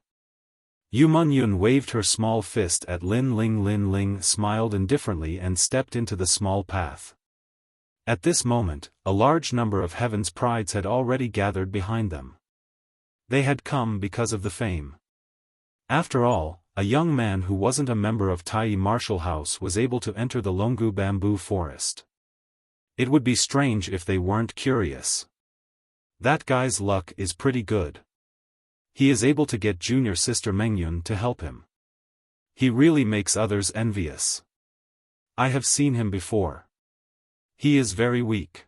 Yu Munyun waved her small fist at Lin Ling. Lin Ling smiled indifferently and stepped into the small path. At this moment, a large number of Heaven's Prides had already gathered behind them. They had come because of the fame. After all, a young man who wasn't a member of Tai Martial House was able to enter the Longu bamboo forest. It would be strange if they weren't curious. That guy's luck is pretty good. He is able to get junior sister Mengyun to help him. He really makes others envious. I have seen him before. He is very weak.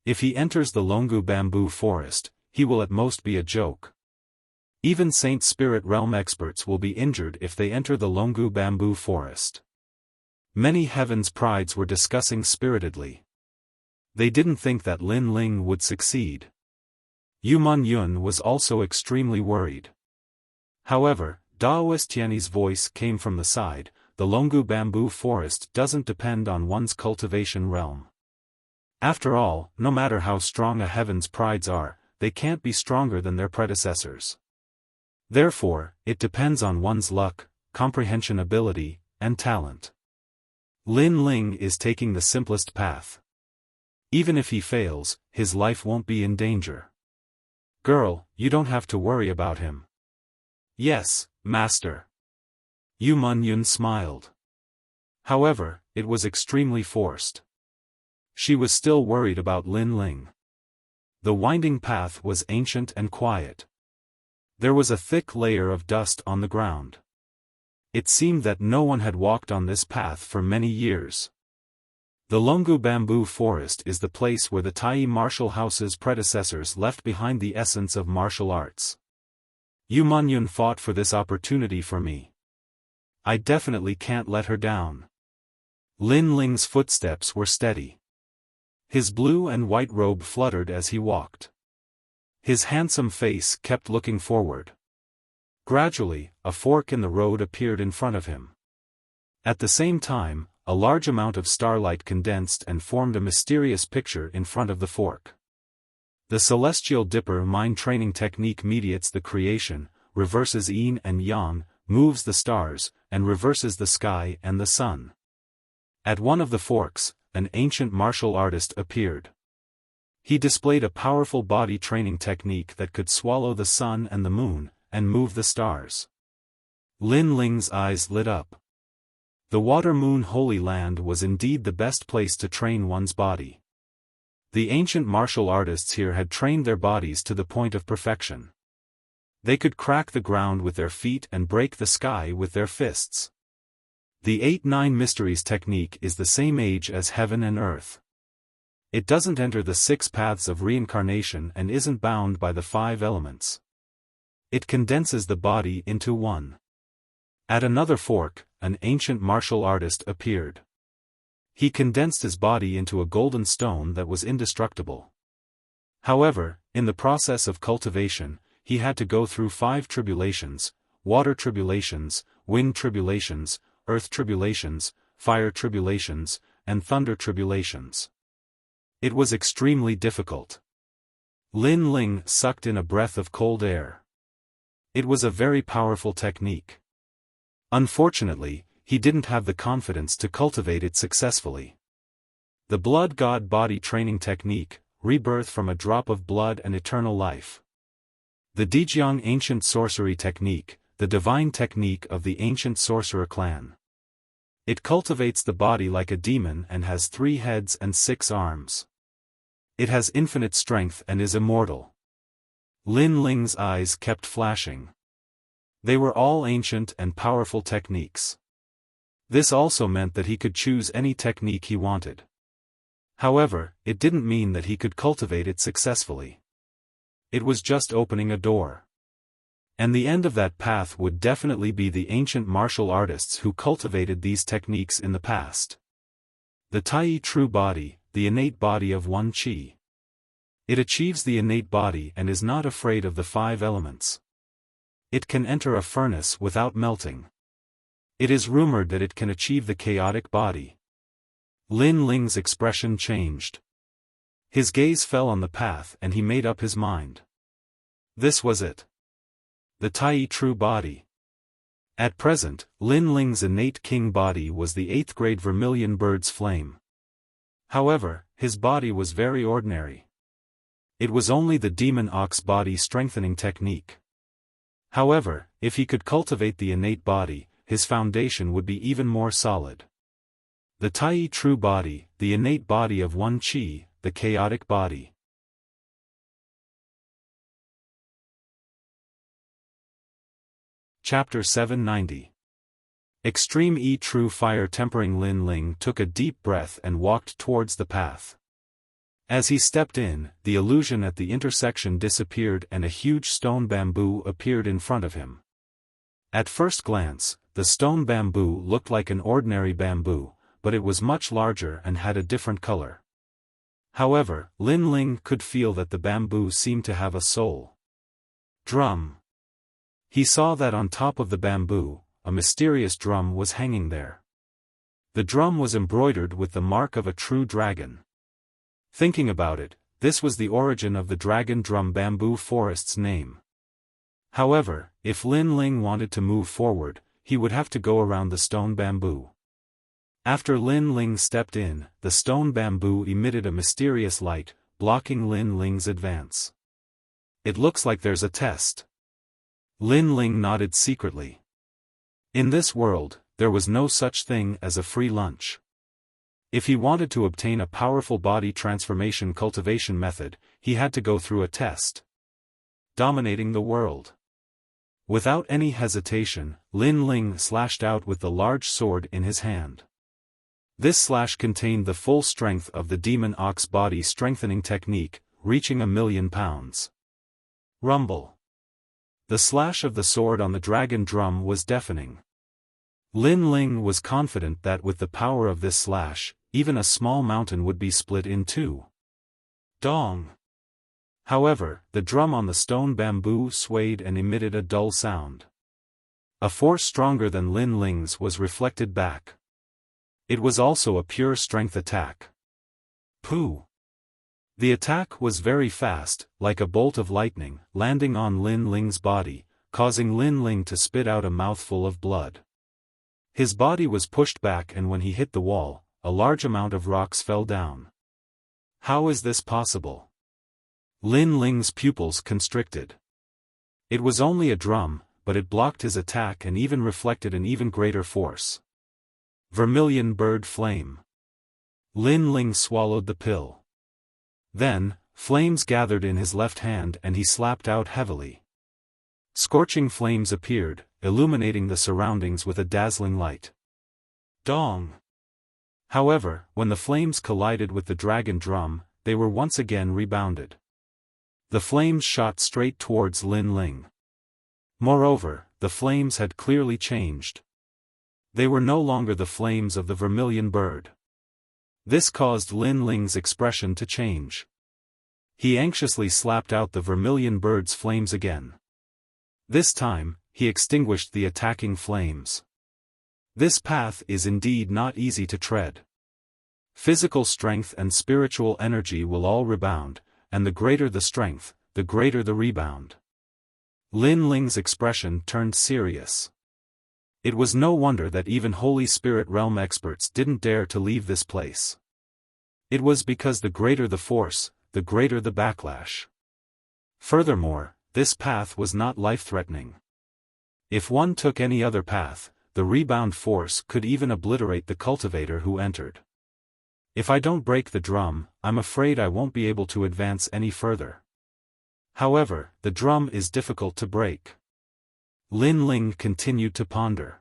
If he enters the Longu bamboo forest, he will at most be a joke. Even Saint Spirit Realm experts will be injured if they enter the Longu bamboo forest. Many Heaven's Prides were discussing spiritedly. They didn't think that Lin Ling would succeed. Yu Munyun was also extremely worried. However, Daoist Tianyi's voice came from the side, the Longu bamboo forest doesn't depend on one's cultivation realm. After all, no matter how strong a Heaven's Prides are, they can't be stronger than their predecessors. Therefore, it depends on one's luck, comprehension ability, and talent. Lin Ling is taking the simplest path. Even if he fails, his life won't be in danger. Girl, you don't have to worry about him. Yes, master. Yu Munyun smiled. However, it was extremely forced. She was still worried about Lin Ling. The winding path was ancient and quiet. There was a thick layer of dust on the ground. It seemed that no one had walked on this path for many years. The Longu bamboo forest is the place where the Tai Martial House's predecessors left behind the essence of martial arts. Yu Munyun fought for this opportunity for me. I definitely can't let her down. Lin Ling's footsteps were steady. His blue and white robe fluttered as he walked. His handsome face kept looking forward. Gradually, a fork in the road appeared in front of him. At the same time, a large amount of starlight condensed and formed a mysterious picture in front of the fork. The celestial dipper mind training technique mediates the creation, reverses yin and yang, moves the stars, and reverses the sky and the sun. At one of the forks, an ancient martial artist appeared. He displayed a powerful body training technique that could swallow the sun and the moon, and move the stars. Lin Ling's eyes lit up. The Water Moon Holy Land was indeed the best place to train one's body. The ancient martial artists here had trained their bodies to the point of perfection. They could crack the ground with their feet and break the sky with their fists. The 8-9 Mysteries technique is the same age as heaven and earth. It doesn't enter the 6 paths of reincarnation and isn't bound by the 5 elements. It condenses the body into one. At another fork, an ancient martial artist appeared. He condensed his body into a golden stone that was indestructible. However, in the process of cultivation, he had to go through 5 tribulations: water tribulations, wind tribulations, earth tribulations, fire tribulations, and thunder tribulations. It was extremely difficult. Lin Ling sucked in a breath of cold air. It was a very powerful technique. Unfortunately, he didn't have the confidence to cultivate it successfully. The Blood God Body Training Technique, rebirth from a drop of blood and eternal life. The Dijiang Ancient Sorcery Technique, the divine technique of the ancient sorcerer clan. It cultivates the body like a demon and has 3 heads and 6 arms. It has infinite strength and is immortal. Lin Ling's eyes kept flashing. They were all ancient and powerful techniques. This also meant that he could choose any technique he wanted. However, it didn't mean that he could cultivate it successfully. It was just opening a door. And the end of that path would definitely be the ancient martial artists who cultivated these techniques in the past. The Tai True Body, the innate body of one Qi. It achieves the innate body and is not afraid of the 5 elements. It can enter a furnace without melting. It is rumored that it can achieve the chaotic body. Lin Ling's expression changed. His gaze fell on the path and he made up his mind. This was it. The Tai True Body. At present, Lin Ling's innate king body was the 8th grade vermilion bird's flame. However, his body was very ordinary. It was only the demon ox body strengthening technique. However, if he could cultivate the innate body, his foundation would be even more solid. The Tai True Body, the innate body of one Qi, the chaotic body. Chapter 790. Extreme E True Fire Tempering. Lin Ling took a deep breath and walked towards the path. As he stepped in, the illusion at the intersection disappeared and a huge stone bamboo appeared in front of him. At first glance, the stone bamboo looked like an ordinary bamboo, but it was much larger and had a different color. However, Lin Ling could feel that the bamboo seemed to have a soul. Drum. He saw that on top of the bamboo, a mysterious drum was hanging there. The drum was embroidered with the mark of a true dragon. Thinking about it, this was the origin of the Dragon Drum Bamboo Forest's name. However, if Lin Ling wanted to move forward, he would have to go around the stone bamboo. After Lin Ling stepped in, the stone bamboo emitted a mysterious light, blocking Lin Ling's advance. It looks like there's a test. Lin Ling nodded secretly. In this world, there was no such thing as a free lunch. If he wanted to obtain a powerful body transformation cultivation method, he had to go through a test. Dominating the world. Without any hesitation, Lin Ling slashed out with the large sword in his hand. This slash contained the full strength of the demon ox body strengthening technique, reaching 1,000,000 pounds. Rumble. The slash of the sword on the dragon drum was deafening. Lin Ling was confident that with the power of this slash, even a small mountain would be split in 2. Dong. However, the drum on the stone bamboo swayed and emitted a dull sound. A force stronger than Lin Ling's was reflected back. It was also a pure strength attack. Pooh! The attack was very fast, like a bolt of lightning, landing on Lin Ling's body, causing Lin Ling to spit out a mouthful of blood. His body was pushed back, and when he hit the wall, a large amount of rocks fell down. How is this possible? Lin Ling's pupils constricted. It was only a drum, but it blocked his attack and even reflected an even greater force. Vermilion bird flame. Lin Ling swallowed the pill. Then, flames gathered in his left hand and he slapped out heavily. Scorching flames appeared, illuminating the surroundings with a dazzling light. Dong! However, when the flames collided with the dragon drum, they were once again rebounded. The flames shot straight towards Lin Ling. Moreover, the flames had clearly changed. They were no longer the flames of the vermilion bird. This caused Lin Ling's expression to change. He anxiously slapped out the vermilion bird's flames again. This time, he extinguished the attacking flames. This path is indeed not easy to tread. Physical strength and spiritual energy will all rebound, and the greater the strength, the greater the rebound. Lin Ling's expression turned serious. It was no wonder that even Holy Spirit realm experts didn't dare to leave this place. It was because the greater the force, the greater the backlash. Furthermore, this path was not life-threatening. If one took any other path, the rebound force could even obliterate the cultivator who entered. If I don't break the drum, I'm afraid I won't be able to advance any further. However, the drum is difficult to break. Lin Ling continued to ponder.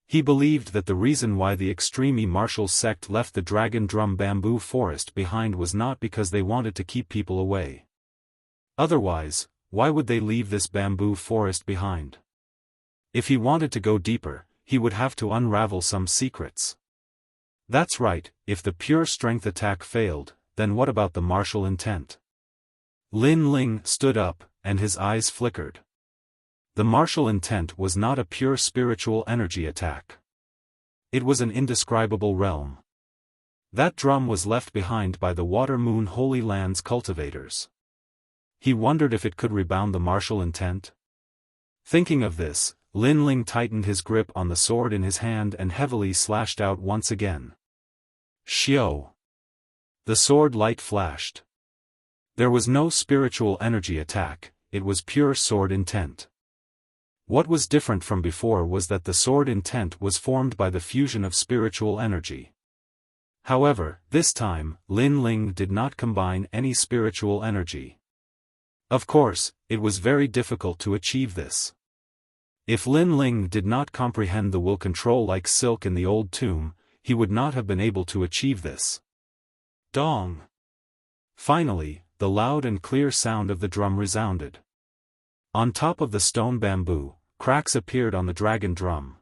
He believed that the reason why the extreme martial sect left the dragon drum bamboo forest behind was not because they wanted to keep people away. Otherwise, why would they leave this bamboo forest behind? If he wanted to go deeper, he would have to unravel some secrets. That's right, if the pure strength attack failed, then what about the martial intent? Lin Ling stood up, and his eyes flickered. The martial intent was not a pure spiritual energy attack. It was an indescribable realm. That drum was left behind by the Water Moon Holy Land's cultivators. He wondered if it could rebound the martial intent. Thinking of this, Lin Ling tightened his grip on the sword in his hand and heavily slashed out once again. Xiao! The sword light flashed. There was no spiritual energy attack, it was pure sword intent. What was different from before was that the sword intent was formed by the fusion of spiritual energy. However, this time, Lin Ling did not combine any spiritual energy. Of course, it was very difficult to achieve this. If Lin Ling did not comprehend the will control like silk in the old tomb, he would not have been able to achieve this. Dong! Finally, the loud and clear sound of the drum resounded. On top of the stone bamboo, cracks appeared on the dragon drum.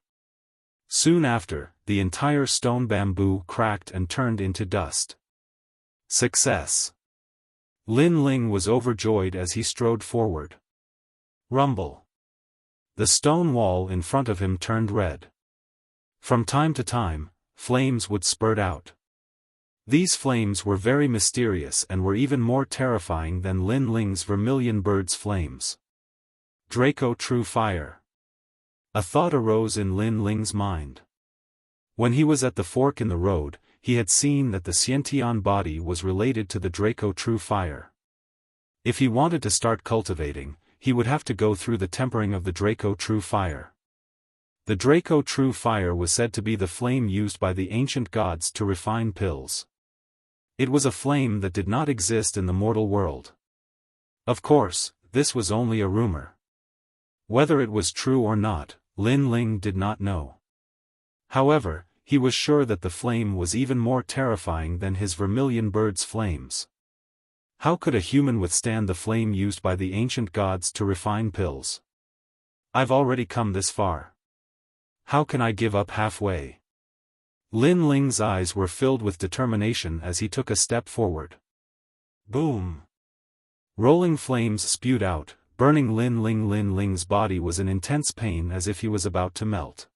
Soon after, the entire stone bamboo cracked and turned into dust. Success! Lin Ling was overjoyed as he strode forward. Rumble! The stone wall in front of him turned red. From time to time, flames would spurt out. These flames were very mysterious and were even more terrifying than Lin Ling's vermilion bird's flames. Draco True Fire. A thought arose in Lin Ling's mind. When he was at the fork in the road, he had seen that the Xiantian body was related to the Draco True Fire. If he wanted to start cultivating, he would have to go through the tempering of the Draco True Fire. The Draco True Fire was said to be the flame used by the ancient gods to refine pills. It was a flame that did not exist in the mortal world. Of course, this was only a rumor. Whether it was true or not, Lin Ling did not know. However, he was sure that the flame was even more terrifying than his vermilion bird's flames. How could a human withstand the flame used by the ancient gods to refine pills? I've already come this far. How can I give up halfway? Lin Ling's eyes were filled with determination as he took a step forward. Boom! Rolling flames spewed out, burning Lin Ling's body was in intense pain as if he was about to melt.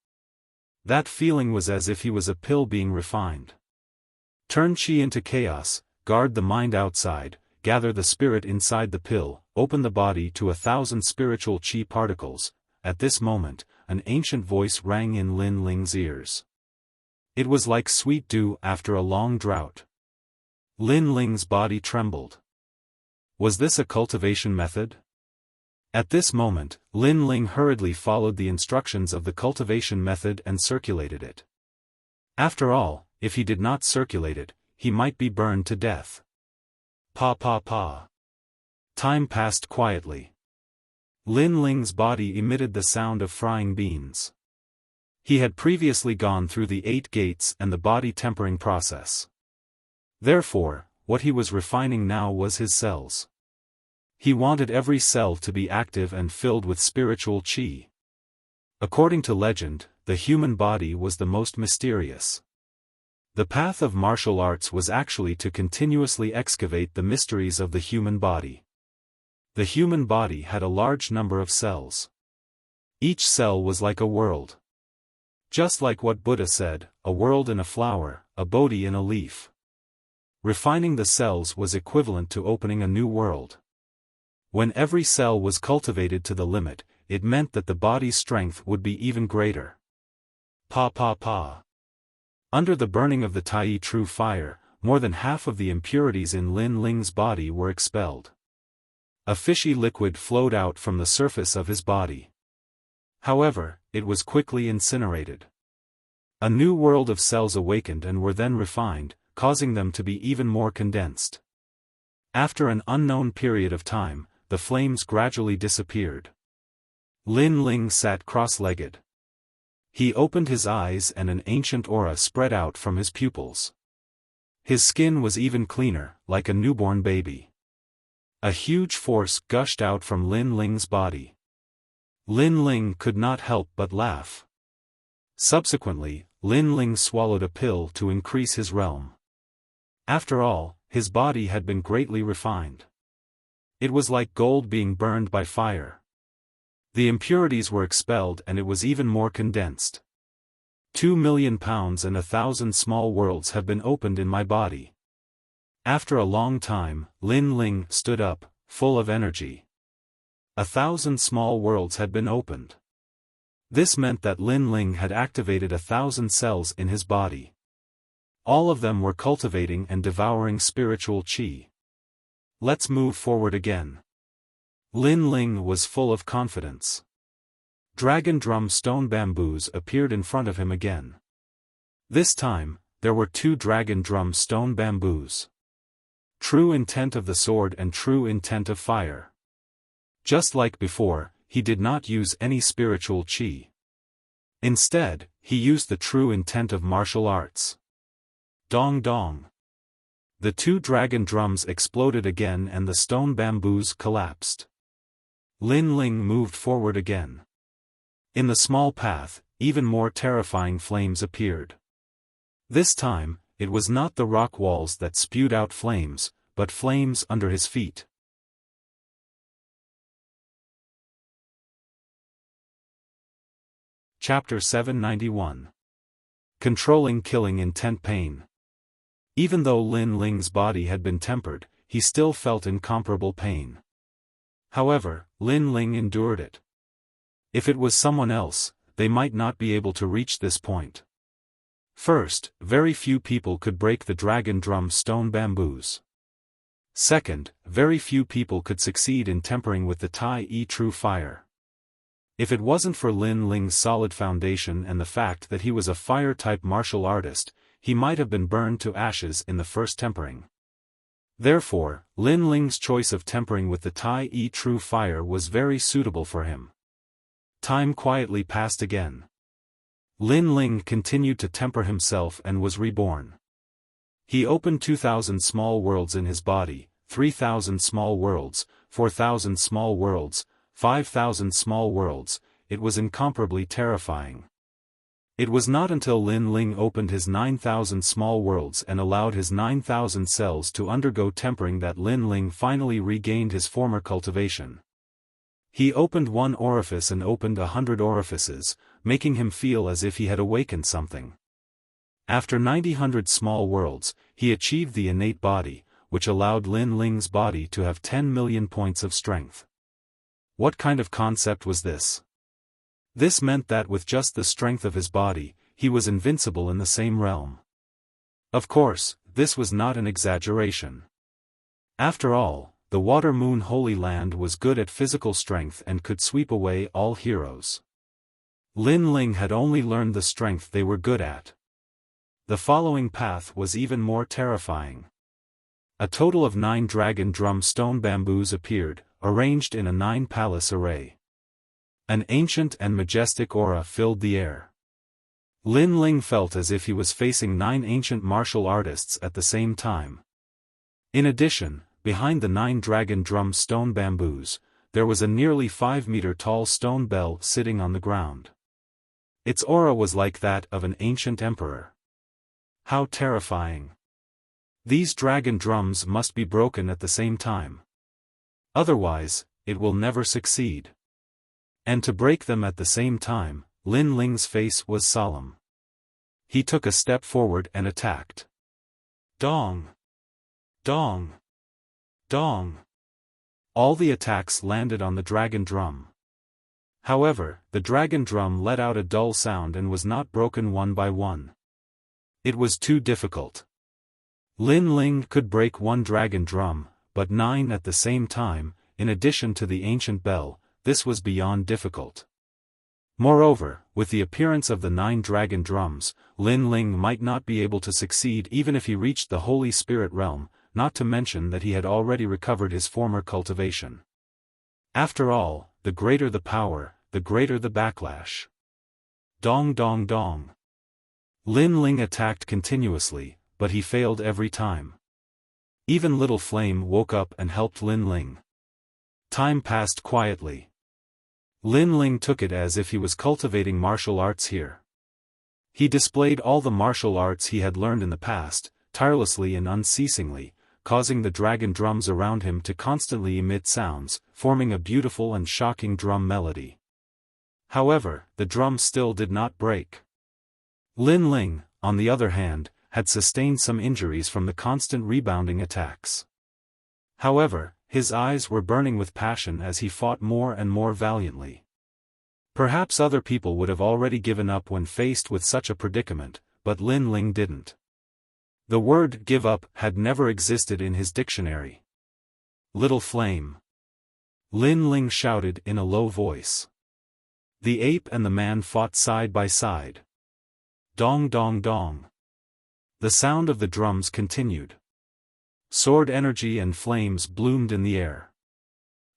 That feeling was as if he was a pill being refined. Turn chi into chaos, guard the mind outside, gather the spirit inside the pill, open the body to 1,000 spiritual chi particles. At this moment, an ancient voice rang in Lin Ling's ears. It was like sweet dew after a long drought. Lin Ling's body trembled. Was this a cultivation method? At this moment, Lin Ling hurriedly followed the instructions of the cultivation method and circulated it. After all, if he did not circulate it, he might be burned to death. Pa. Time passed quietly. Lin Ling's body emitted the sound of frying beans. He had previously gone through the 8 gates and the body tempering process. Therefore, what he was refining now was his cells. He wanted every cell to be active and filled with spiritual chi. According to legend, the human body was the most mysterious. The path of martial arts was actually to continuously excavate the mysteries of the human body. The human body had a large number of cells. Each cell was like a world. Just like what Buddha said, a world in a flower, a bodhi in a leaf. Refining the cells was equivalent to opening a new world. When every cell was cultivated to the limit, it meant that the body's strength would be even greater. Pa. Under the burning of the Tai True Fire, more than half of the impurities in Lin Ling's body were expelled. A fishy liquid flowed out from the surface of his body. However, it was quickly incinerated. A new world of cells awakened and were then refined, causing them to be even more condensed. After an unknown period of time, the flames gradually disappeared. Lin Ling sat cross-legged. He opened his eyes and an ancient aura spread out from his pupils. His skin was even cleaner, like a newborn baby. A huge force gushed out from Lin Ling's body. Lin Ling could not help but laugh. Subsequently, Lin Ling swallowed a pill to increase his realm. After all, his body had been greatly refined. It was like gold being burned by fire. The impurities were expelled and it was even more condensed. 2 million pounds and 1,000 small worlds have been opened in my body. After a long time, Lin Ling stood up, full of energy. 1,000 small worlds had been opened. This meant that Lin Ling had activated 1,000 cells in his body. All of them were cultivating and devouring spiritual chi. Let's move forward again. Lin Ling was full of confidence. Dragon drum stone bamboos appeared in front of him again. This time, there were 2 dragon drum stone bamboos. True intent of the sword and true intent of fire. Just like before, he did not use any spiritual chi. Instead, he used the true intent of martial arts. Dong dong. The 2 dragon drums exploded again and the stone bamboos collapsed. Lin Ling moved forward again. In the small path, even more terrifying flames appeared. This time, it was not the rock walls that spewed out flames, but flames under his feet. Chapter 791. Controlling Killing Intent Pain. Even though Lin Ling's body had been tempered, he still felt incomparable pain. However, Lin Ling endured it. If it was someone else, they might not be able to reach this point. First, very few people could break the dragon drum stone bamboos. Second, very few people could succeed in tempering with the Tai True Fire. If it wasn't for Lin Ling's solid foundation and the fact that he was a fire-type martial artist, he might have been burned to ashes in the first tempering. Therefore, Lin Ling's choice of tempering with the Tai True Fire was very suitable for him. Time quietly passed again. Lin Ling continued to temper himself and was reborn. He opened 2,000 small worlds in his body, 3,000 small worlds, 4,000 small worlds, 5,000 small worlds. It was incomparably terrifying. It was not until Lin Ling opened his 9,000 small worlds and allowed his 9,000 cells to undergo tempering that Lin Ling finally regained his former cultivation. He opened 1 orifice and opened 100 orifices, making him feel as if he had awakened something. After 90 small worlds, he achieved the innate body, which allowed Lin Ling's body to have 10 million points of strength. What kind of concept was this? This meant that with just the strength of his body, he was invincible in the same realm. Of course, this was not an exaggeration. After all, the Water Moon Holy Land was good at physical strength and could sweep away all heroes. Lin Ling had only learned the strength they were good at. The following path was even more terrifying. A total of 9 dragon drum stone bamboos appeared, arranged in a 9-palace array. An ancient and majestic aura filled the air. Lin Ling felt as if he was facing 9 ancient martial artists at the same time. In addition, behind the 9 dragon drum stone bamboos, there was a nearly 5-meter-tall stone bell sitting on the ground. Its aura was like that of an ancient emperor. How terrifying! These dragon drums must be broken at the same time. Otherwise, it will never succeed. And to break them at the same time, Lin Ling's face was solemn. He took a step forward and attacked. Dong! Dong! Dong! All the attacks landed on the dragon drum. However, the dragon drum let out a dull sound and was not broken one by one. It was too difficult. Lin Ling could break 1 dragon drum, but 9 at the same time, in addition to the ancient bell, this was beyond difficult. Moreover, with the appearance of the 9 dragon drums, Lin Ling might not be able to succeed even if he reached the Holy Spirit realm, not to mention that he had already recovered his former cultivation. After all, the greater the power, the greater the backlash. Dong dong dong. Lin Ling attacked continuously, but he failed every time. Even Little Flame woke up and helped Lin Ling. Time passed quietly. Lin Ling took it as if he was cultivating martial arts here. He displayed all the martial arts he had learned in the past, tirelessly and unceasingly, causing the dragon drums around him to constantly emit sounds, forming a beautiful and shocking drum melody. However, the drum still did not break. Lin Ling, on the other hand, had sustained some injuries from the constant rebounding attacks. However, his eyes were burning with passion as he fought more and more valiantly. Perhaps other people would have already given up when faced with such a predicament, but Lin Ling didn't. The word "give up" had never existed in his dictionary. Little Flame! Lin Ling shouted in a low voice. The ape and the man fought side by side. Dong dong dong. The sound of the drums continued. Sword energy and flames bloomed in the air.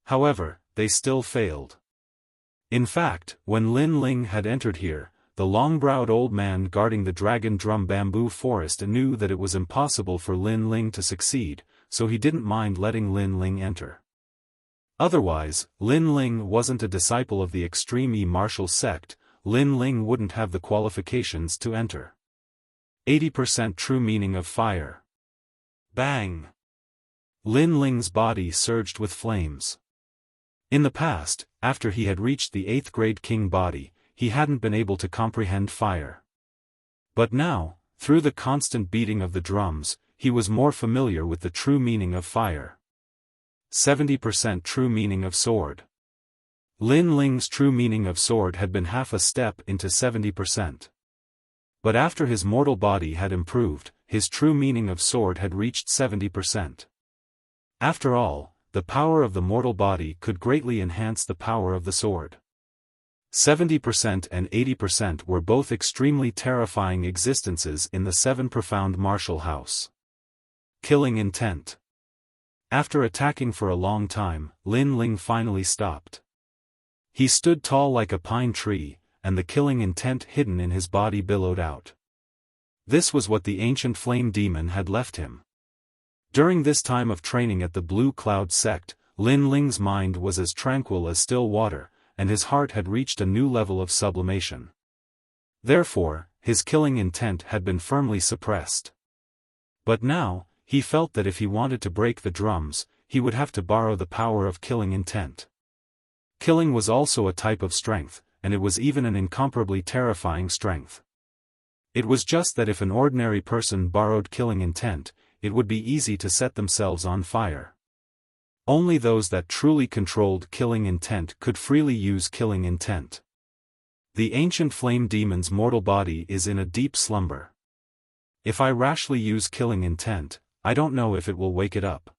However, they still failed. In fact, when Lin Ling had entered here, the long-browed old man guarding the dragon drum bamboo forest knew that it was impossible for Lin Ling to succeed, so he didn't mind letting Lin Ling enter. Otherwise, Lin Ling wasn't a disciple of the extreme martial sect. Lin Ling wouldn't have the qualifications to enter. 80% true meaning of fire. Bang! Lin Ling's body surged with flames. In the past, after he had reached the 8th grade king body, he hadn't been able to comprehend fire. But now, through the constant beating of the drums, he was more familiar with the true meaning of fire. 70% true meaning of sword. Lin Ling's true meaning of sword had been half a step into 70%. But after his mortal body had improved, his true meaning of sword had reached 70%. After all, the power of the mortal body could greatly enhance the power of the sword. 70% and 80% were both extremely terrifying existences in the 7 profound martial house. Killing intent. After attacking for a long time, Lin Ling finally stopped. He stood tall like a pine tree, and the killing intent hidden in his body billowed out. This was what the ancient flame demon had left him. During this time of training at the Blue Cloud sect, Lin Ling's mind was as tranquil as still water, and his heart had reached a new level of sublimation. Therefore, his killing intent had been firmly suppressed. But now, he felt that if he wanted to break the drums, he would have to borrow the power of killing intent. Killing was also a type of strength, and it was even an incomparably terrifying strength. It was just that if an ordinary person borrowed killing intent, it would be easy to set themselves on fire. Only those that truly controlled killing intent could freely use killing intent. The ancient flame demon's mortal body is in a deep slumber. If I rashly use killing intent, I don't know if it will wake it up.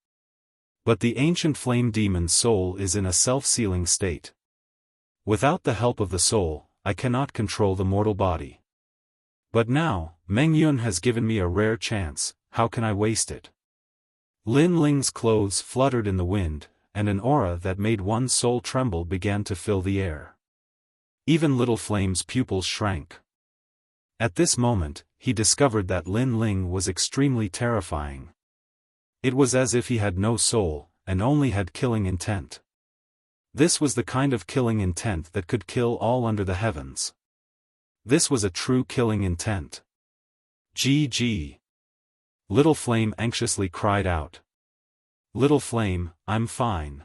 But the ancient flame demon's soul is in a self-sealing state. Without the help of the soul, I cannot control the mortal body. But now, Meng Yun has given me a rare chance, how can I waste it? Lin Ling's clothes fluttered in the wind, and an aura that made one's soul tremble began to fill the air. Even Little Flame's pupils shrank. At this moment, he discovered that Lin Ling was extremely terrifying. It was as if he had no soul, and only had killing intent. This was the kind of killing intent that could kill all under the heavens. This was a true killing intent. GG. Little Flame anxiously cried out. Little Flame, I'm fine.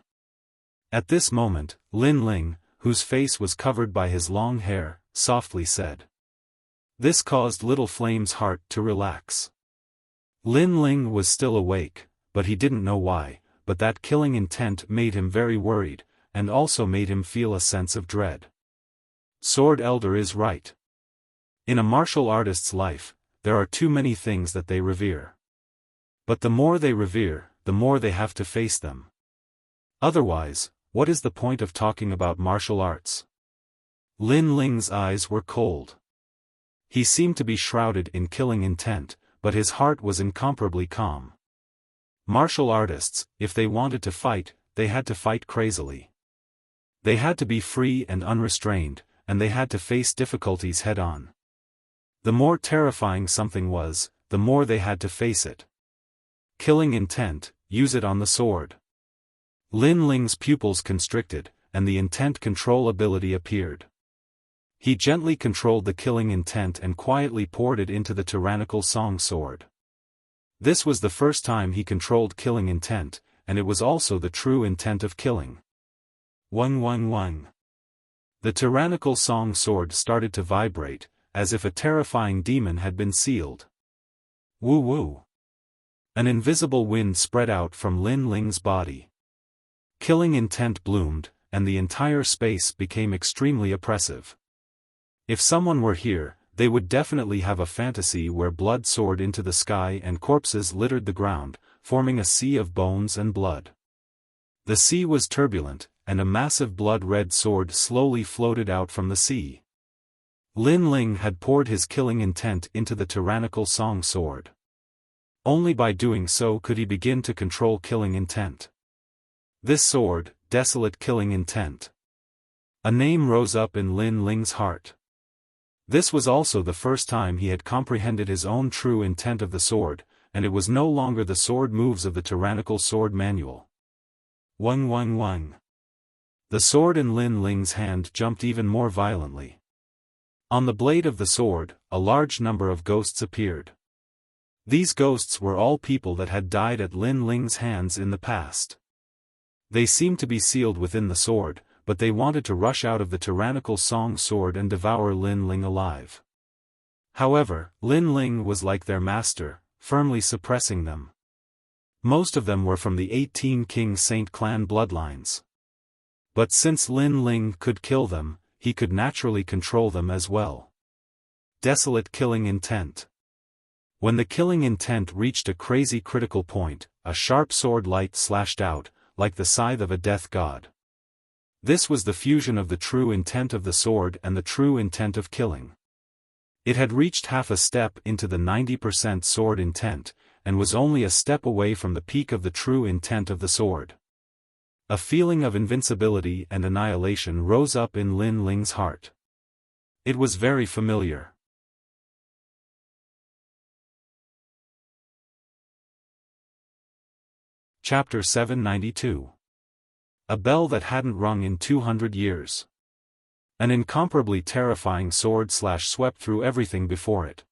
At this moment, Lin Ling, whose face was covered by his long hair, softly said. This caused Little Flame's heart to relax. Lin Ling was still awake, but he didn't know why, but that killing intent made him very worried, and also made him feel a sense of dread. Sword Elder is right. In a martial artist's life, there are too many things that they revere. But the more they revere, the more they have to face them. Otherwise, what is the point of talking about martial arts? Lin Ling's eyes were cold. He seemed to be shrouded in killing intent, but his heart was incomparably calm. Martial artists, if they wanted to fight, they had to fight crazily. They had to be free and unrestrained, and they had to face difficulties head-on. The more terrifying something was, the more they had to face it. Killing intent, use it on the sword. Lin Ling's pupils constricted, and the intent control ability appeared. He gently controlled the killing intent and quietly poured it into the tyrannical song sword. This was the first time he controlled killing intent, and it was also the true intent of killing. Wang wang wang. The tyrannical song sword started to vibrate, as if a terrifying demon had been sealed. Woo woo. An invisible wind spread out from Lin Ling's body. Killing intent bloomed, and the entire space became extremely oppressive. If someone were here, they would definitely have a fantasy where blood soared into the sky and corpses littered the ground, forming a sea of bones and blood. The sea was turbulent, and a massive blood-red sword slowly floated out from the sea. Lin Ling had poured his killing intent into the tyrannical song sword. Only by doing so could he begin to control killing intent. This sword, desolate killing intent. A name rose up in Lin Ling's heart. This was also the first time he had comprehended his own true intent of the sword, and it was no longer the sword moves of the tyrannical sword manual. Wang wang wang. The sword in Lin Ling's hand jumped even more violently. On the blade of the sword, a large number of ghosts appeared. These ghosts were all people that had died at Lin Ling's hands in the past. They seemed to be sealed within the sword, but they wanted to rush out of the tyrannical song sword and devour Lin Ling alive. However, Lin Ling was like their master, firmly suppressing them. Most of them were from the 18 King Saint clan bloodlines. But since Lin Ling could kill them, he could naturally control them as well. Desolate killing intent. When the killing intent reached a crazy critical point, a sharp sword light slashed out, like the scythe of a death god. This was the fusion of the true intent of the sword and the true intent of killing. It had reached half a step into the 90% sword intent, and was only a step away from the peak of the true intent of the sword. A feeling of invincibility and annihilation rose up in Lin Ling's heart. It was very familiar. Chapter 792. A bell that hadn't rung in 200 years. An incomparably terrifying sword swept through everything before it.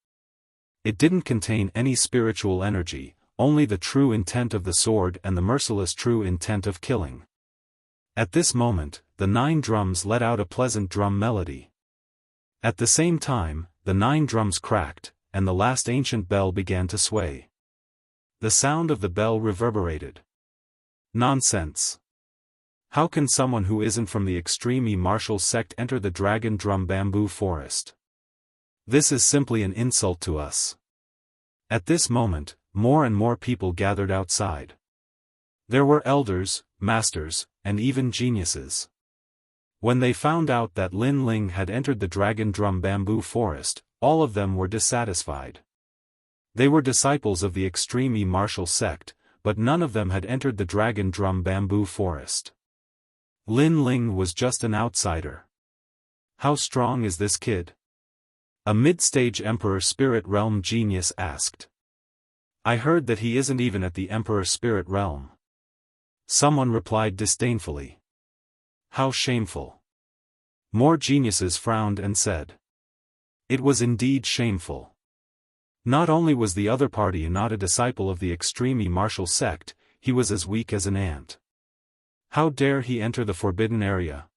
It didn't contain any spiritual energy, only the true intent of the sword and the merciless true intent of killing. At this moment, the 9 drums let out a pleasant drum melody. At the same time, the 9 drums cracked, and the last ancient bell began to sway. The sound of the bell reverberated. Nonsense! How can someone who isn't from the extreme martial sect enter the dragon drum bamboo forest? This is simply an insult to us. At this moment, more and more people gathered outside. There were elders, masters, and even geniuses. When they found out that Lin Ling had entered the dragon drum bamboo forest, all of them were dissatisfied. They were disciples of the extreme martial sect, but none of them had entered the dragon drum bamboo forest. Lin Ling was just an outsider. How strong is this kid? A mid-stage Emperor Spirit Realm genius asked. I heard that he isn't even at the Emperor Spirit Realm. Someone replied disdainfully. How shameful. More geniuses frowned and said. It was indeed shameful. Not only was the other party not a disciple of the extreme martial sect, he was as weak as an ant. How dare he enter the forbidden area?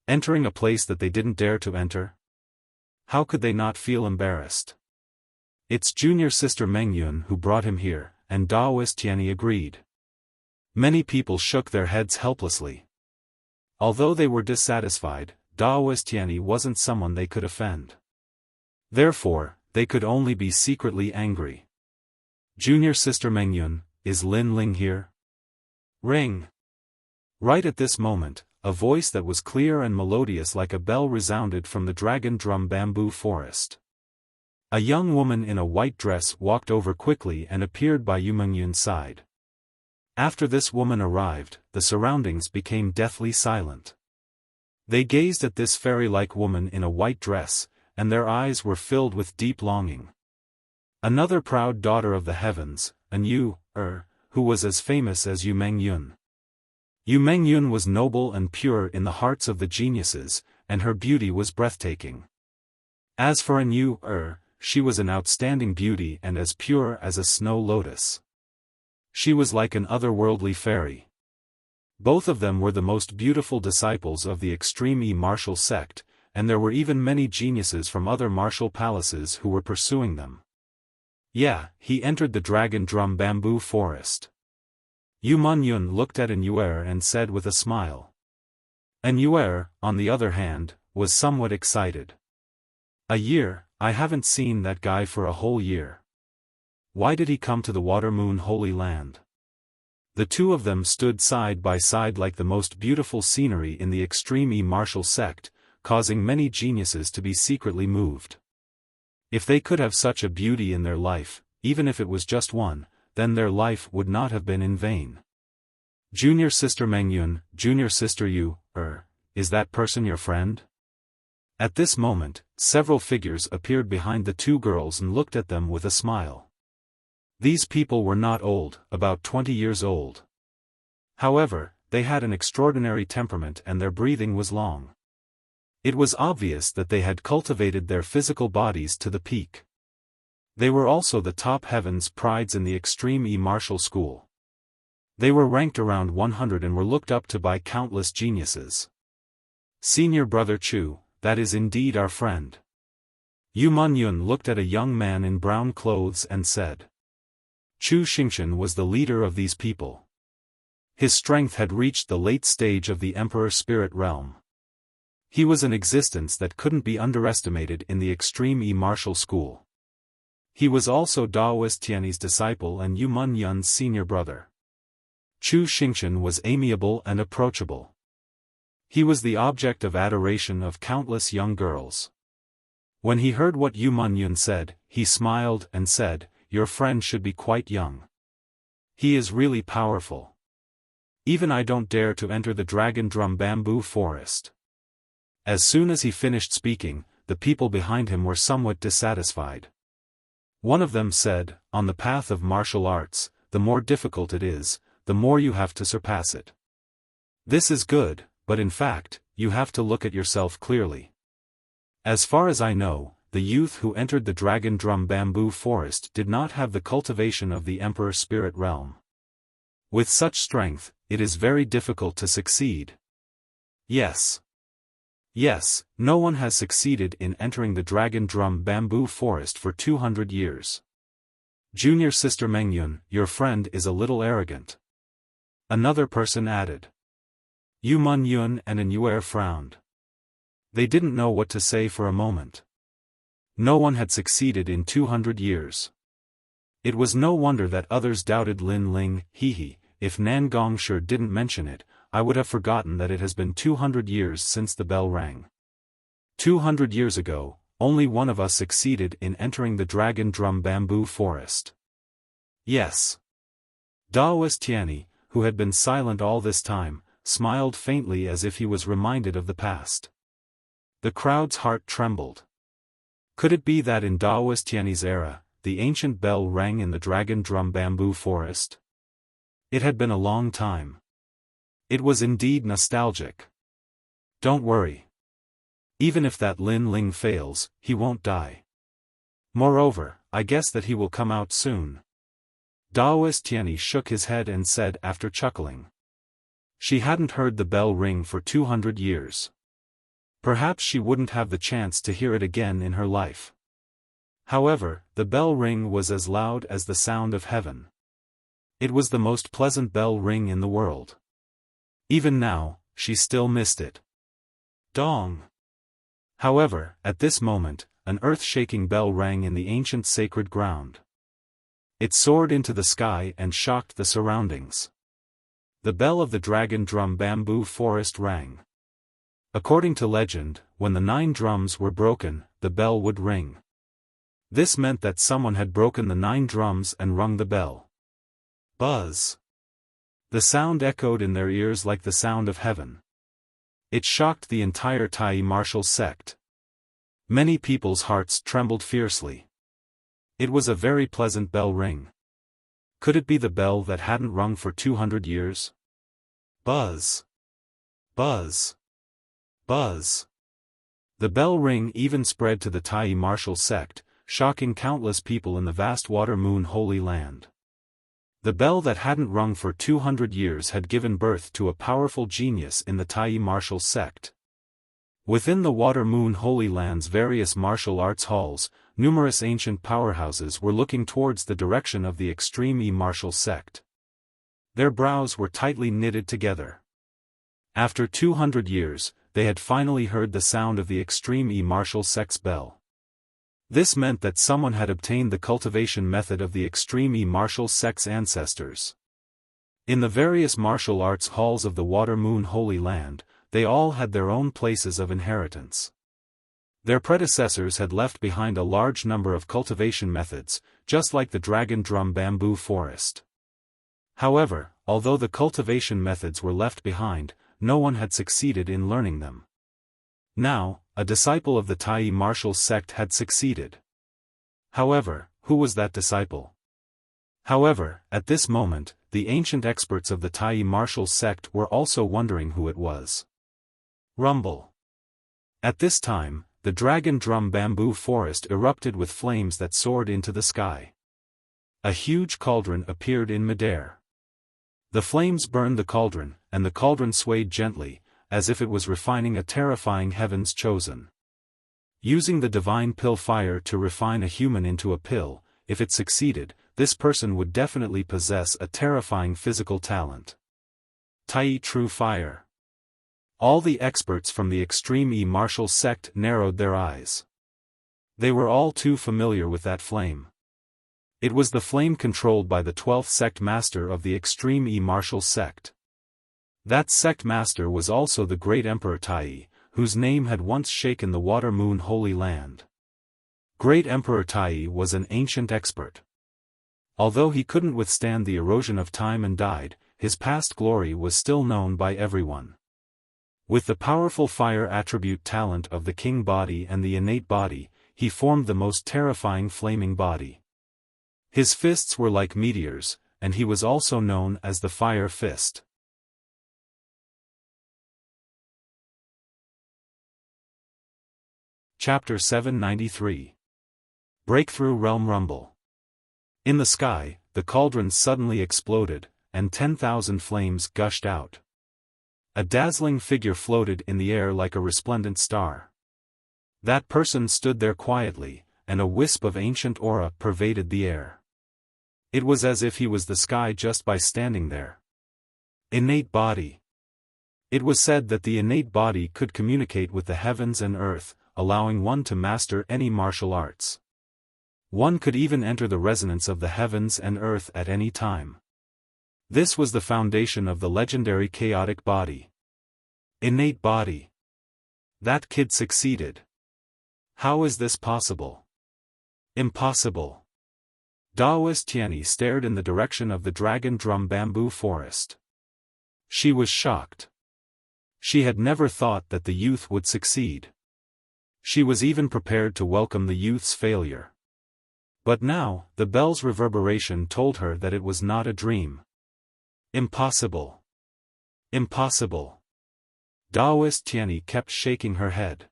Entering a place that they didn't dare to enter? How could they not feel embarrassed? It's junior sister Mengyun who brought him here, and Daoist Tianyi agreed. Many people shook their heads helplessly. Although they were dissatisfied, Daoist Tianyi wasn't someone they could offend. Therefore, they could only be secretly angry. Junior sister Mengyun, is Lin Ling here? Ring! Right at this moment, a voice that was clear and melodious like a bell resounded from the dragon drum bamboo forest. A young woman in a white dress walked over quickly and appeared by Yu Mengyun's side. After this woman arrived, the surroundings became deathly silent. They gazed at this fairy-like woman in a white dress, and their eyes were filled with deep longing. Another proud daughter of the heavens, an Yu, who was as famous as Yu Mengyun. Yu Mengyun was noble and pure in the hearts of the geniuses, and her beauty was breathtaking. As for an Yu, she was an outstanding beauty and as pure as a snow lotus. She was like an otherworldly fairy. Both of them were the most beautiful disciples of the extreme martial sect, and there were even many geniuses from other martial palaces who were pursuing them. Yeah, he entered the dragon drum bamboo forest. Yu Mengyun looked at An Yuer and said with a smile. An Yuer, on the other hand, was somewhat excited. A year, I haven't seen that guy for a whole year. Why did he come to the Water Moon Holy Land? The two of them stood side by side like the most beautiful scenery in the extreme martial sect, causing many geniuses to be secretly moved. If they could have such a beauty in their life, even if it was just one, then their life would not have been in vain. Junior sister Mengyun, junior sister Yu, is that person your friend? At this moment, several figures appeared behind the two girls and looked at them with a smile. These people were not old, about 20 years old. However, they had an extraordinary temperament and their breathing was long. It was obvious that they had cultivated their physical bodies to the peak. They were also the top heaven's prides in the extreme martial school. They were ranked around 100 and were looked up to by countless geniuses. Senior brother Chu, that is indeed our friend. Yu Mengyun looked at a young man in brown clothes and said. Chu Xingshan was the leader of these people. His strength had reached the late stage of the Emperor Spirit Realm. He was an existence that couldn't be underestimated in the extreme martial school. He was also Daoist Tianyi's disciple and Yu Mengyun's senior brother. Chu Xingshan was amiable and approachable. He was the object of adoration of countless young girls. When he heard what Yu Mengyun said, he smiled and said, your friend should be quite young. He is really powerful. Even I don't dare to enter the dragon drum bamboo forest. As soon as he finished speaking, the people behind him were somewhat dissatisfied. One of them said, on the path of martial arts, the more difficult it is, the more you have to surpass it. This is good, but in fact, you have to look at yourself clearly. As far as I know, the youth who entered the dragon drum bamboo forest did not have the cultivation of the Emperor Spirit Realm. With such strength, it is very difficult to succeed. Yes. Yes, no one has succeeded in entering the Dragon Drum Bamboo Forest for 200 years. Junior sister Mengyun, your friend is a little arrogant. Another person added. Yu Mun Yun and An Yuer frowned. They didn't know what to say for a moment. No one had succeeded in 200 years. It was no wonder that others doubted Lin Ling. If Nan Gongshi didn't mention it, I would have forgotten that it has been 200 years since the bell rang. 200 years ago, only one of us succeeded in entering the Dragon Drum Bamboo Forest. Yes. Daoist Tianyi, who had been silent all this time, smiled faintly as if he was reminded of the past. The crowd's heart trembled. Could it be that in Daoist Tianyi's era, the ancient bell rang in the Dragon Drum Bamboo Forest? It had been a long time. It was indeed nostalgic. Don't worry. Even if that Lin Ling fails, he won't die. Moreover, I guess that he will come out soon. Daoist Tianyi shook his head and said after chuckling. She hadn't heard the bell ring for 200 years. Perhaps she wouldn't have the chance to hear it again in her life. However, the bell ring was as loud as the sound of heaven. It was the most pleasant bell ring in the world. Even now, she still missed it. Dong! However, at this moment, an earth-shaking bell rang in the ancient sacred ground. It soared into the sky and shocked the surroundings. The bell of the Dragon Drum Bamboo Forest rang. According to legend, when the 9 drums were broken, the bell would ring. This meant that someone had broken the 9 drums and rung the bell. Buzz! The sound echoed in their ears like the sound of heaven. It shocked the entire Tai martial sect. Many people's hearts trembled fiercely. It was a very pleasant bell ring. Could it be the bell that hadn't rung for 200 years? Buzz! Buzz! Buzz! The bell ring even spread to the Tai martial sect, shocking countless people in the vast Water Moon Holy Land. The bell that hadn't rung for 200 years had given birth to a powerful genius in the Tai martial sect. Within the Water Moon Holy Land's various martial arts halls, numerous ancient powerhouses were looking towards the direction of the extreme martial sect. Their brows were tightly knitted together. After 200 years, they had finally heard the sound of the extreme martial sect's bell. This meant that someone had obtained the cultivation method of the extreme martial sect's ancestors. In the various martial arts halls of the Water Moon Holy Land, they all had their own places of inheritance. Their predecessors had left behind a large number of cultivation methods, just like the Dragon Drum Bamboo Forest. However, although the cultivation methods were left behind, no one had succeeded in learning them. Now, a disciple of the Tai martial sect had succeeded. However, who was that disciple? However, at this moment, the ancient experts of the Tai martial sect were also wondering who it was. Rumble. At this time, the Dragon Drum Bamboo Forest erupted with flames that soared into the sky. A huge cauldron appeared in midair. The flames burned the cauldron, and the cauldron swayed gently, as if it was refining a terrifying heaven's chosen. Using the divine pill fire to refine a human into a pill, if it succeeded, this person would definitely possess a terrifying physical talent. Tai True Fire. All the experts from the extreme martial sect narrowed their eyes. They were all too familiar with that flame. It was the flame controlled by the 12th sect master of the extreme martial sect. That sect master was also the great Emperor Tai, whose name had once shaken the Water Moon Holy Land. Great Emperor Tai was an ancient expert. Although he couldn't withstand the erosion of time and died, his past glory was still known by everyone. With the powerful fire attribute talent of the king body and the innate body, he formed the most terrifying flaming body. His fists were like meteors, and he was also known as the Fire Fist. Chapter 793. Breakthrough Realm Rumble. In the sky, the cauldron suddenly exploded, and 10,000 flames gushed out. A dazzling figure floated in the air like a resplendent star. That person stood there quietly, and a wisp of ancient aura pervaded the air. It was as if he was the sky just by standing there. Innate body. It was said that the innate body could communicate with the heavens and earth, allowing one to master any martial arts. One could even enter the resonance of the heavens and earth at any time. This was the foundation of the legendary chaotic body. Innate body. That kid succeeded. How is this possible? Impossible. Daoist Tianyi stared in the direction of the dragon drum bamboo forest. She was shocked. She had never thought that the youth would succeed. She was even prepared to welcome the youth's failure. But now, the bell's reverberation told her that it was not a dream. Impossible. Impossible. Daoist Tianyi kept shaking her head.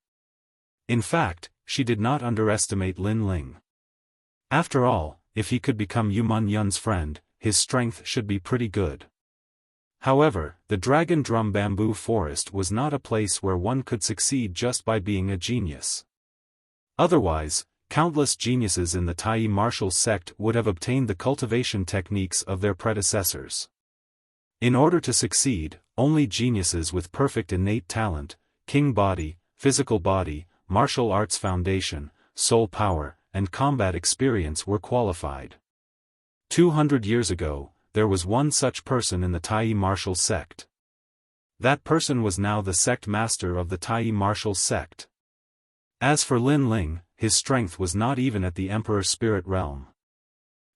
In fact, she did not underestimate Lin Ling. After all, if he could become Yu Yun's friend, his strength should be pretty good. However, the dragon drum bamboo forest was not a place where one could succeed just by being a genius. Otherwise, countless geniuses in the Tai martial sect would have obtained the cultivation techniques of their predecessors. In order to succeed, only geniuses with perfect innate talent, king body, physical body, martial arts foundation, soul power, and combat experience were qualified. 200 years ago, there was one such person in the Tai martial sect. That person was now the sect master of the Tai martial sect. As for Lin Ling, his strength was not even at the Emperor Spirit Realm.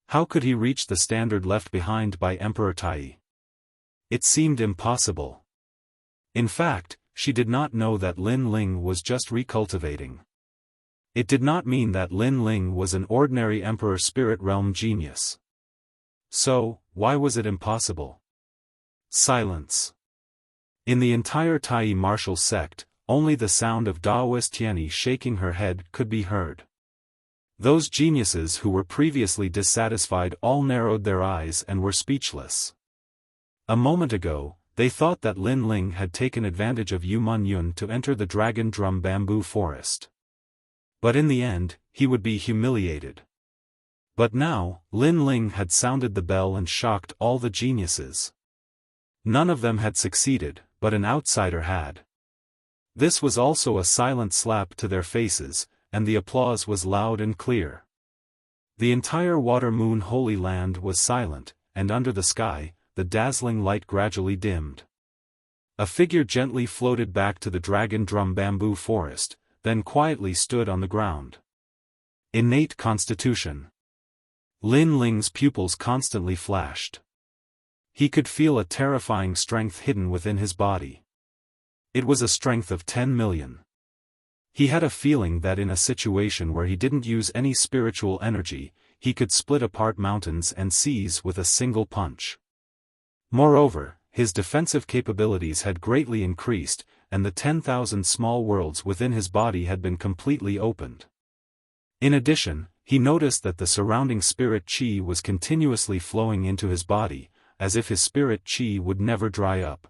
How could he reach the standard left behind by Emperor Tai? It seemed impossible. In fact, she did not know that Lin Ling was just recultivating. It did not mean that Lin Ling was an ordinary Emperor Spirit Realm genius. So, why was it impossible? Silence. In the entire Tai martial sect, only the sound of Daoist Tianyi shaking her head could be heard. Those geniuses who were previously dissatisfied all narrowed their eyes and were speechless. A moment ago, they thought that Lin Ling had taken advantage of Yu Yun to enter the dragon drum bamboo forest. But in the end, he would be humiliated. But now, Lin Ling had sounded the bell and shocked all the geniuses. None of them had succeeded, but an outsider had. This was also a silent slap to their faces, and the applause was loud and clear. The entire Water Moon Holy Land was silent, and under the sky, the dazzling light gradually dimmed. A figure gently floated back to the dragon drum bamboo forest, then quietly stood on the ground. Innate constitution. Lin Ling's pupils constantly flashed. He could feel a terrifying strength hidden within his body. It was a strength of 10 million. He had a feeling that in a situation where he didn't use any spiritual energy, he could split apart mountains and seas with a single punch. Moreover, his defensive capabilities had greatly increased, and the 10,000 small worlds within his body had been completely opened. In addition, he noticed that the surrounding spirit chi was continuously flowing into his body, as if his spirit chi would never dry up.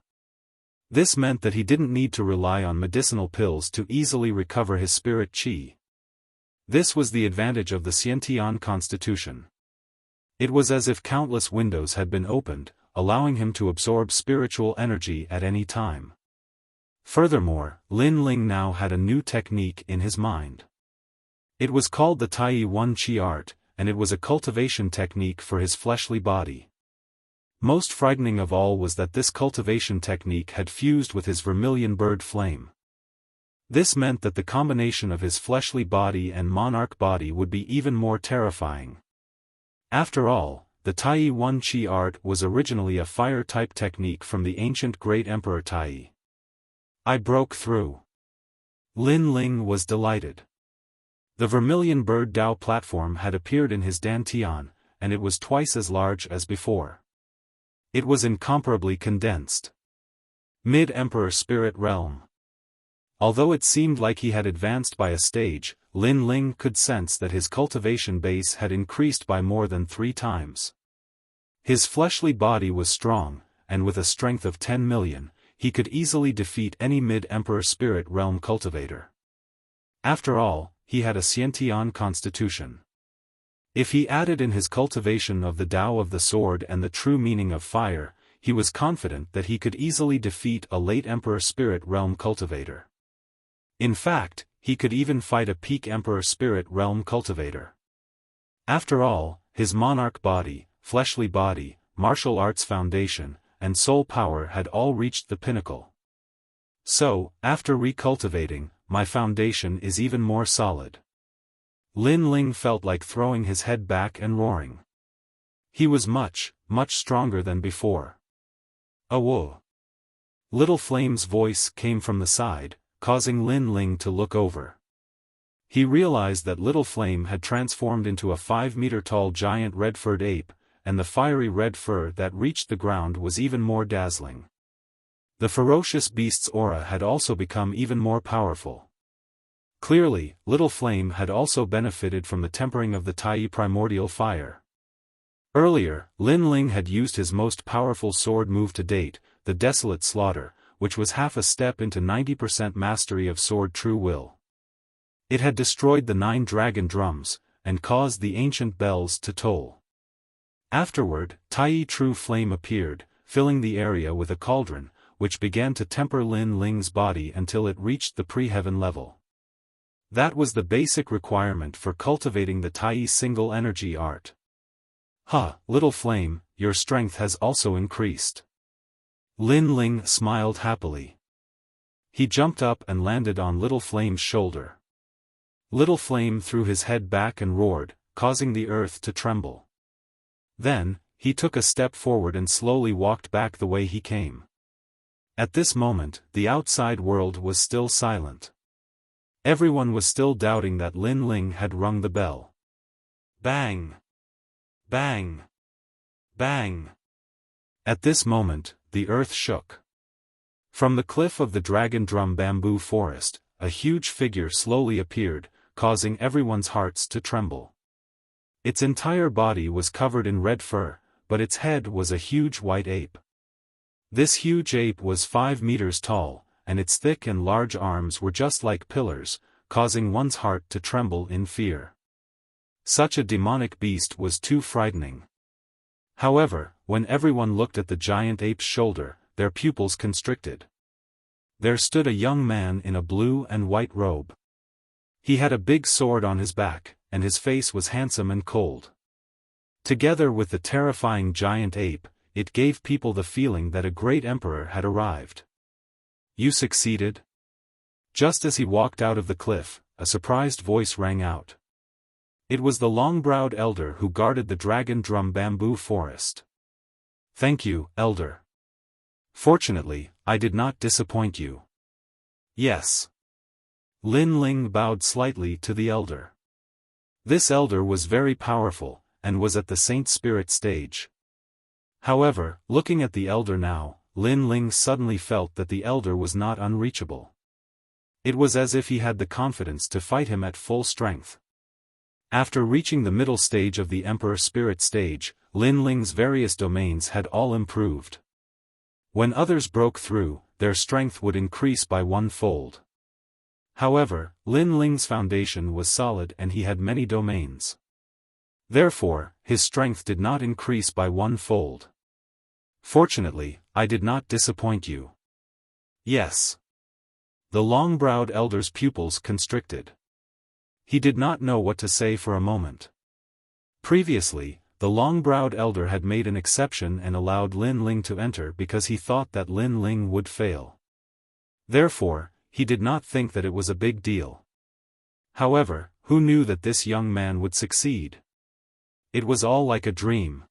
This meant that he didn't need to rely on medicinal pills to easily recover his spirit chi. This was the advantage of the Xiantian constitution. It was as if countless windows had been opened, allowing him to absorb spiritual energy at any time. Furthermore, Lin Ling now had a new technique in his mind. It was called the Tai Wan Qi art, and it was a cultivation technique for his fleshly body. Most frightening of all was that this cultivation technique had fused with his vermilion bird flame. This meant that the combination of his fleshly body and monarch body would be even more terrifying. After all, the Tai Wan Qi art was originally a fire-type technique from the ancient Great Emperor Tai. I broke through. Lin Ling was delighted. The vermilion bird Dao platform had appeared in his dantian, and it was twice as large as before. It was incomparably condensed. Mid-Emperor Spirit Realm. Although it seemed like he had advanced by a stage, Lin Ling could sense that his cultivation base had increased by more than 3 times. His fleshly body was strong, and with a strength of 10 million, he could easily defeat any mid-emperor spirit realm cultivator. After all, he had a Xiantian constitution. If he added in his cultivation of the Tao of the sword and the true meaning of fire, he was confident that he could easily defeat a late emperor spirit realm cultivator. In fact, he could even fight a peak emperor spirit realm cultivator. After all, his monarch body, fleshly body, martial arts foundation, and soul power had all reached the pinnacle. So, after recultivating, my foundation is even more solid. Lin Ling felt like throwing his head back and roaring. He was much, much stronger than before. Whoa! Little Flame's voice came from the side, causing Lin Ling to look over. He realized that Little Flame had transformed into a 5-meter-tall giant red-furred ape, and the fiery red fur that reached the ground was even more dazzling. The ferocious beast's aura had also become even more powerful. Clearly, Little Flame had also benefited from the tempering of the Tai primordial fire. Earlier, Lin Ling had used his most powerful sword move to date, the Desolate Slaughter, which was half a step into 90% mastery of sword true will. It had destroyed the 9 dragon drums, and caused the ancient bells to toll. Afterward, Tai True Flame appeared, filling the area with a cauldron, which began to temper Lin Ling's body until it reached the pre-heaven level. That was the basic requirement for cultivating the Tai single energy art. Little Flame, your strength has also increased. Lin Ling smiled happily. He jumped up and landed on Little Flame's shoulder. Little Flame threw his head back and roared, causing the earth to tremble. Then, he took a step forward and slowly walked back the way he came. At this moment, the outside world was still silent. Everyone was still doubting that Lin Ling had rung the bell. Bang! Bang! Bang! At this moment, the earth shook. From the cliff of the Dragon Drum bamboo forest, a huge figure slowly appeared, causing everyone's hearts to tremble. Its entire body was covered in red fur, but its head was a huge white ape. This huge ape was 5 meters tall, and its thick and large arms were just like pillars, causing one's heart to tremble in fear. Such a demonic beast was too frightening. However, when everyone looked at the giant ape's shoulder, their pupils constricted. There stood a young man in a blue and white robe. He had a big sword on his back, and his face was handsome and cold. Together with the terrifying giant ape, it gave people the feeling that a great emperor had arrived. You succeeded? Just as he walked out of the cliff, a surprised voice rang out. It was the long-browed elder who guarded the Dragon Drum bamboo forest. Thank you, elder. Fortunately, I did not disappoint you. Yes. Lin Ling bowed slightly to the elder. This elder was very powerful, and was at the Saint Spirit stage. However, looking at the elder now, Lin Ling suddenly felt that the elder was not unreachable. It was as if he had the confidence to fight him at full strength. After reaching the middle stage of the Emperor Spirit stage, Lin Ling's various domains had all improved. When others broke through, their strength would increase by 1-fold. However, Lin Ling's foundation was solid and he had many domains. Therefore, his strength did not increase by 1-fold. Fortunately, I did not disappoint you. Yes. The long-browed elder's pupils constricted. He did not know what to say for a moment. Previously, the long-browed elder had made an exception and allowed Lin Ling to enter because he thought that Lin Ling would fail. Therefore, he did not think that it was a big deal. However, who knew that this young man would succeed? It was all like a dream.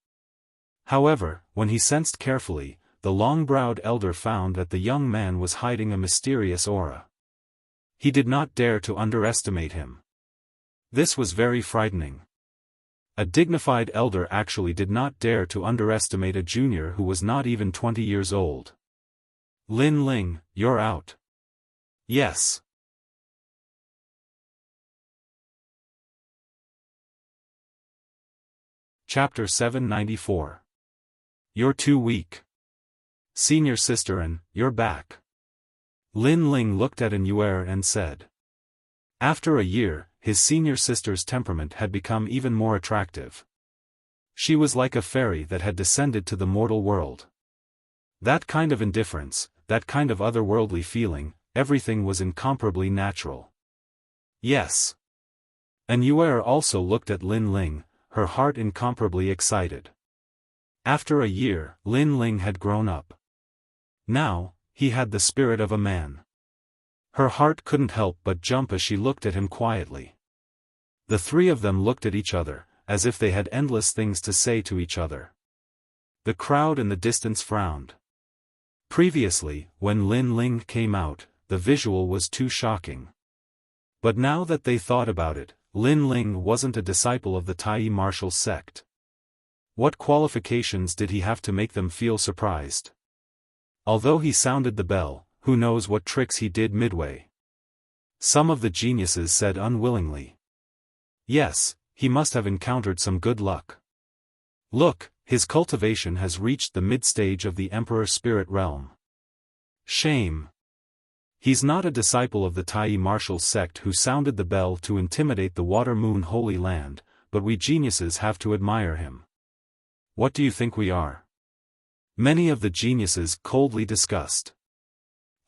However, when he sensed carefully, the long-browed elder found that the young man was hiding a mysterious aura. He did not dare to underestimate him. This was very frightening. A dignified elder actually did not dare to underestimate a junior who was not even 20 years old. Lin Ling, you're out. Yes. Chapter 794. You're too weak. Senior sister An, you're back. Lin Ling looked at An Yuer and said. After a year, his senior sister's temperament had become even more attractive. She was like a fairy that had descended to the mortal world. That kind of indifference, that kind of otherworldly feeling, everything was incomparably natural. Yes. An Yuer also looked at Lin Ling, her heart incomparably excited. After a year, Lin Ling had grown up. Now, he had the spirit of a man. Her heart couldn't help but jump as she looked at him quietly. The three of them looked at each other, as if they had endless things to say to each other. The crowd in the distance frowned. Previously, when Lin Ling came out, the visual was too shocking. But now that they thought about it, Lin Ling wasn't a disciple of the Tai martial sect. What qualifications did he have to make them feel surprised? Although he sounded the bell, who knows what tricks he did midway. Some of the geniuses said unwillingly. Yes, he must have encountered some good luck. Look, his cultivation has reached the mid-stage of the Emperor Spirit Realm. Shame. He's not a disciple of the Tai martial sect who sounded the bell to intimidate the Water Moon Holy Land, but we geniuses have to admire him. What do you think we are? Many of the geniuses coldly discussed.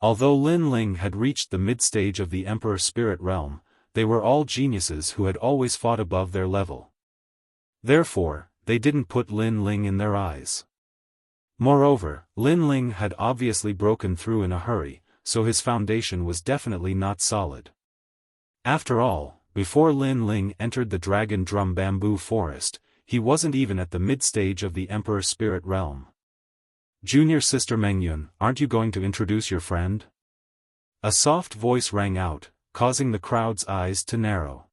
Although Lin Ling had reached the mid-stage of the Emperor Spirit Realm, they were all geniuses who had always fought above their level. Therefore, they didn't put Lin Ling in their eyes. Moreover, Lin Ling had obviously broken through in a hurry, so his foundation was definitely not solid. After all, before Lin Ling entered the Dragon Drum Bamboo Forest, he wasn't even at the mid-stage of the Emperor Spirit Realm. Junior Sister Mengyun, aren't you going to introduce your friend? A soft voice rang out, causing the crowd's eyes to narrow.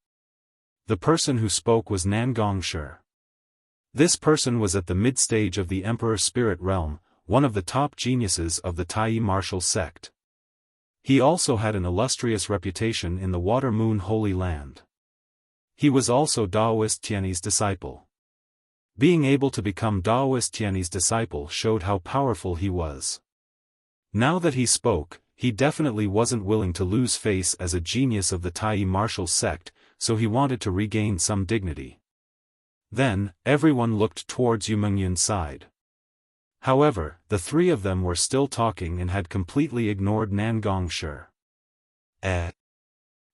The person who spoke was Nangongshi. This person was at the mid-stage of the Emperor Spirit Realm, one of the top geniuses of the Tai martial sect. He also had an illustrious reputation in the Water Moon Holy Land. He was also Daoist Tianyi's disciple. Being able to become Daoist Tianyi's disciple showed how powerful he was. Now that he spoke, he definitely wasn't willing to lose face as a genius of the Tai martial sect, so he wanted to regain some dignity. Then, everyone looked towards Yu Mengyun's side. However, the three of them were still talking and had completely ignored Nangongshi.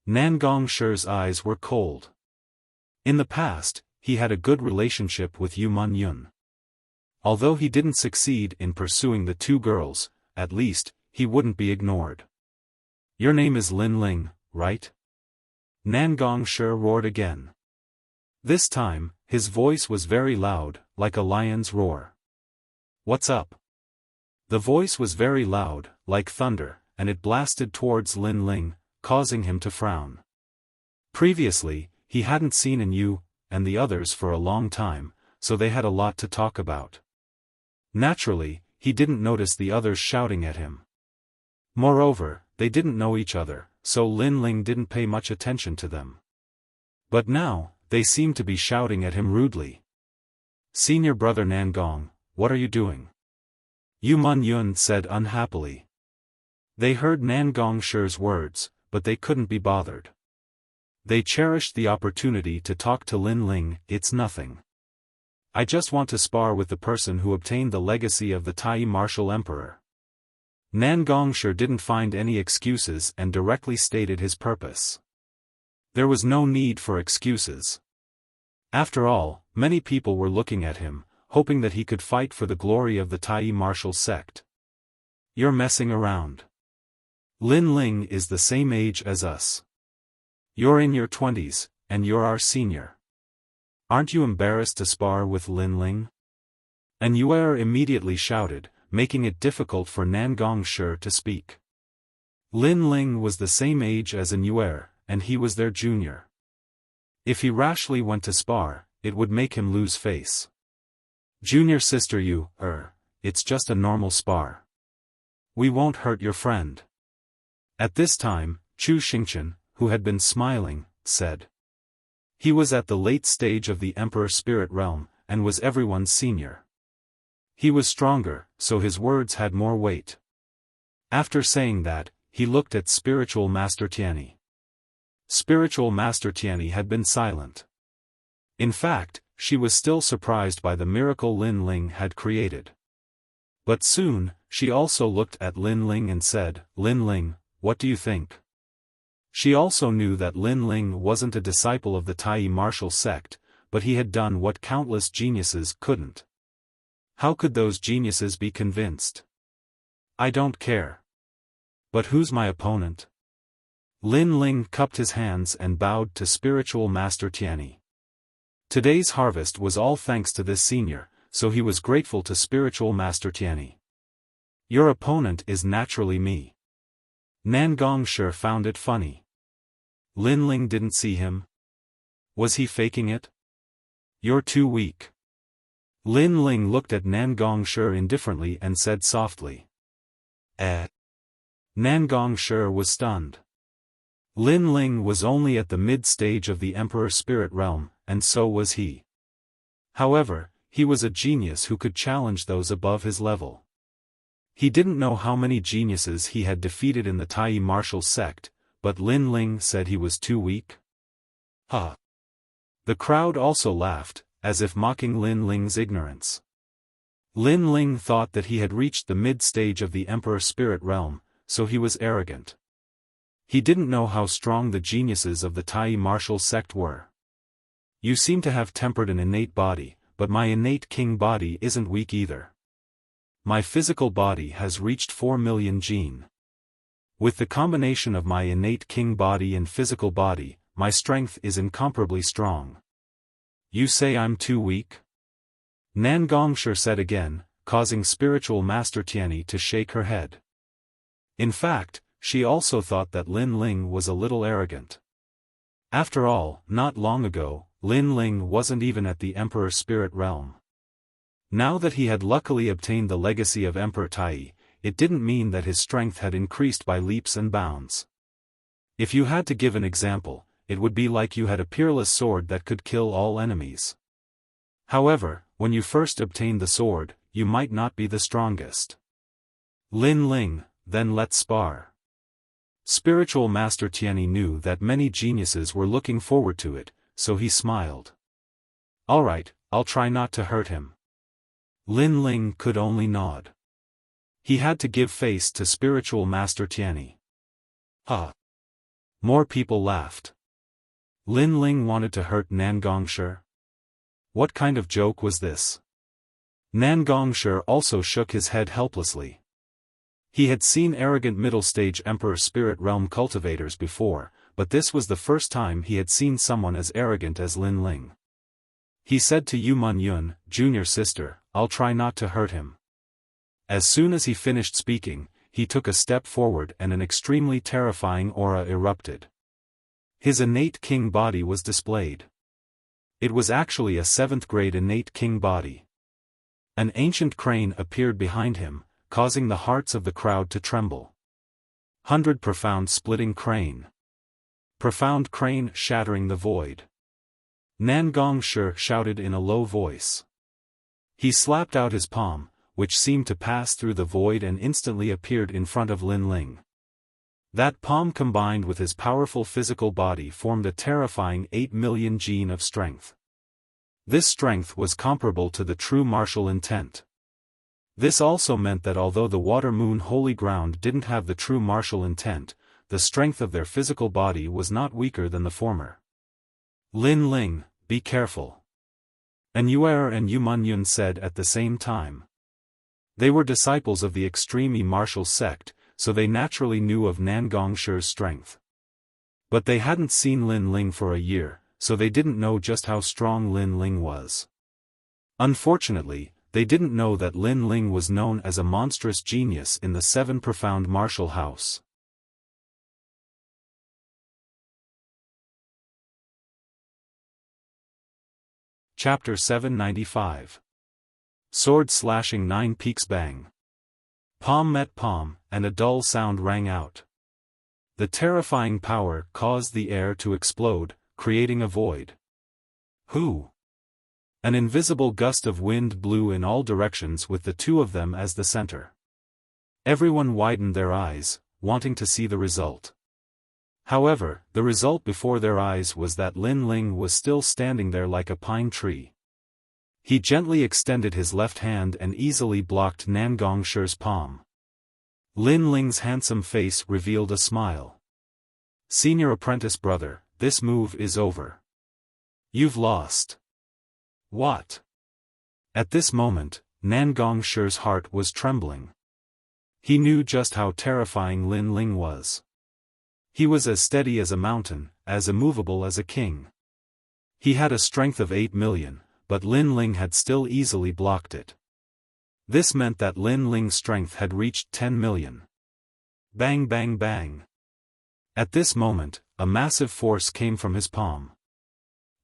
Nangongshi's eyes were cold. In the past, he had a good relationship with Yu Mengyun. Although he didn't succeed in pursuing the two girls, at least, he wouldn't be ignored. Your name is Lin Ling, right? Nangongshi roared again. This time, his voice was very loud, like a lion's roar. What's up? The voice was very loud, like thunder, and it blasted towards Lin Ling, causing him to frown. Previously, he hadn't seen An Yu and the others for a long time, so they had a lot to talk about. Naturally, he didn't notice the others shouting at him. Moreover, they didn't know each other, so Lin Ling didn't pay much attention to them. But now, they seemed to be shouting at him rudely. Senior brother Nangong, what are you doing? Yu Mengyun said unhappily. They heard Nangongshi's words, but they couldn't be bothered. They cherished the opportunity to talk to Lin Ling. It's nothing. I just want to spar with the person who obtained the legacy of the Tai martial emperor. Nangongshi didn't find any excuses and directly stated his purpose. There was no need for excuses. After all, many people were looking at him, hoping that he could fight for the glory of the Tai martial sect. You're messing around. Lin Ling is the same age as us. You're in your 20s, and you're our senior. Aren't you embarrassed to spar with Lin Ling? An Yuer immediately shouted, making it difficult for Nangongshi to speak. Lin Ling was the same age as An Yuer, and he was their junior. If he rashly went to spar, it would make him lose face. Junior sister Yu, it's just a normal spar. We won't hurt your friend. At this time, Chu Xingchen, who had been smiling, said. He was at the late stage of the Emperor Spirit Realm, and was everyone's senior. He was stronger, so his words had more weight. After saying that, he looked at Spiritual Master Tianyi. Spiritual Master Tianyi had been silent. In fact, she was still surprised by the miracle Lin Ling had created. But soon, she also looked at Lin Ling and said, "Lin Ling, what do you think?" She also knew that Lin Ling wasn't a disciple of the Tai martial sect, but he had done what countless geniuses couldn't. How could those geniuses be convinced? "I don't care. But who's my opponent?" Lin Ling cupped his hands and bowed to Spiritual Master Tianyi. Today's harvest was all thanks to this senior, so he was grateful to Spiritual Master Tianyi. "Your opponent is naturally me." Nangong Shi found it funny. Lin Ling didn't see him. Was he faking it? "You're too weak." Lin Ling looked at Nangong Shi indifferently and said softly. Nangong Shi was stunned. Lin Ling was only at the mid-stage of the Emperor Spirit Realm, and so was he. However, he was a genius who could challenge those above his level. He didn't know how many geniuses he had defeated in the Tai martial sect, but Lin Ling said he was too weak. Ha! The crowd also laughed, as if mocking Lin Ling's ignorance. Lin Ling thought that he had reached the mid-stage of the Emperor Spirit Realm, so he was arrogant. He didn't know how strong the geniuses of the Tai martial sect were. "You seem to have tempered an innate body, but my innate king body isn't weak either. My physical body has reached 4 million gene. With the combination of my innate king body and physical body, my strength is incomparably strong." "You say I'm too weak?" Nangong Shi said again, causing Spiritual Master Tianyi to shake her head. In fact, she also thought that Lin Ling was a little arrogant. After all, not long ago, Lin Ling wasn't even at the Emperor Spirit Realm. Now that he had luckily obtained the legacy of Emperor Tai, it didn't mean that his strength had increased by leaps and bounds. If you had to give an example, it would be like you had a peerless sword that could kill all enemies. However, when you first obtained the sword, you might not be the strongest. "Lin Ling, then let's spar." Spiritual Master Tianyi knew that many geniuses were looking forward to it, so he smiled. "Alright, I'll try not to hurt him." Lin Ling could only nod. He had to give face to Spiritual Master Tianyi. Ha! More people laughed. Lin Ling wanted to hurt Nangong Shi? What kind of joke was this? Nangong Shi also shook his head helplessly. He had seen arrogant middle-stage Emperor Spirit Realm cultivators before, but this was the first time he had seen someone as arrogant as Lin Ling. He said to Yu Mun Yun, "Junior sister, I'll try not to hurt him." As soon as he finished speaking, he took a step forward and an extremely terrifying aura erupted. His innate king body was displayed. It was actually a 7th-grade innate king body. An ancient crane appeared behind him, causing the hearts of the crowd to tremble. 100 profound splitting crane. Profound crane shattering the void. Nangong Shi shouted in a low voice. He slapped out his palm, which seemed to pass through the void and instantly appeared in front of Lin Ling. That palm combined with his powerful physical body formed a terrifying 8 million gene of strength. This strength was comparable to the true martial intent. This also meant that although the Water Moon Holy Ground didn't have the true martial intent, the strength of their physical body was not weaker than the former. "Lin Ling, be careful." Anuer and Yu Mun Yun said at the same time. They were disciples of the extreme martial sect, so they naturally knew of Nangong Shi's strength. But they hadn't seen Lin Ling for a year, so they didn't know just how strong Lin Ling was. Unfortunately, they didn't know that Lin Ling was known as a monstrous genius in the 7 profound martial house. Chapter 795. Sword slashing 9 peaks bang. Palm met palm, and a dull sound rang out. The terrifying power caused the air to explode, creating a void. "Who?" An invisible gust of wind blew in all directions with the two of them as the center. Everyone widened their eyes, wanting to see the result. However, the result before their eyes was that Lin Ling was still standing there like a pine tree. He gently extended his left hand and easily blocked Nan Gongshi's palm. Lin Ling's handsome face revealed a smile. "Senior apprentice brother, this move is over. You've lost." "What?" At this moment, Nan Gongshi's heart was trembling. He knew just how terrifying Lin Ling was. He was as steady as a mountain, as immovable as a king. He had a strength of 8 million, but Lin Ling had still easily blocked it. This meant that Lin Ling's strength had reached 10 million. Bang bang bang. At this moment, a massive force came from his palm.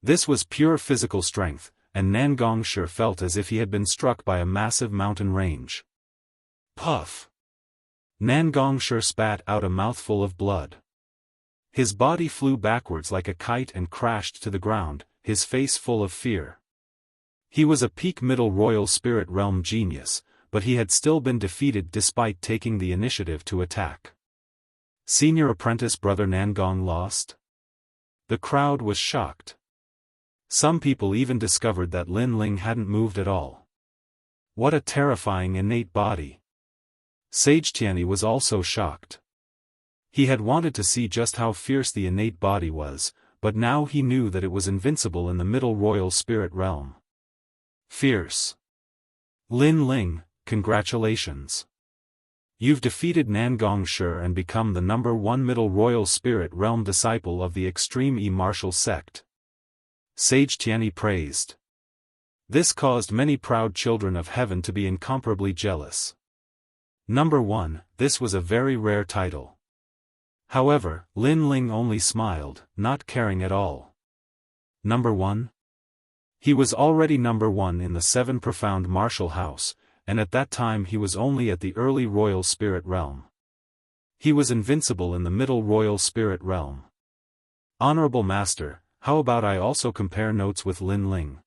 This was pure physical strength, and Nan Gongshi felt as if he had been struck by a massive mountain range. Puff! Nan Gongshi spat out a mouthful of blood. His body flew backwards like a kite and crashed to the ground, his face full of fear. He was a peak middle royal spirit realm genius, but he had still been defeated despite taking the initiative to attack. Senior apprentice brother Nangong lost? The crowd was shocked. Some people even discovered that Lin Ling hadn't moved at all. What a terrifying innate body. Sage Tianyi was also shocked. He had wanted to see just how fierce the innate body was, but now he knew that it was invincible in the middle royal spirit realm. Fierce. Lin Ling, congratulations. You've defeated Nan Gongshi and become the #1 middle royal spirit realm disciple of the extreme E-martial sect. Sage Tianyi praised. This caused many proud children of heaven to be incomparably jealous. #1, this was a very rare title. However, Lin Ling only smiled, not caring at all. #1? He was already #1 in the 7 profound martial house, and at that time he was only at the early royal spirit realm. He was invincible in the middle royal spirit realm. Honorable Master, how about I also compare notes with Lin Ling?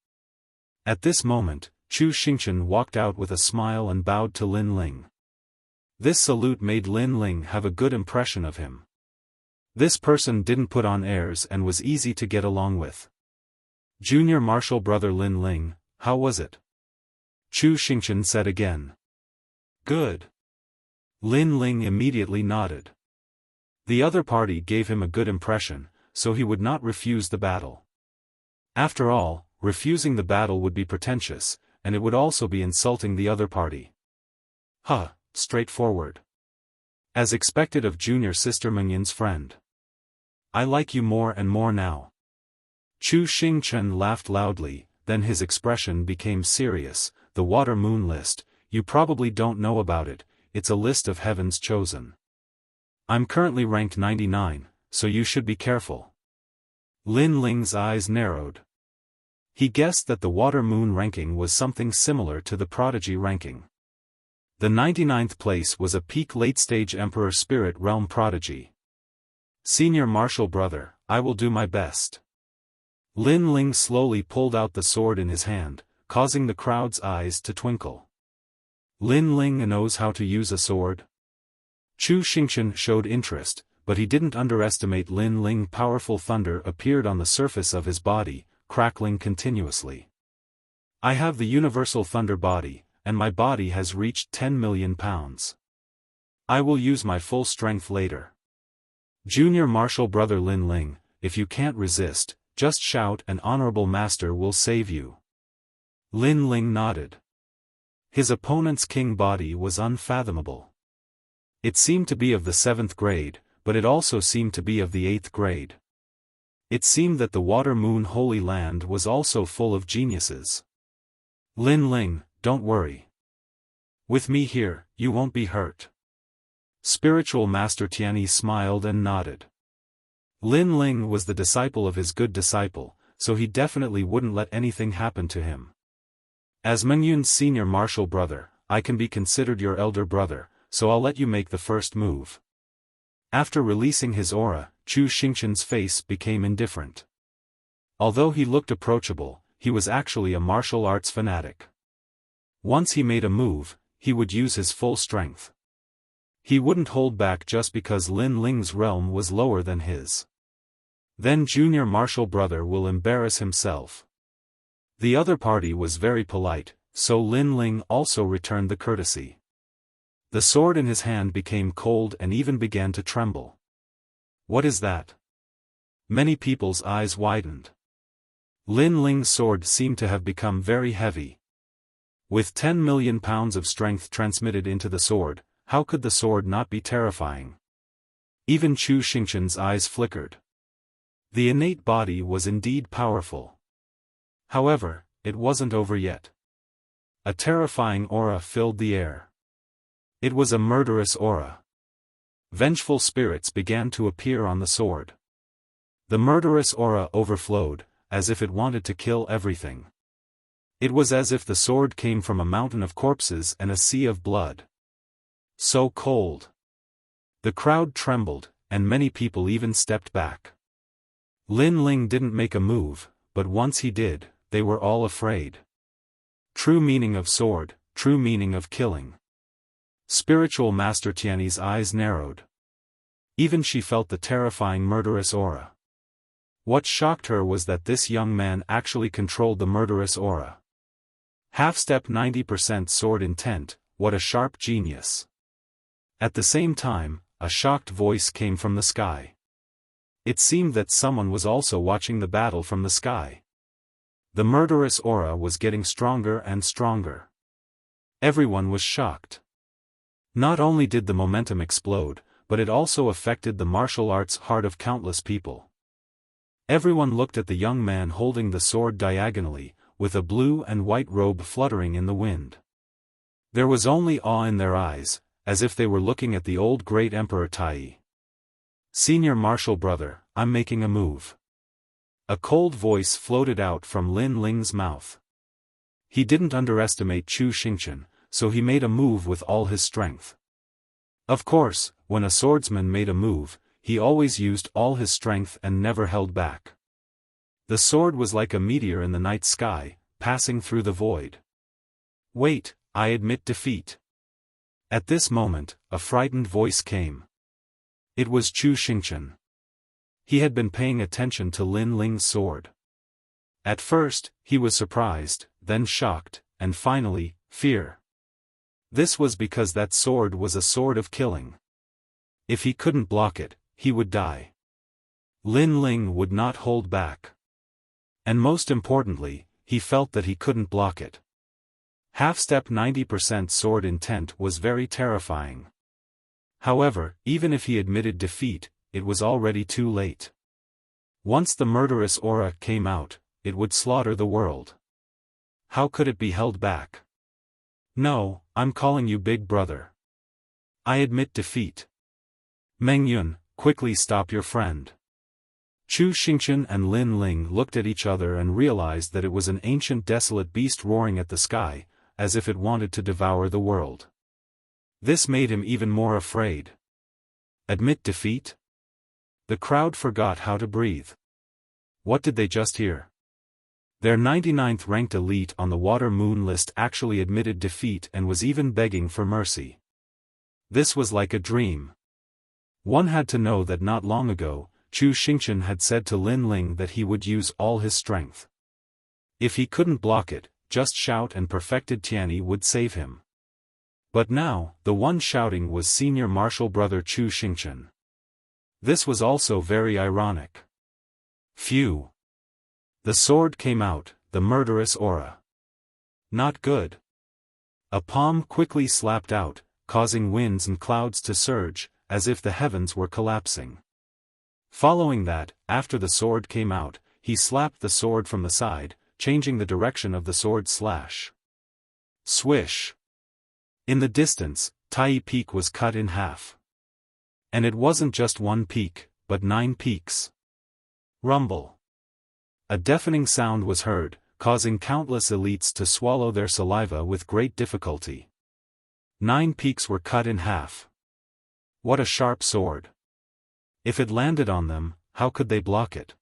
At this moment, Chu Xingchen walked out with a smile and bowed to Lin Ling. This salute made Lin Ling have a good impression of him. This person didn't put on airs and was easy to get along with. Junior martial brother Lin Ling, how was it? Chu Xingchen said again. Good. Lin Ling immediately nodded. The other party gave him a good impression, so he would not refuse the battle. After all, refusing the battle would be pretentious, and it would also be insulting the other party. Straightforward. As expected of junior sister Mengyin's friend. I like you more and more now. Chu Xingchen laughed loudly, then his expression became serious. The Water Moon list, you probably don't know about it, it's a list of heaven's chosen. I'm currently ranked 99, so you should be careful. Lin Ling's eyes narrowed. He guessed that the Water Moon ranking was something similar to the Prodigy ranking. The 99th place was a peak late-stage Emperor Spirit Realm Prodigy. Senior martial brother, I will do my best. Lin Ling slowly pulled out the sword in his hand, causing the crowd's eyes to twinkle. Lin Ling knows how to use a sword? Chu Xingchen showed interest, but he didn't underestimate Lin Ling. Powerful thunder appeared on the surface of his body, crackling continuously. I have the universal thunder body, and my body has reached 10 million pounds. I will use my full strength later. Junior martial brother Lin Ling, if you can't resist, just shout and Honorable Master will save you. Lin Ling nodded. His opponent's king body was unfathomable. It seemed to be of the 7th grade, but it also seemed to be of the 8th grade. It seemed that the Water Moon Holy Land was also full of geniuses. Lin Ling, don't worry. With me here, you won't be hurt. Spiritual Master Tianyi smiled and nodded. Lin Ling was the disciple of his good disciple, so he definitely wouldn't let anything happen to him. As Mengyun's senior martial brother, I can be considered your elder brother, so I'll let you make the first move. After releasing his aura, Chu Xingchen's face became indifferent. Although he looked approachable, he was actually a martial arts fanatic. Once he made a move, he would use his full strength. He wouldn't hold back just because Lin Ling's realm was lower than his. Then junior martial brother will embarrass himself. The other party was very polite, so Lin Ling also returned the courtesy. The sword in his hand became cold and even began to tremble. What is that? Many people's eyes widened. Lin Ling's sword seemed to have become very heavy. With 10 million pounds of strength transmitted into the sword, how could the sword not be terrifying? Even Chu Xingqian's eyes flickered. The innate body was indeed powerful. However, it wasn't over yet. A terrifying aura filled the air. It was a murderous aura. Vengeful spirits began to appear on the sword. The murderous aura overflowed, as if it wanted to kill everything. It was as if the sword came from a mountain of corpses and a sea of blood. So cold. The crowd trembled, and many people even stepped back. Lin Ling didn't make a move, but once he did, they were all afraid. True meaning of sword, true meaning of killing. Spiritual Master Tianyi's eyes narrowed. Even she felt the terrifying murderous aura. What shocked her was that this young man actually controlled the murderous aura. Half-step 90% sword intent, what a sharp genius. At the same time, a shocked voice came from the sky. It seemed that someone was also watching the battle from the sky. The murderous aura was getting stronger and stronger. Everyone was shocked. Not only did the momentum explode, but it also affected the martial arts heart of countless people. Everyone looked at the young man holding the sword diagonally, with a blue and white robe fluttering in the wind. There was only awe in their eyes, as if they were looking at the old great Emperor Tai. Senior martial brother, I'm making a move. A cold voice floated out from Lin Ling's mouth. He didn't underestimate Chu Xingqian, so he made a move with all his strength. Of course, when a swordsman made a move, he always used all his strength and never held back. The sword was like a meteor in the night sky, passing through the void. Wait, I admit defeat. At this moment, a frightened voice came. It was Chu Xingqian. He had been paying attention to Lin Ling's sword. At first, he was surprised, then shocked, and finally, fear. This was because that sword was a sword of killing. If he couldn't block it, he would die. Lin Ling would not hold back. And most importantly, he felt that he couldn't block it. Half-step 90% sword intent was very terrifying. However, even if he admitted defeat, it was already too late. Once the murderous aura came out, it would slaughter the world. How could it be held back? No, I'm calling you big brother. I admit defeat. Meng Yun, quickly stop your friend. Chu Xingqian and Lin Ling looked at each other and realized that it was an ancient desolate beast roaring at the sky, as if it wanted to devour the world. This made him even more afraid. Admit defeat? The crowd forgot how to breathe. What did they just hear? Their 99th ranked elite on the Water Moon list actually admitted defeat and was even begging for mercy. This was like a dream. One had to know that not long ago, Chu Xingqian had said to Lin Ling that he would use all his strength. If he couldn't block it, just shout and perfected Tianyi would save him. But now, the one shouting was senior martial brother Chu Xingqian. This was also very ironic. Phew. The sword came out, the murderous aura. Not good. A palm quickly slapped out, causing winds and clouds to surge, as if the heavens were collapsing. Following that, after the sword came out, he slapped the sword from the side, changing the direction of the sword slash. Swish. In the distance, Tai Peak was cut in half. And it wasn't just one peak, but 9 peaks. Rumble. A deafening sound was heard, causing countless elites to swallow their saliva with great difficulty. 9 peaks were cut in half. What a sharp sword. If it landed on them, how could they block it?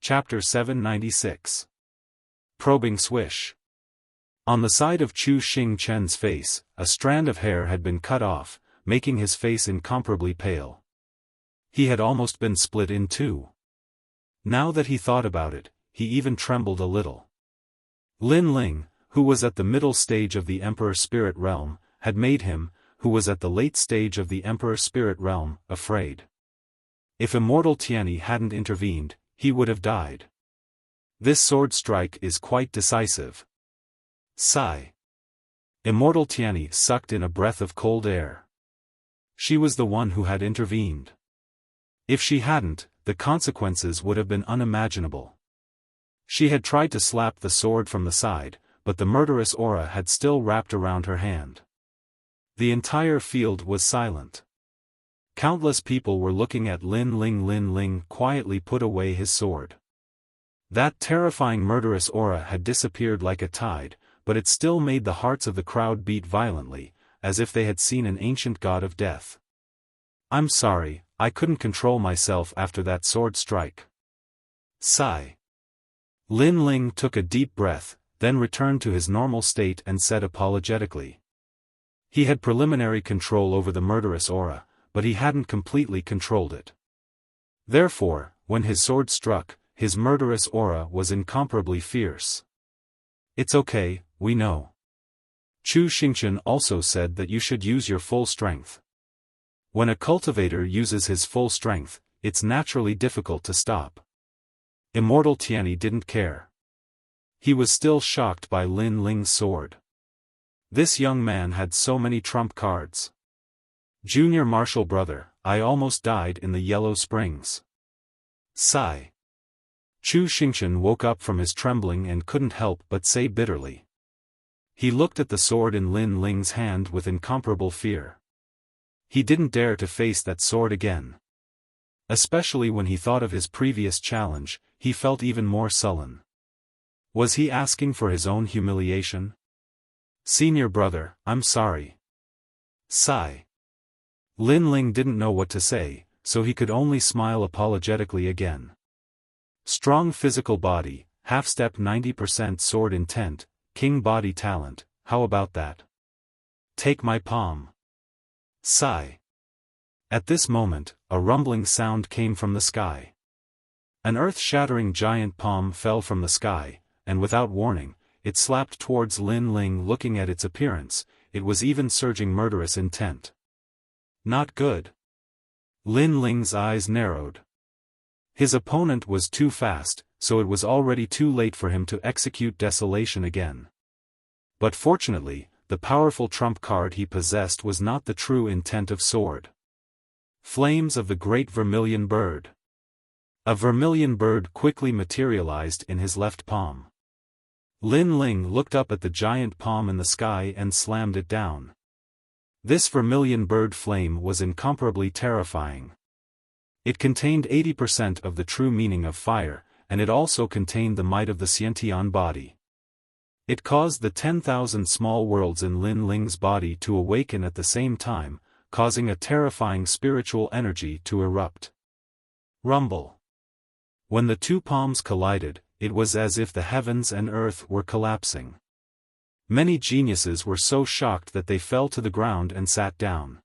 Chapter 796. Probing Swish. On the side of Chu Xingchen's face, a strand of hair had been cut off, making his face incomparably pale. He had almost been split in two. Now that he thought about it, he even trembled a little. Lin Ling, who was at the middle stage of the Emperor Spirit Realm, had made him, who was at the late stage of the Emperor Spirit Realm, afraid. If Immortal Tianyi hadn't intervened, he would have died. This sword strike is quite decisive. Sigh. Immortal Tianyi sucked in a breath of cold air. She was the one who had intervened. If she hadn't, the consequences would have been unimaginable. She had tried to slap the sword from the side, but the murderous aura had still wrapped around her hand. The entire field was silent. Countless people were looking at Lin Ling quietly put away his sword. That terrifying murderous aura had disappeared like a tide, but it still made the hearts of the crowd beat violently, as if they had seen an ancient god of death. I'm sorry, I couldn't control myself after that sword strike. Sigh. Lin Ling took a deep breath, then returned to his normal state and said apologetically. He had preliminary control over the murderous aura, but he hadn't completely controlled it. Therefore, when his sword struck, his murderous aura was incomparably fierce. It's okay, we know. Chu Xingchen also said that you should use your full strength. When a cultivator uses his full strength, it's naturally difficult to stop. Immortal Tianyi didn't care. He was still shocked by Lin Ling's sword. This young man had so many trump cards. Junior Marshal brother, I almost died in the Yellow Springs. Sigh. Chu Xingchen woke up from his trembling and couldn't help but say bitterly. He looked at the sword in Lin Ling's hand with incomparable fear. He didn't dare to face that sword again. Especially when he thought of his previous challenge, he felt even more sullen. Was he asking for his own humiliation? Senior brother, I'm sorry. Sigh. Lin Ling didn't know what to say, so he could only smile apologetically again. Strong physical body, half-step 90% sword intent, king body talent, how about that? Take my palm. Sigh. At this moment, a rumbling sound came from the sky. An earth-shattering giant palm fell from the sky, and without warning, it slapped towards Lin Ling. Looking at its appearance, it was even surging murderous intent. Not good. Lin Ling's eyes narrowed. His opponent was too fast, so it was already too late for him to execute desolation again. But fortunately, the powerful trump card he possessed was not the true intent of sword. Flames of the Great Vermilion Bird. A vermilion bird quickly materialized in his left palm. Lin Ling looked up at the giant palm in the sky and slammed it down. This vermilion bird flame was incomparably terrifying. It contained 80% of the true meaning of fire, and it also contained the might of the Xiantian body. It caused the 10,000 small worlds in Lin Ling's body to awaken at the same time, causing a terrifying spiritual energy to erupt. Rumble. When the two palms collided, it was as if the heavens and earth were collapsing. Many geniuses were so shocked that they fell to the ground and sat down.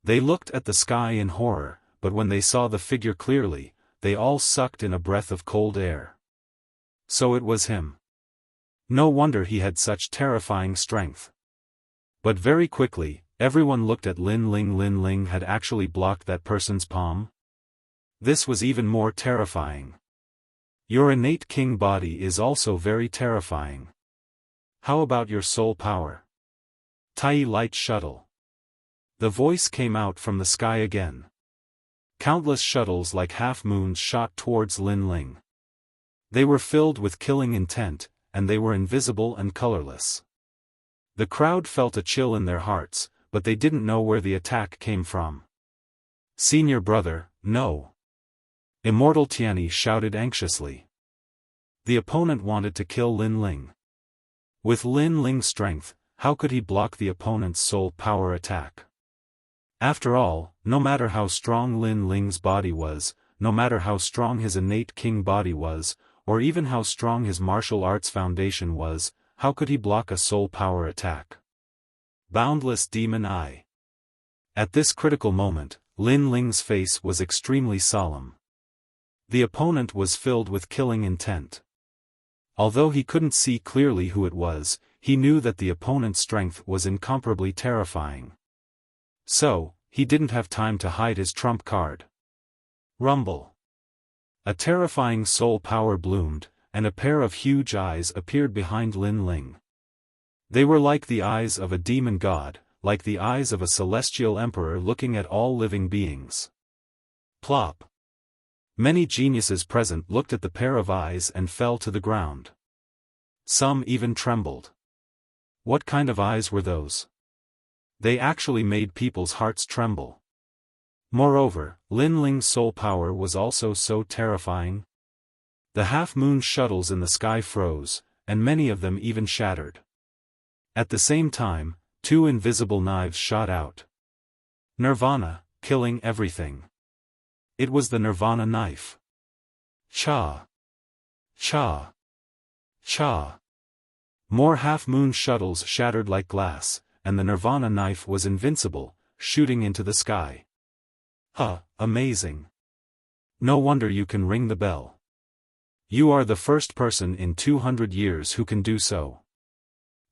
They looked at the sky in horror, but when they saw the figure clearly, they all sucked in a breath of cold air. So it was him. No wonder he had such terrifying strength. But very quickly, everyone looked at Lin Ling. Lin Ling had actually blocked that person's palm. This was even more terrifying. Your innate king body is also very terrifying. How about your soul power? Tai Light Shuttle. The voice came out from the sky again. Countless shuttles like half-moons shot towards Lin Ling. They were filled with killing intent, and they were invisible and colorless. The crowd felt a chill in their hearts, but they didn't know where the attack came from. Senior brother, no. Immortal Tianyi shouted anxiously. The opponent wanted to kill Lin Ling. With Lin Ling's strength, how could he block the opponent's soul power attack? After all, no matter how strong Lin Ling's body was, no matter how strong his innate king body was, or even how strong his martial arts foundation was, how could he block a soul power attack? Boundless demon eye. At this critical moment, Lin Ling's face was extremely solemn. The opponent was filled with killing intent. Although he couldn't see clearly who it was, he knew that the opponent's strength was incomparably terrifying. So, he didn't have time to hide his trump card. Rumble. A terrifying soul power bloomed, and a pair of huge eyes appeared behind Lin Ling. They were like the eyes of a demon god, like the eyes of a celestial emperor looking at all living beings. Plop. Many geniuses present looked at the pair of eyes and fell to the ground. Some even trembled. What kind of eyes were those? They actually made people's hearts tremble. Moreover, Lin Ling's soul power was also so terrifying. The half-moon shuttles in the sky froze, and many of them even shattered. At the same time, two invisible knives shot out. Nirvana, killing everything. It was the Nirvana knife. Cha. Cha. Cha. More half-moon shuttles shattered like glass, and the Nirvana knife was invincible, shooting into the sky. Amazing. No wonder you can ring the bell. You are the first person in 200 years who can do so.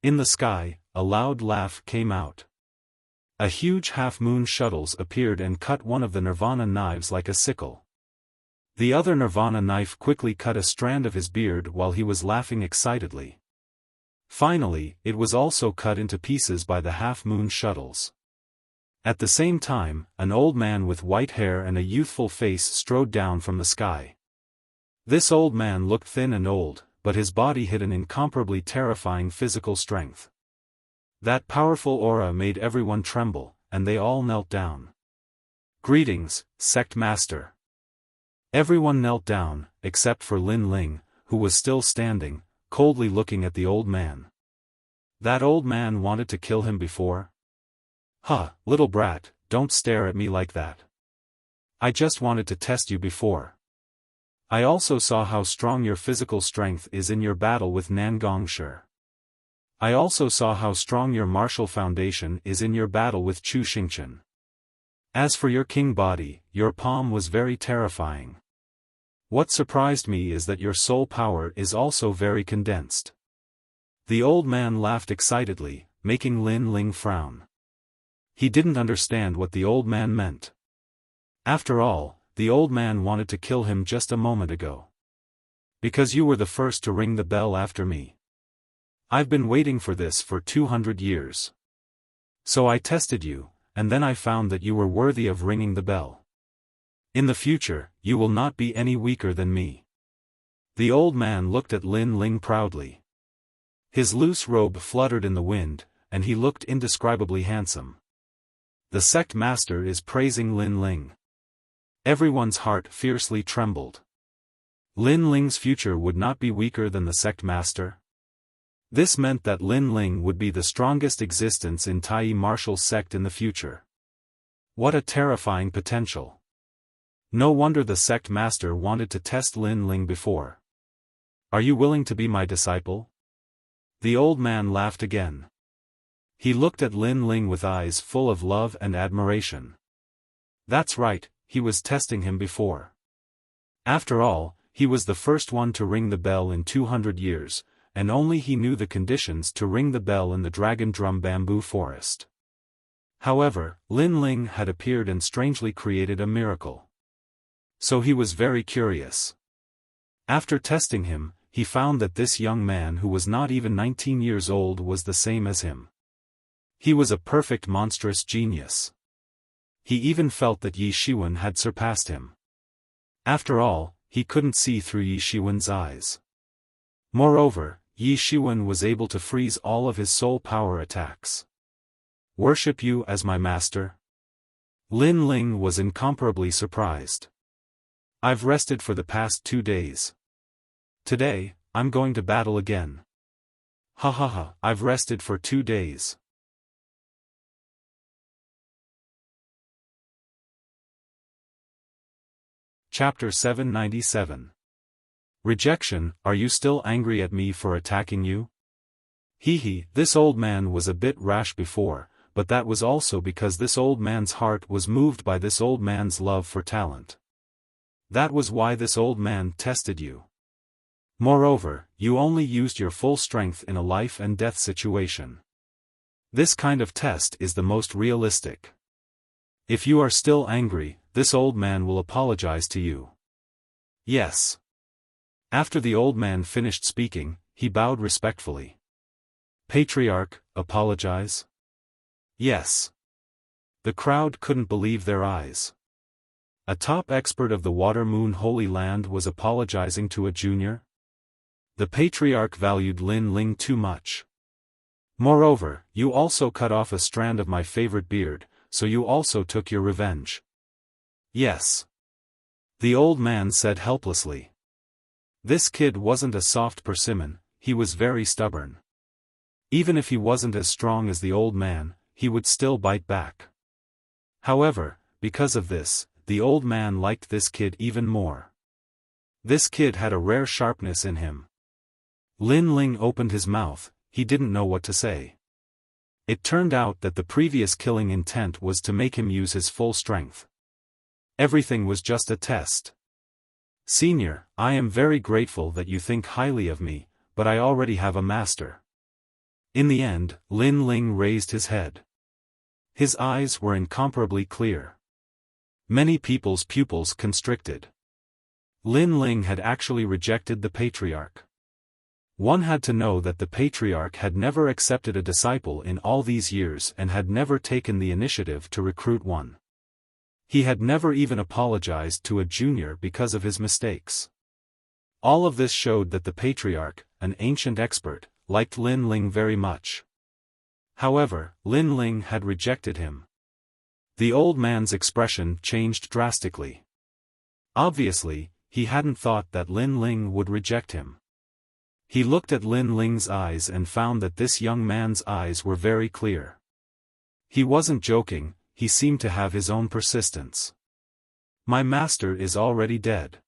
In the sky, a loud laugh came out. A huge half-moon shuttles appeared and cut one of the Nirvana knives like a sickle. The other Nirvana knife quickly cut a strand of his beard while he was laughing excitedly. Finally, it was also cut into pieces by the half-moon shuttles. At the same time, an old man with white hair and a youthful face strode down from the sky. This old man looked thin and old, but his body hid an incomparably terrifying physical strength. That powerful aura made everyone tremble, and they all knelt down. Greetings, Sect Master. Everyone knelt down, except for Lin Ling, who was still standing, coldly looking at the old man. That old man wanted to kill him before? Little brat, don't stare at me like that. I just wanted to test you before. I also saw how strong your physical strength is in your battle with Nangongshi. I also saw how strong your martial foundation is in your battle with Chu Xingchen. As for your king body, your palm was very terrifying. What surprised me is that your soul power is also very condensed. The old man laughed excitedly, making Lin Ling frown. He didn't understand what the old man meant. After all, the old man wanted to kill him just a moment ago. Because you were the first to ring the bell after me. I've been waiting for this for 200 years. So I tested you, and then I found that you were worthy of ringing the bell. In the future, you will not be any weaker than me. The old man looked at Lin Ling proudly. His loose robe fluttered in the wind, and he looked indescribably handsome. The sect master is praising Lin Ling. Everyone's heart fiercely trembled. Lin Ling's future would not be weaker than the sect master. This meant that Lin Ling would be the strongest existence in Tai martial sect in the future. What a terrifying potential. No wonder the sect master wanted to test Lin Ling before. Are you willing to be my disciple? The old man laughed again. He looked at Lin Ling with eyes full of love and admiration. That's right, he was testing him before. After all, he was the first one to ring the bell in 200 years, and only he knew the conditions to ring the bell in the Dragon Drum Bamboo Forest. However, Lin Ling had appeared and strangely created a miracle. So he was very curious. After testing him, he found that this young man who was not even 19 years old was the same as him. He was a perfect monstrous genius. He even felt that Yi Shiwen had surpassed him. After all, he couldn't see through Yi Shiwen's eyes. Moreover, Yi Shiwen was able to freeze all of his soul power attacks. Worship you as my master? Lin Ling was incomparably surprised. I've rested for the past 2 days. Today, I'm going to battle again. I've rested for 2 days. Chapter 797. Rejection. Are you still angry at me for attacking you? This old man was a bit rash before, but that was also because this old man's heart was moved by this old man's love for talent. That was why this old man tested you. Moreover, you only used your full strength in a life and death situation. This kind of test is the most realistic. If you are still angry, this old man will apologize to you. Yes. After the old man finished speaking, he bowed respectfully. Patriarch, apologize? Yes. The crowd couldn't believe their eyes. A top expert of the Water Moon Holy Land was apologizing to a junior? The patriarch valued Lin Ling too much. Moreover, you also cut off a strand of my favorite beard, so you also took your revenge. Yes. The old man said helplessly. This kid wasn't a soft persimmon, he was very stubborn. Even if he wasn't as strong as the old man, he would still bite back. However, because of this, the old man liked this kid even more. This kid had a rare sharpness in him. Lin Ling opened his mouth, he didn't know what to say. It turned out that the previous killing intent was to make him use his full strength. Everything was just a test. Senior, I am very grateful that you think highly of me, but I already have a master. In the end, Lin Ling raised his head. His eyes were incomparably clear. Many people's pupils constricted. Lin Ling had actually rejected the patriarch. One had to know that the patriarch had never accepted a disciple in all these years and had never taken the initiative to recruit one. He had never even apologized to a junior because of his mistakes. All of this showed that the patriarch, an ancient expert, liked Lin Ling very much. However, Lin Ling had rejected him. The old man's expression changed drastically. Obviously, he hadn't thought that Lin Ling would reject him. He looked at Lin Ling's eyes and found that this young man's eyes were very clear. He wasn't joking, he seemed to have his own persistence. My master is already dead.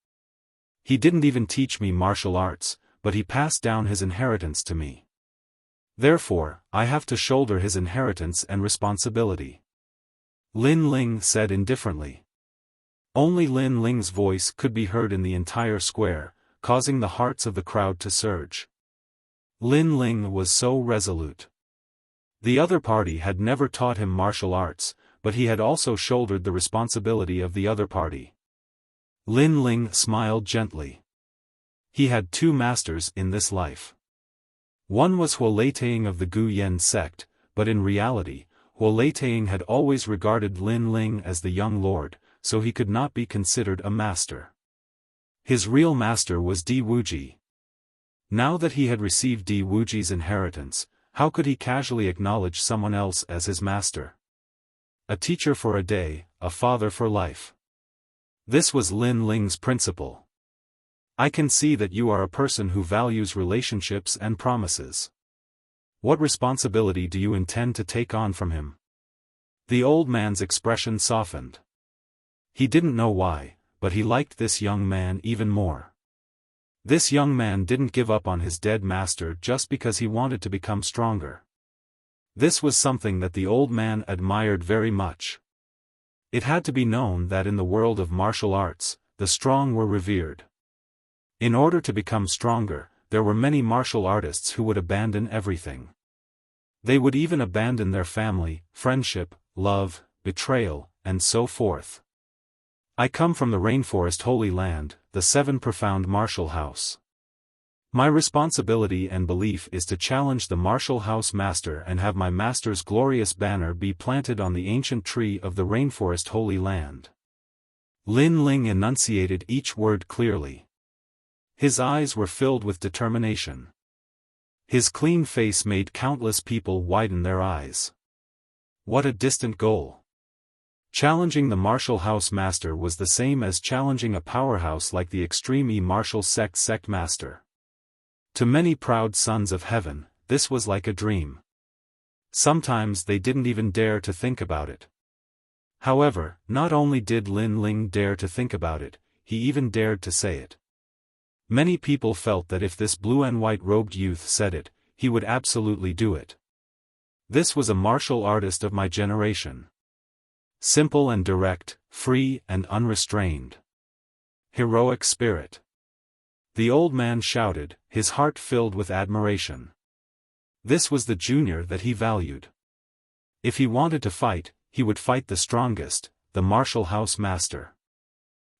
He didn't even teach me martial arts, but he passed down his inheritance to me. Therefore, I have to shoulder his inheritance and responsibility. Lin Ling said indifferently. Only Lin Ling's voice could be heard in the entire square, causing the hearts of the crowd to surge. Lin Ling was so resolute. The other party had never taught him martial arts, but he had also shouldered the responsibility of the other party. Lin Ling smiled gently. He had two masters in this life. One was Huoleitang of the Gu Yen sect, but in reality, Huoleitang had always regarded Lin Ling as the young lord, so he could not be considered a master. His real master was Di Wuji. Now that he had received Di Wuji's inheritance, how could he casually acknowledge someone else as his master? A teacher for a day, a father for life. This was Lin Ling's principle. I can see that you are a person who values relationships and promises. What responsibility do you intend to take on from him? The old man's expression softened. He didn't know why, but he liked this young man even more. This young man didn't give up on his dead master just because he wanted to become stronger. This was something that the old man admired very much. It had to be known that in the world of martial arts, the strong were revered. In order to become stronger, there were many martial artists who would abandon everything. They would even abandon their family, friendship, love, betrayal, and so forth. I come from the Rainforest Holy Land, the Seven Profound Martial House. My responsibility and belief is to challenge the martial house master and have my master's glorious banner be planted on the ancient tree of the Rainforest Holy Land. Lin Ling enunciated each word clearly. His eyes were filled with determination. His clean face made countless people widen their eyes. What a distant goal. Challenging the martial house master was the same as challenging a powerhouse like the Extreme E martial sect master. To many proud sons of heaven, this was like a dream. Sometimes they didn't even dare to think about it. However, not only did Lin Ling dare to think about it, he even dared to say it. Many people felt that if this blue and white robed youth said it, he would absolutely do it. This was a martial artist of my generation. Simple and direct, free and unrestrained. Heroic spirit. The old man shouted, his heart filled with admiration. This was the junior that he valued. If he wanted to fight, he would fight the strongest, the martial house master.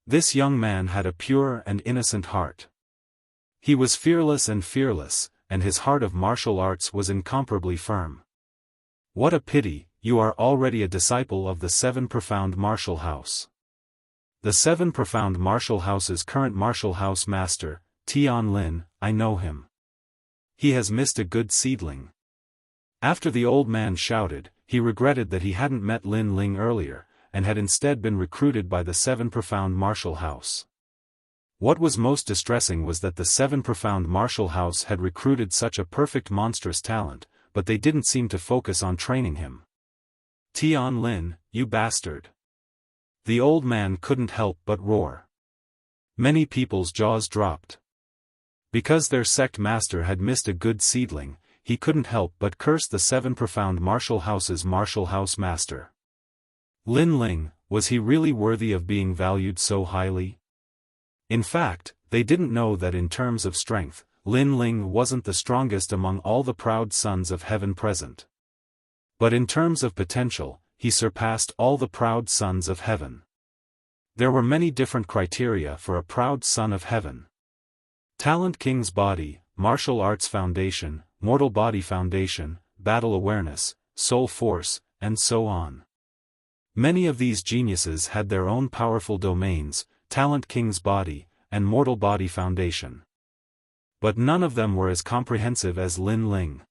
This young man had a pure and innocent heart. He was fearless, and his heart of martial arts was incomparably firm. What a pity, you are already a disciple of the Seven Profound Martial House. The Seven Profound Martial House's current martial house master, Tian Lin, I know him. He has missed a good seedling. After the old man shouted, he regretted that he hadn't met Lin Ling earlier, and had instead been recruited by the Seven Profound Martial House. What was most distressing was that the Seven Profound Martial House had recruited such a perfect monstrous talent, but they didn't seem to focus on training him. Tian Lin, you bastard! The old man couldn't help but roar. Many people's jaws dropped. Because their sect master had missed a good seedling, he couldn't help but curse the Seven Profound Martial House's martial house master. Lin Ling, was he really worthy of being valued so highly? In fact, they didn't know that in terms of strength, Lin Ling wasn't the strongest among all the proud sons of heaven present. But in terms of potential, he surpassed all the proud sons of heaven. There were many different criteria for a proud son of heaven. Talent King's Body, Martial Arts Foundation, Mortal Body Foundation, Battle Awareness, Soul Force, and so on. Many of these geniuses had their own powerful domains, Talent King's Body, and Mortal Body Foundation. But none of them were as comprehensive as Lin Ling.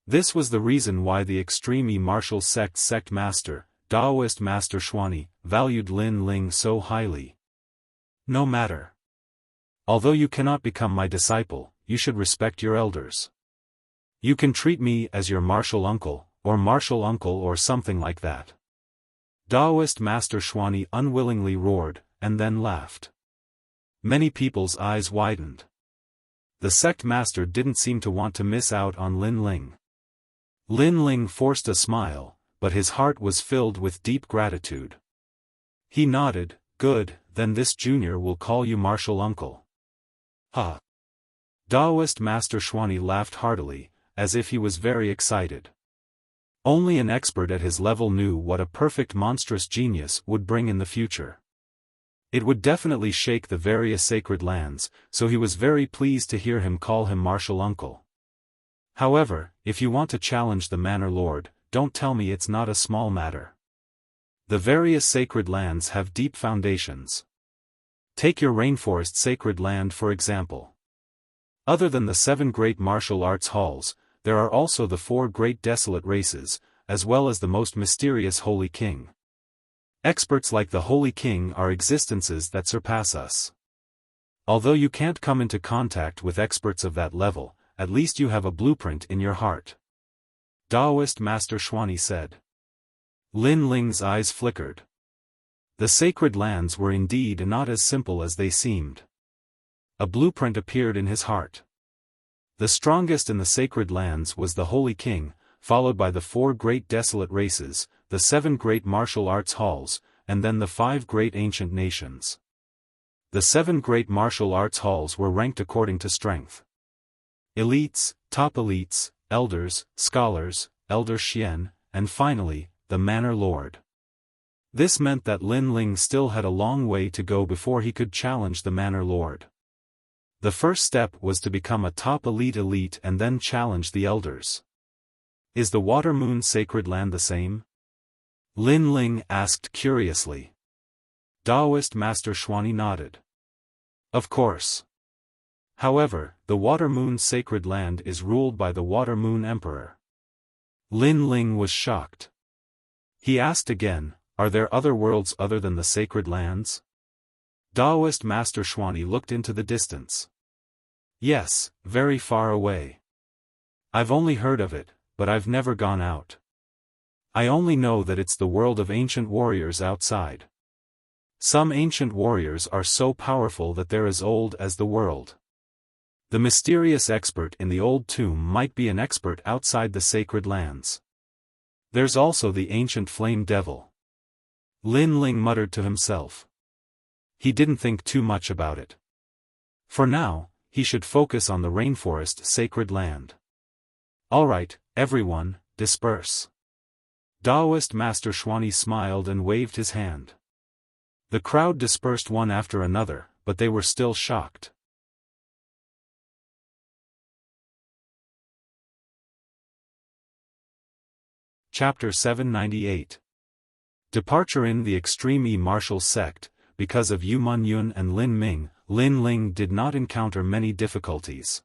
This was the reason why the Extreme Martial sect master, Taoist Master Xuani, valued Lin Ling so highly. No matter. Although you cannot become my disciple, you should respect your elders. You can treat me as your martial uncle or something like that. Taoist Master Xuani unwillingly roared, and then laughed. Many people's eyes widened. The sect master didn't seem to want to miss out on Lin Ling. Lin Ling forced a smile, but his heart was filled with deep gratitude. He nodded, good, then this junior will call you martial uncle. Ha! Taoist Master Xuani laughed heartily, as if he was very excited. Only an expert at his level knew what a perfect monstrous genius would bring in the future. It would definitely shake the various sacred lands, so he was very pleased to hear him call him martial uncle. However, if you want to challenge the Manor Lord, don't tell me it's not a small matter. The various sacred lands have deep foundations. Take your rainforest sacred land for example. Other than the 7 great martial arts halls, there are also the 4 great desolate races, as well as the most mysterious Holy King. Experts like the Holy King are existences that surpass us. Although you can't come into contact with experts of that level, at least you have a blueprint in your heart. Taoist Master Xuani said. Lin Ling's eyes flickered. The sacred lands were indeed not as simple as they seemed. A blueprint appeared in his heart. The strongest in the sacred lands was the Holy King, followed by the 4 great desolate races, the 7 great martial arts halls, and then the 5 great ancient nations. The 7 great martial arts halls were ranked according to strength. Elites, top elites, elders, scholars, elder Xian, and finally, the Manor Lord. This meant that Lin Ling still had a long way to go before he could challenge the Manor Lord. The first step was to become a top elite and then challenge the elders. Is the Water Moon Sacred Land the same? Lin Ling asked curiously. Taoist Master Xuani nodded. Of course. However, the Water Moon Sacred Land is ruled by the Water Moon Emperor. Lin Ling was shocked. He asked again, are there other worlds other than the sacred lands? Taoist Master Xuani looked into the distance. Yes, very far away. I've only heard of it, but I've never gone out. I only know that it's the world of ancient warriors outside. Some ancient warriors are so powerful that they're as old as the world. The mysterious expert in the old tomb might be an expert outside the sacred lands. There's also the ancient flame devil. Lin Ling muttered to himself. He didn't think too much about it. For now, he should focus on the rainforest sacred land. Alright, everyone, disperse. Taoist Master Xuanyi smiled and waved his hand. The crowd dispersed one after another, but they were still shocked. Chapter 798. Departure in the extreme martial sect. Because of Yu Munyun and Lin Ming, Lin Ling did not encounter many difficulties.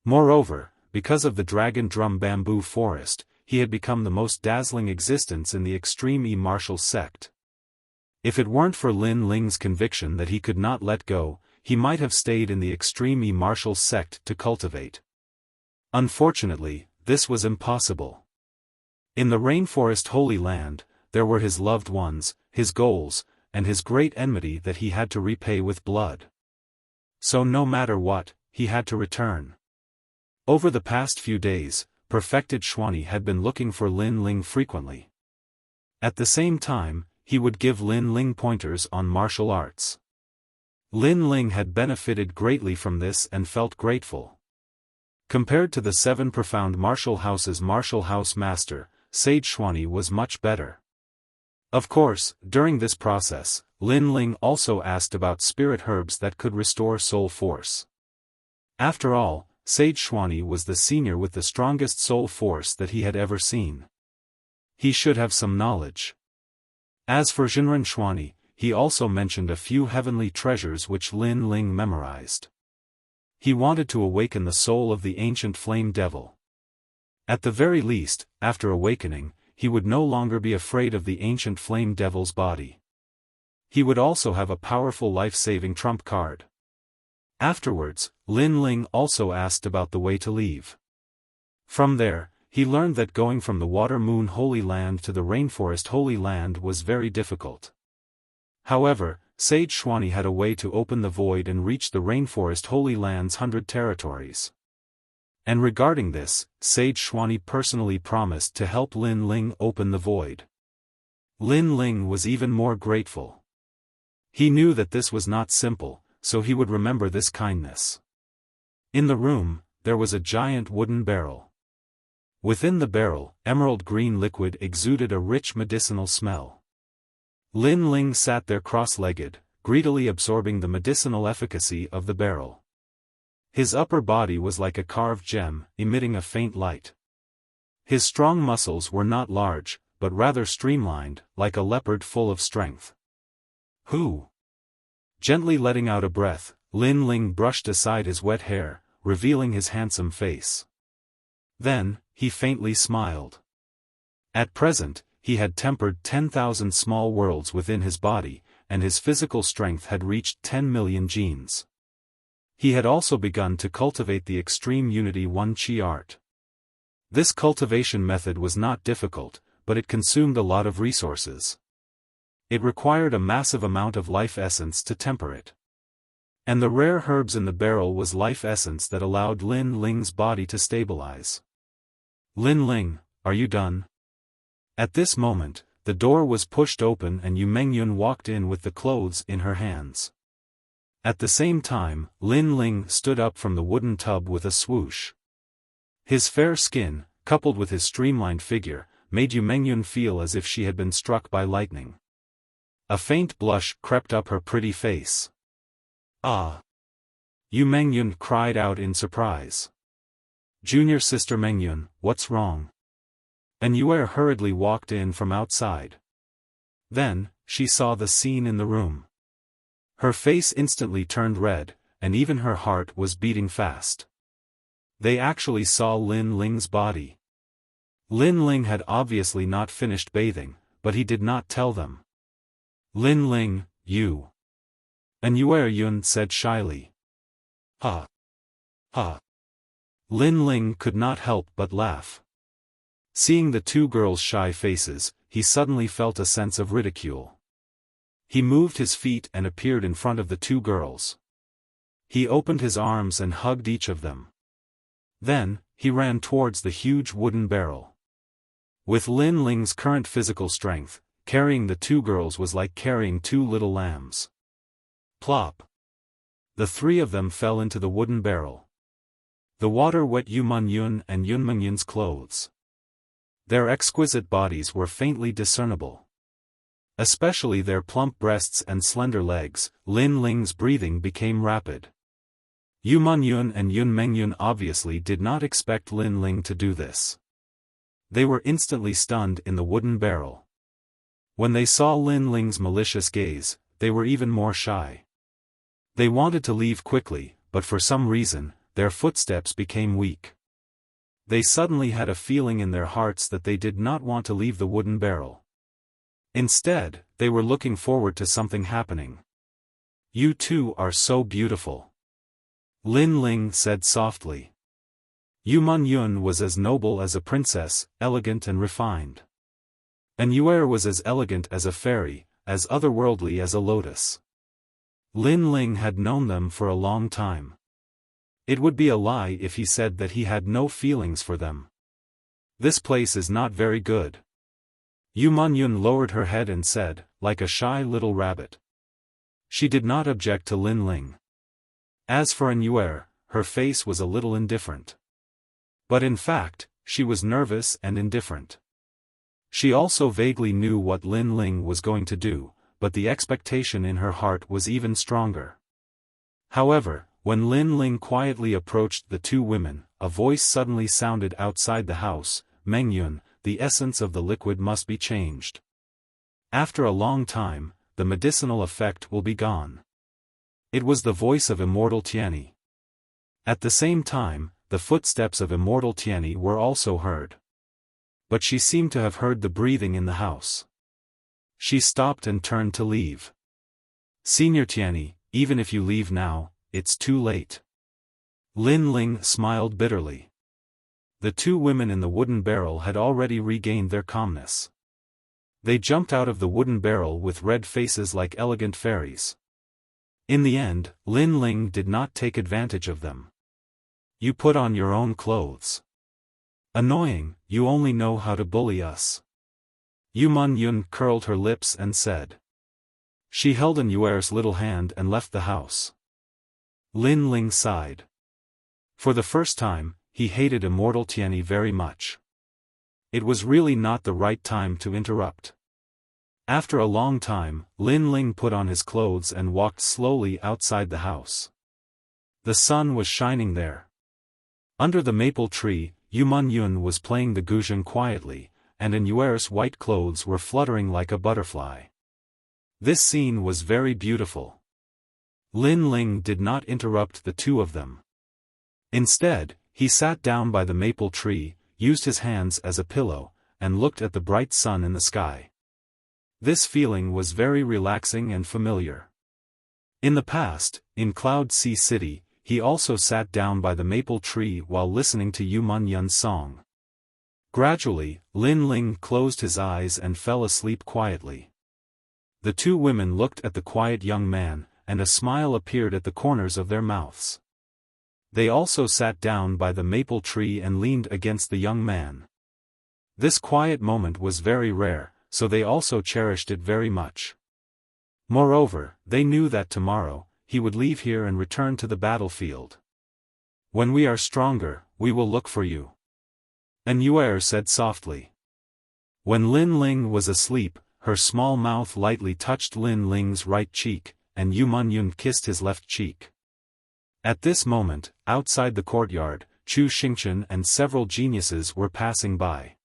Moreover, because of the dragon drum bamboo forest, he had become the most dazzling existence in the extreme martial sect. If it weren't for Lin Ling's conviction that he could not let go, he might have stayed in the extreme martial sect to cultivate. Unfortunately, this was impossible. In the rainforest Holy Land, there were his loved ones, his goals, and his great enmity that he had to repay with blood. So no matter what, he had to return. Over the past few days, perfected Xuanyi had been looking for Lin Ling frequently. At the same time, he would give Lin Ling pointers on martial arts. Lin Ling had benefited greatly from this and felt grateful. Compared to the 7 profound martial houses martial house master, Sage Xuanyi was much better. Of course, during this process, Lin Ling also asked about spirit herbs that could restore soul force. After all, Sage Xuanyi was the senior with the strongest soul force that he had ever seen. He should have some knowledge. As for Zhenren Xuanyi, he also mentioned a few heavenly treasures which Lin Ling memorized. He wanted to awaken the soul of the ancient flame devil. At the very least, after awakening, he would no longer be afraid of the ancient flame devil's body. He would also have a powerful life-saving trump card. Afterwards, Lin Ling also asked about the way to leave. From there, he learned that going from the Water Moon Holy Land to the Rainforest Holy Land was very difficult. However, Sage Xuanyi had a way to open the void and reach the Rainforest Holy Land's 100 territories. And regarding this, Sage Xuanyi personally promised to help Lin Ling open the void. Lin Ling was even more grateful. He knew that this was not simple, so he would remember this kindness. In the room, there was a giant wooden barrel. Within the barrel, emerald green liquid exuded a rich medicinal smell. Lin Ling sat there cross-legged, greedily absorbing the medicinal efficacy of the barrel. His upper body was like a carved gem, emitting a faint light. His strong muscles were not large, but rather streamlined, like a leopard full of strength. Who? Gently letting out a breath, Lin Ling brushed aside his wet hair, revealing his handsome face. Then, he faintly smiled. At present, he had tempered 10,000 small worlds within his body, and his physical strength had reached 10 million genes. He had also begun to cultivate the Extreme Unity 1 Qi art. This cultivation method was not difficult, but it consumed a lot of resources. It required a massive amount of life essence to temper it. And the rare herbs in the barrel was life essence that allowed Lin Ling's body to stabilize. Lin Ling, are you done? At this moment, the door was pushed open and Yu Mengyun walked in with the clothes in her hands. At the same time, Lin Ling stood up from the wooden tub with a swoosh. His fair skin, coupled with his streamlined figure, made Yu Mengyun feel as if she had been struck by lightning. A faint blush crept up her pretty face. Ah! Yu Mengyun cried out in surprise. Junior sister Mengyun, what's wrong? And Yue hurriedly walked in from outside. Then, she saw the scene in the room. Her face instantly turned red, and even her heart was beating fast. They actually saw Lin Ling's body. Lin Ling had obviously not finished bathing, but he did not tell them. Lin Ling, you. And Yue Yun said shyly. Ha. Ha. Lin Ling could not help but laugh. Seeing the two girls' shy faces, he suddenly felt a sense of ridicule. He moved his feet and appeared in front of the two girls. He opened his arms and hugged each of them. Then, he ran towards the huge wooden barrel. With Lin Ling's current physical strength, carrying the two girls was like carrying two little lambs. Plop! The three of them fell into the wooden barrel. The water wet Yu Man Yun and Yun Meng Yun's clothes. Their exquisite bodies were faintly discernible. Especially their plump breasts and slender legs. Lin Ling's breathing became rapid. Yu Man Yun and Yun Meng Yun obviously did not expect Lin Ling to do this. They were instantly stunned in the wooden barrel. When they saw Lin Ling's malicious gaze, they were even more shy. They wanted to leave quickly, but for some reason, their footsteps became weak. They suddenly had a feeling in their hearts that they did not want to leave the wooden barrel. Instead, they were looking forward to something happening. "You two are so beautiful," Lin Ling said softly. Yu Man Yun was as noble as a princess, elegant and refined. And Yuer was as elegant as a fairy, as otherworldly as a lotus. Lin Ling had known them for a long time. It would be a lie if he said that he had no feelings for them. "This place is not very good." Yu Man Yun lowered her head and said, like a shy little rabbit. She did not object to Lin Ling. As for Yuer, her face was a little indifferent. But in fact, she was nervous and indifferent. She also vaguely knew what Lin Ling was going to do, but the expectation in her heart was even stronger. However, when Lin Ling quietly approached the two women, a voice suddenly sounded outside the house. "Meng Yun, the essence of the liquid must be changed. After a long time, the medicinal effect will be gone." It was the voice of Immortal Tianyi. At the same time, the footsteps of Immortal Tianyi were also heard. But she seemed to have heard the breathing in the house. She stopped and turned to leave. "Senior Tianyi, even if you leave now, it's too late." Lin Ling smiled bitterly. The two women in the wooden barrel had already regained their calmness. They jumped out of the wooden barrel with red faces like elegant fairies. In the end, Lin Ling did not take advantage of them. "You put on your own clothes. Annoying, you only know how to bully us." Yu Man Yun curled her lips and said. She held Yuer's little hand and left the house. Lin Ling sighed. For the first time, he hated Immortal Tianyi very much. It was really not the right time to interrupt. After a long time, Lin Ling put on his clothes and walked slowly outside the house. The sun was shining there. Under the maple tree, Yu Man Yun was playing the guzheng quietly, and Yuer's white clothes were fluttering like a butterfly. This scene was very beautiful. Lin Ling did not interrupt the two of them. Instead, he sat down by the maple tree, used his hands as a pillow, and looked at the bright sun in the sky. This feeling was very relaxing and familiar. In the past, in Cloud Sea City, he also sat down by the maple tree while listening to Yu Man Yun's song. Gradually, Lin Ling closed his eyes and fell asleep quietly. The two women looked at the quiet young man, and a smile appeared at the corners of their mouths. They also sat down by the maple tree and leaned against the young man. This quiet moment was very rare, so they also cherished it very much. Moreover, they knew that tomorrow, he would leave here and return to the battlefield. "When we are stronger, we will look for you," Yuer said softly. When Lin Ling was asleep, her small mouth lightly touched Lin Ling's right cheek, and Yu Man Yun kissed his left cheek. At this moment, outside the courtyard, Chu Xingchen and several geniuses were passing by.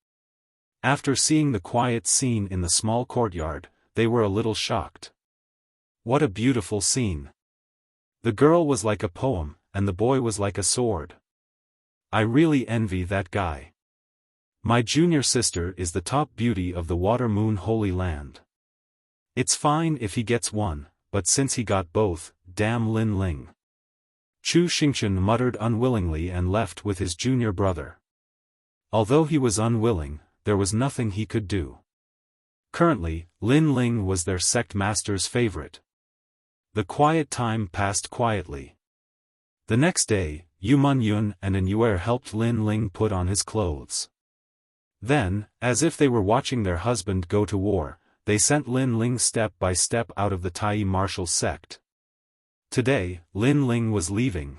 After seeing the quiet scene in the small courtyard, they were a little shocked. What a beautiful scene! The girl was like a poem, and the boy was like a sword. I really envy that guy. My junior sister is the top beauty of the Water Moon Holy Land. It's fine if he gets one, but since he got both, damn Lin Ling. Chu Xingchen muttered unwillingly and left with his junior brother. Although he was unwilling, there was nothing he could do. Currently, Lin Ling was their sect master's favorite. The quiet time passed quietly. The next day, Yu Mun-yun and An Yuer helped Lin Ling put on his clothes. Then, as if they were watching their husband go to war, they sent Lin Ling step by step out of the Tai martial sect. Today, Lin Ling was leaving.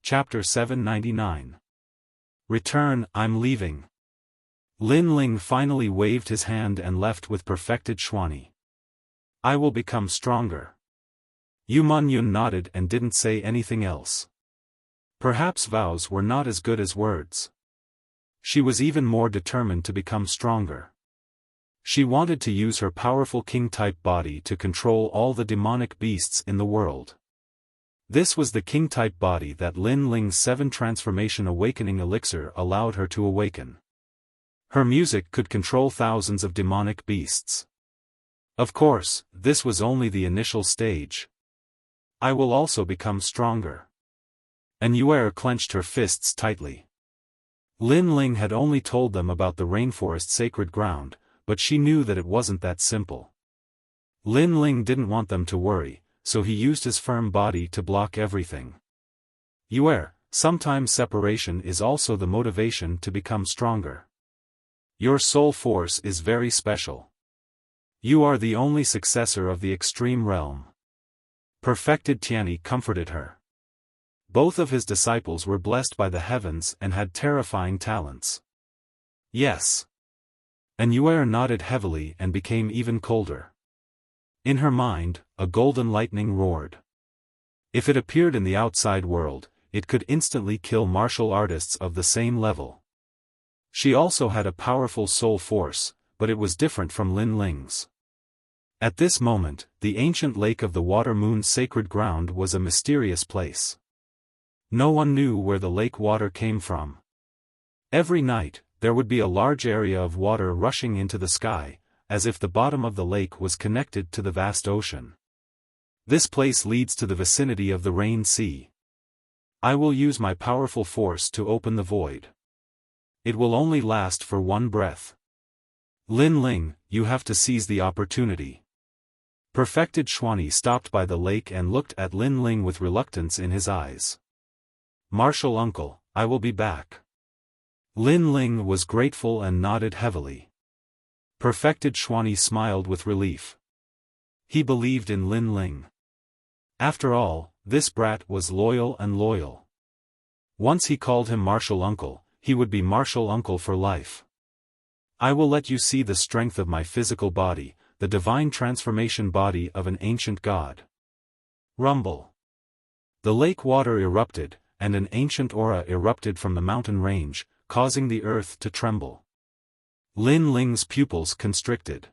Chapter 799. Return, I'm leaving. Lin Ling finally waved his hand and left with perfected Xuanyi. I will become stronger. Yu Mun-yun nodded and didn't say anything else. Perhaps vows were not as good as words. She was even more determined to become stronger. She wanted to use her powerful king-type body to control all the demonic beasts in the world. This was the king-type body that Lin Ling's 7 transformation awakening elixir allowed her to awaken. Her music could control thousands of demonic beasts. Of course, this was only the initial stage. I will also become stronger. An Yuer clenched her fists tightly. Lin Ling had only told them about the rainforest sacred ground, but she knew that it wasn't that simple. Lin Ling didn't want them to worry, so he used his firm body to block everything. Yuer, sometimes separation is also the motivation to become stronger. Your soul force is very special. You are the only successor of the extreme realm. Perfected Tianyi comforted her. Both of his disciples were blessed by the heavens and had terrifying talents. Yes. An Yuer nodded heavily and became even colder. In her mind, a golden lightning roared. If it appeared in the outside world, it could instantly kill martial artists of the same level. She also had a powerful soul force, but it was different from Lin Ling's. At this moment, the ancient lake of the Water Moon's sacred ground was a mysterious place. No one knew where the lake water came from. Every night, there would be a large area of water rushing into the sky, as if the bottom of the lake was connected to the vast ocean. This place leads to the vicinity of the Rain Sea. I will use my powerful force to open the void. It will only last for one breath. Lin Ling, you have to seize the opportunity. Perfected Xuanyi stopped by the lake and looked at Lin Ling with reluctance in his eyes. Martial uncle, I will be back. Lin Ling was grateful and nodded heavily. Perfected Xuanyi smiled with relief. He believed in Lin Ling. After all, this brat was loyal and loyal. Once he called him martial uncle, he would be martial uncle for life. I will let you see the strength of my physical body, the divine transformation body of an ancient god. Rumble. The lake water erupted, and an ancient aura erupted from the mountain range, causing the earth to tremble. Lin Ling's pupils constricted.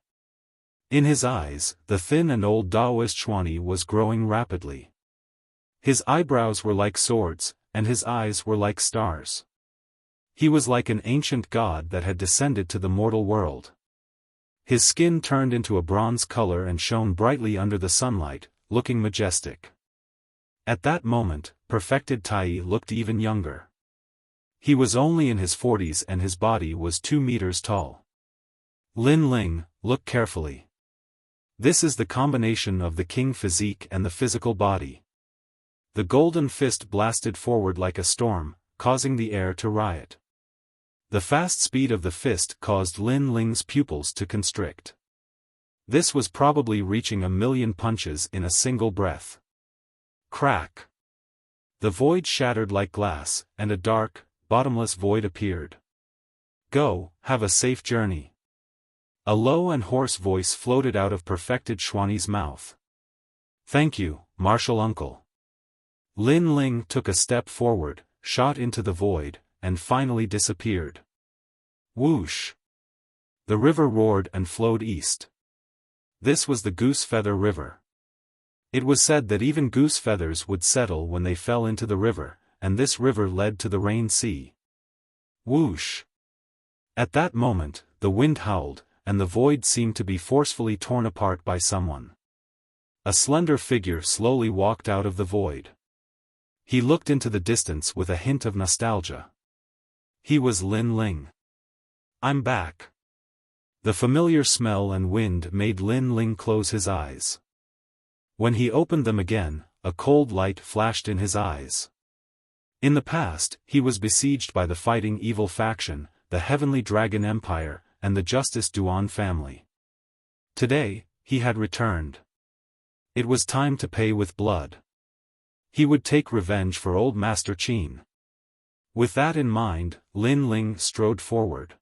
In his eyes, the thin and old Taoist Xuanyi was growing rapidly. His eyebrows were like swords, and his eyes were like stars. He was like an ancient god that had descended to the mortal world. His skin turned into a bronze color and shone brightly under the sunlight, looking majestic. At that moment, perfected Tai looked even younger. He was only in his 40s and his body was 2 meters tall. Lin Ling, look carefully. This is the combination of the king physique and the physical body. The golden fist blasted forward like a storm, causing the air to riot. The fast speed of the fist caused Lin Ling's pupils to constrict. This was probably reaching 1,000,000 punches in a single breath. Crack. The void shattered like glass, and a dark, bottomless void appeared. Go, have a safe journey. A low and hoarse voice floated out of perfected Xuanyi's mouth. Thank you, martial uncle. Lin Ling took a step forward, shot into the void, and finally disappeared. Whoosh! The river roared and flowed east. This was the Goose Feather River. It was said that even goose feathers would settle when they fell into the river, and this river led to the Rain Sea. Whoosh! At that moment, the wind howled, and the void seemed to be forcefully torn apart by someone. A slender figure slowly walked out of the void. He looked into the distance with a hint of nostalgia. He was Lin Ling. I'm back. The familiar smell and wind made Lin Ling close his eyes. When he opened them again, a cold light flashed in his eyes. In the past, he was besieged by the fighting evil faction, the Heavenly Dragon Empire, and the Justice Duan family. Today, he had returned. It was time to pay with blood. He would take revenge for old Master Qin. With that in mind, Lin Ling strode forward.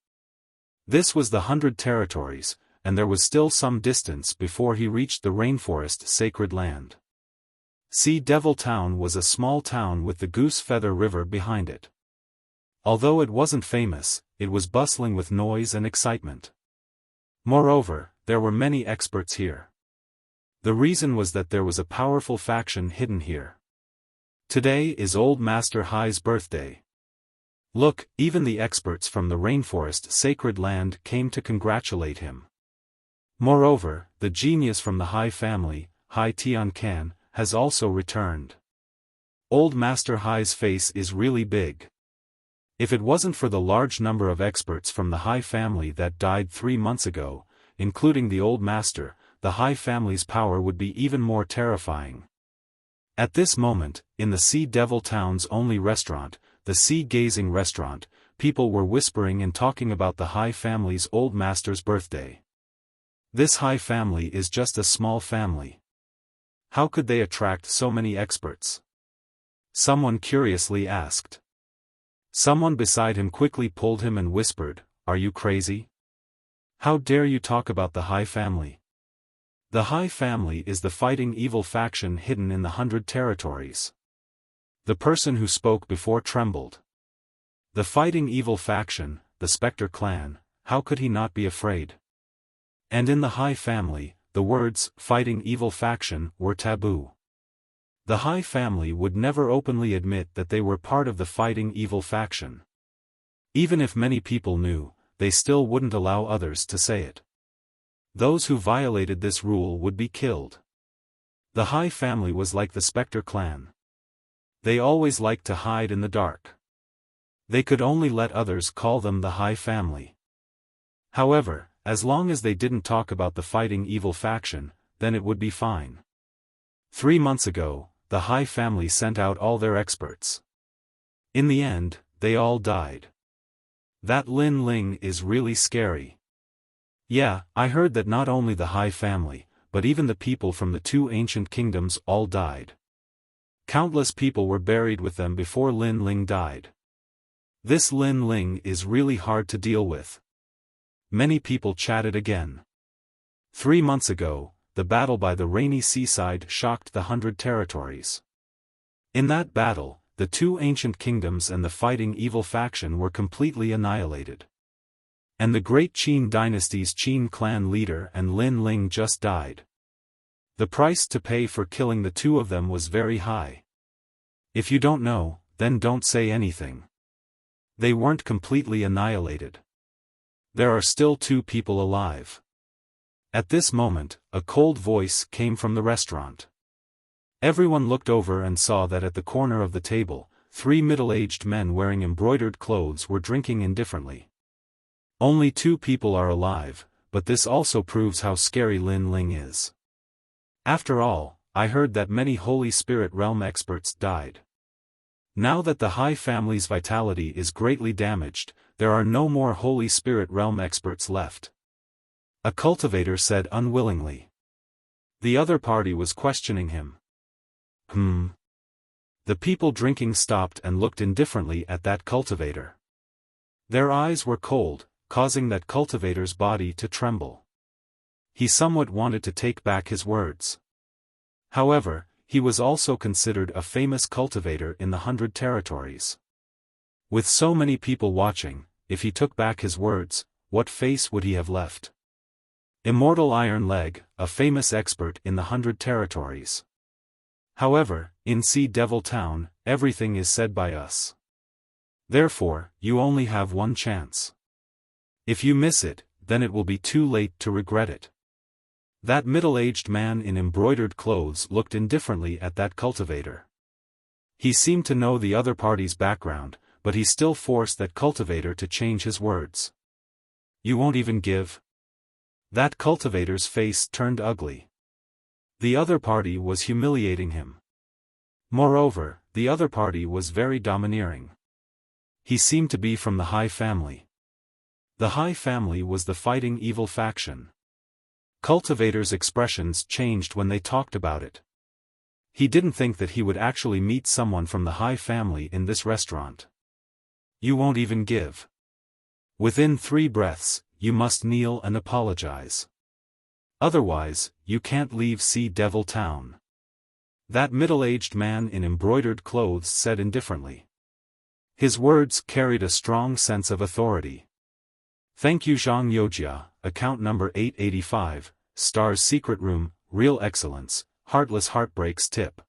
This was the 100 Territories, and there was still some distance before he reached the rainforest sacred land. Sea Devil Town was a small town with the Goose Feather River behind it. Although it wasn't famous, it was bustling with noise and excitement. Moreover, there were many experts here. The reason was that there was a powerful faction hidden here. Today is Old Master Hai's birthday. Look, even the experts from the rainforest sacred land came to congratulate him. Moreover, the genius from the Hai family, Hai Tiancan, has also returned. Old Master Hai's face is really big. If it wasn't for the large number of experts from the Hai family that died 3 months ago, including the Old Master, the Hai family's power would be even more terrifying. At this moment, in the Sea Devil Town's only restaurant, the Sea Gazing Restaurant, people were whispering and talking about the Hai family's Old Master's birthday. This Hai family is just a small family. How could they attract so many experts? Someone curiously asked. Someone beside him quickly pulled him and whispered, "Are you crazy? How dare you talk about the Hai family? The Hai family is the fighting evil faction hidden in the 100 Territories." The person who spoke before trembled. The fighting evil faction, the Spectre clan, how could he not be afraid? And in the Hai family, the words, fighting evil faction, were taboo. The Hai family would never openly admit that they were part of the fighting evil faction. Even if many people knew, they still wouldn't allow others to say it. Those who violated this rule would be killed. The Hai family was like the Spectre clan. They always liked to hide in the dark. They could only let others call them the Hai family. However, as long as they didn't talk about the fighting evil faction, then it would be fine. 3 months ago, the Hai family sent out all their experts. In the end, they all died. That Lin Ling is really scary. Yeah, I heard that not only the Hai family, but even the people from the 2 ancient kingdoms all died. Countless people were buried with them before Lin Ling died. This Lin Ling is really hard to deal with. Many people chatted again. 3 months ago, the battle by the rainy seaside shocked the 100 Territories. In that battle, the 2 ancient kingdoms and the fighting evil faction were completely annihilated. And the great Qin dynasty's Qin clan leader and Lin Ling just died. The price to pay for killing the 2 of them was very high. If you don't know, then don't say anything. They weren't completely annihilated. There are still 2 people alive. At this moment, a cold voice came from the restaurant. Everyone looked over and saw that at the corner of the table, 3 middle-aged men wearing embroidered clothes were drinking indifferently. Only 2 people are alive, but this also proves how scary Lin Ling is. After all, I heard that many Holy Spirit Realm experts died. Now that the Hai family's vitality is greatly damaged, there are no more Holy Spirit Realm experts left. A cultivator said unwillingly. The other party was questioning him. The people drinking stopped and looked indifferently at that cultivator. Their eyes were cold, causing that cultivator's body to tremble. He somewhat wanted to take back his words. However, he was also considered a famous cultivator in the 100 Territories. With so many people watching, if he took back his words, what face would he have left? Immortal Iron Leg, a famous expert in the 100 Territories. However, in Sea Devil Town, everything is said by us. Therefore, you only have one chance. If you miss it, then it will be too late to regret it. That middle-aged man in embroidered clothes looked indifferently at that cultivator. He seemed to know the other party's background, but he still forced that cultivator to change his words. You won't even give? That cultivator's face turned ugly. The other party was humiliating him. Moreover, the other party was very domineering. He seemed to be from the High family. The High family was the fighting evil faction. Cultivator's expressions changed when they talked about it. He didn't think that he would actually meet someone from the High family in this restaurant. You won't even give. Within 3 breaths, you must kneel and apologize. Otherwise, you can't leave Sea Devil Town. That middle-aged man in embroidered clothes said indifferently. His words carried a strong sense of authority. Thank you Zhang Yojia, account number 885, Star's Secret Room, Real Excellence, Heartless Heartbreaks Tip.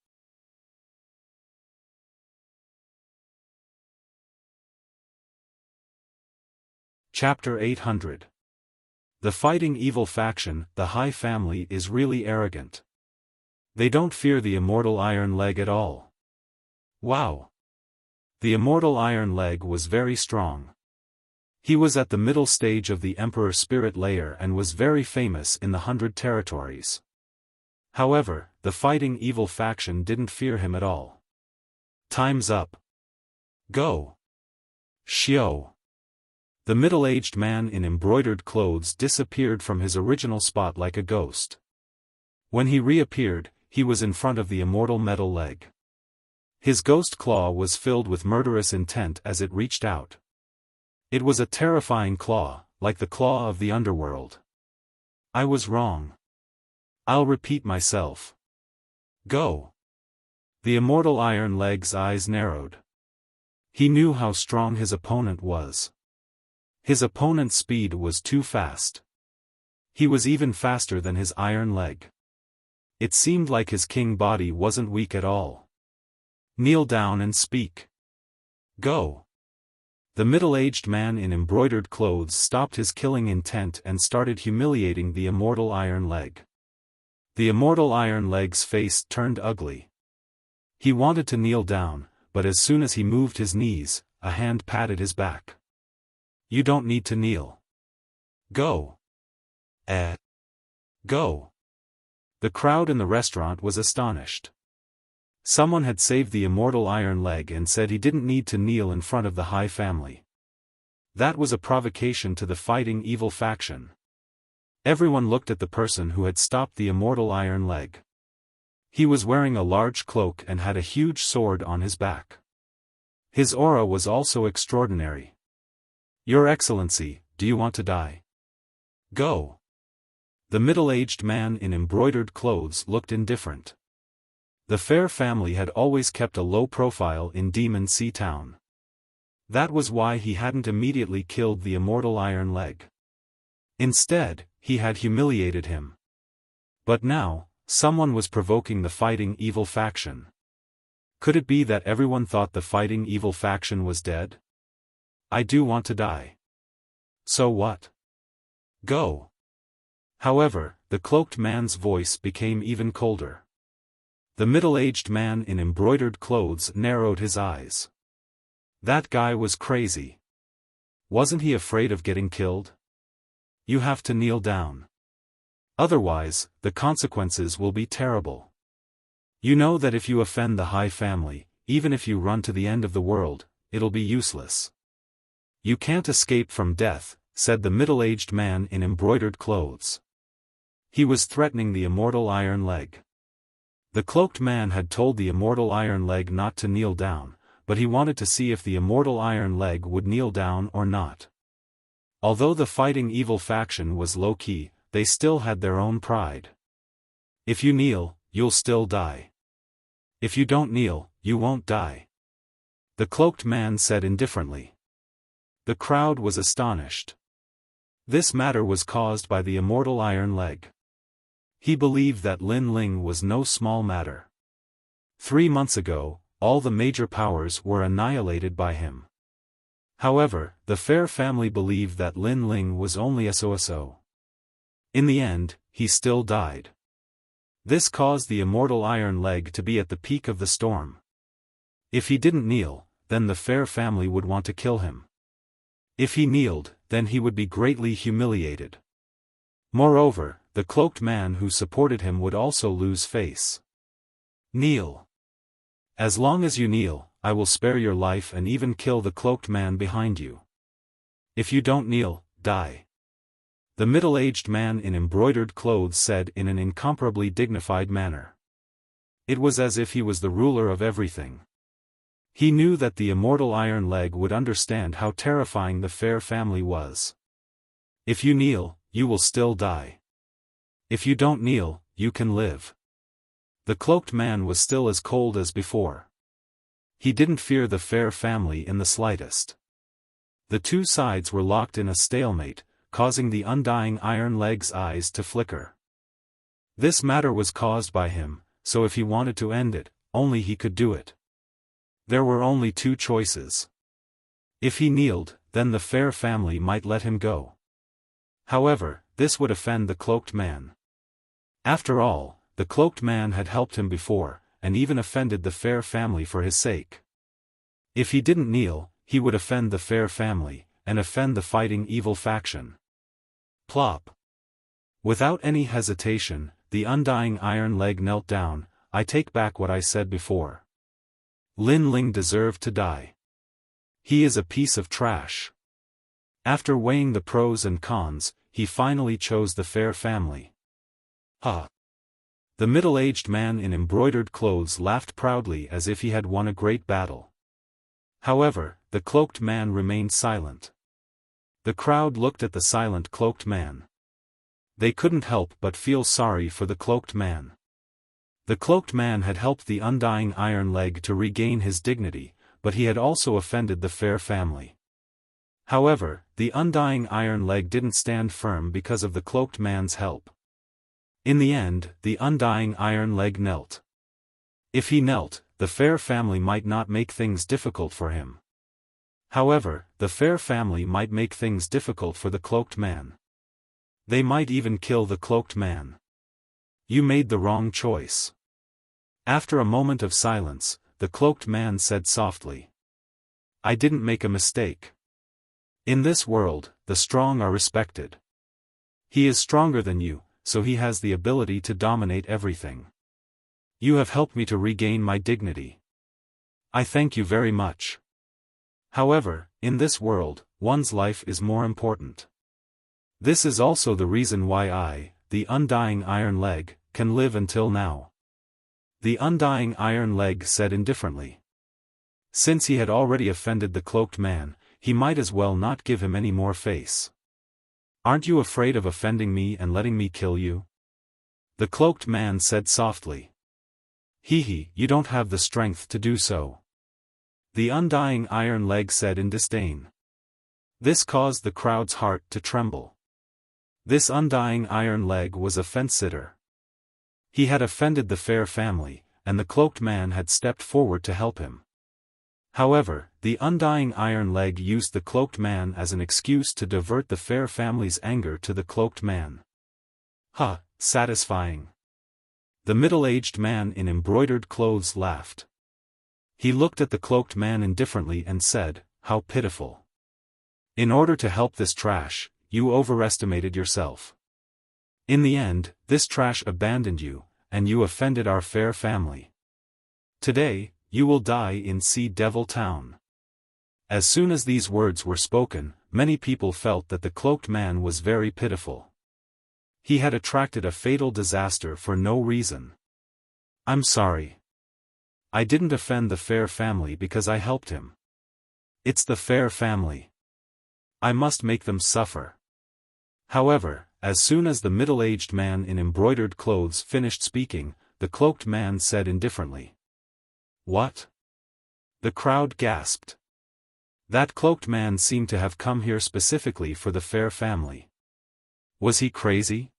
Chapter 800. The fighting evil faction, the High family, is really arrogant. They don't fear the immortal Iron Leg at all. Wow! The immortal Iron Leg was very strong. He was at the middle stage of the Emperor Spirit Layer and was very famous in the 100 territories. However, the fighting evil faction didn't fear him at all. Time's up. Go! Xiao! The middle-aged man in embroidered clothes disappeared from his original spot like a ghost. When he reappeared, he was in front of the immortal metal leg. His ghost claw was filled with murderous intent as it reached out. It was a terrifying claw, like the claw of the underworld. I was wrong. I'll repeat myself. Go! The immortal Iron Leg's eyes narrowed. He knew how strong his opponent was. His opponent's speed was too fast. He was even faster than his Iron Leg. It seemed like his king body wasn't weak at all. Kneel down and speak. Go! The middle-aged man in embroidered clothes stopped his killing intent and started humiliating the immortal Iron Leg. The immortal Iron Leg's face turned ugly. He wanted to kneel down, but as soon as he moved his knees, a hand patted his back. You don't need to kneel. Go. Go. The crowd in the restaurant was astonished. Someone had saved the immortal Iron Leg and said he didn't need to kneel in front of the High family. That was a provocation to the fighting evil faction. Everyone looked at the person who had stopped the immortal Iron Leg. He was wearing a large cloak and had a huge sword on his back. His aura was also extraordinary. Your Excellency, do you want to die? Go. The middle-aged man in embroidered clothes looked indifferent. The Fair family had always kept a low profile in Demon Sea Town. That was why he hadn't immediately killed the immortal Iron Leg. Instead, he had humiliated him. But now, someone was provoking the fighting evil faction. Could it be that everyone thought the fighting evil faction was dead? I do want to die. So what? Go. However, the cloaked man's voice became even colder. The middle-aged man in embroidered clothes narrowed his eyes. That guy was crazy. Wasn't he afraid of getting killed? You have to kneel down. Otherwise, the consequences will be terrible. You know that if you offend the High family, even if you run to the end of the world, it'll be useless. You can't escape from death, said the middle-aged man in embroidered clothes. He was threatening the immortal Iron Leg. The cloaked man had told the immortal Iron Leg not to kneel down, but he wanted to see if the immortal Iron Leg would kneel down or not. Although the fighting evil faction was low-key, they still had their own pride. If you kneel, you'll still die. If you don't kneel, you won't die. The cloaked man said indifferently. The crowd was astonished. This matter was caused by the immortal Iron Leg. He believed that Lin Ling was no small matter. 3 months ago, all the major powers were annihilated by him. However, the Fair family believed that Lin Ling was only so. In the end, he still died. This caused the immortal Iron Leg to be at the peak of the storm. If he didn't kneel, then the Fair family would want to kill him. If he kneeled, then he would be greatly humiliated. Moreover, the cloaked man who supported him would also lose face. Kneel. As long as you kneel, I will spare your life and even kill the cloaked man behind you. If you don't kneel, die. The middle-aged man in embroidered clothes said in an incomparably dignified manner. It was as if he was the ruler of everything. He knew that the immortal Iron Leg would understand how terrifying the Fair family was. If you kneel, you will still die. If you don't kneel, you can live. The cloaked man was still as cold as before. He didn't fear the Fair family in the slightest. The two sides were locked in a stalemate, causing the undying Iron Leg's eyes to flicker. This matter was caused by him, so if he wanted to end it, only he could do it. There were only two choices. If he kneeled, then the Fair family might let him go. However, this would offend the cloaked man. After all, the cloaked man had helped him before, and even offended the Fair family for his sake. If he didn't kneel, he would offend the Fair family, and offend the fighting evil faction. Plop. Without any hesitation, the undying Iron Leg knelt down. I take back what I said before. Lin Ling deserved to die. He is a piece of trash. After weighing the pros and cons, he finally chose the Fair family. Ha! The middle-aged man in embroidered clothes laughed proudly as if he had won a great battle. However, the cloaked man remained silent. The crowd looked at the silent cloaked man. They couldn't help but feel sorry for the cloaked man. The cloaked man had helped the undying Iron Leg to regain his dignity, but he had also offended the Fair family. However, the undying Iron Leg didn't stand firm because of the cloaked man's help. In the end, the undying Iron Leg knelt. If he knelt, the Fair family might not make things difficult for him. However, the Fair family might make things difficult for the cloaked man. They might even kill the cloaked man. You made the wrong choice. After a moment of silence, the cloaked man said softly. I didn't make a mistake. In this world, the strong are respected. He is stronger than you, so he has the ability to dominate everything. You have helped me to regain my dignity. I thank you very much. However, in this world, one's life is more important. This is also the reason why I, the undying Iron Leg, can live until now. The undying Iron Leg said indifferently. Since he had already offended the cloaked man, he might as well not give him any more face. Aren't you afraid of offending me and letting me kill you? The cloaked man said softly. Hee, you don't have the strength to do so. The undying Iron Leg said in disdain. This caused the crowd's heart to tremble. This undying Iron Leg was a fence-sitter. He had offended the Fair family, and the cloaked man had stepped forward to help him. However, the undying Iron Leg used the cloaked man as an excuse to divert the Fair family's anger to the cloaked man. Ha, satisfying. The middle-aged man in embroidered clothes laughed. He looked at the cloaked man indifferently and said, how pitiful. In order to help this trash, you overestimated yourself. In the end, this trash abandoned you, and you offended our Fair family. Today, you will die in Sea Devil Town. As soon as these words were spoken, many people felt that the cloaked man was very pitiful. He had attracted a fatal disaster for no reason. I'm sorry. I didn't offend the Fair family because I helped him. It's the Fair family. I must make them suffer. However, as soon as the middle-aged man in embroidered clothes finished speaking, the cloaked man said indifferently. What? The crowd gasped. That cloaked man seemed to have come here specifically for the Fair family. Was he crazy?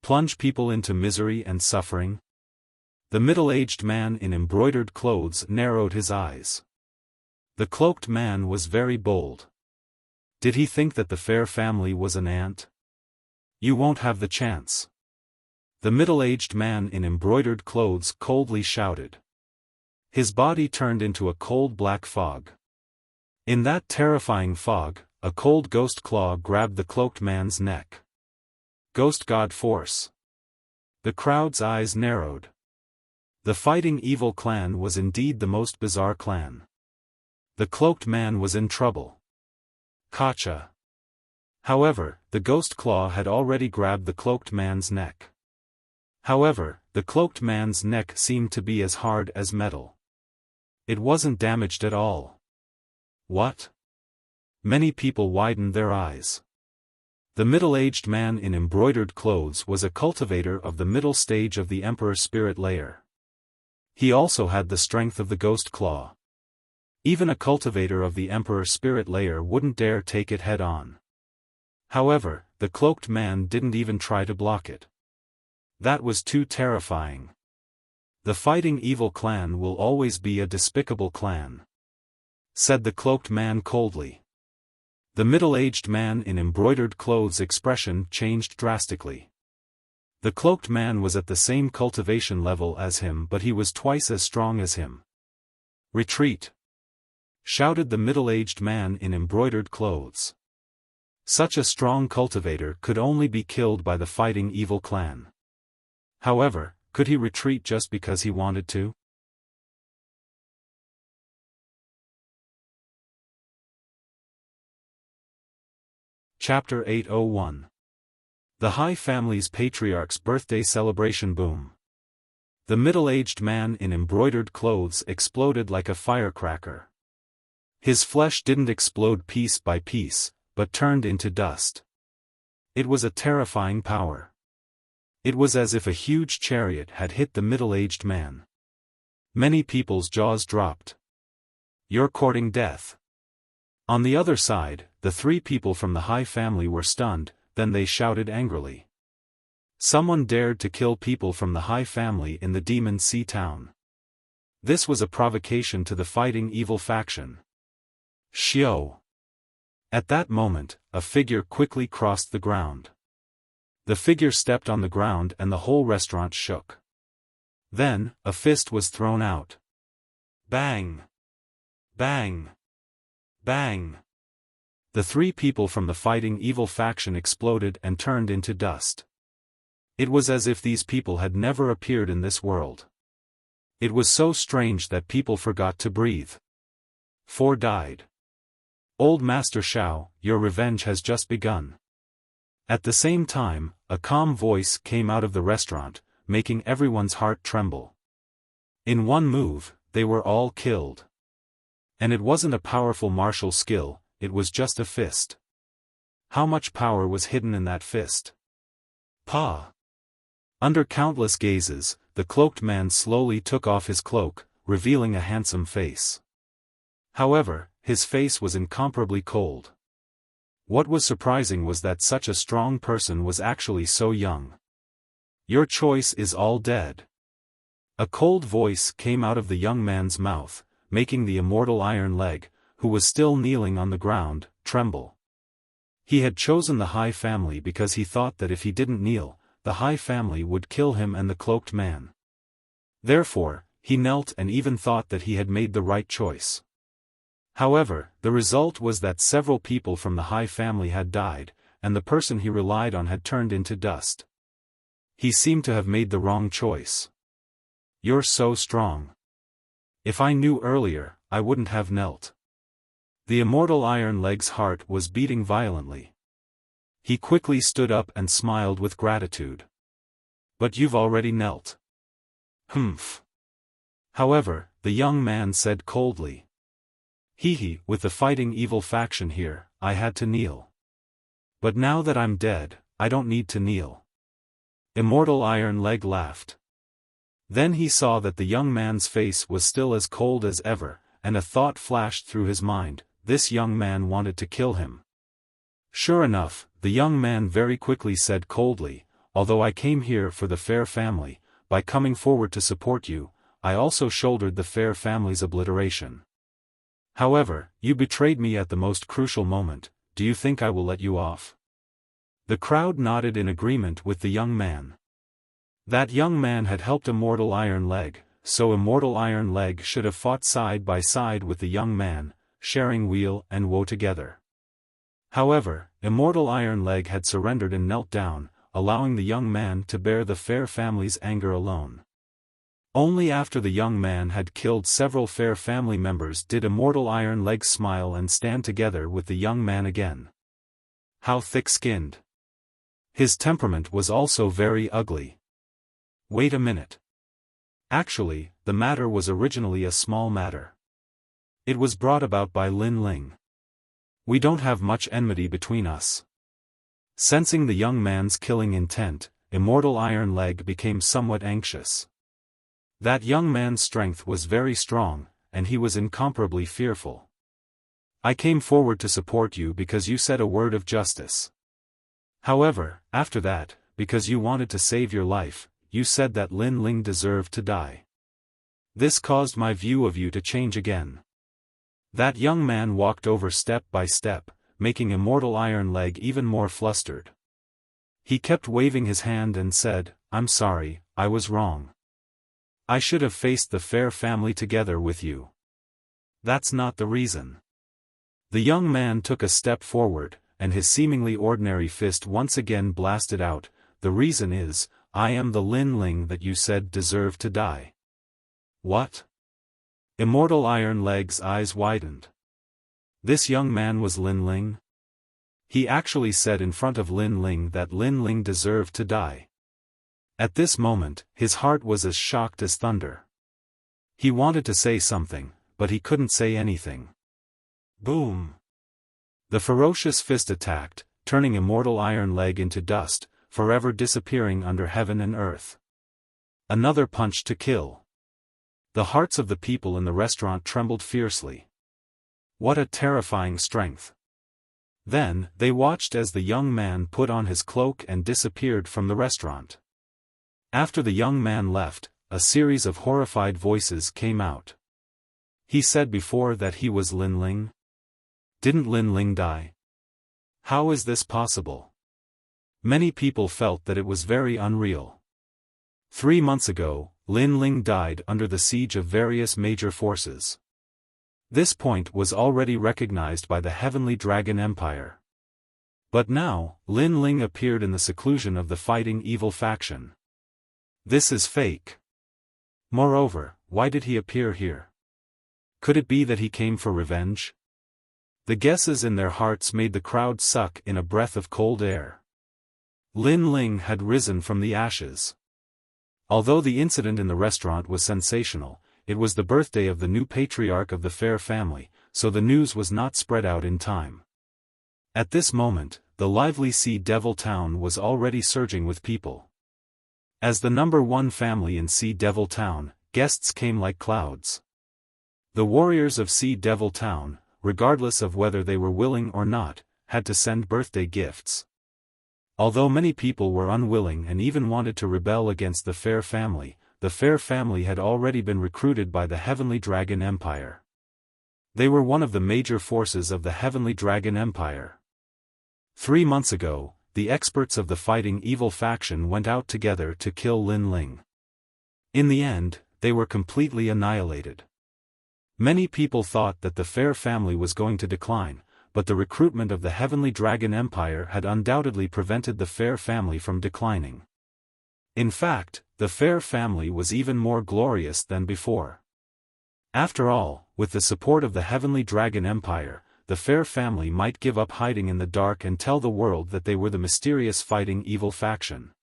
Plunge people into misery and suffering? The middle-aged man in embroidered clothes narrowed his eyes. The cloaked man was very bold. Did he think that the Fair family was an ant? You won't have the chance. The middle-aged man in embroidered clothes coldly shouted. His body turned into a cold black fog. In that terrifying fog, a cold ghost claw grabbed the cloaked man's neck. Ghost God Force. The crowd's eyes narrowed. The Fighting Evil clan was indeed the most bizarre clan. The cloaked man was in trouble. Gotcha. However, the ghost claw had already grabbed the cloaked man's neck. However, the cloaked man's neck seemed to be as hard as metal. It wasn't damaged at all. What? Many people widened their eyes. The middle-aged man in embroidered clothes was a cultivator of the middle stage of the Emperor's spirit layer. He also had the strength of the ghost claw. Even a cultivator of the Emperor's spirit layer wouldn't dare take it head-on. However, the cloaked man didn't even try to block it. That was too terrifying. The Fighting Evil clan will always be a despicable clan, said the cloaked man coldly. The middle-aged man in embroidered clothes' expression changed drastically. The cloaked man was at the same cultivation level as him, but he was twice as strong as him. Retreat! Shouted the middle-aged man in embroidered clothes. Such a strong cultivator could only be killed by the Fighting Evil clan. However, could he retreat just because he wanted to? Chapter 801. The High Family's Patriarch's Birthday Celebration Boom. The middle-aged man in embroidered clothes exploded like a firecracker. His flesh didn't explode piece by piece, but turned into dust. It was a terrifying power. It was as if a huge chariot had hit the middle-aged man. Many people's jaws dropped. You're courting death. On the other side, the three people from the High Family were stunned, then they shouted angrily. Someone dared to kill people from the High Family in the Demon Sea town. This was a provocation to the Fighting Evil faction. Xiao. At that moment, a figure quickly crossed the ground. The figure stepped on the ground and the whole restaurant shook. Then, a fist was thrown out. Bang! Bang! Bang! The three people from the Fighting Evil faction exploded and turned into dust. It was as if these people had never appeared in this world. It was so strange that people forgot to breathe. 4 died. Old Master Xiao, your revenge has just begun. At the same time, a calm voice came out of the restaurant, making everyone's heart tremble. In one move, they were all killed. And it wasn't a powerful martial skill, it was just a fist. How much power was hidden in that fist? Pa! Under countless gazes, the cloaked man slowly took off his cloak, revealing a handsome face. However, his face was incomparably cold. What was surprising was that such a strong person was actually so young. Your choice is all dead. A cold voice came out of the young man's mouth, making the immortal Iron Leg, who was still kneeling on the ground, tremble. He had chosen the High Family because he thought that if he didn't kneel, the High Family would kill him and the cloaked man. Therefore, he knelt and even thought that he had made the right choice. However, the result was that several people from the High Family had died, and the person he relied on had turned into dust. He seemed to have made the wrong choice. You're so strong. If I knew earlier, I wouldn't have knelt. The immortal Iron Leg's heart was beating violently. He quickly stood up and smiled with gratitude. But you've already knelt. Humph. However, the young man said coldly. Hee, with the Fighting Evil faction here, I had to kneel. But now that I'm dead, I don't need to kneel. Immortal Iron Leg laughed. Then he saw that the young man's face was still as cold as ever, and a thought flashed through his mind, this young man wanted to kill him. Sure enough, the young man very quickly said coldly, although I came here for the Fair Family, by coming forward to support you, I also shouldered the Fair Family's obliteration. However, you betrayed me at the most crucial moment, do you think I will let you off? The crowd nodded in agreement with the young man. That young man had helped Immortal Iron Leg, so Immortal Iron Leg should have fought side by side with the young man, sharing weal and woe together. However, Immortal Iron Leg had surrendered and knelt down, allowing the young man to bear the fair family's anger alone. Only after the young man had killed several fair family members did Immortal Iron Leg smile and stand together with the young man again. How thick-skinned. His temperament was also very ugly. Wait a minute. Actually, the matter was originally a small matter. It was brought about by Lin Ling. We don't have much enmity between us. Sensing the young man's killing intent, Immortal Iron Leg became somewhat anxious. That young man's strength was very strong, and he was incomparably fearful. I came forward to support you because you said a word of justice. However, after that, because you wanted to save your life, you said that Lin Ling deserved to die. This caused my view of you to change again. That young man walked over step by step, making Immortal Iron Leg even more flustered. He kept waving his hand and said, "I'm sorry, I was wrong. I should have faced the fair family together with you. That's not the reason." The young man took a step forward, and his seemingly ordinary fist once again blasted out, "The reason is, I am the Lin Ling that you said deserved to die." What? Immortal Iron Leg's eyes widened. This young man was Lin Ling? He actually said in front of Lin Ling that Lin Ling deserved to die. At this moment, his heart was as shocked as thunder. He wanted to say something, but he couldn't say anything. Boom! The ferocious fist attacked, turning Immortal Iron Leg into dust, forever disappearing under heaven and earth. Another punch to kill. The hearts of the people in the restaurant trembled fiercely. What a terrifying strength! Then, they watched as the young man put on his cloak and disappeared from the restaurant. After the young man left, a series of horrified voices came out. He said before that he was Lin Ling? Didn't Lin Ling die? How is this possible? Many people felt that it was very unreal. 3 months ago, Lin Ling died under the siege of various major forces. This point was already recognized by the Heavenly Dragon Empire. But now, Lin Ling appeared in the seclusion of the fighting evil faction. This is fake. Moreover, why did he appear here? Could it be that he came for revenge? The guesses in their hearts made the crowd suck in a breath of cold air. Lin Ling had risen from the ashes. Although the incident in the restaurant was sensational, it was the birthday of the new patriarch of the Fair family, so the news was not spread out in time. At this moment, the lively Sea Devil Town was already surging with people. As the #1 family in Sea Devil Town, guests came like clouds. The warriors of Sea Devil Town, regardless of whether they were willing or not, had to send birthday gifts. Although many people were unwilling and even wanted to rebel against the Fair family had already been recruited by the Heavenly Dragon Empire. They were one of the major forces of the Heavenly Dragon Empire. 3 months ago, the experts of the fighting evil faction went out together to kill Lin Ling. In the end, they were completely annihilated. Many people thought that the Fair family was going to decline, but the recruitment of the Heavenly Dragon Empire had undoubtedly prevented the Fair family from declining. In fact, the Fair family was even more glorious than before. After all, with the support of the Heavenly Dragon Empire, the Fair family might give up hiding in the dark and tell the world that they were the mysterious fighting evil faction.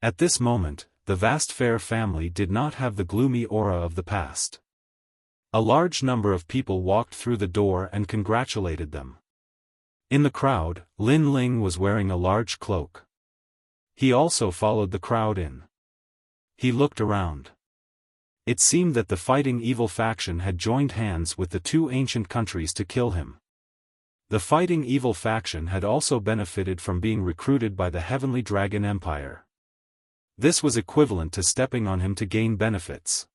At this moment, the vast Fair family did not have the gloomy aura of the past. A large number of people walked through the door and congratulated them. In the crowd, Lin Ling was wearing a large cloak. He also followed the crowd in. He looked around. It seemed that the fighting evil faction had joined hands with the 2 ancient countries to kill him. The fighting evil faction had also benefited from being recruited by the Heavenly Dragon Empire. This was equivalent to stepping on him to gain benefits.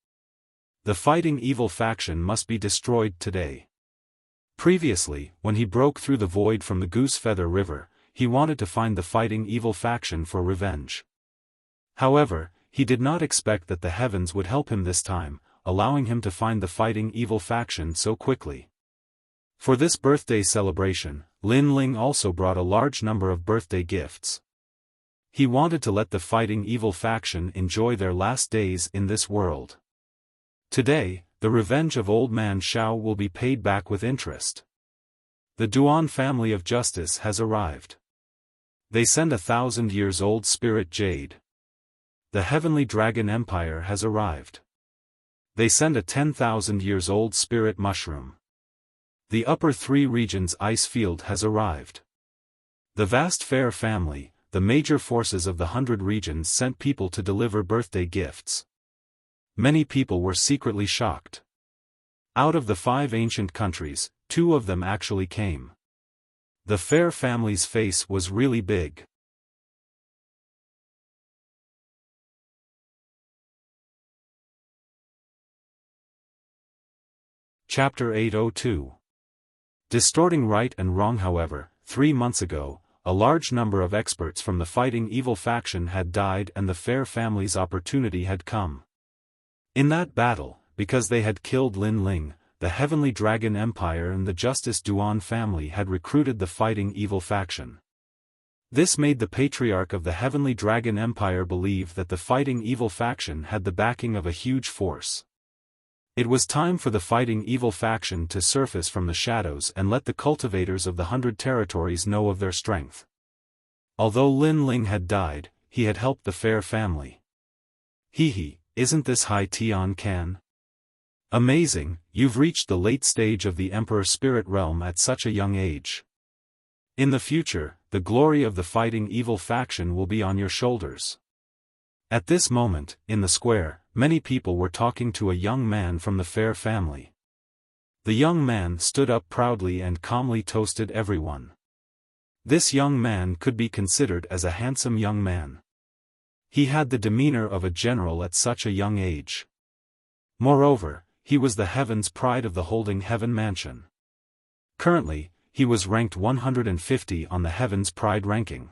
The fighting evil faction must be destroyed today. Previously, when he broke through the void from the Goose Feather River, he wanted to find the fighting evil faction for revenge. However, he did not expect that the heavens would help him this time, allowing him to find the fighting evil faction so quickly. For this birthday celebration, Lin Ling also brought a large number of birthday gifts. He wanted to let the fighting evil faction enjoy their last days in this world. Today, the revenge of old man Xiao will be paid back with interest. The Duan family of justice has arrived. They send 1,000-years-old spirit jade. The heavenly dragon empire has arrived. They send a 10,000-years-old spirit mushroom. The upper three regions ice field has arrived. The vast fair family, the major forces of the 100 regions sent people to deliver birthday gifts. Many people were secretly shocked. Out of the 5 ancient countries, 2 of them actually came. The fair family's face was really big. Chapter 802. Distorting right and wrong. However, 3 months ago, a large number of experts from the fighting evil faction had died and the fair family's opportunity had come. In that battle, because they had killed Lin Ling, the Heavenly Dragon Empire and the Justice Duan family had recruited the fighting evil faction. This made the patriarch of the Heavenly Dragon Empire believe that the fighting evil faction had the backing of a huge force. It was time for the fighting evil faction to surface from the shadows and let the cultivators of the 100 territories know of their strength. Although Lin Ling had died, he had helped the fair family. Hee, isn't this Hai Tian Can? Amazing, you've reached the late stage of the Emperor Spirit Realm at such a young age. In the future, the glory of the fighting evil faction will be on your shoulders. At this moment, in the square, many people were talking to a young man from the fair family. The young man stood up proudly and calmly toasted everyone. This young man could be considered as a handsome young man. He had the demeanor of a general at such a young age. Moreover, he was the heaven's pride of the Holding Heaven Mansion. Currently, he was ranked 150 on the Heaven's Pride ranking.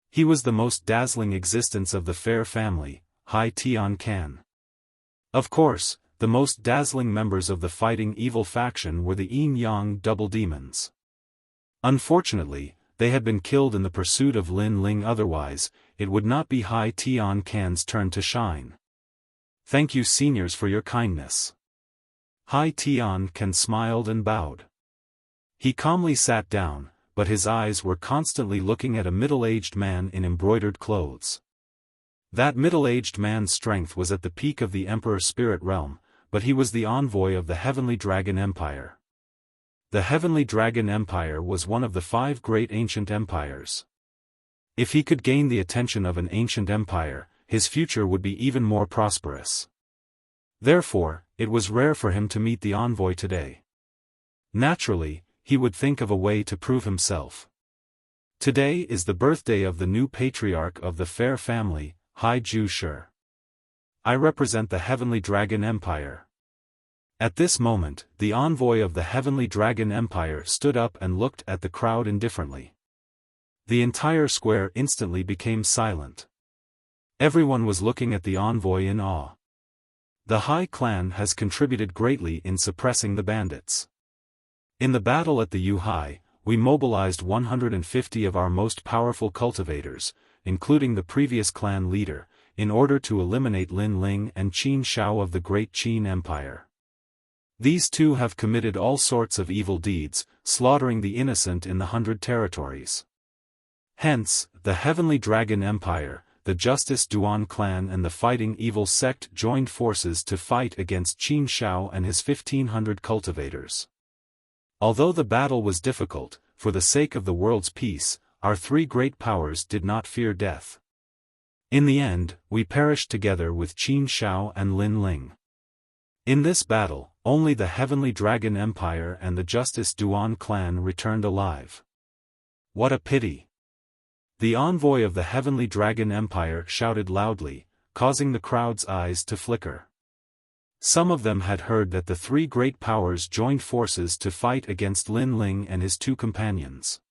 He was the most dazzling existence of the fair family, Hai Tian Can. Of course, the most dazzling members of the fighting evil faction were the Yin-Yang double demons. Unfortunately, they had been killed in the pursuit of Lin Ling. Otherwise, it would not be Hai Tian Can's turn to shine. Thank you seniors for your kindness. Hai Tian Can smiled and bowed. He calmly sat down, but his eyes were constantly looking at a middle-aged man in embroidered clothes. That middle-aged man's strength was at the peak of the Emperor Spirit Realm, but he was the envoy of the Heavenly Dragon Empire. The Heavenly Dragon Empire was one of the 5 great ancient empires. If he could gain the attention of an ancient empire, his future would be even more prosperous. Therefore, it was rare for him to meet the envoy today. Naturally, he would think of a way to prove himself. Today is the birthday of the new patriarch of the fair family, Hai Ju Shi. I represent the Heavenly Dragon Empire. At this moment, the envoy of the Heavenly Dragon Empire stood up and looked at the crowd indifferently. The entire square instantly became silent. Everyone was looking at the envoy in awe. The Hai clan has contributed greatly in suppressing the bandits. In the battle at the Yu Hai, we mobilized 150 of our most powerful cultivators, including the previous clan leader, in order to eliminate Lin Ling and Qin Shao of the Great Qin Empire. These 2 have committed all sorts of evil deeds, slaughtering the innocent in the 100 territories. Hence, the Heavenly Dragon Empire, the Justice Duan clan and the Fighting Evil sect joined forces to fight against Qin Shao and his 1,500 cultivators. Although the battle was difficult, for the sake of the world's peace, our 3 great powers did not fear death. In the end, we perished together with Qin Shao and Lin Ling. In this battle, only the Heavenly Dragon Empire and the Justice Duan clan returned alive. What a pity! The envoy of the Heavenly Dragon Empire shouted loudly, causing the crowd's eyes to flicker. Some of them had heard that the 3 great powers joined forces to fight against Lin Ling and his 2 companions.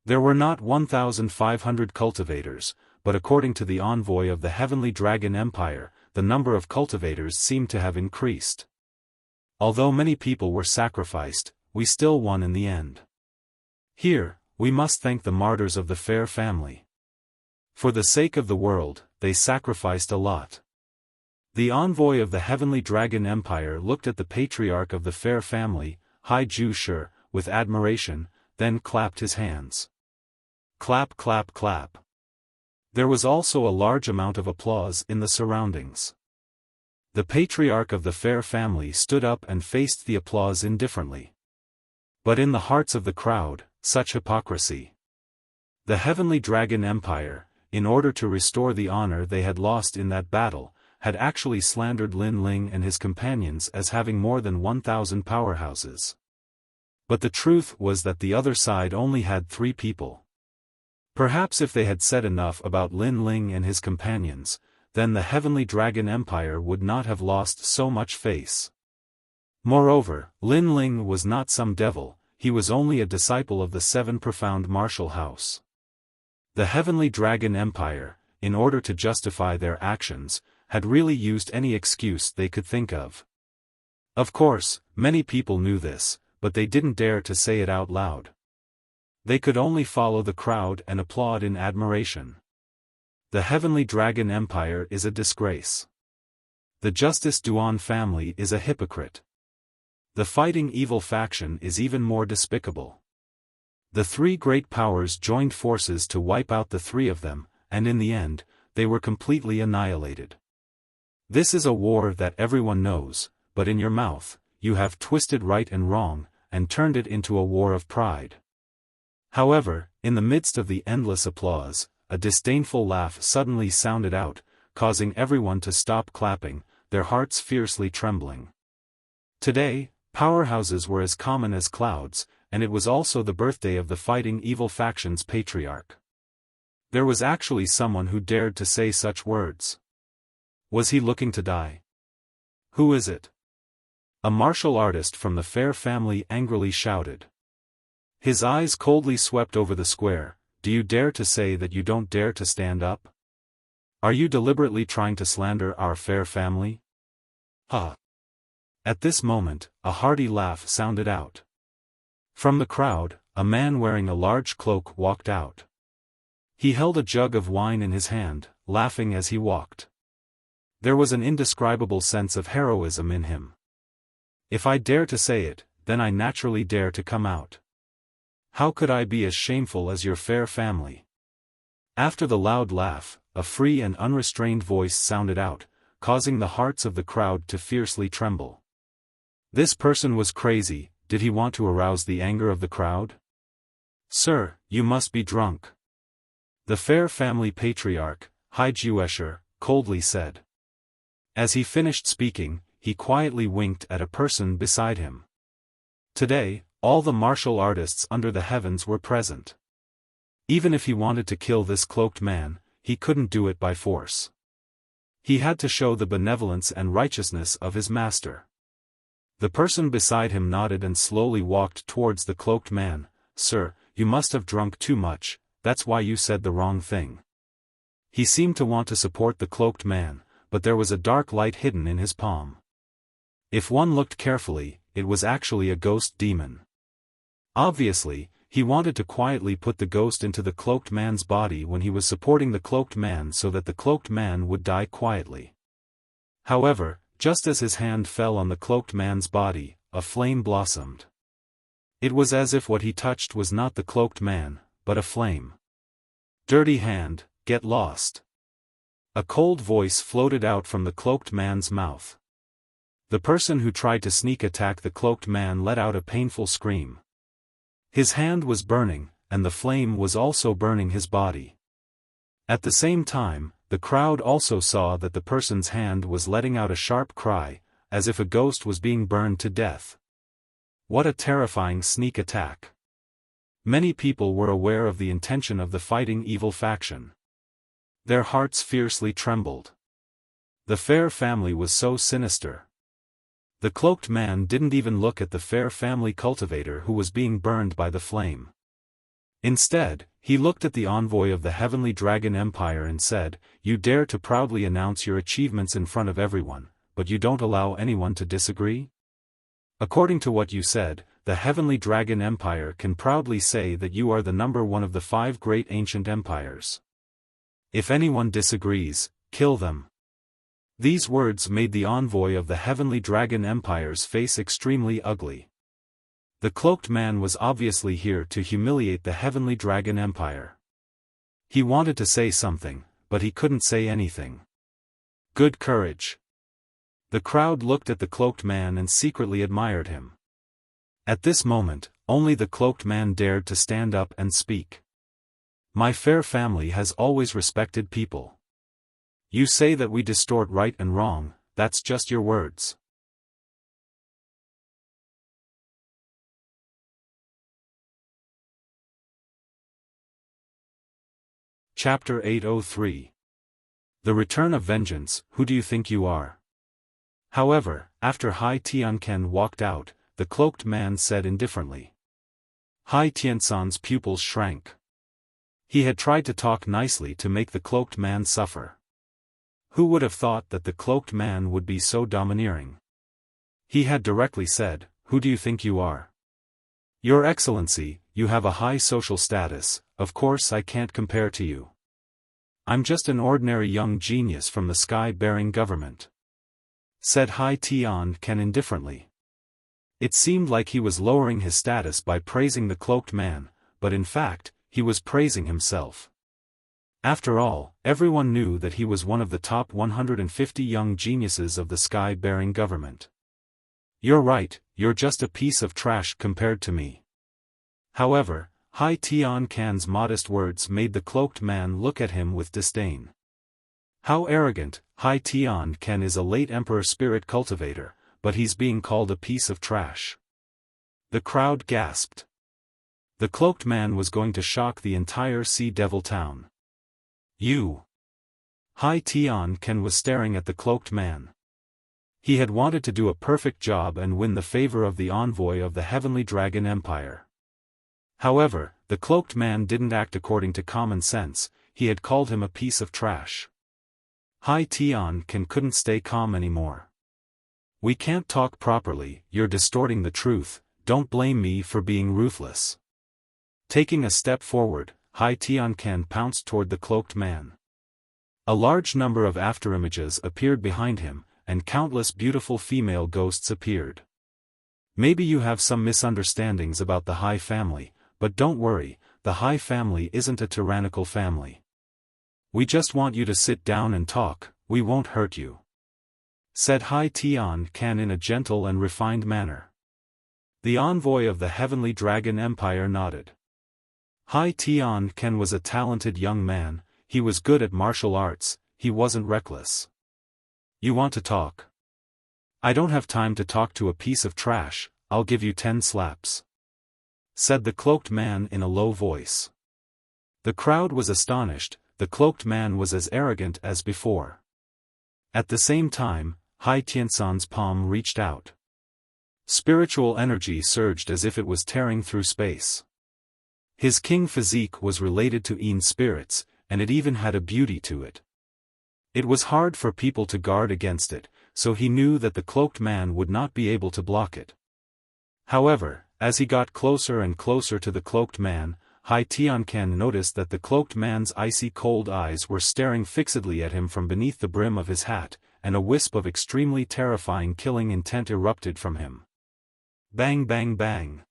There were not 1,500 cultivators, but according to the envoy of the Heavenly Dragon Empire, the number of cultivators seemed to have increased. Although many people were sacrificed, we still won in the end. Here, we must thank the martyrs of the Fair family. For the sake of the world, they sacrificed a lot. The envoy of the Heavenly Dragon Empire looked at the patriarch of the Fair family, Hai Ju Shi, with admiration, then clapped his hands. Clap, clap, clap. There was also a large amount of applause in the surroundings. The patriarch of the Fair family stood up and faced the applause indifferently. But in the hearts of the crowd, such hypocrisy. The Heavenly Dragon Empire, in order to restore the honor they had lost in that battle, had actually slandered Lin Ling and his companions as having more than 1,000 powerhouses. But the truth was that the other side only had 3 people. Perhaps if they had said enough about Lin Ling and his companions, then the Heavenly Dragon Empire would not have lost so much face. Moreover, Lin Ling was not some devil, he was only a disciple of the 7 profound martial house. The Heavenly Dragon Empire, in order to justify their actions, had really used any excuse they could think of. Of course, many people knew this, but they didn't dare to say it out loud. They could only follow the crowd and applaud in admiration. The Heavenly Dragon Empire is a disgrace. The Justice Duan family is a hypocrite. The Fighting Evil faction is even more despicable. The 3 great powers joined forces to wipe out the 3 of them, and in the end, they were completely annihilated. This is a war that everyone knows, but in your mouth, you have twisted right and wrong, and turned it into a war of pride. However, in the midst of the endless applause, a disdainful laugh suddenly sounded out, causing everyone to stop clapping, their hearts fiercely trembling. Today, powerhouses were as common as clouds, and it was also the birthday of the Fighting Evil faction's patriarch. There was actually someone who dared to say such words. Was he looking to die? Who is it? A martial artist from the Fair family angrily shouted. His eyes coldly swept over the square. Do you dare to say that you don't dare to stand up? Are you deliberately trying to slander our Fair family? Ha! At this moment, a hearty laugh sounded out. From the crowd, a man wearing a large cloak walked out. He held a jug of wine in his hand, laughing as he walked. There was an indescribable sense of heroism in him. If I dare to say it, then I naturally dare to come out. How could I be as shameful as your Fair family? After the loud laugh, a free and unrestrained voice sounded out, causing the hearts of the crowd to fiercely tremble. This person was crazy. Did he want to arouse the anger of the crowd? Sir, you must be drunk. The Fair family patriarch, Hai Ju Shi, coldly said. As he finished speaking, he quietly winked at a person beside him. Today, all the martial artists under the heavens were present. Even if he wanted to kill this cloaked man, he couldn't do it by force. He had to show the benevolence and righteousness of his master. The person beside him nodded and slowly walked towards the cloaked man. Sir, you must have drunk too much, that's why you said the wrong thing. He seemed to want to support the cloaked man, but there was a dark light hidden in his palm. If one looked carefully, it was actually a ghost demon. Obviously, he wanted to quietly put the ghost into the cloaked man's body when he was supporting the cloaked man so that the cloaked man would die quietly. However, just as his hand fell on the cloaked man's body, a flame blossomed. It was as if what he touched was not the cloaked man, but a flame. Dirty hand, get lost. A cold voice floated out from the cloaked man's mouth. The person who tried to sneak attack the cloaked man let out a painful scream. His hand was burning, and the flame was also burning his body. At the same time, the crowd also saw that the person's hand was letting out a sharp cry, as if a ghost was being burned to death. What a terrifying sneak attack. Many people were aware of the intention of the Fighting Evil faction. Their hearts fiercely trembled. The Fair family was so sinister. The cloaked man didn't even look at the Fair family cultivator who was being burned by the flame. Instead, He looked at the envoy of the Heavenly Dragon Empire and said, "You dare to proudly announce your achievements in front of everyone, but you don't allow anyone to disagree? According to what you said, the Heavenly Dragon Empire can proudly say that you are the number one of the 5 great ancient empires. If anyone disagrees, kill them." These words made the envoy of the Heavenly Dragon Empire's face extremely ugly. The cloaked man was obviously here to humiliate the Heavenly Dragon Empire. He wanted to say something, but he couldn't say anything. Good courage. The crowd looked at the cloaked man and secretly admired him. At this moment, only the cloaked man dared to stand up and speak. "My fair family has always respected people. You say that we distort right and wrong, that's just your words." Chapter 803. The Return of Vengeance. Who do you think you are? However, after Hai Tianquan walked out, the cloaked man said indifferently. Hai Tianquan's pupils shrank. He had tried to talk nicely to make the cloaked man suffer. Who would have thought that the cloaked man would be so domineering? He had directly said, "Who do you think you are? Your Excellency, you have a high social status, of course I can't compare to you. I'm just an ordinary young genius from the sky-bearing government," said Hai Tianquan indifferently. It seemed like he was lowering his status by praising the cloaked man, but in fact, he was praising himself. After all, everyone knew that he was one of the top 150 young geniuses of the sky-bearing government. "You're right, you're just a piece of trash compared to me." However, Hai Tianquan's modest words made the cloaked man look at him with disdain. How arrogant! Hai Tianquan is a late emperor spirit cultivator, but he's being called a piece of trash. The crowd gasped. The cloaked man was going to shock the entire Sea Devil town. "You!" Hai Tianquan was staring at the cloaked man. He had wanted to do a perfect job and win the favor of the envoy of the Heavenly Dragon Empire. However, the cloaked man didn't act according to common sense. He had called him a piece of trash. Hai Tianquan couldn't stay calm anymore. "We can't talk properly, you're distorting the truth, don't blame me for being ruthless." Taking a step forward, Hai Tianquan pounced toward the cloaked man. A large number of afterimages appeared behind him, and countless beautiful female ghosts appeared. Maybe you have some misunderstandings about the Hai family, but don't worry, the Hai family isn't a tyrannical family. We just want you to sit down and talk, we won't hurt you," said Hai Tianquan in a gentle and refined manner. The envoy of the Heavenly Dragon Empire nodded. Hai Tianquan was a talented young man, he was good at martial arts, he wasn't reckless. "You want to talk? I don't have time to talk to a piece of trash, I'll give you 10 slaps," said the cloaked man in a low voice. The crowd was astonished, the cloaked man was as arrogant as before. At the same time, Hai Tianquan's palm reached out. Spiritual energy surged as if it was tearing through space. His king physique was related to Yin spirits, and it even had a beauty to it. It was hard for people to guard against it, so he knew that the cloaked man would not be able to block it. However, as he got closer and closer to the cloaked man, Hai Tianquan noticed that the cloaked man's icy cold eyes were staring fixedly at him from beneath the brim of his hat, and a wisp of extremely terrifying killing intent erupted from him. Bang bang bang.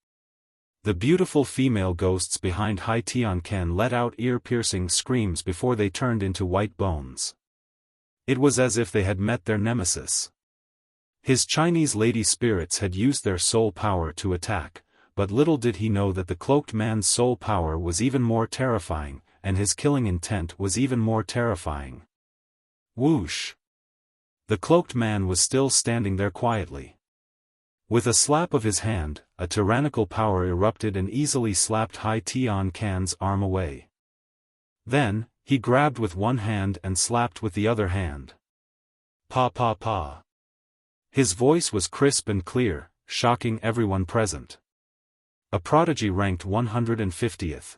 The beautiful female ghosts behind Hai Tianquan let out ear-piercing screams before they turned into white bones. It was as if they had met their nemesis. His Chinese lady spirits had used their soul power to attack, but little did he know that the cloaked man's soul power was even more terrifying, and his killing intent was even more terrifying. Whoosh! The cloaked man was still standing there quietly. With a slap of his hand, a tyrannical power erupted and easily slapped Hai Tianquan's arm away. Then, he grabbed with one hand and slapped with the other hand. Pa pa pa. His voice was crisp and clear, shocking everyone present. A prodigy ranked 150th.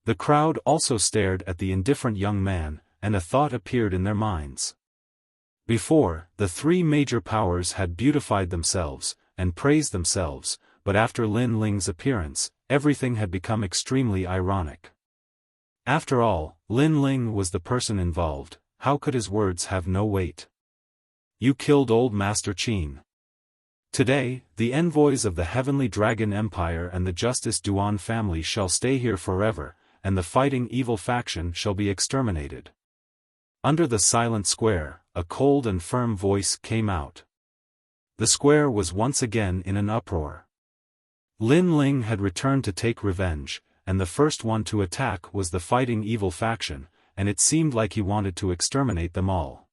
The crowd also stared at the indifferent young man, and a thought appeared in their minds. Before, the three major powers had beautified themselves, and praised themselves, but after Lin Ling's appearance, everything had become extremely ironic. After all, Lin Ling was the person involved, how could his words have no weight? You killed old Master Qin. Today, the envoys of the Heavenly Dragon Empire and the Justice Duan family shall stay here forever, and the fighting evil faction shall be exterminated. Under the silent square, a cold and firm voice came out. The square was once again in an uproar. Lin Ling had returned to take revenge, and the first one to attack was the fighting evil faction, and it seemed like he wanted to exterminate them all.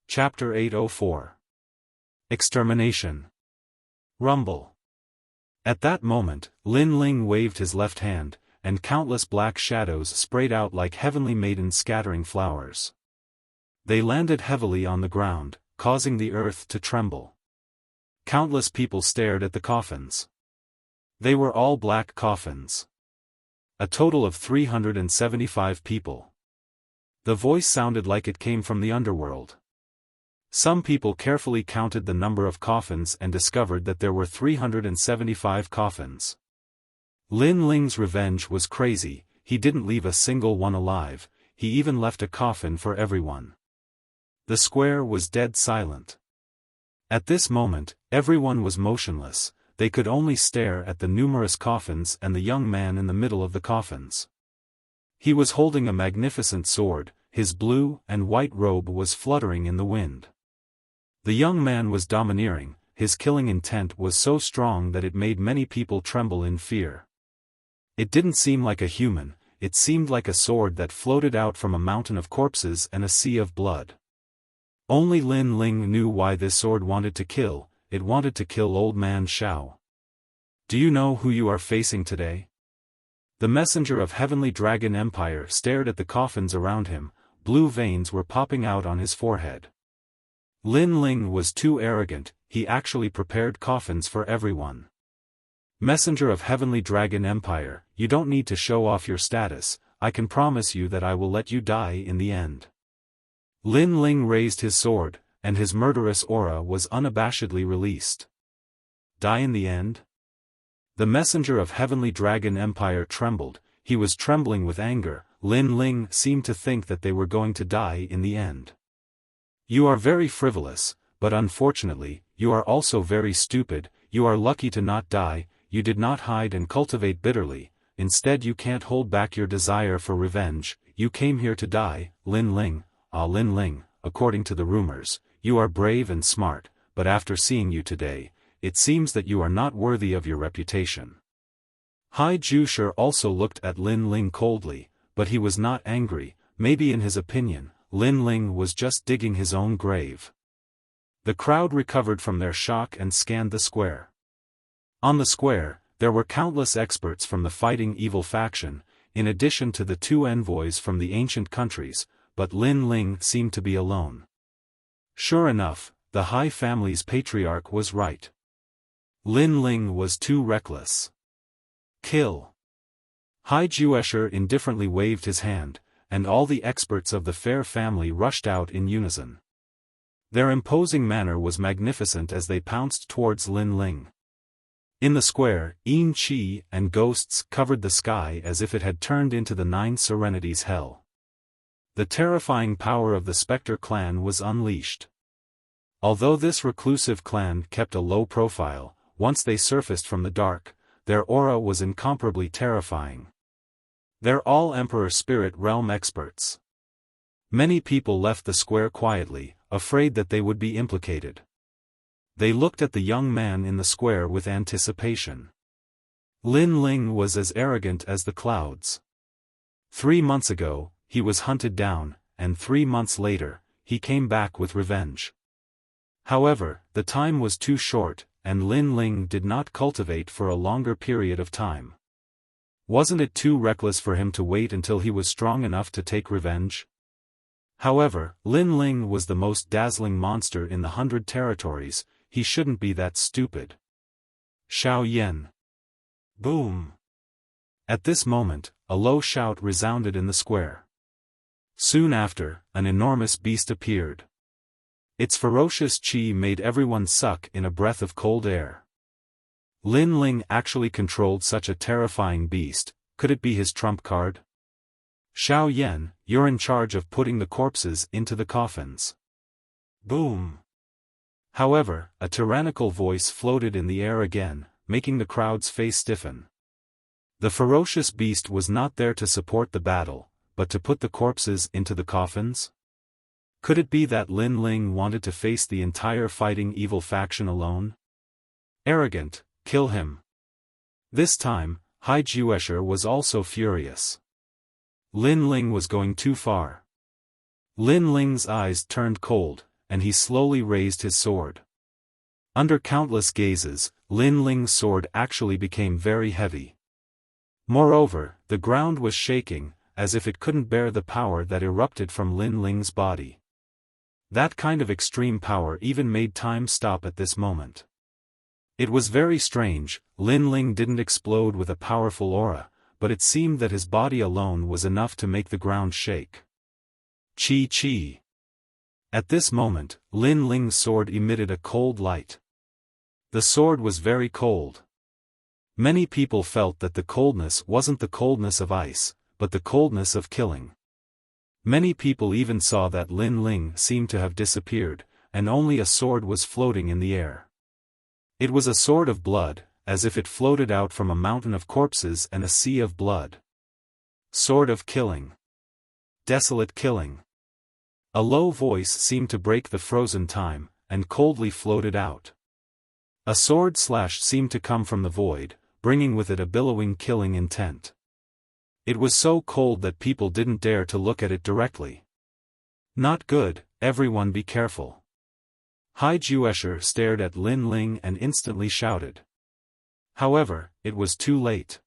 Chapter 804. Extermination. Rumble. At that moment, Lin Ling waved his left hand, and countless black shadows sprayed out like heavenly maidens scattering flowers. They landed heavily on the ground, causing the earth to tremble. Countless people stared at the coffins. They were all black coffins. A total of 375 people. The voice sounded like it came from the underworld. Some people carefully counted the number of coffins and discovered that there were 375 coffins. Lin Ling's revenge was crazy, he didn't leave a single one alive, he even left a coffin for everyone. The square was dead silent. At this moment, everyone was motionless, they could only stare at the numerous coffins and the young man in the middle of the coffins. He was holding a magnificent sword, his blue and white robe was fluttering in the wind. The young man was domineering, his killing intent was so strong that it made many people tremble in fear. It didn't seem like a human, it seemed like a sword that floated out from a mountain of corpses and a sea of blood. Only Lin Ling knew why this sword wanted to kill, it wanted to kill old man Xiao. Do you know who you are facing today? The messenger of Heavenly Dragon Empire stared at the coffins around him, blue veins were popping out on his forehead. Lin Ling was too arrogant, he actually prepared coffins for everyone. Messenger of Heavenly Dragon Empire, you don't need to show off your status, I can promise you that I will let you die in the end. Lin Ling raised his sword, and his murderous aura was unabashedly released. Die in the end? The messenger of Heavenly Dragon Empire trembled, he was trembling with anger. Lin Ling seemed to think that they were going to die in the end. You are very frivolous, but unfortunately, you are also very stupid, you are lucky to not die, you did not hide and cultivate bitterly, instead you can't hold back your desire for revenge, you came here to die. Lin Ling, Lin Ling, according to the rumors, you are brave and smart, but after seeing you today, it seems that you are not worthy of your reputation. Hai Jusher also looked at Lin Ling coldly, but he was not angry, maybe in his opinion, Lin Ling was just digging his own grave. The crowd recovered from their shock and scanned the square. On the square, there were countless experts from the fighting evil faction, in addition to the two envoys from the ancient countries, but Lin Ling seemed to be alone. Sure enough, the Hai family's patriarch was right. Lin Ling was too reckless. Kill. Hai Jusher indifferently waved his hand, and all the experts of the Fair family rushed out in unison. Their imposing manner was magnificent as they pounced towards Lin Ling. In the square, Yin Qi and ghosts covered the sky as if it had turned into the Nine Serenities hell. The terrifying power of the Spectre clan was unleashed. Although this reclusive clan kept a low profile, once they surfaced from the dark, their aura was incomparably terrifying. They're all Emperor Spirit Realm experts. Many people left the square quietly, afraid that they would be implicated. They looked at the young man in the square with anticipation. Lin Ling was as arrogant as the clouds. 3 months ago, he was hunted down, and 3 months later, he came back with revenge. However, the time was too short, and Lin Ling did not cultivate for a longer period of time. Wasn't it too reckless for him to wait until he was strong enough to take revenge? However, Lin Ling was the most dazzling monster in the 100 territories, he shouldn't be that stupid. Xiao Yan. Boom. At this moment, a low shout resounded in the square. Soon after, an enormous beast appeared. Its ferocious chi made everyone suck in a breath of cold air. Lin Ling actually controlled such a terrifying beast. Could it be his trump card? Xiao Yan, you're in charge of putting the corpses into the coffins. Boom. However, a tyrannical voice floated in the air again, making the crowd's face stiffen. The ferocious beast was not there to support the battle, but to put the corpses into the coffins? Could it be that Lin Ling wanted to face the entire fighting evil faction alone? Arrogant, kill him. This time, Hai Juesher was also furious. Lin Ling was going too far. Lin Ling's eyes turned cold, and he slowly raised his sword. Under countless gazes, Lin Ling's sword actually became very heavy. Moreover, the ground was shaking, as if it couldn't bear the power that erupted from Lin Ling's body. That kind of extreme power even made time stop at this moment. It was very strange. Lin Ling didn't explode with a powerful aura, but it seemed that his body alone was enough to make the ground shake. Chi chi. At this moment, Lin Ling's sword emitted a cold light. The sword was very cold. Many people felt that the coldness wasn't the coldness of ice, but the coldness of killing. Many people even saw that Lin Ling seemed to have disappeared, and only a sword was floating in the air. It was a sword of blood, as if it floated out from a mountain of corpses and a sea of blood. Sword of killing. Desolate killing. A low voice seemed to break the frozen time, and coldly floated out. A sword slash seemed to come from the void, bringing with it a billowing killing intent. It was so cold that people didn't dare to look at it directly. Not good, everyone be careful. Hai Juesher stared at Lin Ling and instantly shouted. However, it was too late.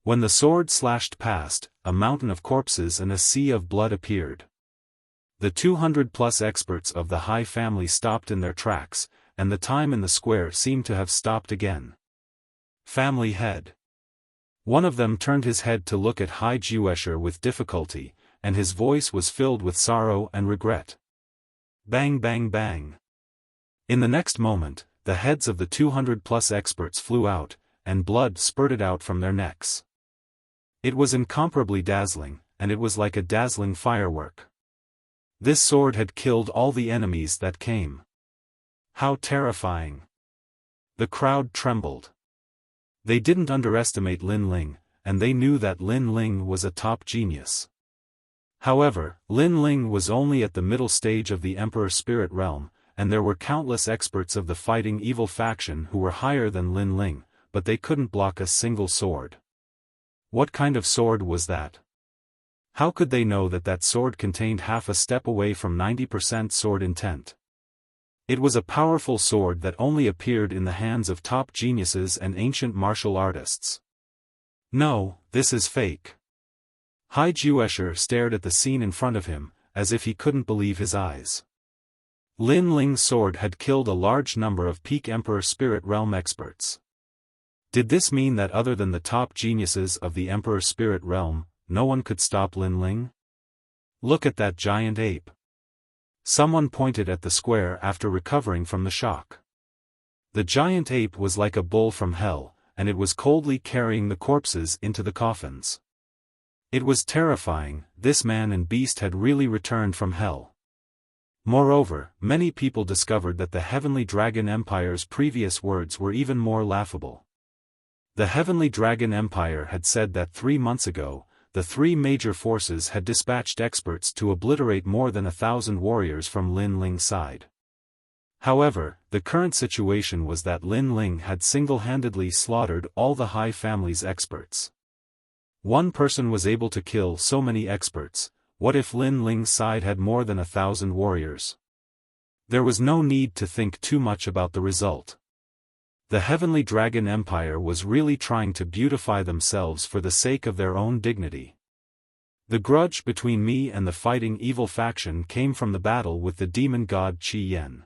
When the sword slashed past, a mountain of corpses and a sea of blood appeared. The 200+ experts of the Hai family stopped in their tracks, and the time in the square seemed to have stopped again. Family head. One of them turned his head to look at Hai Juesher with difficulty, and his voice was filled with sorrow and regret. Bang bang bang. In the next moment, the heads of the 200+ experts flew out, and blood spurted out from their necks. It was incomparably dazzling, and it was like a dazzling firework. This sword had killed all the enemies that came. How terrifying. The crowd trembled. They didn't underestimate Lin Ling, and they knew that Lin Ling was a top genius. However, Lin Ling was only at the middle stage of the Emperor Spirit Realm, and there were countless experts of the fighting evil faction who were higher than Lin Ling, but they couldn't block a single sword. What kind of sword was that? How could they know that that sword contained half a step away from 90% sword intent? It was a powerful sword that only appeared in the hands of top geniuses and ancient martial artists. No, this is fake. Hai Juesher stared at the scene in front of him, as if he couldn't believe his eyes. Lin Ling's sword had killed a large number of peak Emperor Spirit Realm experts. Did this mean that other than the top geniuses of the Emperor Spirit Realm, no one could stop Lin Ling? Look at that giant ape. Someone pointed at the square after recovering from the shock. The giant ape was like a bull from hell, and it was coldly carrying the corpses into the coffins. It was terrifying. This man and beast had really returned from hell. Moreover, many people discovered that the Heavenly Dragon Empire's previous words were even more laughable. The Heavenly Dragon Empire had said that 3 months ago, the 3 major forces had dispatched experts to obliterate more than 1,000 warriors from Lin Ling's side. However, the current situation was that Lin Ling had single-handedly slaughtered all the Hai family's experts. One person was able to kill so many experts. What if Lin Ling's side had more than 1,000 warriors? There was no need to think too much about the result. The Heavenly Dragon Empire was really trying to beautify themselves for the sake of their own dignity. The grudge between me and the fighting evil faction came from the battle with the demon god Qi Yan.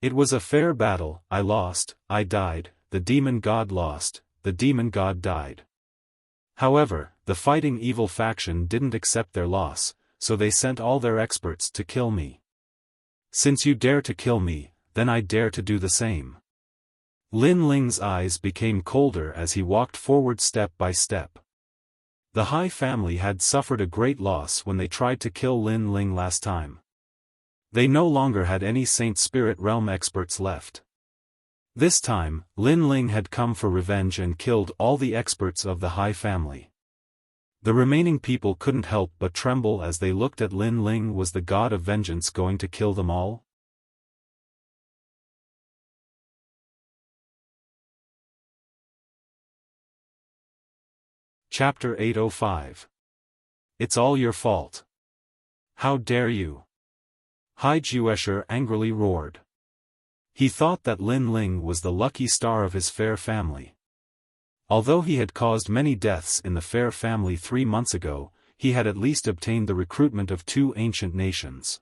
It was a fair battle, I lost, I died, the demon god lost, the demon god died. However, the fighting evil faction didn't accept their loss, so they sent all their experts to kill me. Since you dare to kill me, then I dare to do the same. Lin Ling's eyes became colder as he walked forward step by step. The Hai family had suffered a great loss when they tried to kill Lin Ling last time. They no longer had any Saint Spirit Realm experts left. This time, Lin Ling had come for revenge and killed all the experts of the Hai family. The remaining people couldn't help but tremble as they looked at Lin Ling. Was the god of vengeance going to kill them all? Chapter 805. It's all your fault. How dare you? Hai Juesher angrily roared. He thought that Lin Ling was the lucky star of his fair family. Although he had caused many deaths in the fair family 3 months ago, he had at least obtained the recruitment of 2 ancient nations.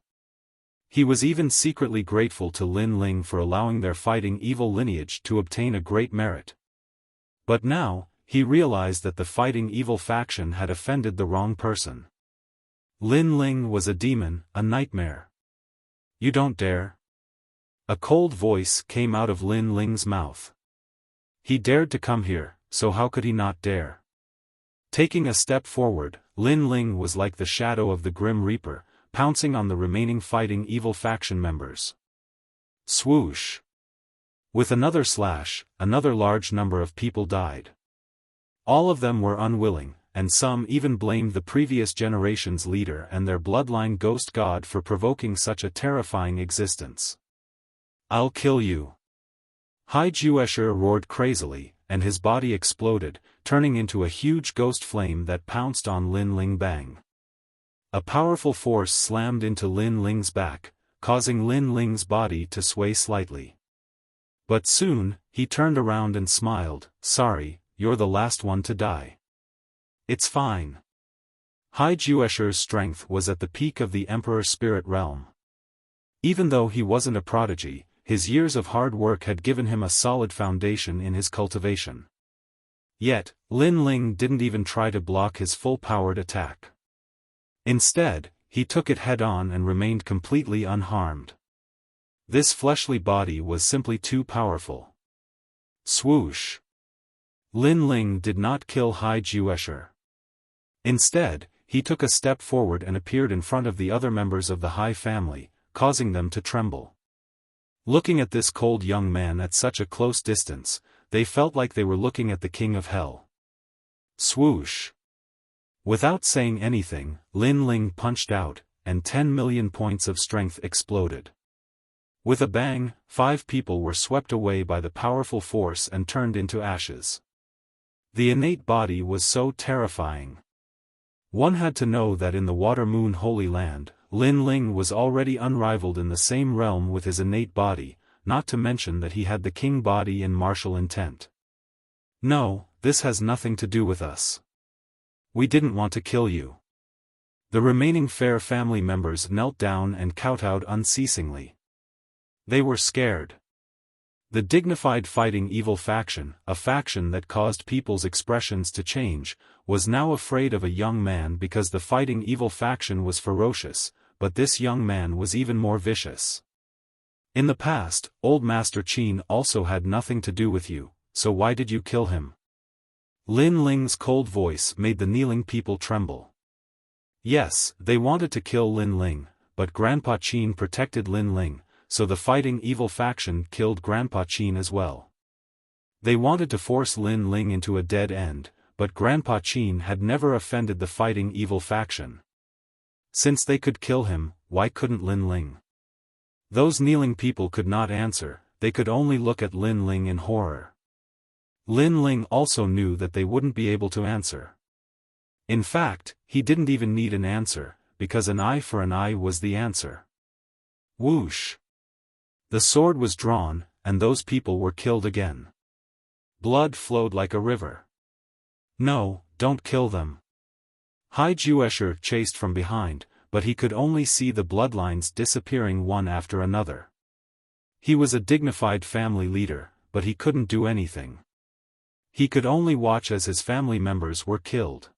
He was even secretly grateful to Lin Ling for allowing their fighting evil lineage to obtain a great merit. But now, he realized that the fighting evil faction had offended the wrong person. Lin Ling was a demon, a nightmare. You don't dare. A cold voice came out of Lin Ling's mouth. He dared to come here, so how could he not dare? Taking a step forward, Lin Ling was like the shadow of the Grim Reaper, pouncing on the remaining fighting evil faction members. Swoosh! With another slash, another large number of people died. All of them were unwilling, and some even blamed the previous generation's leader and their bloodline ghost god for provoking such a terrifying existence. I'll kill you! Hai Juesher roared crazily, and his body exploded, turning into a huge ghost flame that pounced on Lin Ling. Bang! A powerful force slammed into Lin Ling's back, causing Lin Ling's body to sway slightly. But soon, he turned around and smiled. Sorry, you're the last one to die. It's fine. Hai Juesher's strength was at the peak of the Emperor's spirit realm. Even though he wasn't a prodigy, his years of hard work had given him a solid foundation in his cultivation. Yet, Lin Ling didn't even try to block his full-powered attack. Instead, he took it head-on and remained completely unharmed. This fleshly body was simply too powerful. Swoosh! Lin Ling did not kill Hai Juesher. Instead, he took a step forward and appeared in front of the other members of the Hai family, causing them to tremble. Looking at this cold young man at such a close distance, they felt like they were looking at the king of hell. Swoosh! Without saying anything, Lin Ling punched out, and 10 million points of strength exploded. With a bang, 5 people were swept away by the powerful force and turned into ashes. The innate body was so terrifying. One had to know that in the Water Moon Holy Land, Lin Ling was already unrivaled in the same realm with his innate body, not to mention that he had the king body in martial intent. No, this has nothing to do with us. We didn't want to kill you. The remaining fair family members knelt down and kowtowed unceasingly. They were scared. The dignified fighting evil faction, a faction that caused people's expressions to change, was now afraid of a young man because the fighting evil faction was ferocious, but this young man was even more vicious. In the past, Old Master Qin also had nothing to do with you, so why did you kill him? Lin Ling's cold voice made the kneeling people tremble. Yes, they wanted to kill Lin Ling, but Grandpa Qin protected Lin Ling, so the fighting evil faction killed Grandpa Qin as well. They wanted to force Lin Ling into a dead end, but Grandpa Qin had never offended the fighting evil faction. Since they could kill him, why couldn't Lin Ling? Those kneeling people could not answer, they could only look at Lin Ling in horror. Lin Ling also knew that they wouldn't be able to answer. In fact, he didn't even need an answer, because an eye for an eye was the answer. Whoosh! The sword was drawn, and those people were killed again. Blood flowed like a river. No, don't kill them. Hai Juesher chased from behind, but he could only see the bloodlines disappearing one after another. He was a dignified family leader, but he couldn't do anything. He could only watch as his family members were killed.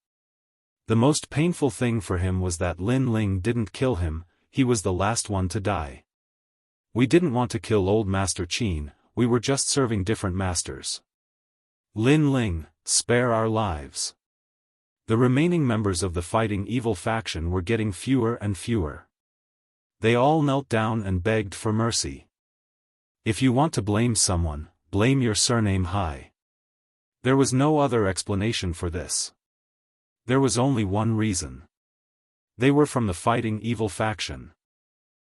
The most painful thing for him was that Lin Ling didn't kill him. He was the last one to die. We didn't want to kill old Master Qin, we were just serving different masters. Lin Ling, spare our lives. The remaining members of the fighting evil faction were getting fewer and fewer. They all knelt down and begged for mercy. If you want to blame someone, blame your surname Hai. There was no other explanation for this. There was only one reason. They were from the fighting evil faction.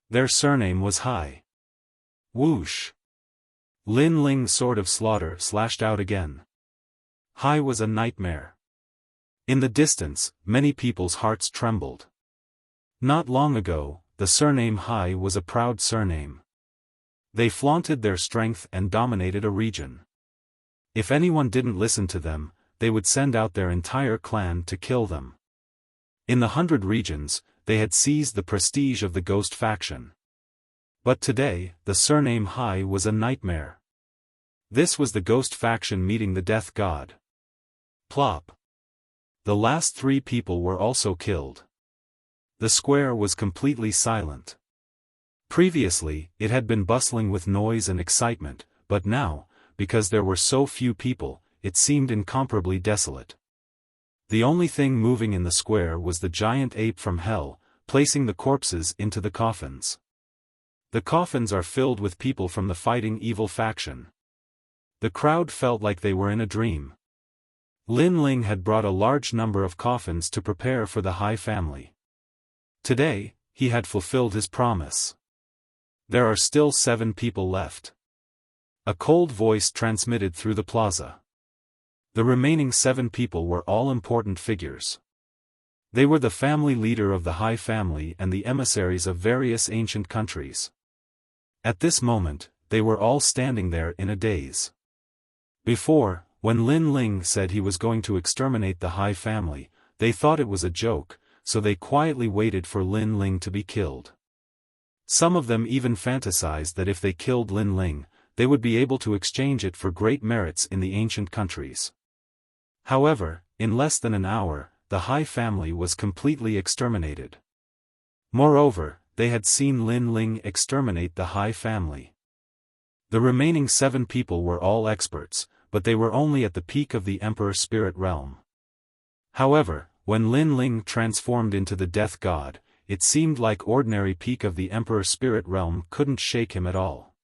Their surname was Hai. Whoosh! Lin Ling's sword of slaughter slashed out again. Hai was a nightmare. In the distance, many people's hearts trembled. Not long ago, the surname Hai was a proud surname. They flaunted their strength and dominated a region. If anyone didn't listen to them, they would send out their entire clan to kill them. In the 100 regions, they had seized the prestige of the ghost faction. But today, the surname Hai was a nightmare. This was the ghost faction meeting the death god. Plop. The last 3 people were also killed. The square was completely silent. Previously, it had been bustling with noise and excitement, but now, because there were so few people, it seemed incomparably desolate. The only thing moving in the square was the giant ape from hell, placing the corpses into the coffins. The coffins are filled with people from the fighting evil faction. The crowd felt like they were in a dream. Lin Ling had brought a large number of coffins to prepare for the Hai family. Today, he had fulfilled his promise. There are still 7 people left. A cold voice transmitted through the plaza. The remaining 7 people were all important figures. They were the family leader of the Hai family and the emissaries of various ancient countries. At this moment, they were all standing there in a daze. Before, when Lin Ling said he was going to exterminate the Hai family, they thought it was a joke, so they quietly waited for Lin Ling to be killed. Some of them even fantasized that if they killed Lin Ling, they would be able to exchange it for great merits in the ancient countries. However, in less than an hour, the Hai family was completely exterminated. Moreover, they had seen Lin Ling exterminate the Hai family. The remaining 7 people were all experts, but they were only at the peak of the Emperor Spirit Realm. However, when Lin Ling transformed into the Death God, it seemed like ordinary peak of the Emperor Spirit Realm couldn't shake him at all.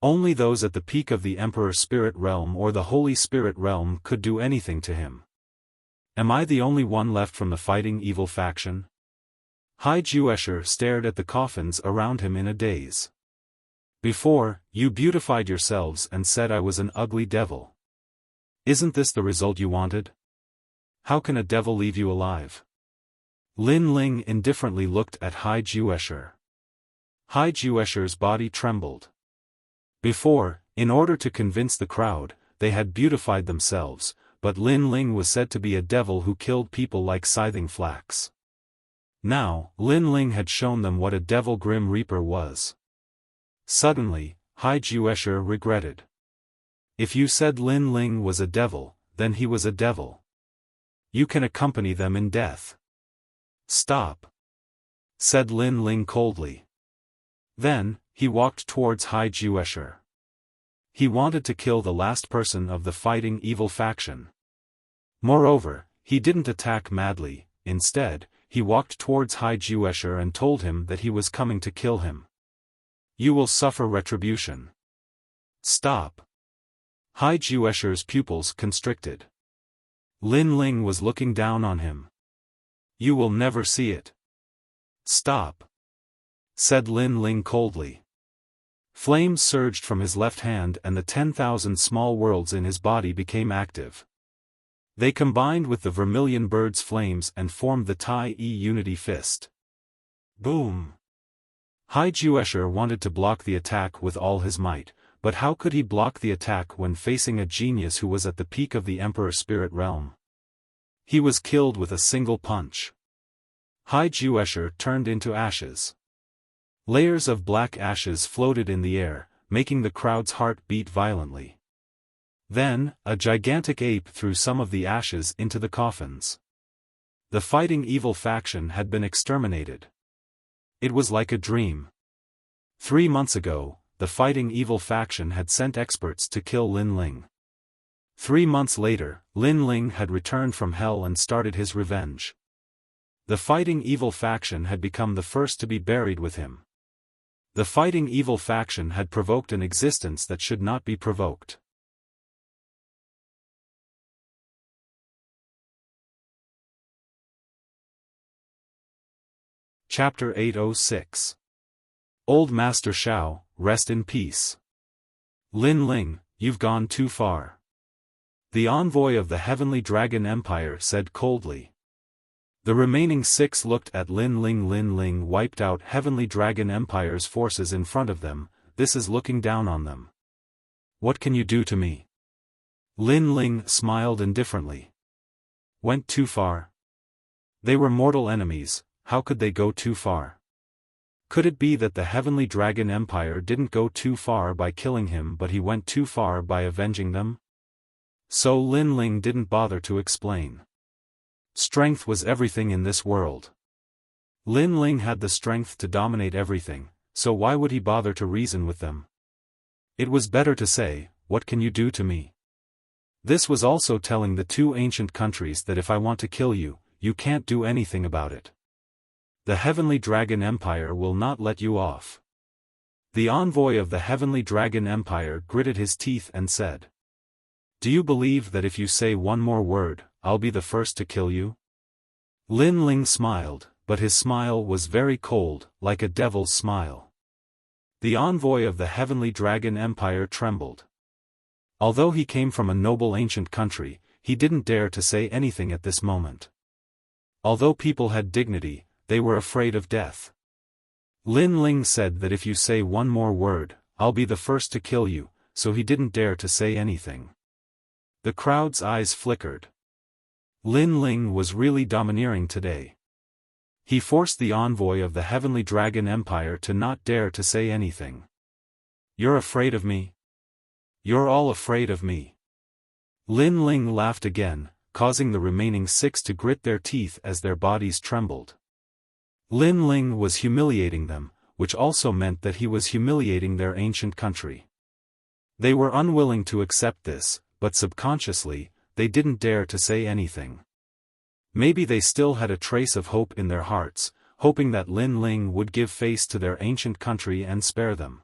Only those at the peak of the Emperor Spirit Realm or the Holy Spirit Realm could do anything to him. Am I the only one left from the fighting evil faction? Hai Juesher stared at the coffins around him in a daze. Before, you beautified yourselves and said I was an ugly devil. Isn't this the result you wanted? How can a devil leave you alive? Lin Ling indifferently looked at Hai Juesher. Hai Juesher's body trembled. Before, in order to convince the crowd, they had beautified themselves, but Lin Ling was said to be a devil who killed people like scything flax. Now, Lin Ling had shown them what a devil Grim Reaper was. Suddenly, Hai Juesher regretted. If you said Lin Ling was a devil, then he was a devil. You can accompany them in death. Stop, said Lin Ling coldly. Then, he walked towards Hai Juesher. He wanted to kill the last person of the fighting evil faction. Moreover, he didn't attack madly. Instead, he walked towards Hai Juesher and told him that he was coming to kill him. You will suffer retribution. Stop. Hai Juesher's pupils constricted. Lin Ling was looking down on him. You will never see it. Stop, said Lin Ling coldly. Flames surged from his left hand and the 10,000 small worlds in his body became active. They combined with the vermilion bird's flames and formed the Tai E Unity Fist. Boom! Hai Juesher wanted to block the attack with all his might, but how could he block the attack when facing a genius who was at the peak of the Emperor Spirit Realm? He was killed with a single punch. Hai Juesher turned into ashes. Layers of black ashes floated in the air, making the crowd's heart beat violently. Then, a gigantic ape threw some of the ashes into the coffins. The fighting evil faction had been exterminated. It was like a dream. 3 months ago, the fighting evil faction had sent experts to kill Lin Ling. 3 months later, Lin Ling had returned from hell and started his revenge. The fighting evil faction had become the first to be buried with him. The fighting evil faction had provoked an existence that should not be provoked. Chapter 806. Old Master Xiao, rest in peace. Lin Ling, you've gone too far. The envoy of the Heavenly Dragon Empire said coldly. The remaining 6 looked at Lin Ling. Lin Ling wiped out Heavenly Dragon Empire's forces in front of them. This is looking down on them. What can you do to me? Lin Ling smiled indifferently. Went too far? They were mortal enemies. How could they go too far? Could it be that the Heavenly Dragon Empire didn't go too far by killing him, but he went too far by avenging them? So Lin Ling didn't bother to explain. Strength was everything in this world. Lin Ling had the strength to dominate everything, so why would he bother to reason with them? It was better to say, what can you do to me? This was also telling the 2 ancient countries that if I want to kill you, you can't do anything about it. The Heavenly Dragon Empire will not let you off. The envoy of the Heavenly Dragon Empire gritted his teeth and said. Do you believe that if you say one more word, I'll be the first to kill you? Lin Ling smiled, but his smile was very cold, like a devil's smile. The envoy of the Heavenly Dragon Empire trembled. Although he came from a noble ancient country, he didn't dare to say anything at this moment. Although people had dignity, they were afraid of death. Lin Ling said that if you say one more word, I'll be the first to kill you, so he didn't dare to say anything. The crowd's eyes flickered. Lin Ling was really domineering today. He forced the envoy of the Heavenly Dragon Empire to not dare to say anything. You're afraid of me? You're all afraid of me. Lin Ling laughed again, causing the remaining 6 to grit their teeth as their bodies trembled. Lin Ling was humiliating them, which also meant that he was humiliating their ancient country. They were unwilling to accept this, but subconsciously, they didn't dare to say anything. Maybe they still had a trace of hope in their hearts, hoping that Lin Ling would give face to their ancient country and spare them.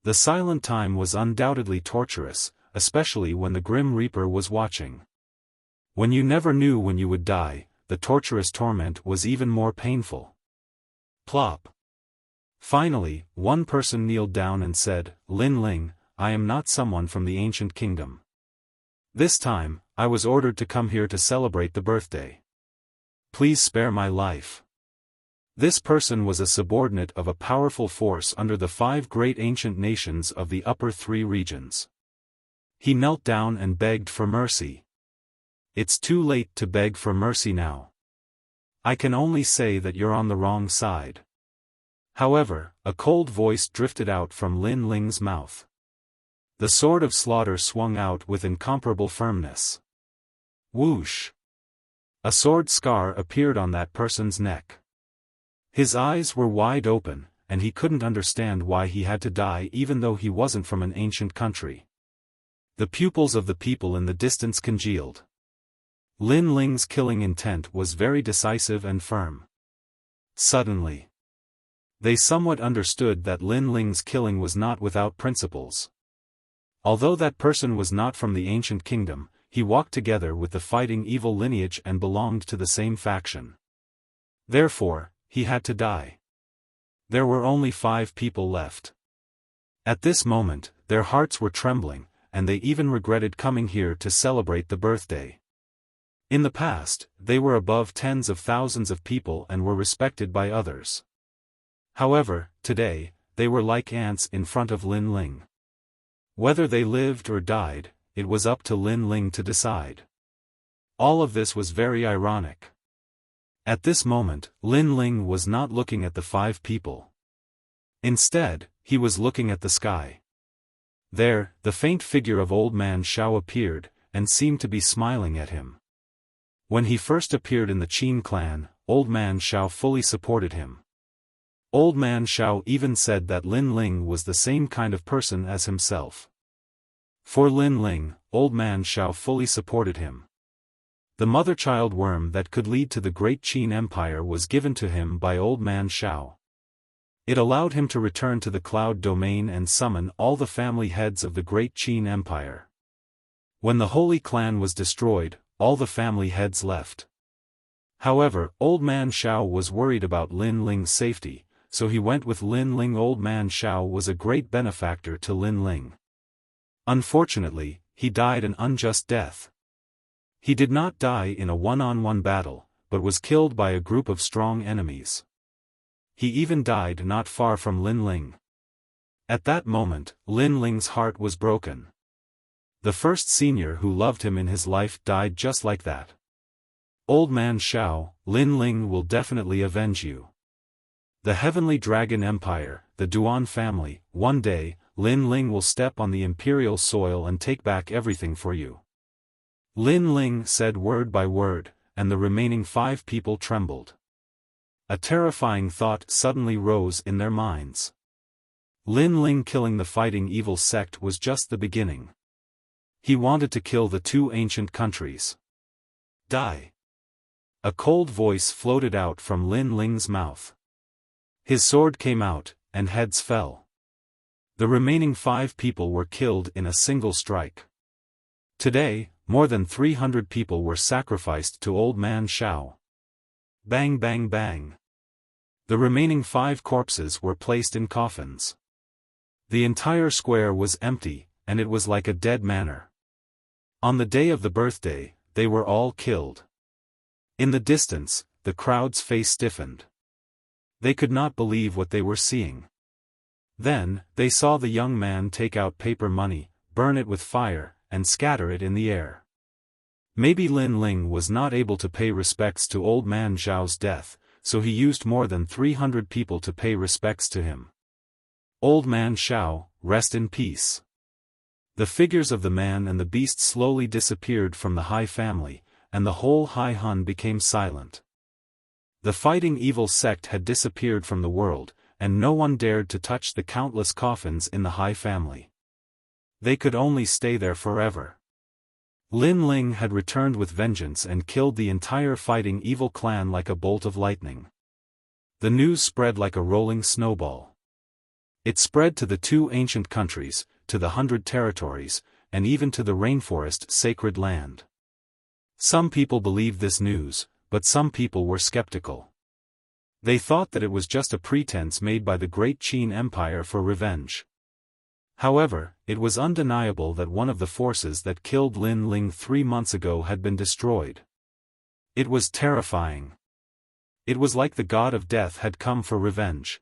The silent time was undoubtedly torturous, especially when the Grim Reaper was watching. When you never knew when you would die, the torturous torment was even more painful. Plop. Finally, one person kneeled down and said, Lin Ling, I am not someone from the ancient kingdom. This time, I was ordered to come here to celebrate the birthday. Please spare my life. This person was a subordinate of a powerful force under the 5 great ancient nations of the upper 3 regions. He knelt down and begged for mercy. It's too late to beg for mercy now. I can only say that you're on the wrong side. However, a cold voice drifted out from Lin Ling's mouth. The sword of slaughter swung out with incomparable firmness. Whoosh! A sword scar appeared on that person's neck. His eyes were wide open, and he couldn't understand why he had to die even though he wasn't from an ancient country. The pupils of the people in the distance congealed. Lin Ling's killing intent was very decisive and firm. Suddenly, they somewhat understood that Lin Ling's killing was not without principles. Although that person was not from the ancient kingdom, he walked together with the fighting evil lineage and belonged to the same faction. Therefore, he had to die. There were only 5 people left. At this moment, their hearts were trembling, and they even regretted coming here to celebrate the birthday. In the past, they were above tens of thousands of people and were respected by others. However, today, they were like ants in front of Lin Ling. Whether they lived or died, it was up to Lin Ling to decide. All of this was very ironic. At this moment, Lin Ling was not looking at the 5 people. Instead, he was looking at the sky. There, the faint figure of Old Man Xiao appeared, and seemed to be smiling at him. When he first appeared in the Qin clan, Old Man Xiao fully supported him. Old Man Xiao even said that Lin Ling was the same kind of person as himself. For Lin Ling, Old Man Xiao fully supported him. The mother-child worm that could lead to the great Qin Empire was given to him by Old Man Xiao. It allowed him to return to the cloud domain and summon all the family heads of the great Qin Empire. When the Holy Clan was destroyed, all the family heads left. However, Old Man Xiao was worried about Lin Ling's safety, so he went with Lin Ling. Old Man Xiao was a great benefactor to Lin Ling. Unfortunately, he died an unjust death. He did not die in a one-on-one battle, but was killed by a group of strong enemies. He even died not far from Lin Ling. At that moment, Lin Ling's heart was broken. The first senior who loved him in his life died just like that. Old Man Xiao, Lin Ling will definitely avenge you. The Heavenly Dragon Empire, the Duan family, one day, Lin Ling will step on the imperial soil and take back everything for you. Lin Ling said word by word, and the remaining 5 people trembled. A terrifying thought suddenly rose in their minds. Lin Ling killing the fighting evil sect was just the beginning. He wanted to kill the 2 ancient countries. Die. A cold voice floated out from Lin Ling's mouth. His sword came out, and heads fell. The remaining 5 people were killed in a single strike. Today, more than 300 people were sacrificed to Old Man Xiao. Bang bang bang. The remaining 5 corpses were placed in coffins. The entire square was empty, and it was like a dead manor. On the day of the birthday, they were all killed. In the distance, the crowd's face stiffened. They could not believe what they were seeing. Then, they saw the young man take out paper money, burn it with fire, and scatter it in the air. Maybe Lin Ling was not able to pay respects to Old Man Xiao's death, so he used more than 300 people to pay respects to him. Old Man Xiao, rest in peace. The figures of the man and the beast slowly disappeared from the Hai family, and the whole Hai Hun became silent. The fighting evil sect had disappeared from the world, and no one dared to touch the countless coffins in the Hai family. They could only stay there forever. Lin Ling had returned with vengeance and killed the entire fighting evil clan like a bolt of lightning. The news spread like a rolling snowball. It spread to the 2 ancient countries, to the 100 territories, and even to the rainforest sacred land. Some people believed this news, but some people were skeptical. They thought that it was just a pretense made by the great Qin Empire for revenge. However, it was undeniable that one of the forces that killed Lin Ling 3 months ago had been destroyed. It was terrifying. It was like the god of death had come for revenge.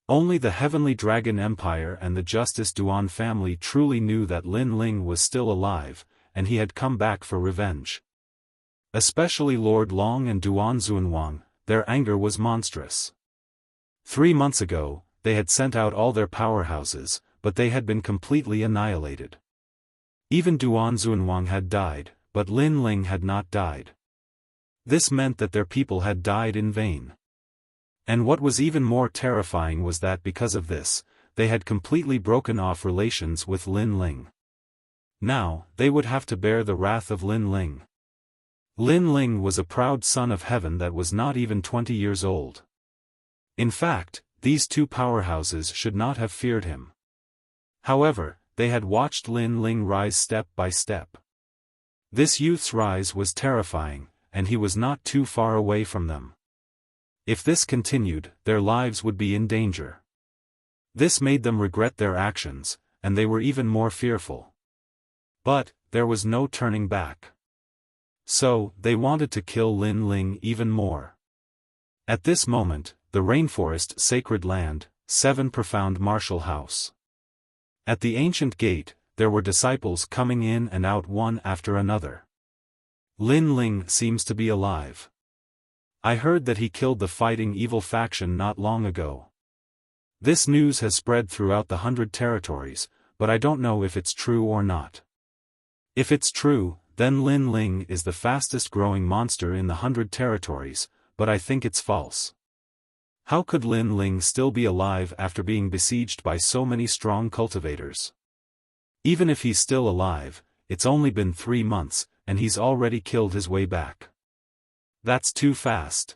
Only the Heavenly Dragon Empire and the Justice Duan family truly knew that Lin Ling was still alive, and he had come back for revenge. Especially Lord Long and Duan Zunwang, their anger was monstrous. 3 months ago, they had sent out all their powerhouses, but they had been completely annihilated. Even Duan Zunwang had died, but Lin Ling had not died. This meant that their people had died in vain. And what was even more terrifying was that because of this, they had completely broken off relations with Lin Ling. Now, they would have to bear the wrath of Lin Ling. Lin Ling was a proud son of heaven that was not even 20 years old. In fact, these 2 powerhouses should not have feared him. However, they had watched Lin Ling rise step by step. This youth's rise was terrifying, and he was not too far away from them. If this continued, their lives would be in danger. This made them regret their actions, and they were even more fearful. But, there was no turning back. So, they wanted to kill Lin Ling even more. At this moment, the rainforest sacred land, 7 profound martial house. At the ancient gate, there were disciples coming in and out one after another. Lin Ling seems to be alive. I heard that he killed the fighting evil faction not long ago. This news has spread throughout the 100 territories, but I don't know if it's true or not. If it's true, then Lin Ling is the fastest growing monster in the 100 territories, but I think it's false. How could Lin Ling still be alive after being besieged by so many strong cultivators? Even if he's still alive, it's only been 3 months, and he's already killed his way back. That's too fast.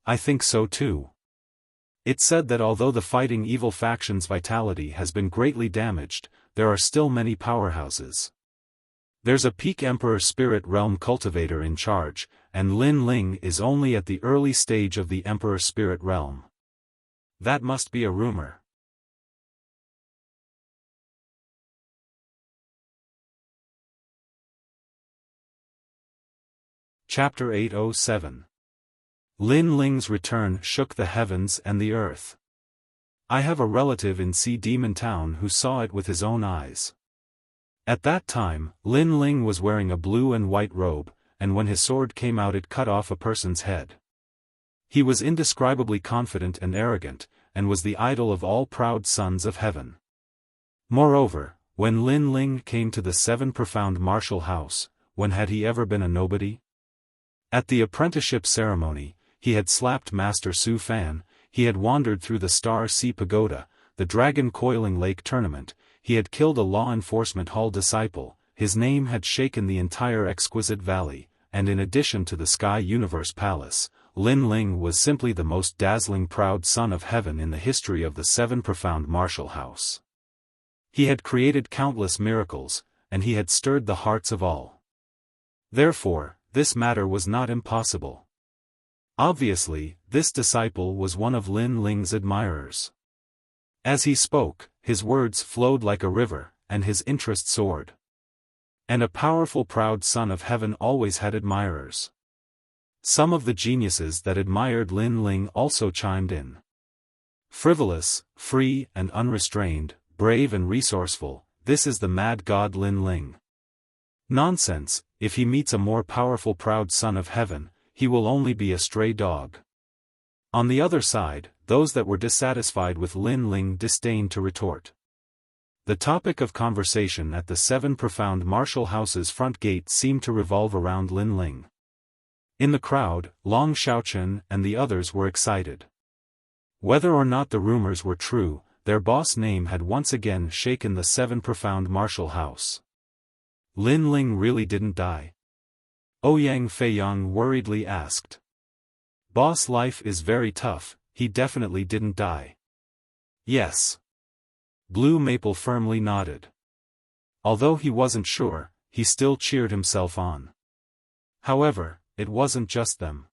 I think so too. It's said that although the fighting evil faction's vitality has been greatly damaged, there are still many powerhouses. There's a peak Emperor Spirit Realm cultivator in charge, and Lin Ling is only at the early stage of the Emperor Spirit Realm. That must be a rumor. Chapter 807. Lin Ling's return shook the heavens and the earth. I have a relative in Sea Demon Town who saw it with his own eyes. At that time, Lin Ling was wearing a blue and white robe, and when his sword came out it cut off a person's head. He was indescribably confident and arrogant, and was the idol of all proud sons of heaven. Moreover, when Lin Ling came to the 7 Profound Martial House, when had he ever been a nobody? At the apprenticeship ceremony, he had slapped Master Xiaofan, he had wandered through the Star Sea Pagoda, the Dragon Coiling Lake Tournament, he had killed a law enforcement hall disciple, his name had shaken the entire exquisite valley, and in addition to the Sky Universe Palace, Lin Ling was simply the most dazzling proud son of heaven in the history of the 7 Profound Martial House. He had created countless miracles, and he had stirred the hearts of all. Therefore, this matter was not impossible. Obviously, this disciple was one of Lin Ling's admirers. As he spoke, his words flowed like a river, and his interest soared. And a powerful proud son of heaven always had admirers. Some of the geniuses that admired Lin Ling also chimed in. Frivolous, free and unrestrained, brave and resourceful, this is the mad god Lin Ling. Nonsense, if he meets a more powerful proud son of heaven, he will only be a stray dog. On the other side, those that were dissatisfied with Lin Ling disdained to retort. The topic of conversation at the 7 Profound Martial House's front gate seemed to revolve around Lin Ling. In the crowd, Long Xiaochen and the others were excited. Whether or not the rumors were true, their boss name had once again shaken the 7 Profound Martial House. Lin Ling really didn't die? Ouyang Feiyang worriedly asked. Boss, life is very tough, he definitely didn't die. Yes. Blue Maple firmly nodded. Although he wasn't sure, he still cheered himself on. However, it wasn't just them.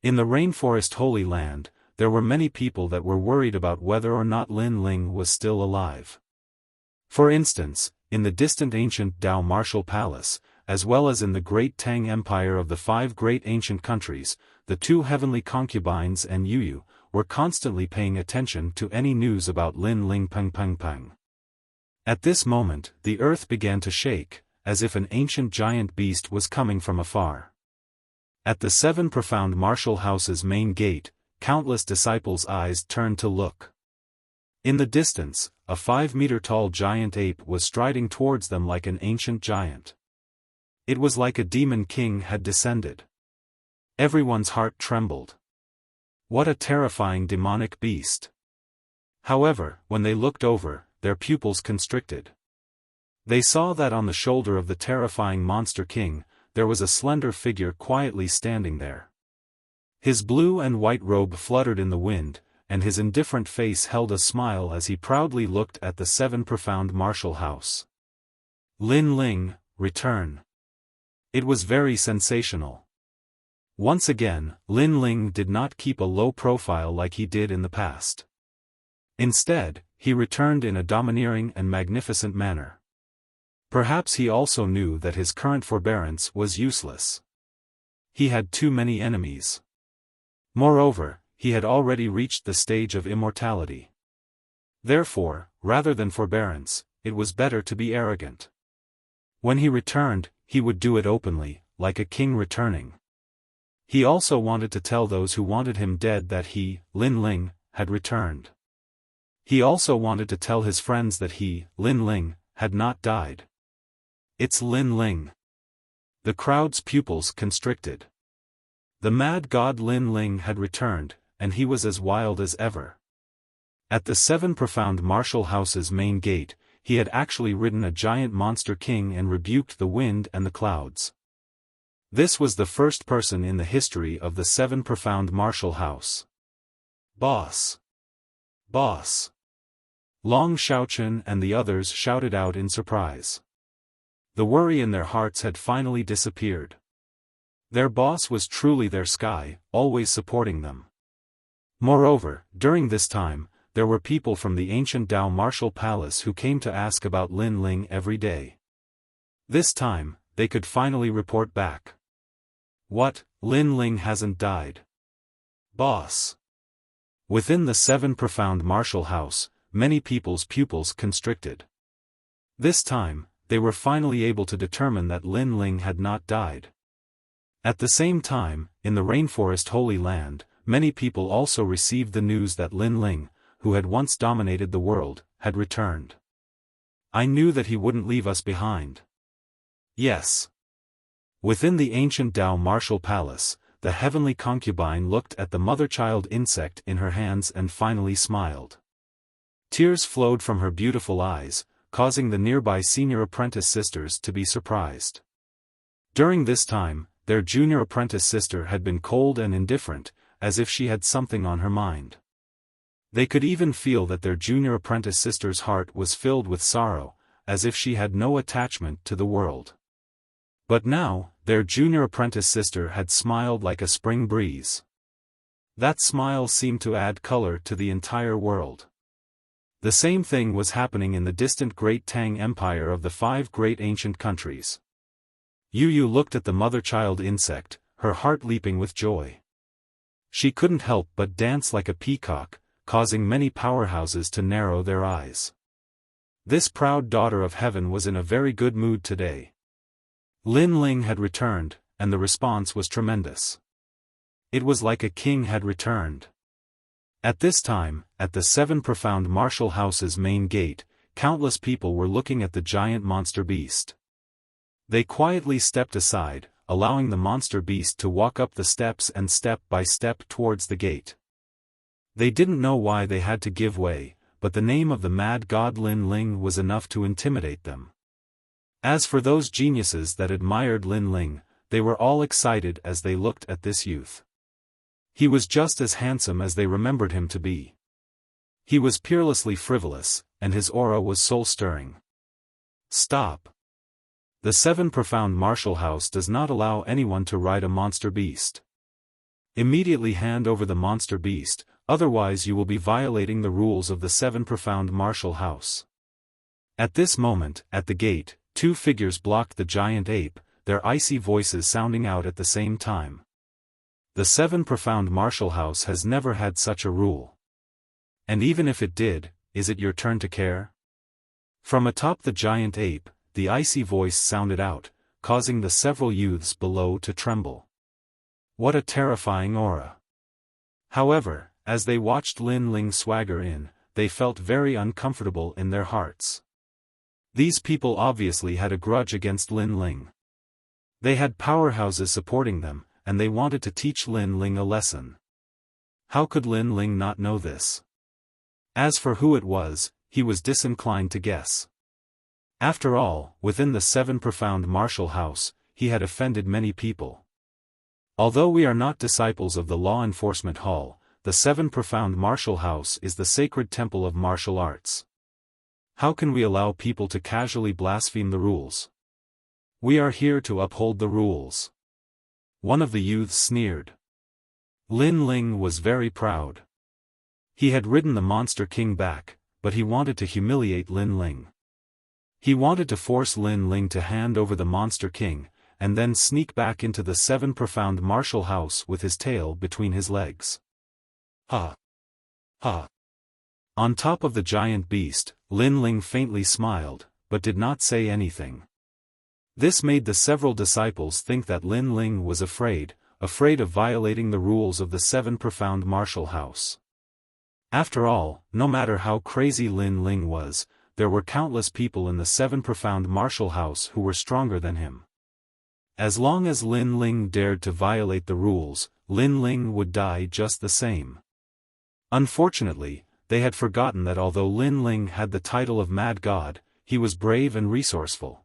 In the Rainforest Holy Land, there were many people that were worried about whether or not Lin Ling was still alive. For instance, in the distant ancient Dao Martial Palace, as well as in the great Tang Empire of the 5 great ancient countries, the 2 heavenly concubines and Yu were constantly paying attention to any news about Lin Ling Peng. At this moment, the earth began to shake, as if an ancient giant beast was coming from afar. At the 7 Profound Martial House's main gate, countless disciples' eyes turned to look. In the distance, a 5-meter-tall giant ape was striding towards them like an ancient giant. It was like a demon king had descended. Everyone's heart trembled. What a terrifying demonic beast! However, when they looked over, their pupils constricted. They saw that on the shoulder of the terrifying monster king, there was a slender figure quietly standing there. His blue and white robe fluttered in the wind, and his indifferent face held a smile as he proudly looked at the 7 Profound Martial House. Lin Ling, return. It was very sensational. Once again, Lin Ling did not keep a low profile like he did in the past. Instead, he returned in a domineering and magnificent manner. Perhaps he also knew that his current forbearance was useless. He had too many enemies. Moreover, he had already reached the stage of immortality. Therefore, rather than forbearance, it was better to be arrogant. When he returned, he would do it openly, like a king returning. He also wanted to tell those who wanted him dead that he, Lin Ling, had returned. He also wanted to tell his friends that he, Lin Ling, had not died. It's Lin Ling. The crowd's pupils constricted. The mad god Lin Ling had returned, and he was as wild as ever. At the Seven Profound Martial House's main gate, he had actually ridden a giant monster king and rebuked the wind and the clouds. This was the first person in the history of the Seven Profound Martial House. Boss! Boss! Long Xiaochen and the others shouted out in surprise. The worry in their hearts had finally disappeared. Their boss was truly their sky, always supporting them. Moreover, during this time, there were people from the ancient Dao Martial Palace who came to ask about Lin Ling every day. This time, they could finally report back. What, Lin Ling hasn't died? Boss! Within the Seven Profound Martial House, many people's pupils constricted. This time, they were finally able to determine that Lin Ling had not died. At the same time, in the Rainforest Holy Land, many people also received the news that Lin Ling, who had once dominated the world, had returned. I knew that he wouldn't leave us behind. Yes. Within the ancient Dao Martial Palace, the heavenly concubine looked at the mother-child insect in her hands and finally smiled. Tears flowed from her beautiful eyes, causing the nearby senior apprentice sisters to be surprised. During this time, their junior apprentice sister had been cold and indifferent, as if she had something on her mind. They could even feel that their junior apprentice sister's heart was filled with sorrow, as if she had no attachment to the world. But now, their junior apprentice sister had smiled like a spring breeze. That smile seemed to add color to the entire world. The same thing was happening in the distant Great Tang Empire of the 5 great ancient countries. Yu Yu looked at the mother-child insect, her heart leaping with joy. She couldn't help but dance like a peacock, causing many powerhouses to narrow their eyes. This proud daughter of heaven was in a very good mood today. Lin Ling had returned, and the response was tremendous. It was like a king had returned. At this time, at the Seven Profound Martial House's main gate, countless people were looking at the giant monster beast. They quietly stepped aside, allowing the monster beast to walk up the steps and step by step towards the gate. They didn't know why they had to give way, but the name of the mad god Lin Ling was enough to intimidate them. As for those geniuses that admired Lin Ling, they were all excited as they looked at this youth. He was just as handsome as they remembered him to be. He was peerlessly frivolous, and his aura was soul-stirring. Stop! The Seven Profound Martial House does not allow anyone to ride a monster beast. Immediately hand over the monster beast, otherwise you will be violating the rules of the Seven Profound Martial House. At this moment, at the gate, 2 figures blocked the giant ape, their icy voices sounding out at the same time. The Seven Profound Martial House has never had such a rule. And even if it did, is it your turn to care? From atop the giant ape, the icy voice sounded out, causing the several youths below to tremble. What a terrifying aura! However, as they watched Lin Ling swagger in, they felt very uncomfortable in their hearts. These people obviously had a grudge against Lin Ling. They had powerhouses supporting them, and they wanted to teach Lin Ling a lesson. How could Lin Ling not know this? As for who it was, he was disinclined to guess. After all, within the Seven Profound Martial House, he had offended many people. Although we are not disciples of the Law Enforcement Hall, the Seven Profound Martial House is the sacred temple of martial arts. How can we allow people to casually blaspheme the rules? We are here to uphold the rules. One of the youths sneered. Lin Ling was very proud. He had ridden the Monster King back, but he wanted to humiliate Lin Ling. He wanted to force Lin Ling to hand over the Monster King, and then sneak back into the Seven Profound Martial House with his tail between his legs. Ha! Ha! On top of the giant beast, Lin Ling faintly smiled, but did not say anything. This made the several disciples think that Lin Ling was afraid of violating the rules of the Seven Profound Martial House. After all, no matter how crazy Lin Ling was, there were countless people in the Seven Profound Martial House who were stronger than him. As long as Lin Ling dared to violate the rules, Lin Ling would die just the same. Unfortunately, they had forgotten that although Lin Ling had the title of Mad God, he was brave and resourceful.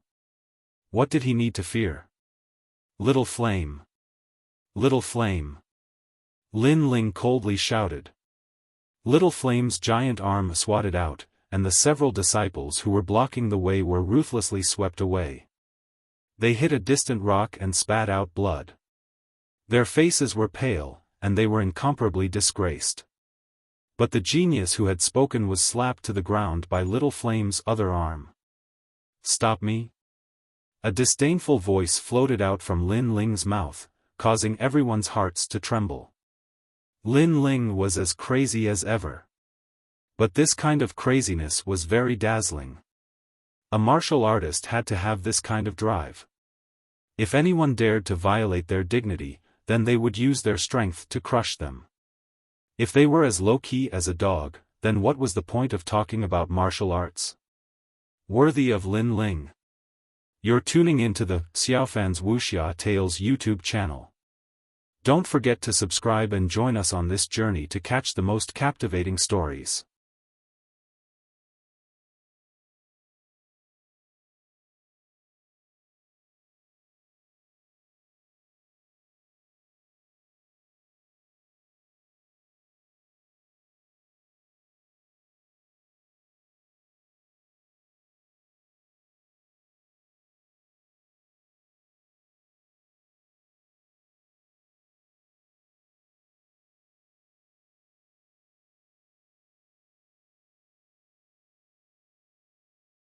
What did he need to fear? Little flame. Little flame. Lin Ling coldly shouted. Little Flame's giant arm swatted out, and the several disciples who were blocking the way were ruthlessly swept away. They hit a distant rock and spat out blood. Their faces were pale, and they were incomparably disgraced. But the genius who had spoken was slapped to the ground by Little Flame's other arm. Stop me? A disdainful voice floated out from Lin Ling's mouth, causing everyone's hearts to tremble. Lin Ling was as crazy as ever. But this kind of craziness was very dazzling. A martial artist had to have this kind of drive. If anyone dared to violate their dignity, then they would use their strength to crush them. If they were as low-key as a dog, then what was the point of talking about martial arts? Worthy of Lin Ling. You're tuning into the Xiaofan's Wuxia Tales YouTube channel. Don't forget to subscribe and join us on this journey to catch the most captivating stories.